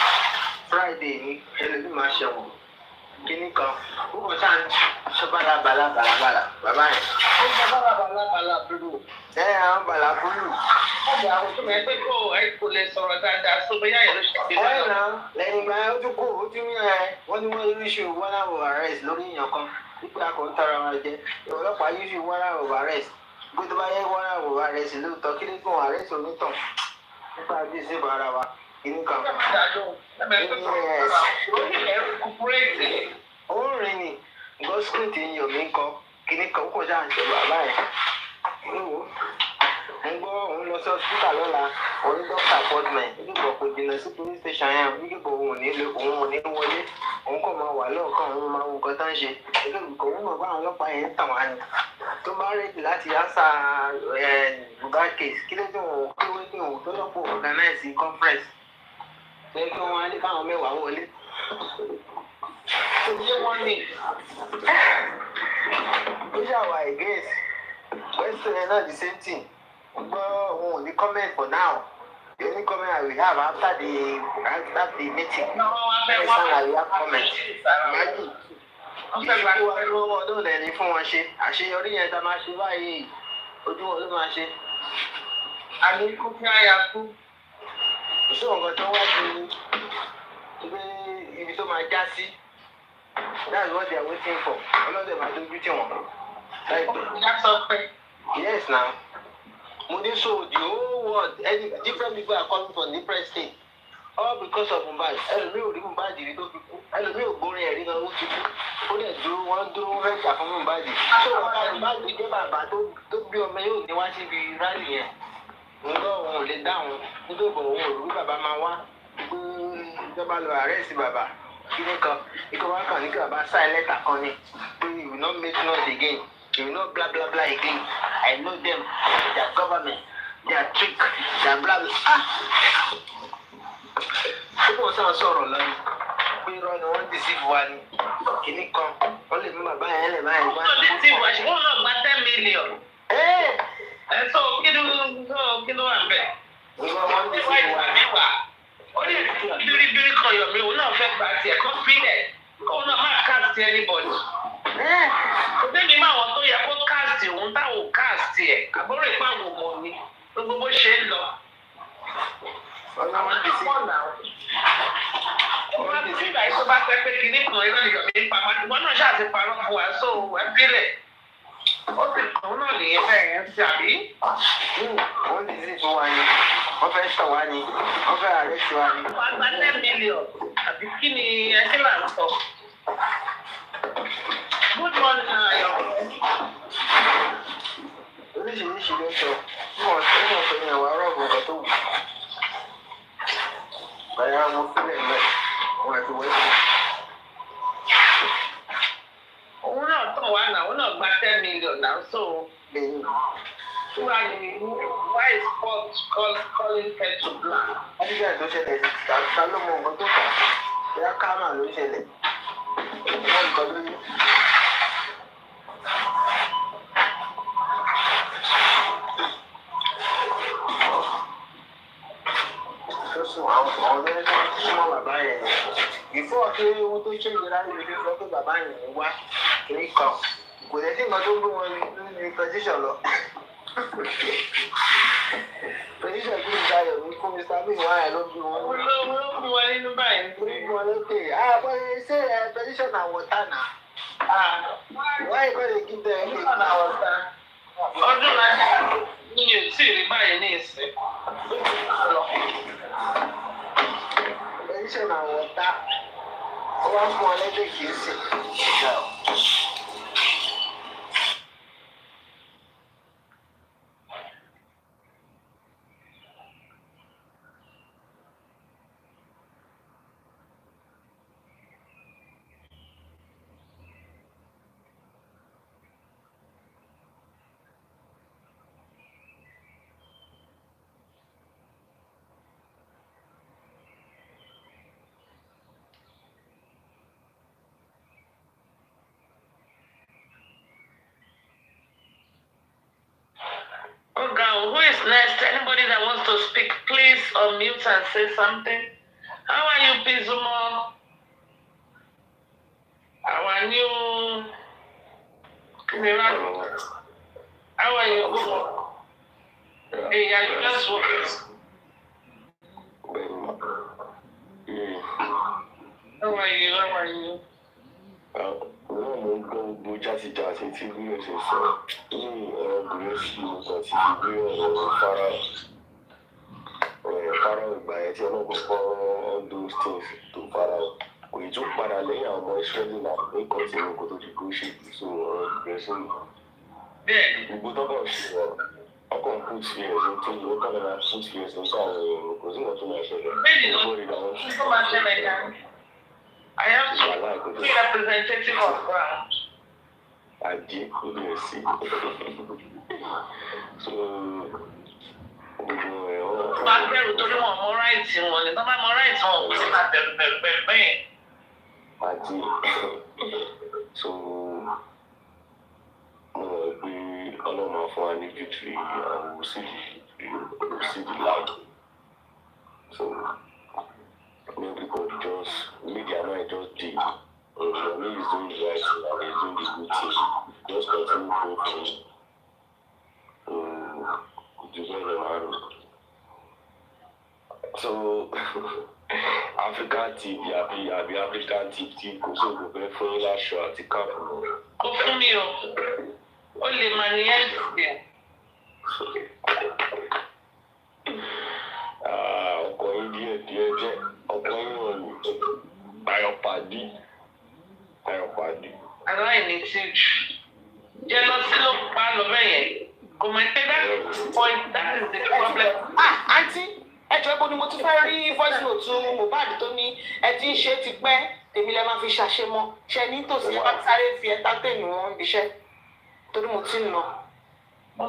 Friday ní ẹlẹ́bí máa ṣẹ̀wọ̀n kíní kan púpọ̀ sáà ń sọ bàlàbàlà bàbá yẹn. Ó sọ bàlàbàlà búrú. Àwọn bàlà búrú. Ọjà àwọn tó mẹ́ pé kò lè sọ̀rọ̀ dáadáa sọ bóyá yẹn ló ṣe dé lọ́wọ́. Náà lẹ́yìn ìgbà yẹn ó tún kó ó tún ní wọ́n ní wọ́n issue warrant of arrest lórí èèyàn kan wípé a kò ń tara wọn jẹ ọlọ́pàá issue warrant of arrest gbé tó bá yẹ warrant of arrest lóòótọ́ kí ló kún arrest onítàn nípa bí ìsìnkú ara wa kìíní kan. Ó ń rìn ní gọ́sìkì tí Yomi ń kọ kìíní kan ó kọjá àǹtẹ̀ bàbá ẹ̀. Ń gbọ́ òun lọ sí hospital lọ́la orí doctor appointment nígbà kò jìnnà sí police station yẹn nígbà òun ò ní wọlé òun kò máa wà lọ́ọ̀kan òun máa wo nǹkan tó ń ṣe ẹgbẹ́ ìkọ̀ òun mọ̀ bá àwọn ọlọ́pàá yẹn ń tàn wá ni tó bá rẹ́dì láti answer Mohbad case kí ló dé òun kí wọ́n dé òun tó lọ́pọ̀ organize conference ṣé kí wọ́n á ní káwọn mẹ́wàá wọlé. Ó ṣe wọ́n ní ó ṣàwà against western náà the same thing. Well, we only comment for now. The only comment I will have after the meeting. No, next time I will have comment. Imagine. Ìṣòro wa ló wọ́n ọdún lẹ́ni fún wọn ṣe. Àṣeyọrí yẹn tá a máa ṣe báyìí ojú wọn ló máa ṣe. Àmì kú kí á yà kú. Ìṣòro nǹkan tó wá ju ibi tó máa já sí. That's what they are waiting for. Ọlọ́dẹ máa dojú tì wọ́n. Láìpẹ́. Ìyá sọ pé. Yes now. Mudi so the whole world, different people are coming from different states, all because of Mohbad. Ẹlòmíì ò rí Mohbad rí tó fi kú. Ẹlòmíì ò gbórin ẹ̀rí náà ó ti kú. Ó dẹ̀ dúró wọ́n fẹ́ jà fún Mohbad. Ṣé Mohbad jẹ́ bàbá tó bí ọmọ yóò ní wá síbi rálì yẹn? Ǹgbọ́ òun ò lè dáhùn nítorí òun ò rí bàbá máa wá. Gbé ìjọba lọ àrẹ́sì bàbá. Kíní kan, ikọ̀ wá kàn ní kí bàbá sign letter kan ni. Pé you will not make noise again. You will not blah blah blah again. I know them, their government, their trick, their blah blah. People sọ sọ̀rọ̀ lọ́yìn. Pé irọ́ ni wọ́n deceive wa ni. Kìíní kan, wọ́n lè mú bàbá yẹn lè báyìí. Wọ́n tó deceive wa ṣùgbọ́n náà gba 10 million. Ẹ sọ kí ló wà bẹ́ẹ̀? Wọ́n deceive wa. Ó lè bíríbírí kan Yomi, òun náà fẹ́ gba tiẹ̀ kó fílẹ̀. Kóun náà máa cast anybody. Òbí máa wọ́n tó yẹ kó káàsì òun táwọn káàsì ẹ̀ àbúrò ìpàwọ̀ mọ̀ ni gbogbo bó ṣe ń lọ. Àwọn ti pọ̀ náà. Wọ́n ti sí ìgbà tó bá pẹ́ pé kinní kan irọ́ ni Yomi ń pa wọ́n náà ṣáà ti parọ́ fún wa só ẹ bílẹ̀. Ó ti kàn náà nìyẹn bẹ́ẹ̀ yẹn ti àbí. Wọ́n ti sí fún wa ni, wọ́n fẹ́ sọ wa ni, wọ́n fẹ́ àrẹ́sì wa ni. Wọ́n gba 10 million àbí kí ni ẹ kí là ń sọ? Good morning, Oríṣiríṣi ló sọ, wọ́n sọ ní àwọn arọ́bù nǹkan tó wù. Bàyá wọn fílẹ̀ náà, wọn àti wẹ́sì. Òun náà tàn wá náà, òun náà gba 10 million. so Bẹ́ẹ̀ni. why is Paul calling her to black? Wọ́n nígbà tó ṣẹlẹ̀ sí ta ló mọ nǹkan tó fà á. Bóyá kámà ló ṣẹlẹ̀. Wọ́n nǹkan lórí. Tó sùn àwọn ọ̀rẹ́ súnmọ́ bàbá yẹn. Ìfọ́ kí owó tó ṣe ìlera níbi tó sọ pé bàbá yẹn ń wá kiri kan. Kò lè sí nǹkan tó gbé wọn ní pẹtíṣọ̀ lọ. Pẹtíṣọ̀ kí n dayọ̀ ní fún Mr. Big wáyà ló bí wọn. Ló bí wọn nínú báyìí. Ló bí wọn lókè. Bọ́lá ṣé pẹtíṣọ̀ náà wọ̀ tánà? Why you gonna give them ọdún láti ní etí rí báyìí ní ìsìn. Petition and water. One more let me kiss it. Okay, who is next? Anybody that wants to speak, please unmute and say something. How are you, Pizumo? Our new... How are you? Hey, are you just working? How are you? How are you? Wọ́n mú gbogbo jásíjásí tí bí o ṣe sọ ní ọ̀rọ̀ sí nǹkan tí fi gbé ọ̀rọ̀ Fáráò ìgbà yẹn tí ọlọ́gbọ̀n all those things tó Fáráò kò ì tún padà lẹ́yìn àwọn ọmọ Ísírẹ́lì náà ní kọ́ńtínú kó tó di kó ṣe so ọ̀rọ̀ ìgbésí gbogbo tọ́kọ̀ ṣe ọkọ̀ ń put fears into you ó kọ́ni máa put fears into àwọn èèyàn kò sí nǹkan tó máa ṣẹlẹ̀ I have to be representative of ground. I did, yes. So, máa bẹ̀rù torí wọn mọ ráìtì wọn ni tọ́ba mọ ráìtì wọn kò sí máa bẹ̀rù bẹ́ẹ̀. Àti so mo rò pé ọlọ́run fún wa ní victory and we see the light. So everybody just media might just did. Yomi is doing the right thing and he's doing the good thing. Just continue praying to develop our so African TV àbí African TV kò sí òkú fẹ́ fún láṣọ àti káàpù. Ó fún mi o, ó lè máa ní ẹ̀sìn. Ọkọ̀ yín díẹ̀ jẹ́ ọkọ̀ yín wọ̀n ní ayọ̀pàdé. Aláìní tí jẹ́ lọ sí ló pa lọ bẹ́ẹ̀ yẹn. Kò mọ̀ pé that point that is the problem. Àǹtí ẹjọ́ ibo ni mo ti fẹ́ rí voice note Mohbad tó ní ẹ ti ń ṣe ti pẹ́ tèmi lẹ́ máa fi ṣàṣemọ́ ṣe ní tòsí ẹ bá sáré fi entertain wọn iṣẹ́ torí mo ti ń lọ. Mo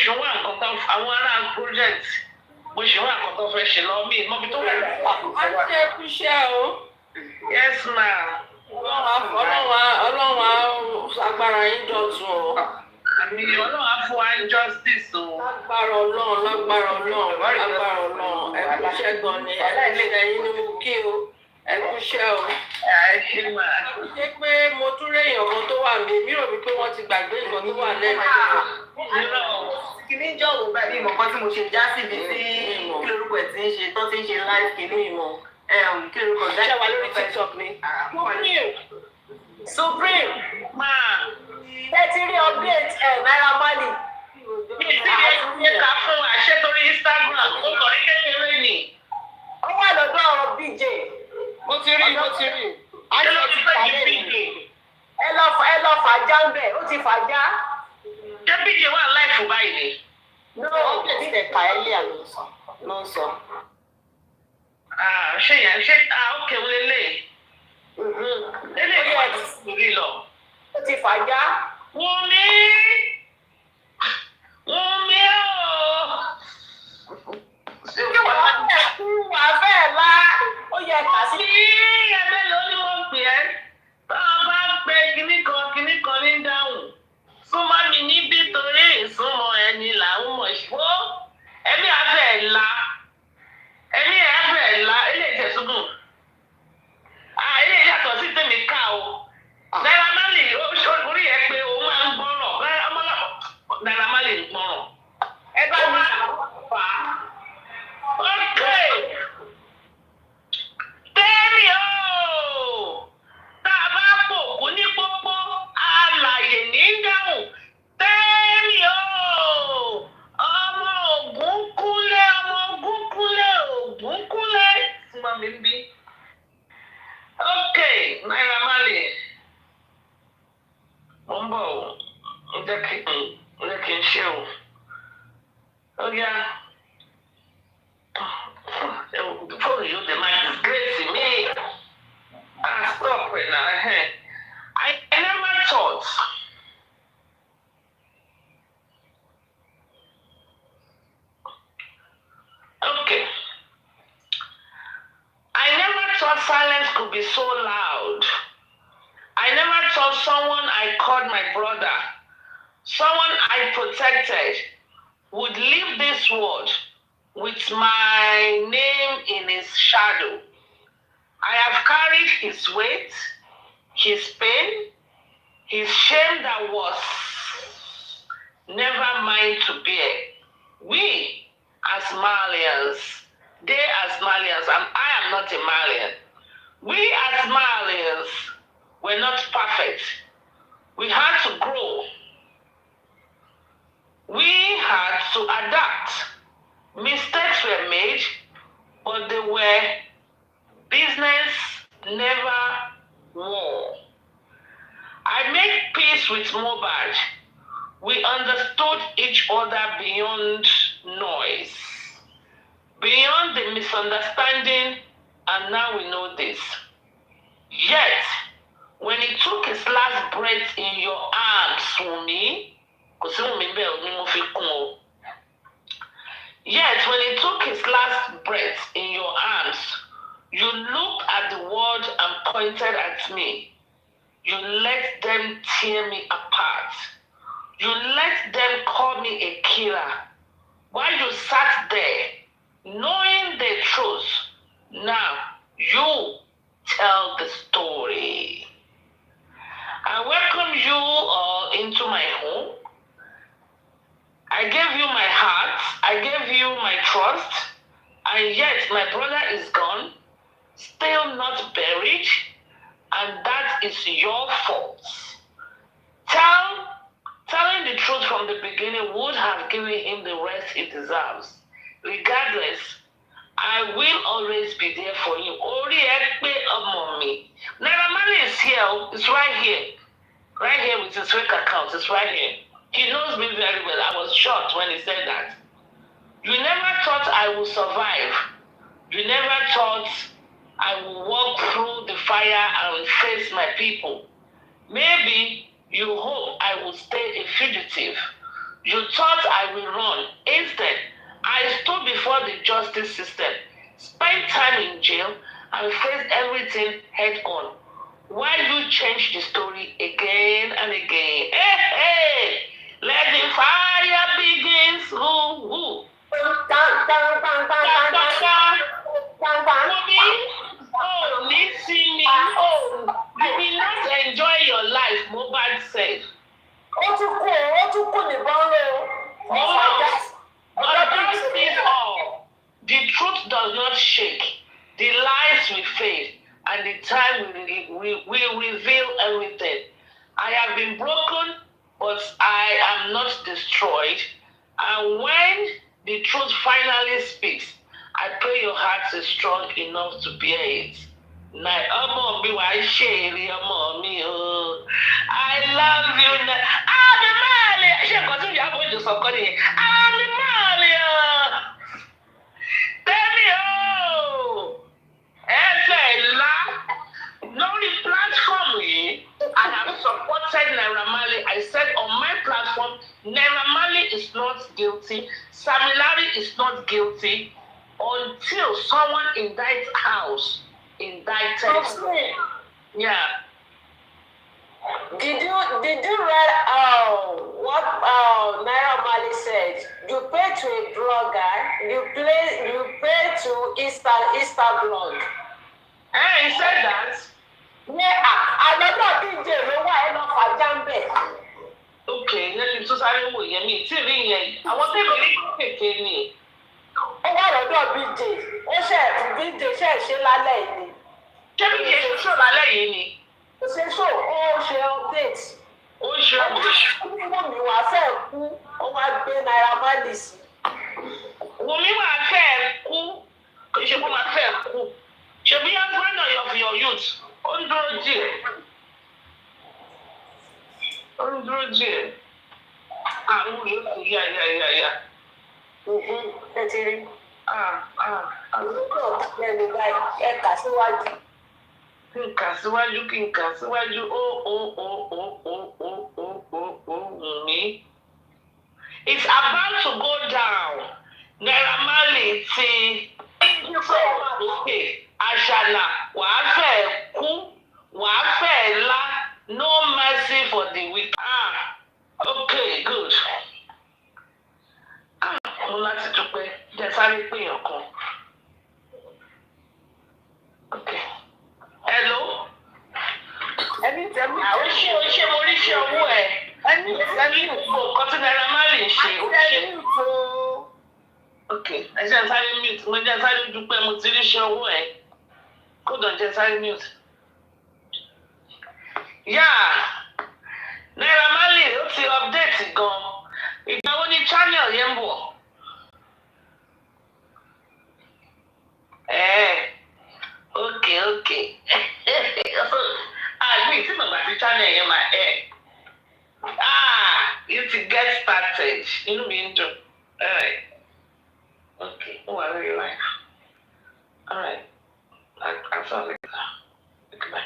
ṣe wá nǹkan tó àwọn ará project mo ṣe wá nǹkan tó fẹ́ ṣe lọ mí mọ́bí tó wà. Wọ́n ṣe kúṣẹ́ o. Yes ma. Ọlọ́run agbára yín dọ̀tun o. Àmì Ọlọ́run á fún wa justice o. Lágbára Ọlọ́run. Ẹ kúṣẹ́ gan ni ẹlẹ́gbẹ̀ẹ́ yín ni mo kí o. Ẹ kúṣẹ́ o. Ṣé máa. Ṣé pé mo tún réyìn ọ̀kan tó wà mí? Mi ò rí pé wọ́n ti gbàgbé nǹkan tó wà lẹ́nu. Kìíní jọ̀wọ́ báyìí ìmọ̀ kan tí mo ṣe já síbi tí kí lorúkọ ẹ̀ ti ń ṣe tó ti ń ṣe live kìíní ìmọ̀ kí lorúkọ ẹ̀ ṣe wà lórí TikTok ni. Supreme Máa. ẹ ti rí update Naira Marley. Mi ti rí ẹ̀ka fún àṣẹ torí Instagram ó kọ̀ ní kékeré ni. Ó wà lọ́dọ̀ BJ. Mo ti rí. Àti ó ti pàdé mi. Ẹ lọ fàájà ń bẹ̀, ó ti fàájà. Ṣé BJ wà láìfù báyìí ni? No, update tẹ̀ ká ẹ lé àlọ́ ló ń sọ. Ṣé ókè wọlé lè. Eléyìí wà lórí lọ. Ó ti fàájà. Wùmí Wumi o. Wà bẹ́ẹ̀ lá. Ó yẹ ká sí. Sí, ẹgbẹ́ ló ní wọ́n pè ẹ́. Tó o bá pe kinní kan ní dáhùn. Súnmọ́ mi níbí torí ìsúnmọ́ ẹni là ń mọ̀ ṣó. Ẹ̀mí àfẹ́ la. Ẹ̀mí àfẹ́ la. Ilé ìtẹ̀sùgùn. Ilé ìyàtọ̀ sí tèmi ká o. Naira Marley orí ẹ pé òun máa ń gbọ́rọ̀. Naira Marley ń gbọ́rọ̀. Ẹ bá mi fà á. Okay. Tẹ́mi o. Tá a bá pòkú ní pópó, alàyè ní dáhùn. Tẹ́mi o. Ọmọ Ògúnkúnlé, Ògúnkúnlé. Súnmọ́ mi bí. Okay, Naira Marley. Mo ń bọ̀ o. Jẹ́ kí n ṣe o. Ó yá. Before you the man disgrace me. Stop it now. I never thought. Okay. I never thought silence could be so loud. I never thought someone I called my brother, someone I protected, would leave this world with my name in his shadow. I have carried his weight, his pain, his shame that was never mine to bear. We as Malians, they as Malians, and I am not a Malian. We as Malians were not perfect. We had to grow. We had to adapt. Mistakes were made, but they were business, never war. I made peace with Mobad. We understood each other beyond noise, beyond the misunderstanding, and now we know this. Yet, when he took his last breath in your arms, Wumi, yet, when he took his last breath in your arms, you looked at the world and pointed at me. You let them tear me apart. You let them call me a killer. While you sat there, knowing the truth, now you tell the story. I welcome you all into my home. I gave you my heart. I gave you my trust. And yet my brother is gone, still not buried, and that is your fault. Telling the truth from the beginning would have given him the rest he deserves. Regardless, I will always be there for you. Ori ekpe omo mi. Naira Marley is here. It's right here. Right here with his fake account. It's right here. He knows me very well. I was shocked when he said that. You never thought I would survive. You never thought I would walk through the fire and face my people. Maybe you hope I will stay a fugitive. You thought I will run. Instead, I stood before the justice system, spent time in jail, and faced everything head on. Why you change the story again and again? Hey, let the fire begins. Ooh. Oh, listen me. Oh, you will not enjoy your life, Mobad said. The truth does not shake. The lies will fade. And the time will reveal everything. I have been broken, but I am not destroyed. And when the truth finally speaks, I pray your heart is strong enough to bear it. I love you. On the platform, I have supported Naira Marley. I said on my platform, Naira Marley is not is not guilty until someone in that house indicted him. Yeah. Did you read what Naira Mali said? You pay to a blogger, you pay to Insta blog. He said that. Yeah, another DJ ló wà ẹ lọ fàjà ń bẹ̀. Okay, let me sáré wò yẹn mi tí rí yẹn. Àwọn tèmi rí kékeré ni. Ó wà lọ́dọ̀ BJ, BJ ṣe lálẹ́ yìí ni. Ṣé BJ ṣe ṣó lálẹ́ yìí ni? Ó ṣe ṣó, ó ṣe update. Ó ṣe update. Wùmí wà fẹ́ kú, ó wá gbé Naira Marley sí. Wùmí wà fẹ́ kú, kò ṣe kó máa fẹ́ kú. Ṣebí husband of your youth, ó ń dúró díẹ̀. Àwọn olè ó kò yá. Ẹ ti rí. Lẹ́nu báyìí, ẹ kà síwájú. Kí n kà síwájú. Wùmí. It's about to go down. Naira Marley ti sọ̀rọ̀ lókè. Àṣàlà wàá fẹ́ kú, wàá fẹ́ lá. No mercy for the weak. Okay, good. Mo láti dúpẹ́ jẹ́ sáré péyàn kan. Okay. Hello. Ẹni tẹ̀mí. Ṣé mo rí iṣẹ́ owó ẹ̀? Ẹni nǹkan tí Naira Marley ṣe. Okay, ẹ jẹ́ sáré mute. Mo jẹ́ sáré dúpẹ́ mo ti rí iṣẹ́ owó ẹ̀. Kódà jẹ́ sáré mute. Yeah. Naira Marley ó ti update gan. Ìgbà wo ni channel yẹn ń bọ̀? Okay. Àgbẹ̀ tí mo gbà sí channel yẹn máa you ti get started. Inú mi ń dùn. Alright. Okay, wà lórí life. Alright. I saw like that. Okay, bye.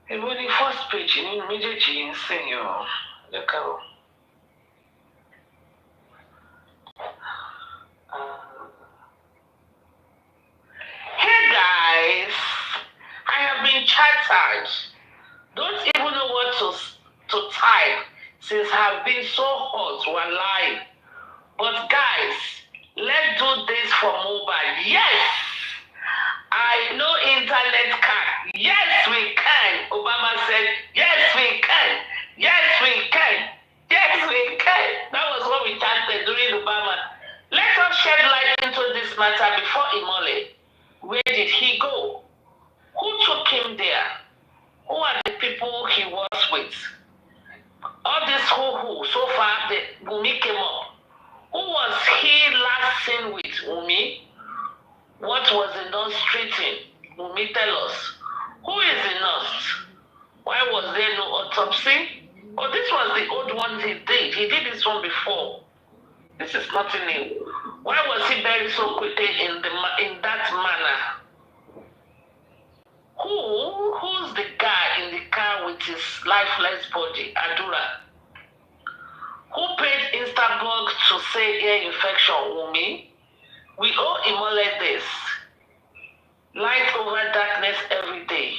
Èwo ni first page nínú méjèèjì yìí ń sìn yìí o. Lẹ́ka o. Hey guys, I have been chattered. Don't even know what to type since I've been so hot while live. But guys, let's do this for mobile. Yes, I know internet can. Yes, we can. Obama said, yes, we can. Yes, we can. Yes, we can. That was what we chanted during Obama. Let us shed light into this matter before Imole. Where did he go? Who took him there? Who are the people he was with? All this who. So far, the Wumi came up. Who was he last seen with? Wumi? What was the nurse treating? Wumi, tell us. Who is the nurse? Why was there no autopsy? Oh, this was the old one he did. He did this one before. This is nothing new. Why was he buried so quickly in that manner? Who's the guy in the car with his lifeless body? Adura. Who paid Instablog to say ear infection? Wumi? We owe Imole this. Light over darkness every day.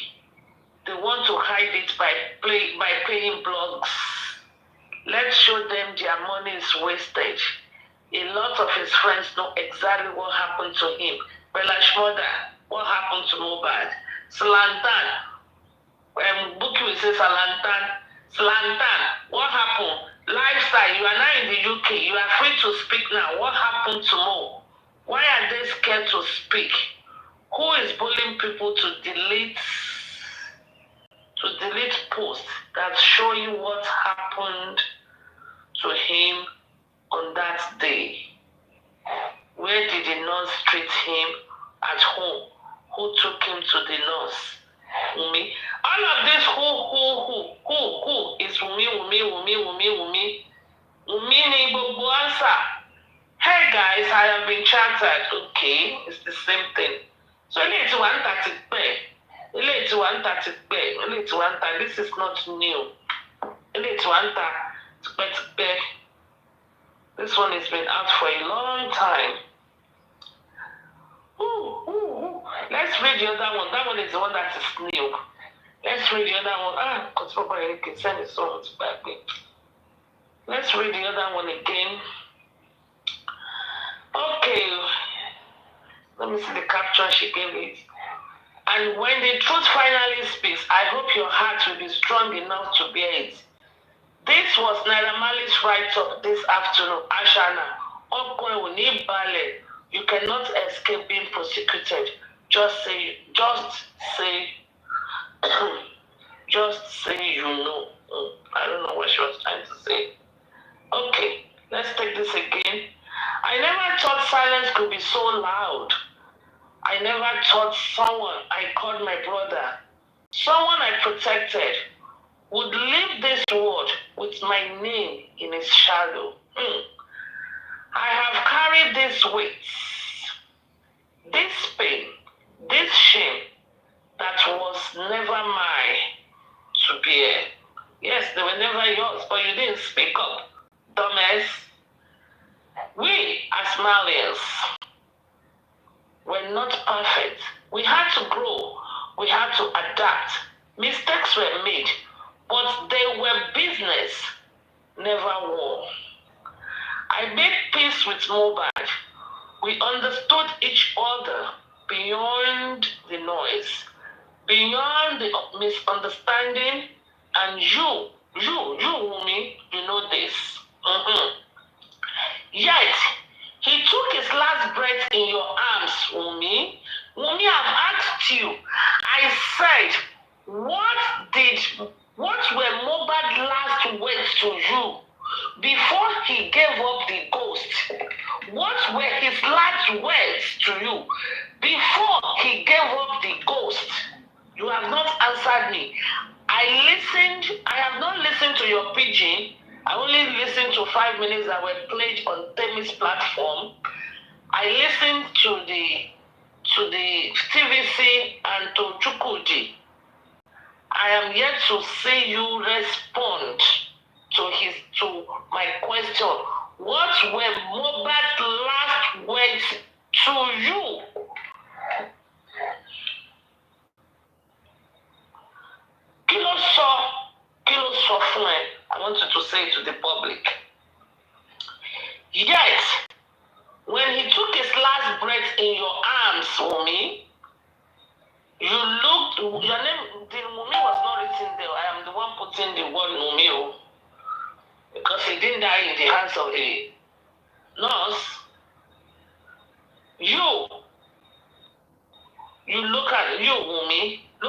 They want to hide it by paying blogs. Let's show them their money is wasted. A lot of his friends know exactly what happened to him. Belash Mother, what happened to Mobad? Slantan. Buki will say Slantan. Slantan, what happened? Lifestyle, you are now in the UK. You are free to speak now. What happened to Mo? Why are they scared to speak? Who is bullying people to delete posts that show you what happened to him on that day? Where did the nurse treat him at home? Who took him to the nurse? Wumi. All of this who is Wumi. Wumi ni gbogbo answer. Hey guys, I have been chatted. Okay, it's the same thing. So ilé tí wà ń tà ti pẹ́, ilé This is not new. This one has been out for a long time. Ooh. Let's read the other one. That one is the one that is new. Let's read the other one. Because probably can send it so much back. Let's read the other one again. Okay. Let me see the caption she gave it. And when the truth finally speaks, I hope your heart will be strong enough to bear it. This was Naira Marley's write-up this afternoon. Ashana, you cannot escape being prosecuted. Just say you know. I don't know what she was trying to say. Okay, let's take this again. I never thought silence could be so loud. I never thought someone I called my brother, someone I protected, would leave this world with my name in its shadow. I have carried these weights, this pain, this shame that was never mine to bear. Yes, they were never yours, but you didn't speak up, dumbass. We as Malians were not perfect. We had to grow. We had to adapt. Mistakes were made, but they were business, never war. I made peace with Mobad. We understood each other beyond the noise, beyond the misunderstanding, and you, Wumi, you know this. Yet, he took his last breath in your arms, Wumi. Wumi, I've asked you. I said, what were Mobad's last words to you before he gave up the ghost? What were his last words to you before he gave up the ghost? You have not answered me. I have not listened to your pidgin. I only listened to 5 minutes that were played on Temi's platform. I listened to the TVC and to Chukwudi. I am yet to see you respond to my question. What were Mobad's last words to you? Kilo sọ fún ẹ. I want you to say it to the public. Yet, when he took his last breath in your arms, Wumi, you looked, your name, the Wumi was not written there. I am the one putting the word Wumi, because he didn't die in the hands of the